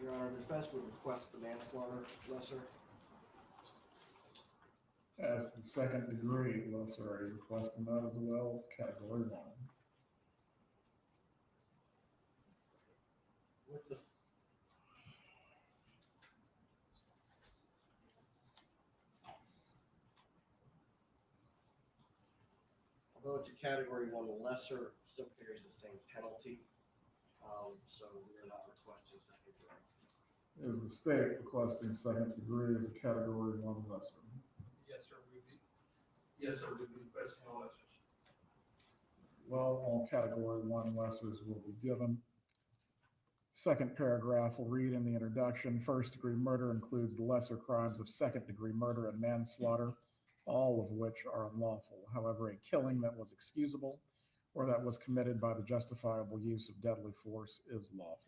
Your Honor, the defense would request the manslaughter lesser. As to the second degree lesser, are you requesting that as well as category 1? With the although it's a category 1 lesser, still carries the same penalty. So we are not requesting second degree. Is the state requesting second degree as a category 1 lesser? Yes, sir. Yes, sir. We'd be requesting all lessers. Well, all category 1 lessers will be given. Second paragraph will read in the introduction, first degree murder includes the lesser crimes of second degree murder and manslaughter, all of which are unlawful. However, a killing that was excusable or that was committed by the justifiable use of deadly force is lawful.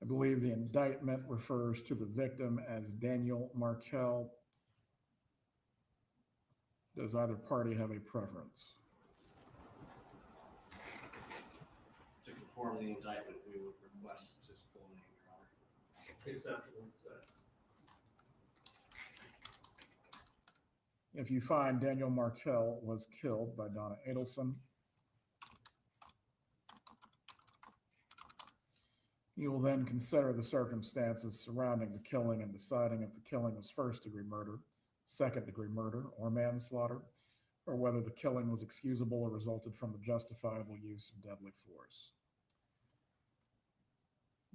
I believe the indictment refers to the victim as Daniel Markel. Does either party have a preference? To conform to the indictment, we would request his full name, Your Honor. Acceptable to that. If you find Daniel Markel was killed by Donna Adelson, you will then consider the circumstances surrounding the killing and deciding if the killing was first-degree murder second-degree murder or manslaughter, or whether the killing was excusable or resulted from the justifiable use of deadly force.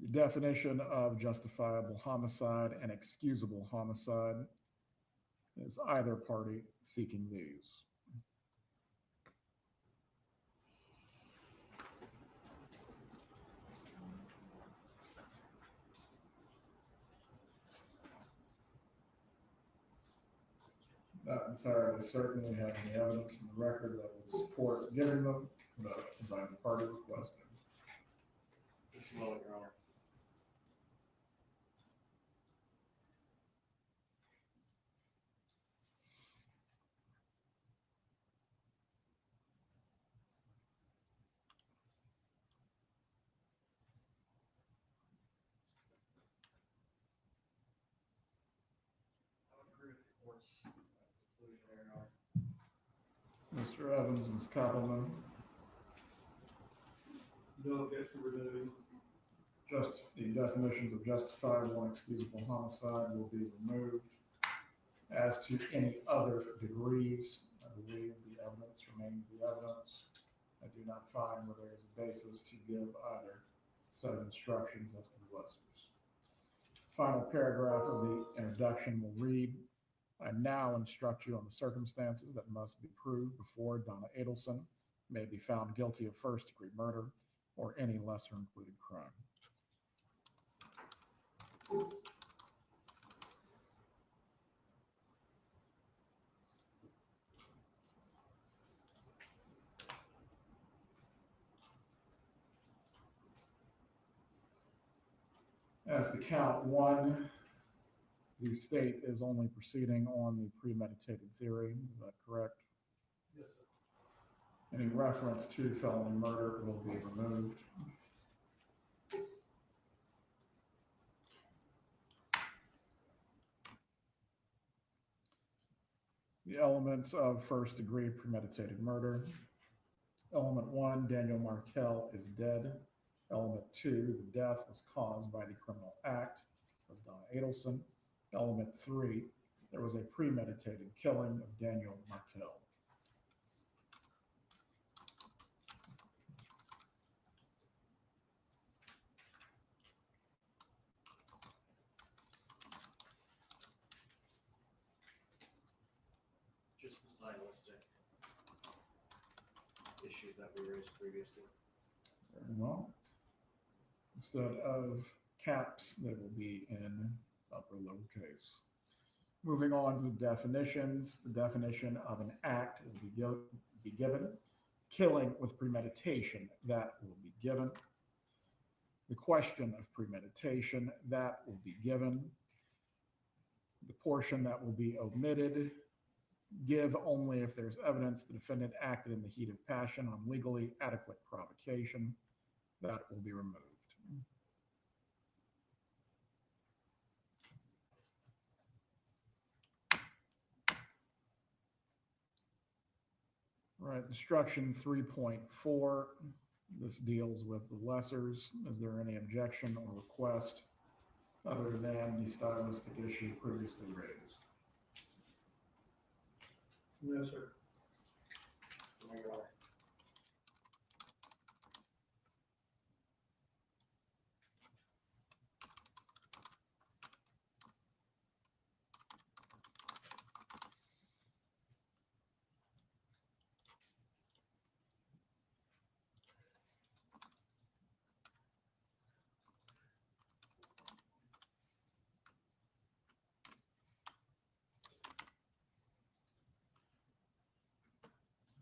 The definition of justifiable homicide and excusable homicide is either party seeking these. Not entirely certain we have any evidence in the record that would support giving them, but as either party requested. Just a moment, Your Honor. I would agree with the court's conclusion, Your Honor. Mr. Evans, Ms. Koppelman, No objection, removing. just the definitions of justifiable and excusable homicide will be removed. As to any other degrees, I believe the evidence remains the evidence. I do not find where there is a basis to give either set of instructions as to the lessers. Final paragraph of the introduction will read, I now instruct you on the circumstances that must be proved before Donna Adelson may be found guilty of first-degree murder or any lesser included crime. As to count one, the state is only proceeding on the premeditated theory. Is that correct? Yes, sir. Any reference to felony murder will be removed. The elements of first-degree premeditated murder. Element 1, Daniel Markel is dead. Element 2, the death was caused by the criminal act of Donna Adelson. Element 3, there was a premeditated killing of Daniel Markel. Just the stylistic issues that we raised previously. Very well. Instead of caps, they will be in upper lowercase. Moving on to the definitions. The definition of an act will be given. Killing with premeditation, that will be given. The question of premeditation, that will be given. The portion that will be omitted, give only if there's evidence the defendant acted in the heat of passion on legally adequate provocation, that will be removed. Right, instruction 3.4. This deals with the lessers. Is there any objection or request other than the stylistic issue previously raised? Yes, sir. Your Honor.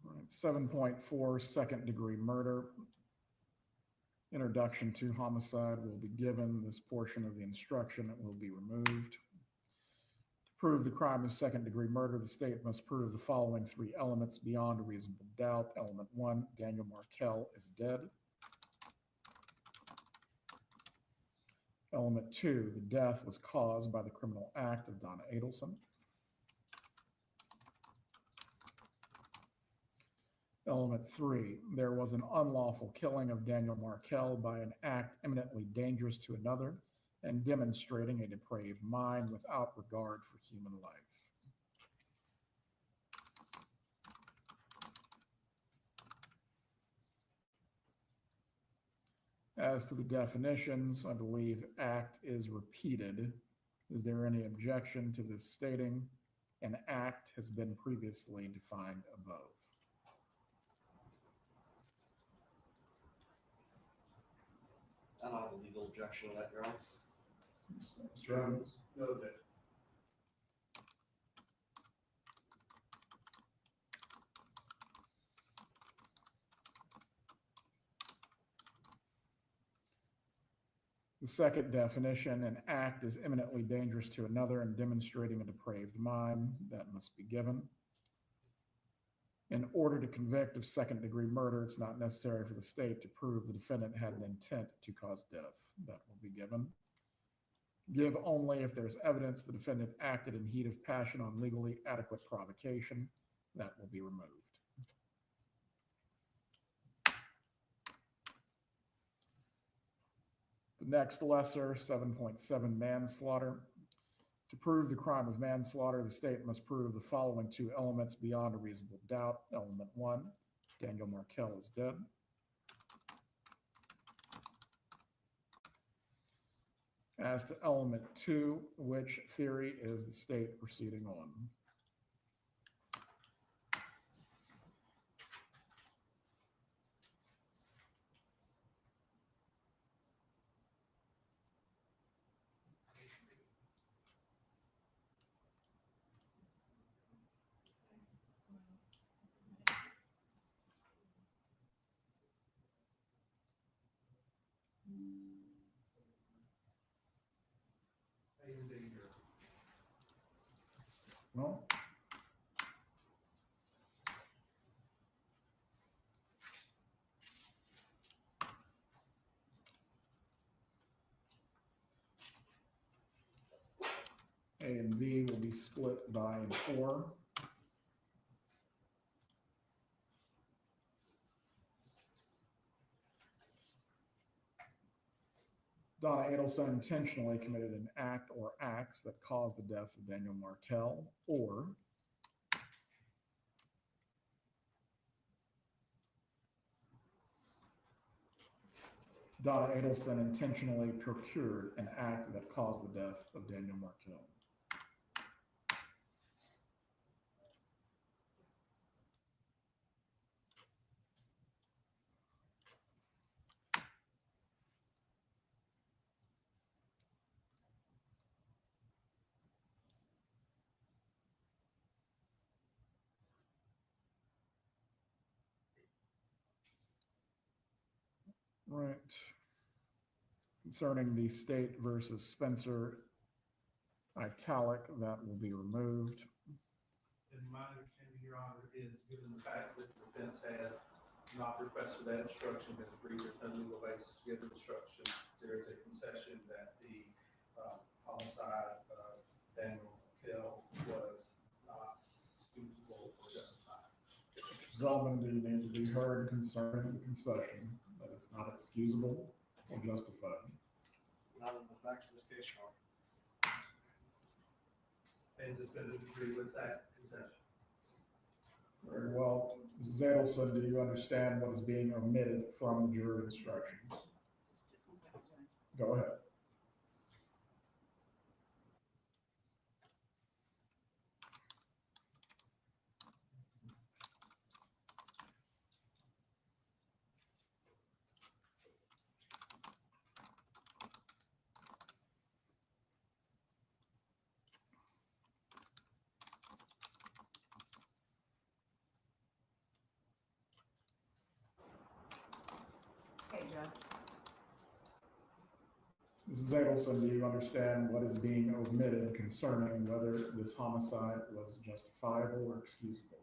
All right, 7.4, second-degree murder. Introduction to homicide will be given. This portion of the instruction will be removed. To prove the crime of second-degree murder, the state must prove the following three elements beyond a reasonable doubt. Element 1, Daniel Markel is dead. Element 2, the death was caused by the criminal act of Donna Adelson. Element 3, there was an unlawful killing of Daniel Markel by an act eminently dangerous to another and demonstrating a depraved mind without regard for human life. As to the definitions, I believe act is repeated. Is there any objection to this stating an act has been previously defined above? I don't have a legal objection to that, Your Honor. Mr. Evans? No objection. The second definition, an act is eminently dangerous to another and demonstrating a depraved mind. That must be given. In order to convict of second-degree murder, it's not necessary for the state to prove the defendant had an intent to cause death. That will be given. Give only if there's evidence the defendant acted in heat of passion on legally adequate provocation. That will be removed. The next lesser, 7.7 manslaughter. To prove the crime of manslaughter, the state must prove the following two elements beyond a reasonable doubt. Element 1, Daniel Markel is dead. As to element 2, which theory is the state proceeding on? No? A and B will be split by an or. Donna Adelson intentionally committed an act or acts that caused the death of Daniel Markel, or Donna Adelson intentionally procured an act that caused the death of Daniel Markel. Right. Concerning the state versus Spencer italic, that will be removed. And my understanding, Your Honor, is given the fact that the defense has not requested that instruction, has agreed there's no legal basis to give the instruction, there is a concession that the homicide of Daniel Markel was not excusable or justified. Mr. Zellman, do you need to be heard concerning the concession that it's not excusable or justified? Not in the facts of this case, Your Honor. And the defendant agree with that concession. Very well. Mrs. Adelson, do you understand what is being omitted from the jury instructions? Just 1 second, Judge. Go ahead. Okay, Judge. Mrs. Adelson, do you understand what is being omitted concerning whether this homicide was justifiable or excusable?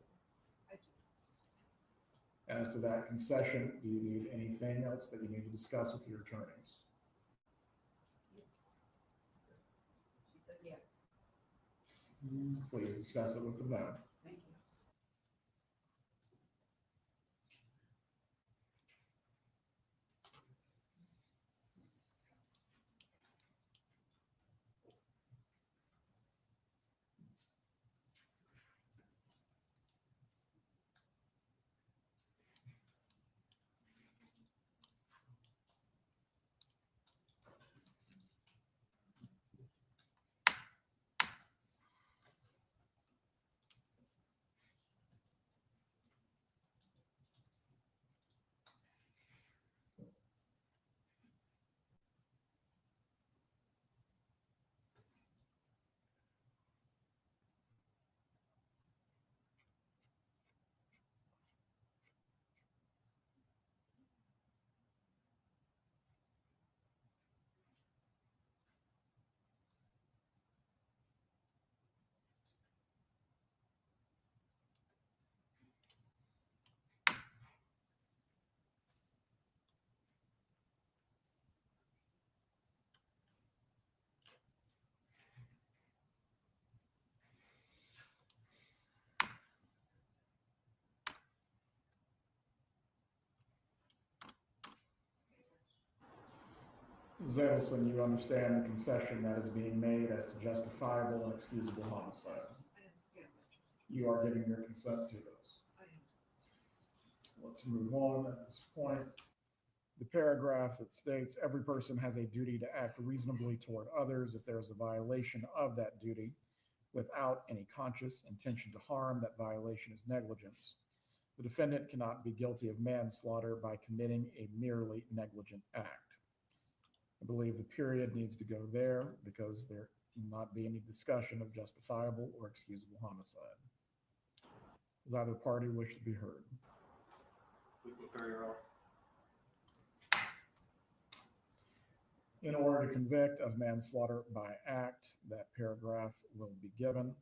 I do. As to that concession, do you need anything else that you need to discuss with your attorneys? Yes. She said yes. Please discuss it with them now. Thank you. Ms. Adelson, you understand the concession that is being made as to justifiable and excusable homicide. I understand that. You are giving your consent to this. I am. Let's move on at this point. The paragraph that states every person has a duty to act reasonably toward others if there is a violation of that duty without any conscious intention to harm. That violation is negligence. The defendant cannot be guilty of manslaughter by committing a merely negligent act. I believe the period needs to go there because there cannot be any discussion of justifiable or excusable homicide. Does either party wish to be heard? We concur, Your Honor. In order to convict of manslaughter by act, that paragraph will be given.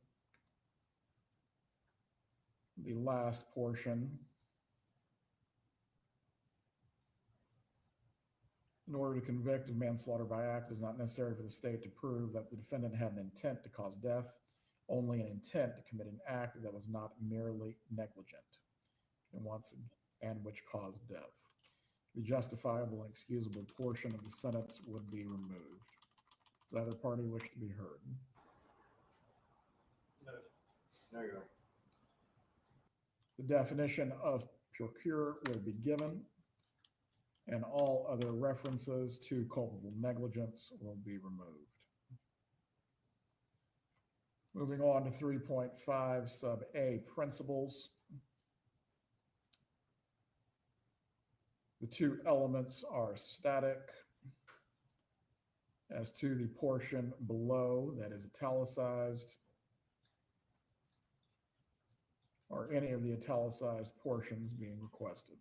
The last portion. In order to convict of manslaughter by act, it is not necessary for the state to prove that the defendant had an intent to cause death, only an intent to commit an act that was not merely negligent, and which caused death. The justifiable and excusable portion of the sentence would be removed. Does either party wish to be heard? No. No, Your Honor. The definition of procure will be given, and all other references to culpable negligence will be removed. Moving on to 3.5 sub A, principles. The two elements are static. As to the portion below that is italicized, or any of the italicized portions being requested.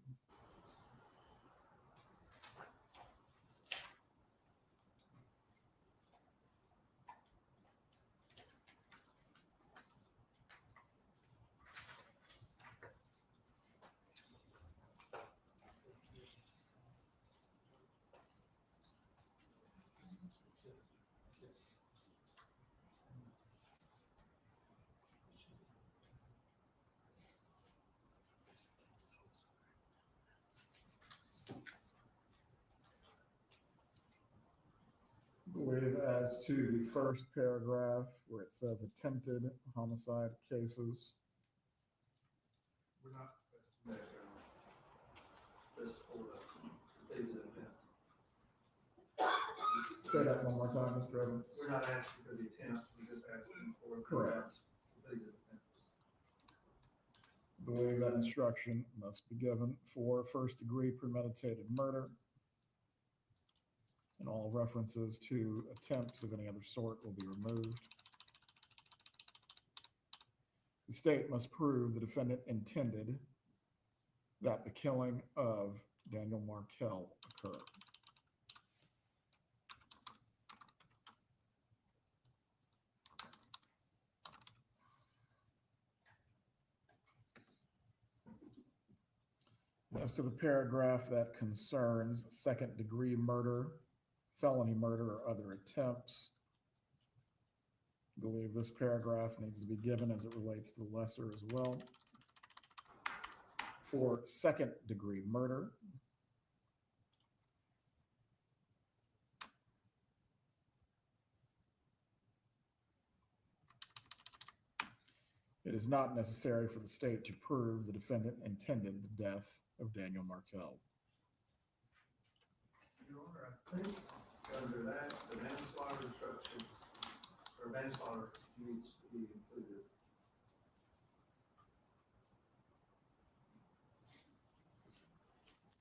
I believe as to the first paragraph where it says attempted homicide cases, We're not, just for the completed offense. say that one more time, Mr. Evans. We're not asking for the attempt, we're just asking for the Correct. completed offenses. I believe that instruction must be given for first-degree premeditated murder, and all references to attempts of any other sort will be removed. The state must prove the defendant intended that the killing of Daniel Markel occur. As to the paragraph that concerns second-degree murder, felony murder, or other attempts, I believe this paragraph needs to be given as it relates to the lesser as well. For second-degree murder, it is not necessary for the state to prove the defendant intended the death of Daniel Markel. Your Honor, I think under that, the manslaughter instruction, or manslaughter needs to be included.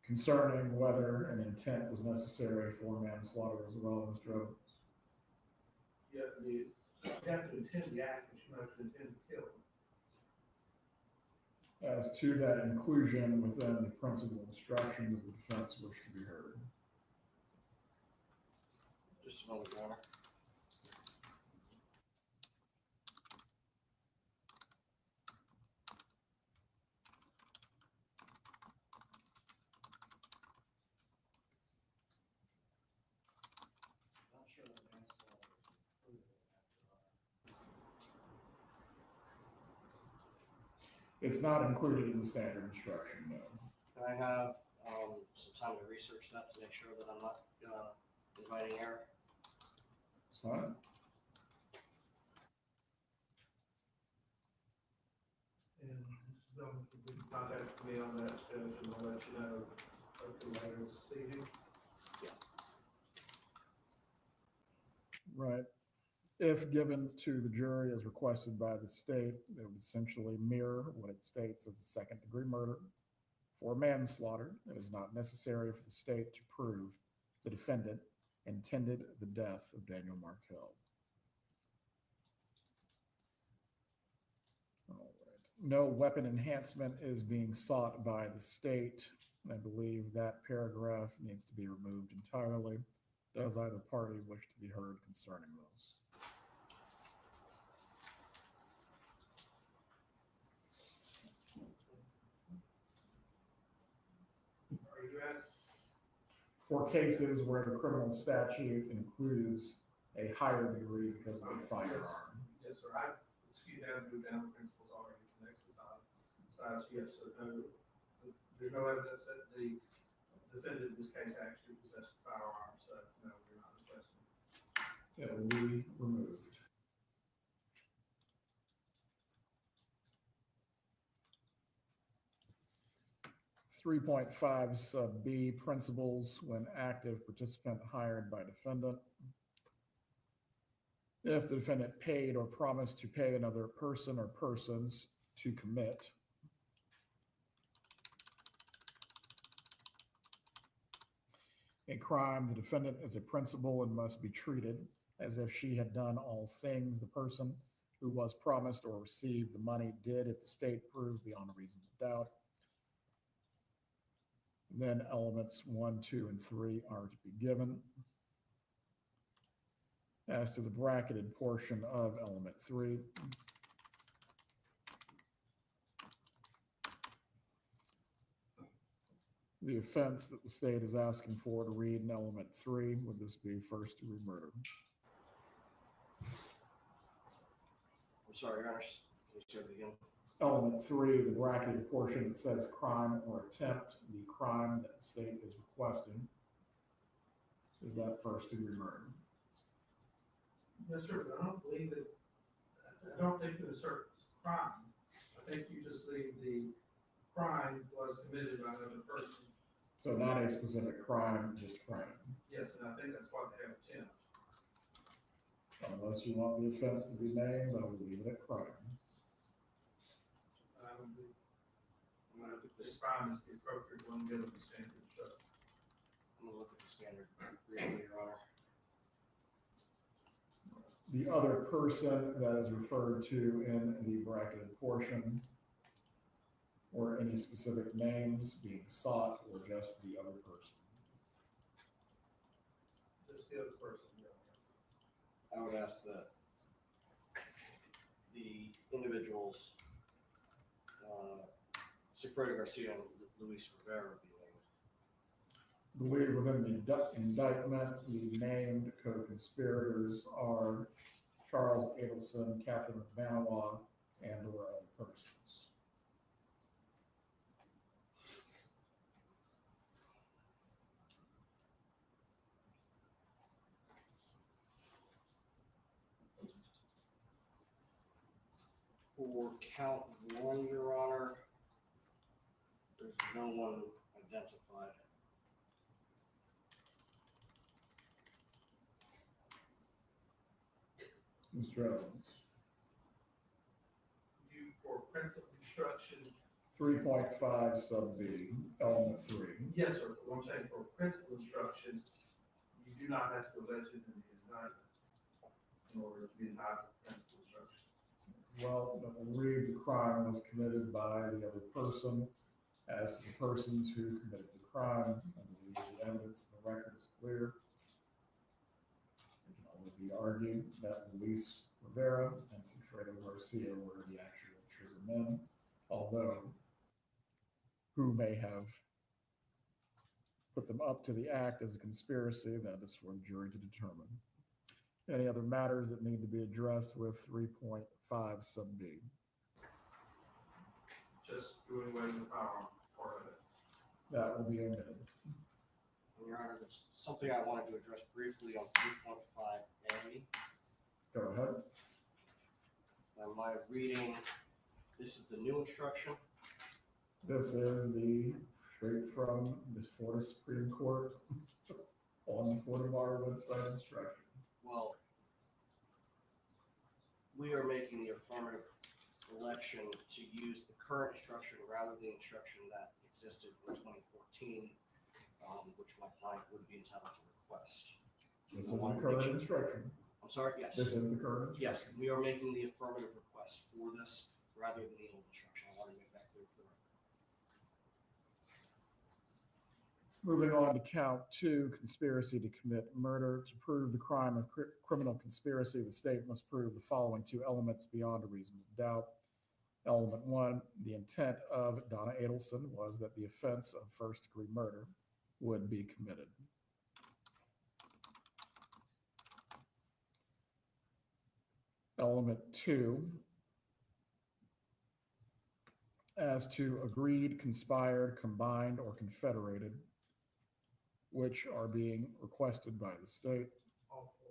Concerning whether an intent was necessary for manslaughter as well, Mr. Evans. You have to intend the act, but you don't have to intend to kill. As to that inclusion within the principal instruction, does the defense wish to be heard? Just a moment, Your Honor. Not sure that manslaughter is included in that, Your Honor. It's not included in the standard instruction, no. Can I have some time to research that to make sure that I'm not inviting error. It's fine. And so you can contact me on that, Judge, and I'll let you know at the later this evening. Right. If given to the jury as requested by the state, it would essentially mirror what it states as the second-degree murder. For manslaughter, it is not necessary for the state to prove the defendant intended the death of Daniel Markel. All right. No weapon enhancement is being sought by the state. I believe that paragraph needs to be removed entirely. Does either party wish to be heard concerning those? Are you asked? For cases where the criminal statute includes a higher degree because of a firearm. Yes, sir. I excuse me, I moved down the principles already for next time. So I ask yes or no. There's no evidence that the defendant in this case actually possessed a firearm, so no, we're not requesting. It will be removed. .5 sub B, principles when active participant hired by defendant. If the defendant paid or promised to pay another person or persons to commit a crime, the defendant is a principal and must be treated as if she had done all things the person who was promised or received the money did if the state proved beyond a reasonable doubt. Then elements 1, 2, and 3 are to be given. As to the bracketed portion of element 3, the offense that the state is asking for to read in element 3, would this be first-degree murder? I'm sorry, Your Honor. Can you say it again? Element 3, the bracketed portion that says crime or attempt, the crime that the state is requesting, is that first-degree murder? Yes, sir, but I don't believe that, I don't think it asserts crime. I think you just leave the crime was committed by another person. So not a specific crime, just crime. Yes, and I think that's why they have attempt. Unless you want the offense to be named, I will leave it at crime. I don't believe I'm gonna look at this this. crime is the appropriate one given the standard instruction. I'm gonna look at the standard briefly, Your Honor. The other person that is referred to in the bracketed portion, or any specific names being sought, or just the other person? Just the other person. I would ask that the individuals, Sigfredo, Garcia, and Luis Rivera be named. I believe within the indictment, the named co-conspirators are Charles Adelson, Katherine, Magbanua, and/or other persons. For count 1, Your Honor, there's no one identified. Mr. Evans. You, for principal instruction, 3.5 sub B, element 3. yes, sir, but I'm saying for principal instruction, you do not have to allege it in the indictment in order to be entitled to principal instruction. Well, but we'll read the crime was committed by the other person. As to the persons who committed the crime, I believe the evidence in the record is clear. It can only be argued that Luis Rivera and Sigfredo Garcia were the actual trigger men, although who may have put them up to the act as a conspiracy, that is for the jury to determine. Any other matters that need to be addressed with 3.5 sub B? Just doing away with the firearm part of it. That will be omitted. Your Honor, there's something I wanted to address briefly on 3.5A. Go ahead. Am I reading, this is the new instruction? This is the straight from the Florida Supreme Court on the Florida Bar website instruction. Well, we are making the affirmative election to use the current instruction rather than the instruction that existed in 2014, which my client would be entitled to request. This is the current instruction. I'm sorry, yes. This is the current instruction. Yes, we are making the affirmative request for this rather than the old instruction. I want to make that clear for the record. Moving on to count 2, conspiracy to commit murder. To prove the crime of criminal conspiracy, the state must prove the following 2 elements beyond a reasonable doubt. Element 1, the intent of Donna Adelson was that the offense of first-degree murder would be committed. Element 2, as to agreed, conspired, combined, or confederated, which are being requested by the state. All four.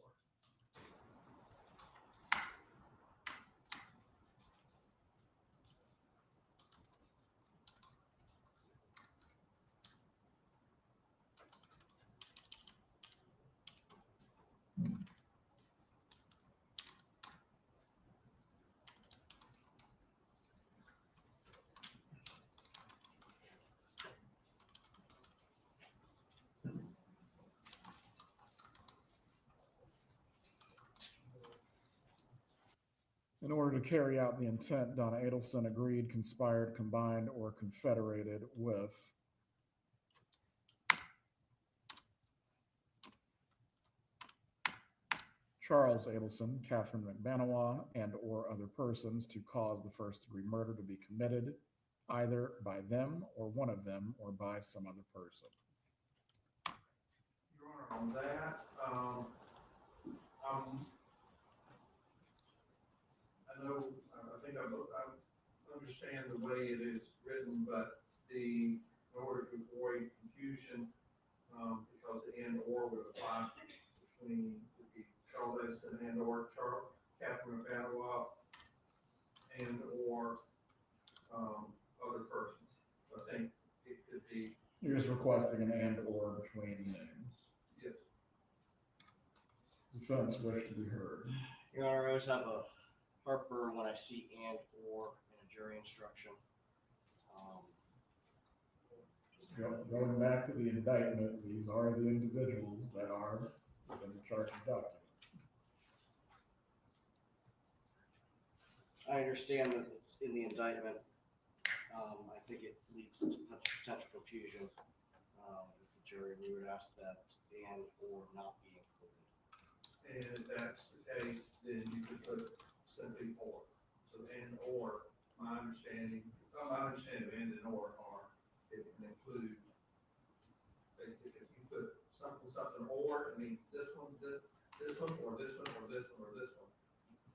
In order to carry out the intent, Donna Adelson agreed, conspired, combined, or confederated with Charles Adelson, Katherine Magbanua, and or other persons to cause the first-degree murder to be committed either by them or one of them or by some other person. Your Honor, on that, I know, I think I understand the way it is written, but in order to avoid confusion, because the and or would apply between the Charles Adelson and or Katherine Magbanua and or other persons. So I think it could be. You're just requesting an and or between names. Yes. Defense wish to be heard. Your Honor, I always have a heartburn when I see and or in a jury instruction. Going back to the indictment, these are the individuals that are within the charging document. I understand that it's in the indictment. I think it leads to potential confusion with the jury. We would ask that and or not be included. And if that's the case, then you could put simply or. So and or, my understanding of and or are, it can include, basically, if you put something or, I mean, this one, or this one, or this one, or this one.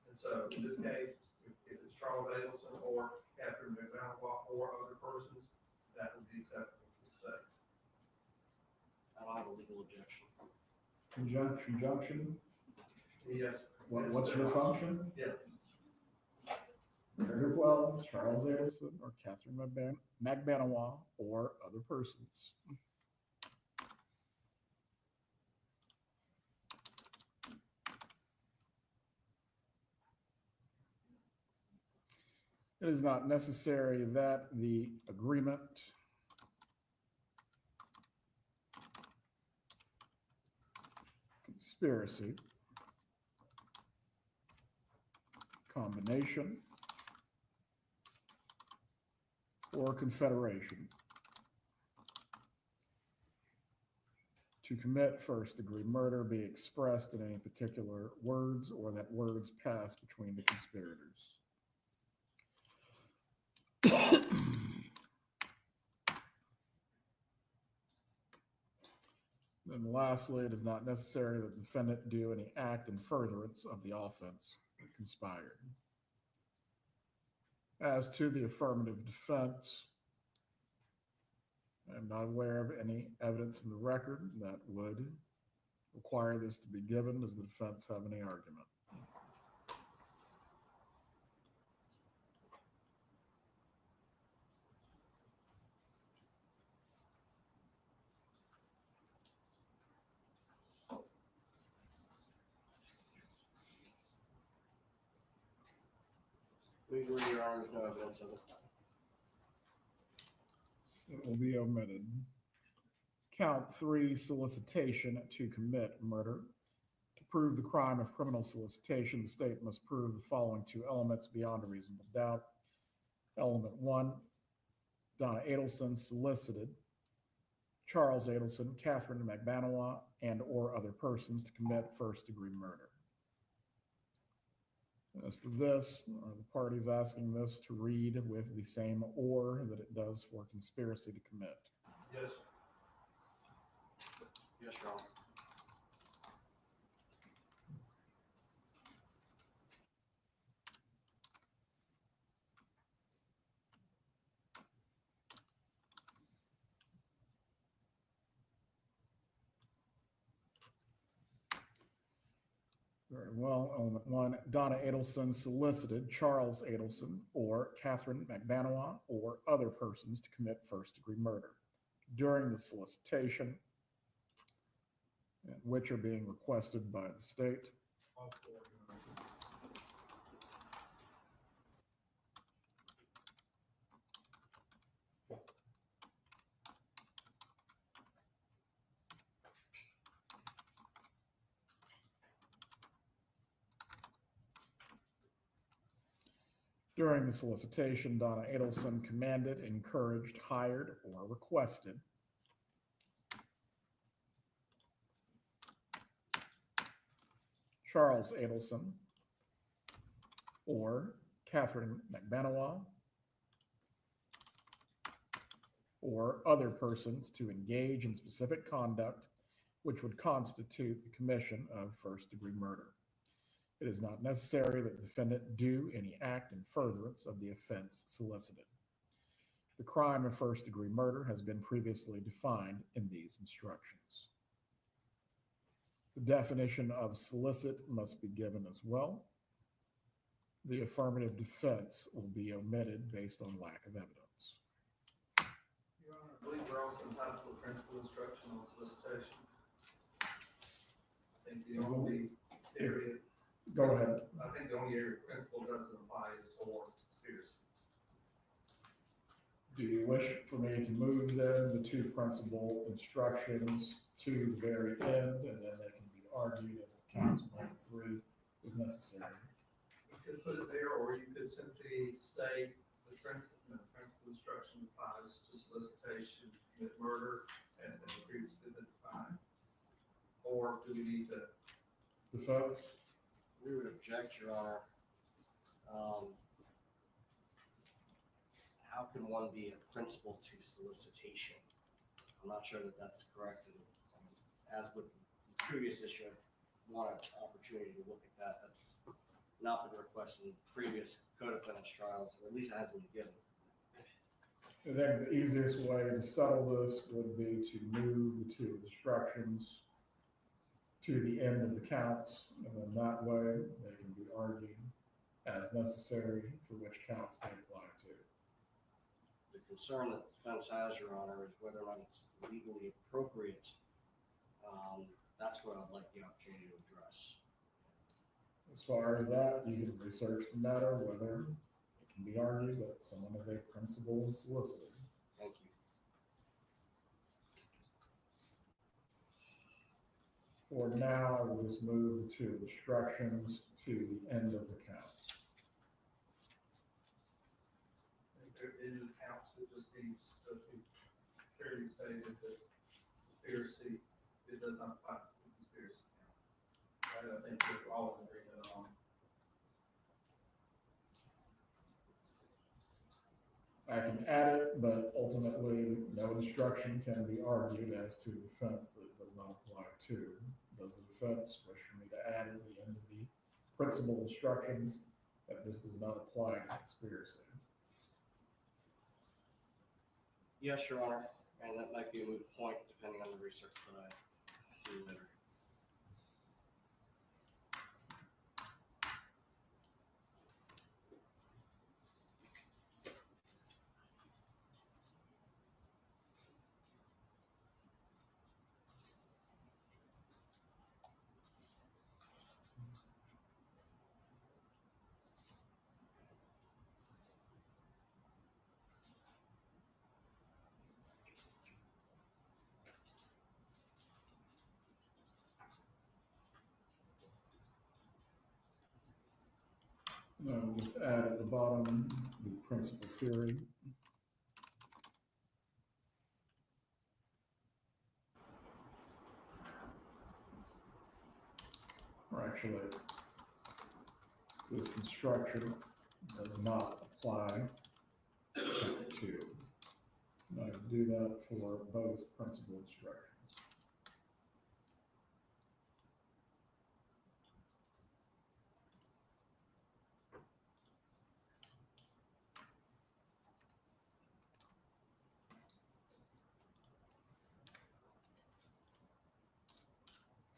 And so in this case, if it's Charles Adelson or Katherine Magbanua or other persons, that would be acceptable to the state. I don't have a legal objection. Conjunction? Yes. What's your function? Yeah. Very well, Charles Adelson or Katherine Magbanua or other persons. It is not necessary that the agreement conspiracy, combination, or confederation to commit first-degree murder be expressed in any particular words or that words pass between the conspirators. Then lastly, it is not necessary that the defendant do any act in furtherance of the offense conspired. As to the affirmative defense, I'm not aware of any evidence in the record that would require this to be given. Does the defense have any argument? We agree, Your Honor, there's no evidence of it. It will be omitted. Count 3, solicitation to commit murder. To prove the crime of criminal solicitation, the state must prove the following 2 elements beyond a reasonable doubt. Element 1, Donna Adelson solicited Charles Adelson, Katherine Magbanua, and or other persons to commit first-degree murder. As to this, the parties asking this to read with the same or that it does for conspiracy to commit. Yes. Yes, Your Honor. Very well. Element 1, Donna Adelson solicited Charles Adelson or Katherine Magbanua or other persons to commit first-degree murder during the solicitation, and which are being requested by the state. All 4. During the solicitation, Donna Adelson commanded, encouraged, hired, or requested Charles Adelson or Katherine Magbanua or other persons to engage in specific conduct which would constitute the commission of first-degree murder. It is not necessary that the defendant do any act in furtherance of the offense solicited. The crime of first-degree murder has been previously defined in these instructions. The definition of solicit must be given as well. The affirmative defense will be omitted based on lack of evidence. Your Honor, I believe we're also entitled to a principal instruction on solicitation. I think the only area. Go ahead. I think the only area principle doesn't apply is for conspiracy. Do you wish for me to move then the 2 principal instructions to the very end, and then they can be argued as the counts 1 and 3 is necessary? You could put it there, or you could simply state the principal instruction applies to solicitation with murder as they were previously defined. Or do we need to? Defense? We would object, Your Honor. How can one be a principal to solicitation? I'm not sure that that's correct. And as with the previous issue, I want an opportunity to look at that. That's not been requested in previous co-defendants trials, or at least it hasn't been given. I think the easiest way to settle this would be to move the 2 instructions to the end of the counts, and then that way they can be argued as necessary for which counts they apply to. The concern that the defense has, Your Honor, is whether or not it's legally appropriate. That's what I'd like the opportunity to address. As far as that, you can research the matter, whether it can be argued that someone is a principal and solicitor. Thank you. For now, I will just move the 2 instructions to the end of the counts. In the counts, it just needs to be clearly stated that conspiracy, it does not apply to the conspiracy count. I think we're all in agreement on. I can add it, but ultimately, no instruction can be argued as to defense that it does not apply to. Does the defense wish for me to add at the end of the principal instructions that this does not apply to conspiracy? Yes, Your Honor. And that might be a moot point depending on the research that I do later. I'll just add at the bottom the principal theory. Or actually, this instruction does not apply to. And I do that for both principal instructions.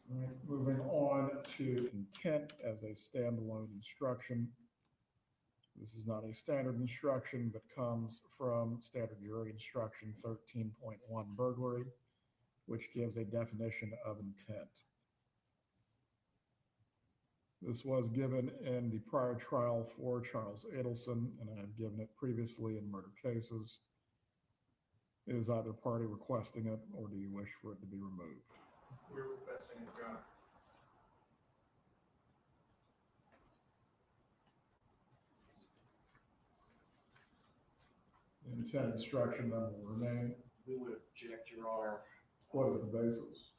All right, moving on to intent as a standalone instruction. This is not a standard instruction, but comes from standard jury instruction 13.1 burglary, which gives a definition of intent. This was given in the prior trial for Charles Adelson, and I have given it previously in murder cases. Is either party requesting it, or do you wish for it to be removed? We're requesting it, Your Honor. The intent instruction then will remain. We would object, Your Honor. What is the basis?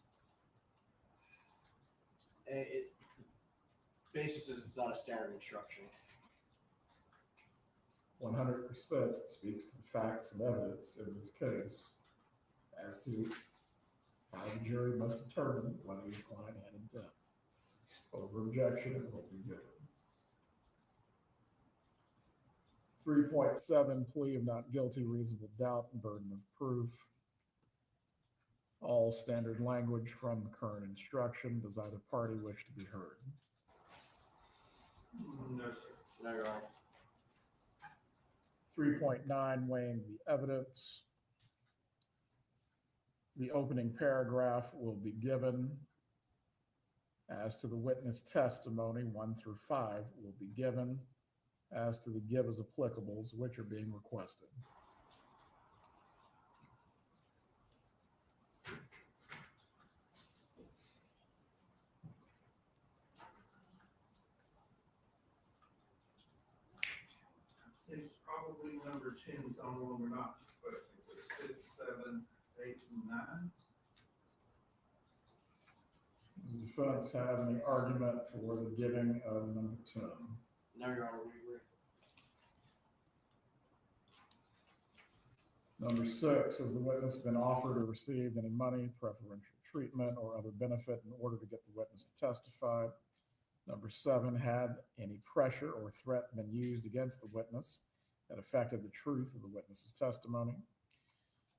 Basis is it's not a standard instruction. 100% speaks to the facts and evidence in this case as to how the jury must determine whether your client had intent. Over objection, it will be given. 3.7, plea of not guilty, reasonable doubt, and burden of proof. All standard language from the current instruction. Does either party wish to be heard? No, sir. No, Your Honor. 3.9, weighing the evidence. The opening paragraph will be given. As to the witness testimony, 1 through 5 will be given. As to the give as applicables, which are being requested. It's probably number 10, so I'm wrong or not, but it's 6, 7, 8, and 9. Does the defense have any argument for the giving of number 10? No, Your Honor, we agree. Number 6, has the witness been offered or received any money, preferential treatment, or other benefit in order to get the witness to testify? Number 7, had any pressure or threat been used against the witness that affected the truth of the witness's testimony?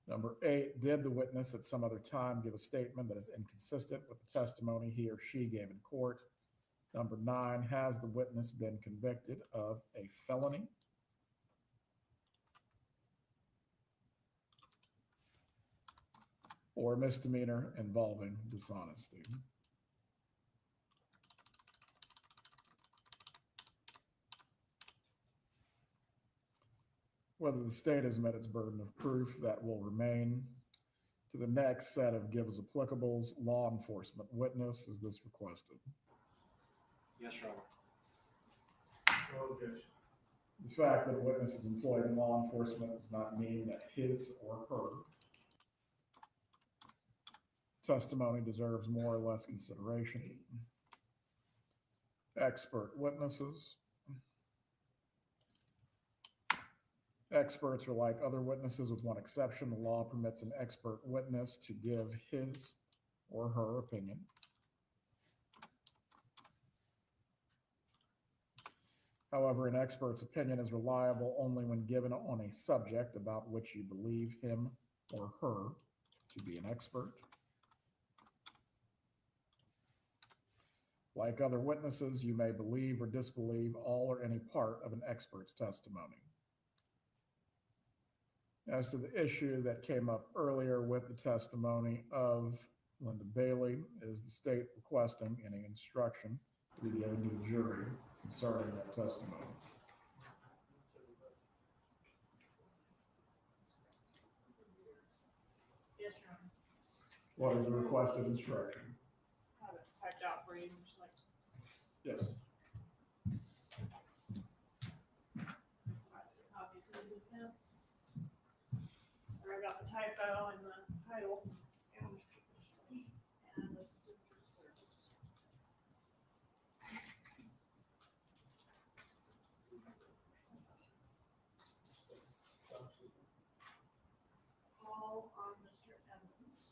Number 8, did the witness at some other time give a statement that is inconsistent with the testimony he or she gave in court? Number 9, has the witness been convicted of a felony? Or misdemeanor involving dishonesty? Whether the state has met its burden of proof, that will remain. To the next set of give as applicables, law enforcement witness, is this requested? Yes, Your Honor. No objection. The fact that a witness is employed in law enforcement does not mean that his or her testimony deserves more or less consideration. Expert witnesses. Experts are like other witnesses with one exception. The law permits an expert witness to give his or her opinion. However, an expert's opinion is reliable only when given on a subject about which you believe him or her to be an expert. Like other witnesses, you may believe or disbelieve all or any part of an expert's testimony. As to the issue that came up earlier with the testimony of Linda Bailey, is the state requesting any instruction to be given to the jury concerning that testimony? Yes, Your Honor. What is the requested instruction? Have it typed out for you, just like. Yes. Copies of the defense. Sorry about the typo in the title. And the certificate of service. All on Mr. Evans.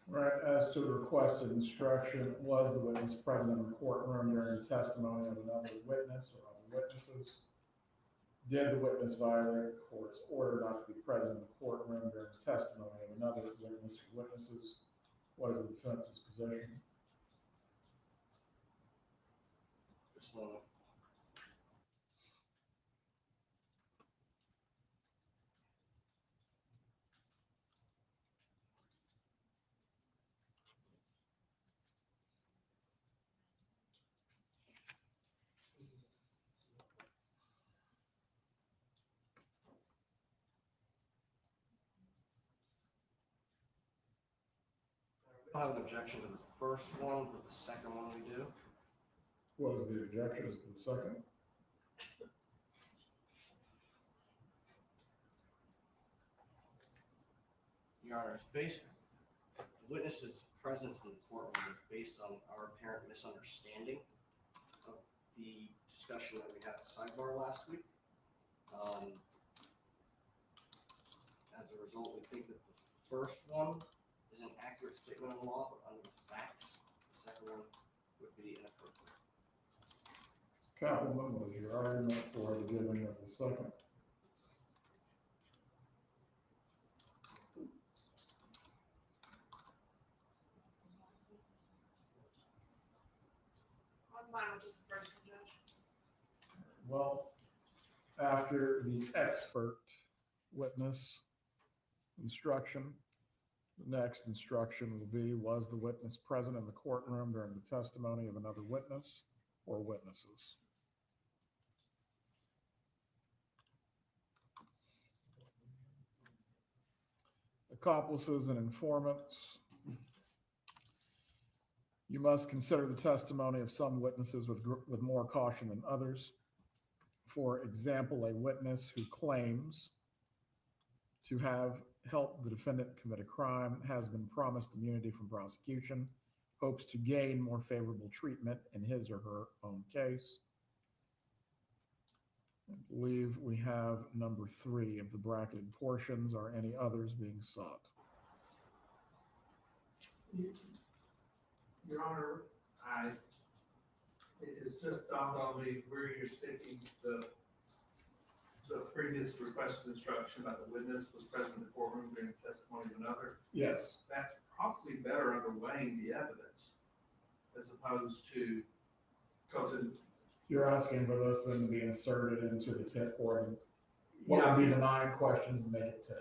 Right, as to the requested instruction, was the witness present in the courtroom during the testimony of another witness or other witnesses? Did the witness violate the court's order not to be present in the courtroom during the testimony of another witness or witnesses? What is the defense's position? Just a moment. I have an objection to the first one, but the second one we do. What is the objection? Is the second? Your Honor, it's based, the witness's presence in the courtroom is based on our apparent misunderstanding of the discussion that we had at sidebar last week. As a result, we think that the first one is an accurate statement of the law, but under the facts, the second one would be inappropriate. Kappelman, what is your argument for the giving of the second? I'm fine with just the first one, Judge. Well, after the expert witness instruction, the next instruction will be, was the witness present in the courtroom during the testimony of another witness or witnesses? Accomplices and informants. You must consider the testimony of some witnesses with more caution than others. For example, a witness who claims to have helped the defendant commit a crime has been promised immunity from prosecution, hopes to gain more favorable treatment in his or her own case. I believe we have number 3 of the bracketed portions. Are any others being sought? Your Honor, it's just dawned on me where you're sticking the previous requested instruction about the witness was present in the courtroom during the testimony of another. Yes. That's probably better under weighing the evidence as opposed to, because in. You're asking for those then to be inserted into the 10, or what would be the 9 questions and make it 10?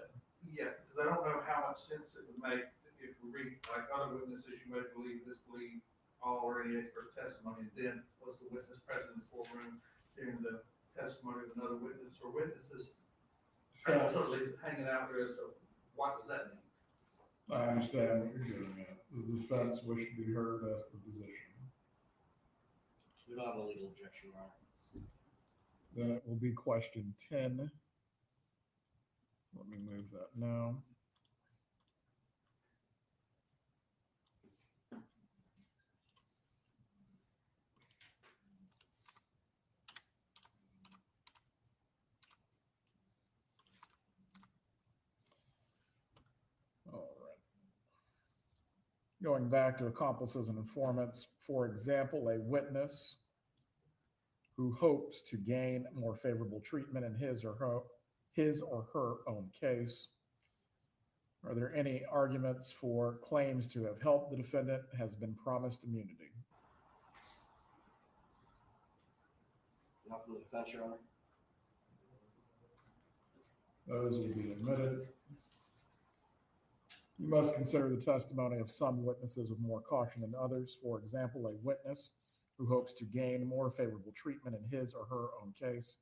Yes, because I don't know how much sense it would make if we read, like other witnesses, you may believe, disbelieve all or any expert testimony, and then was the witness present in the courtroom during the testimony of another witness or witnesses? Totally hanging out there as to what does that mean? I understand what you're getting at. Does the defense wish to be heard as to the position? We don't have a legal objection, Your Honor. Then it will be question 10. Let me move that now. All right. Going back to accomplices and informants, for example, a witness who hopes to gain more favorable treatment in his or his or her own case. Are there any arguments for claims to have helped the defendant has been promised immunity? Not from the defense, Your Honor. Those will be admitted. You must consider the testimony of some witnesses with more caution than others. For example, a witness who hopes to gain more favorable treatment in his or her own case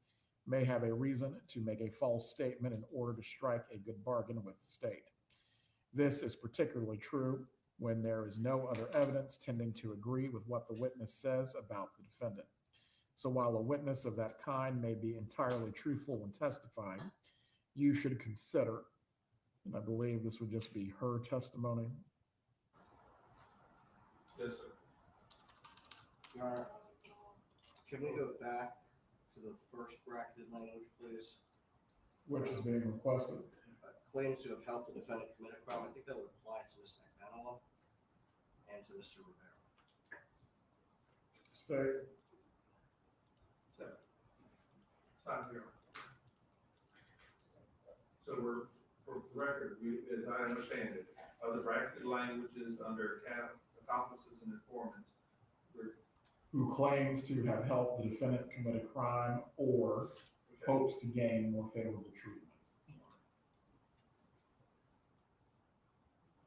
may have a reason to make a false statement in order to strike a good bargain with the state. This is particularly true when there is no other evidence tending to agree with what the witness says about the defendant. So while a witness of that kind may be entirely truthful when testifying, you should consider, and I believe this would just be her testimony. Yes, sir. Your Honor, can we go back to the first bracketed language, please? Which is being requested. Claims to have helped the defendant commit a crime. I think that would apply to Ms. Magbanua and to Mr. Rivera. State. So, stop here. So we're, for record, as I understand it, are the bracketed languages under accomplices and informants, Who claims to have helped the defendant commit a crime or hopes to gain more favorable treatment.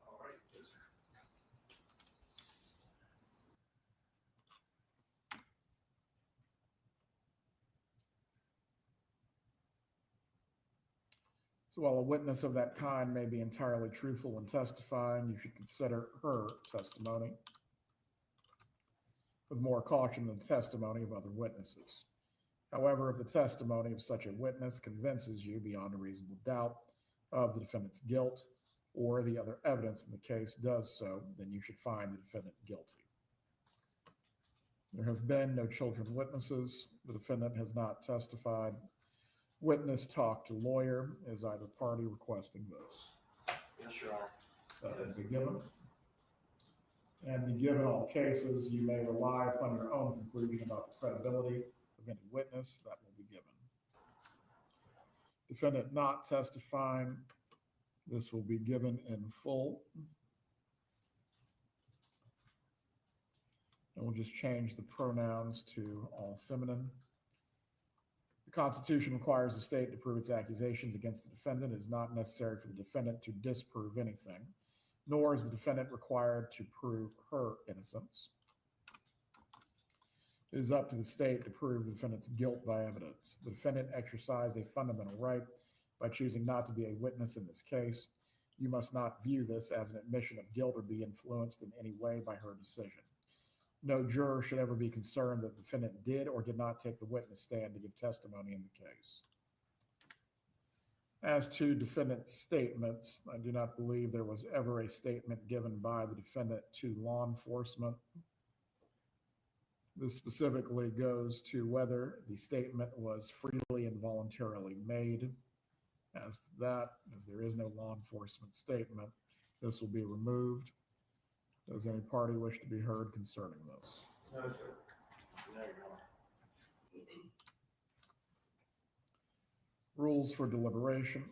all right, yes, sir. So while a witness of that kind may be entirely truthful when testifying, you should consider her testimony with more caution than the testimony of other witnesses. However, if the testimony of such a witness convinces you beyond a reasonable doubt of the defendant's guilt, or the other evidence in the case does so, then you should find the defendant guilty. There have been no children witnesses. The defendant has not testified. Witness talk to lawyer. Is either party requesting this? Yes, Your Honor. That will be given. And be given all cases, you may rely upon your own conclusion about the credibility of any witness. That will be given. Defendant not testifying. This will be given in full. And we'll just change the pronouns to all feminine. The Constitution requires the state to prove its accusations against the defendant. It is not necessary for the defendant to disprove anything, nor is the defendant required to prove her innocence. It is up to the state to prove the defendant's guilt by evidence. The defendant exercised a fundamental right by choosing not to be a witness in this case. You must not view this as an admission of guilt or be influenced in any way by her decision. No juror should ever be concerned that the defendant did or did not take the witness stand to give testimony in the case. As to defendant's statements, I do not believe there was ever a statement given by the defendant to law enforcement. This specifically goes to whether the statement was freely and voluntarily made. As to that, as there is no law enforcement statement, this will be removed. Does any party wish to be heard concerning this? No, sir. No, Your Honor. Rules for deliberation.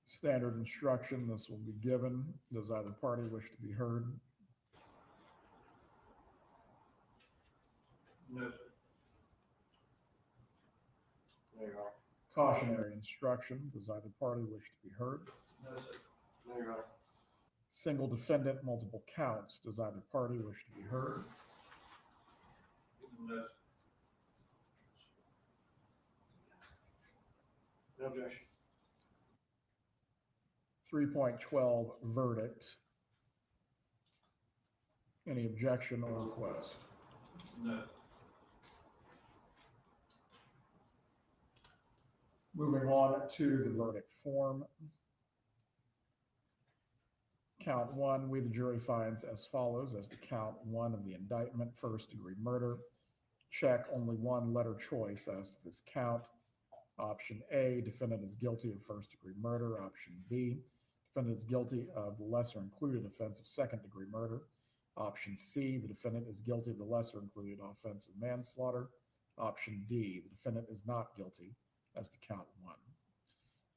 Standard instruction, this will be given. Does either party wish to be heard? No, sir. No, Your Honor. Cautionary instruction, does either party wish to be heard? No, sir. No, Your Honor. Single defendant, multiple counts, does either party wish to be heard? No, sir. No objection. 3.12 verdict. Any objection or request? No. Moving on to the verdict form. Count one, we the jury finds as follows as to count one of the indictment, first degree murder. Check only one letter choice as to this count. Option A, defendant is guilty of first degree murder. Option B, defendant is guilty of the lesser included offense of second degree murder. Option C, the defendant is guilty of the lesser included offense of manslaughter. Option D, the defendant is not guilty as to count 1.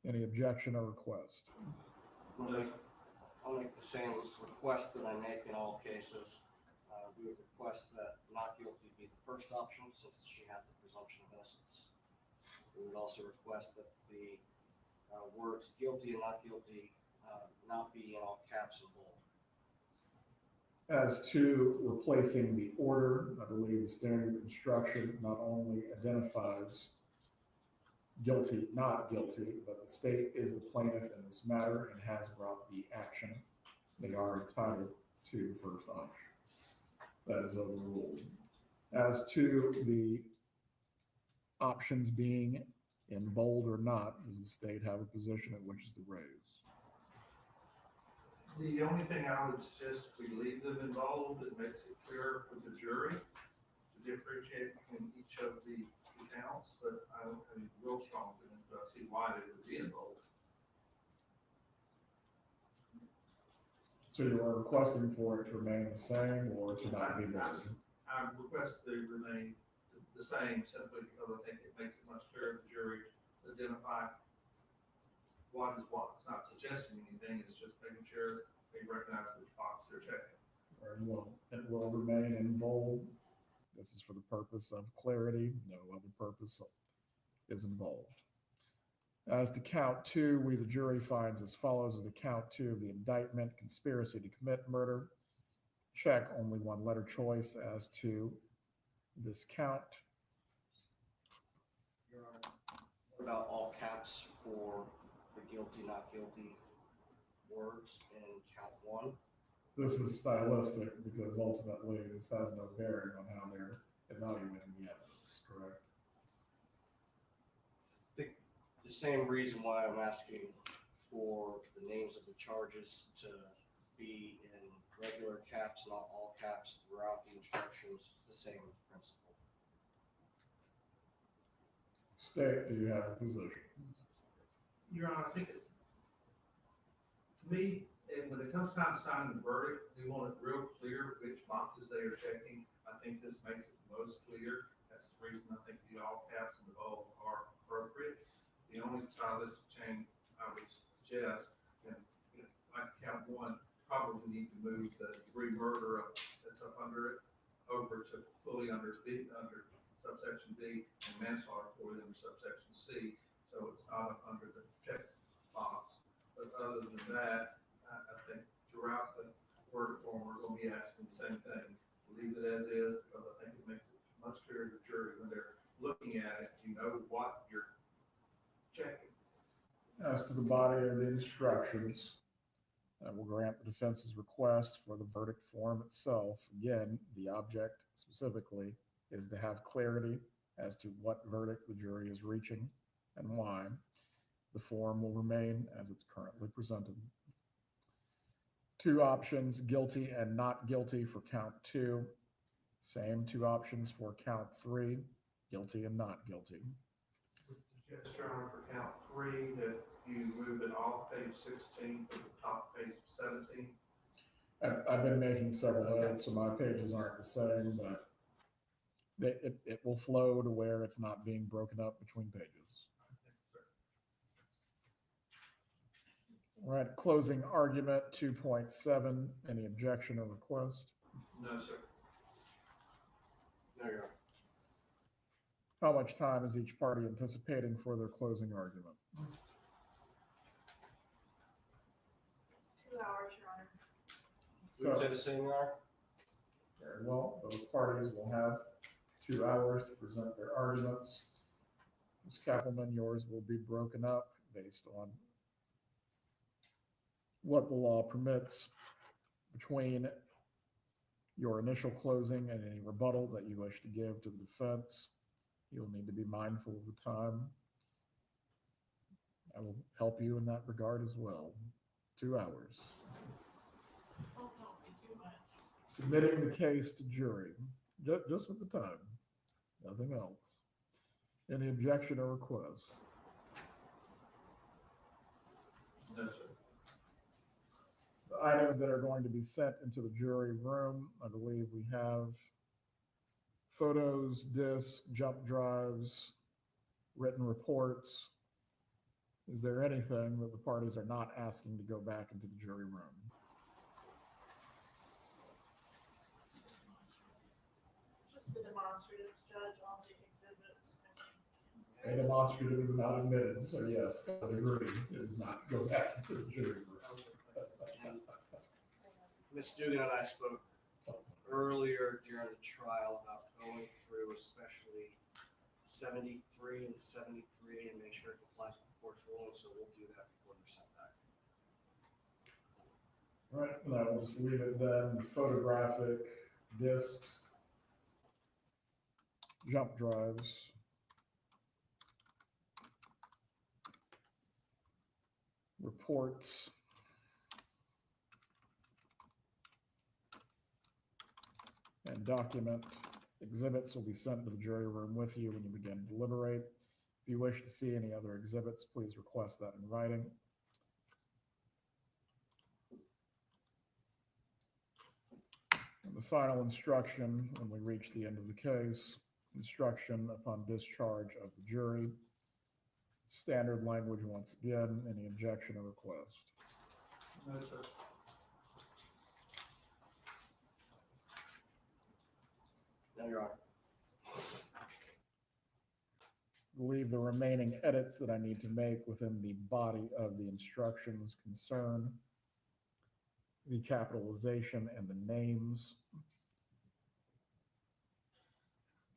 Any objection or request? I'll make the same request that I make in all cases. We would request that not guilty be the first option, since she has the presumption of innocence. We would also request that the words guilty and not guilty not be in all caps and bold. As to replacing the order, I believe the standard instruction not only identifies guilty, not guilty, but the state is the plaintiff in this matter and has brought the action. They are entitled to the first option. That is overruled. As to the options being in bold or not, does the state have a position at which is the raise? The only thing I would suggest, if we leave them involved, it makes it clearer for the jury to differentiate between each of the counts, but I don't have any real strong feelings, but I see why they would be involved. So you are requesting for it to remain the same or to not be bold? I request they remain the same simply because I think it makes it much clearer to the jury to identify what is what. It's not suggesting anything, it's just making sure they recognize which box they're checking. Very well. It will remain in bold. This is for the purpose of clarity. No other purpose is involved. As to count 2, we, the jury, finds as follows: as the count 2 of the indictment, conspiracy to commit murder. Check, only one letter choice as to this count. Your Honor, what about all caps for the guilty, not guilty words in count 1? This is stylistic because ultimately this has no bearing on how they're evaluating the evidence, correct? The same reason why I'm asking for the names of the charges to be in regular caps, not all caps, throughout the instructions. It's the same principle. State, do you have a position? Your Honor, I think it's, to me, and when it comes time to sign the verdict, we want it real clear which boxes they are checking. I think this makes it most clear. That's the reason I think the all caps and the bold are appropriate. The only stylistic change I would suggest, and like count 1, probably need to move the degree murder that's up under it over to fully under B, under subsection B, and manslaughter fully under subsection C, so it's not up under the check box. But other than that, I think throughout the verdict form, we're going to be asking the same thing. Leave it as is, because I think it makes it much clearer to the jury when they're looking at it. You know what you're checking. As to the body of the instructions, I will grant the defense's request for the verdict form itself. Again, the object specifically is to have clarity as to what verdict the jury is reaching and why. The form will remain as it's currently presented. 2 options, guilty and not guilty for count 2. Same 2 options for count 3, guilty and not guilty. Suggest, Your Honor, for count 3 that you move it off page 16 to the top of page 17. I've been making several edits, so my pages aren't the same, but it will flow to where it's not being broken up between pages. All right, closing argument 2.7. Any objection or request? No, sir. No, Your Honor. How much time is each party anticipating for their closing argument? 2 hours, Your Honor. We would say the same, Your Honor. Very well. Both parties will have 2 hours to present their arguments. Ms. Kappelman, yours will be broken up based on what the law permits between your initial closing and any rebuttal that you wish to give to the defense. You'll need to be mindful of the time. I will help you in that regard as well. 2 hours. Don't tell me too much. Submitting the case to jury, just with the time, nothing else. Any objection or request? No, sir. The items that are going to be sent into the jury room, I believe we have photos, discs, jump drives, written reports. Is there anything that the parties are not asking to go back into the jury room? Just the demonstratives, Judge, on the exhibits. A demonstrative is not admitted, so yes, I would agree. It does not go back into the jury room. Ms. Dugan and I spoke earlier during the trial about going through especially 73 and 73 and make sure it complies with the court's ruling, so we'll do that before they're sent back. All right, and I will just leave it then. Photographic discs, jump drives, reports, and document exhibits will be sent to the jury room with you when you begin to deliberate. If you wish to see any other exhibits, please request that in writing. And the final instruction, when we reach the end of the case, instruction upon discharge of the jury. Standard language once again. Any objection or request? No, sir. No, Your Honor. Believe the remaining edits that I need to make within the body of the instructions concern the capitalization and the names.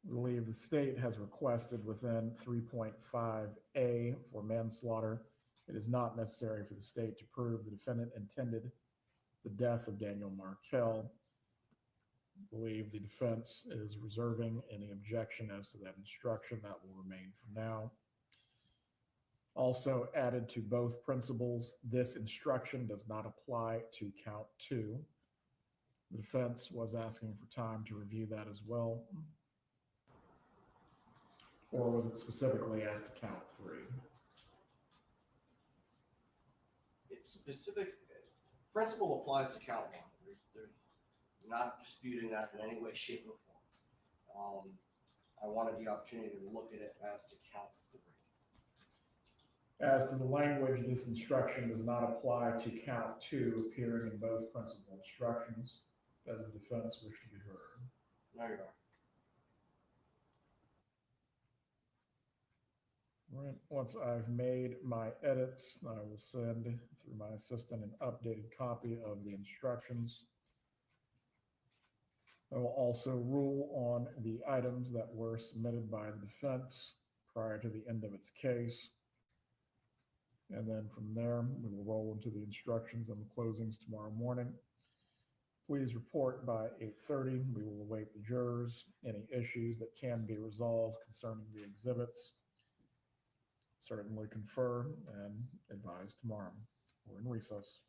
Believe the state has requested within 3.5A for manslaughter. It is not necessary for the state to prove the defendant intended the death of Daniel Markel. Believe the defense is reserving any objection as to that instruction. That will remain for now. Also added to both principles, this instruction does not apply to count 2. The defense was asking for time to review that as well. Or was it specifically as to count 3? It's specific, principle applies to count 1. There's not disputing that in any way, shape, or form. I wanted the opportunity to look at it as to count 3. As to the language, this instruction does not apply to count 2 appearing in both principal instructions. Does the defense wish to be heard? No, Your Honor. All right, once I've made my edits, I will send through my assistant an updated copy of the instructions. I will also rule on the items that were submitted by the defense prior to the end of its case. And then from there, we will roll into the instructions and the closings tomorrow morning. Please report by 8:30. We will await the jurors. Any issues that can be resolved concerning the exhibits, certainly confer and advise tomorrow. We're in recess.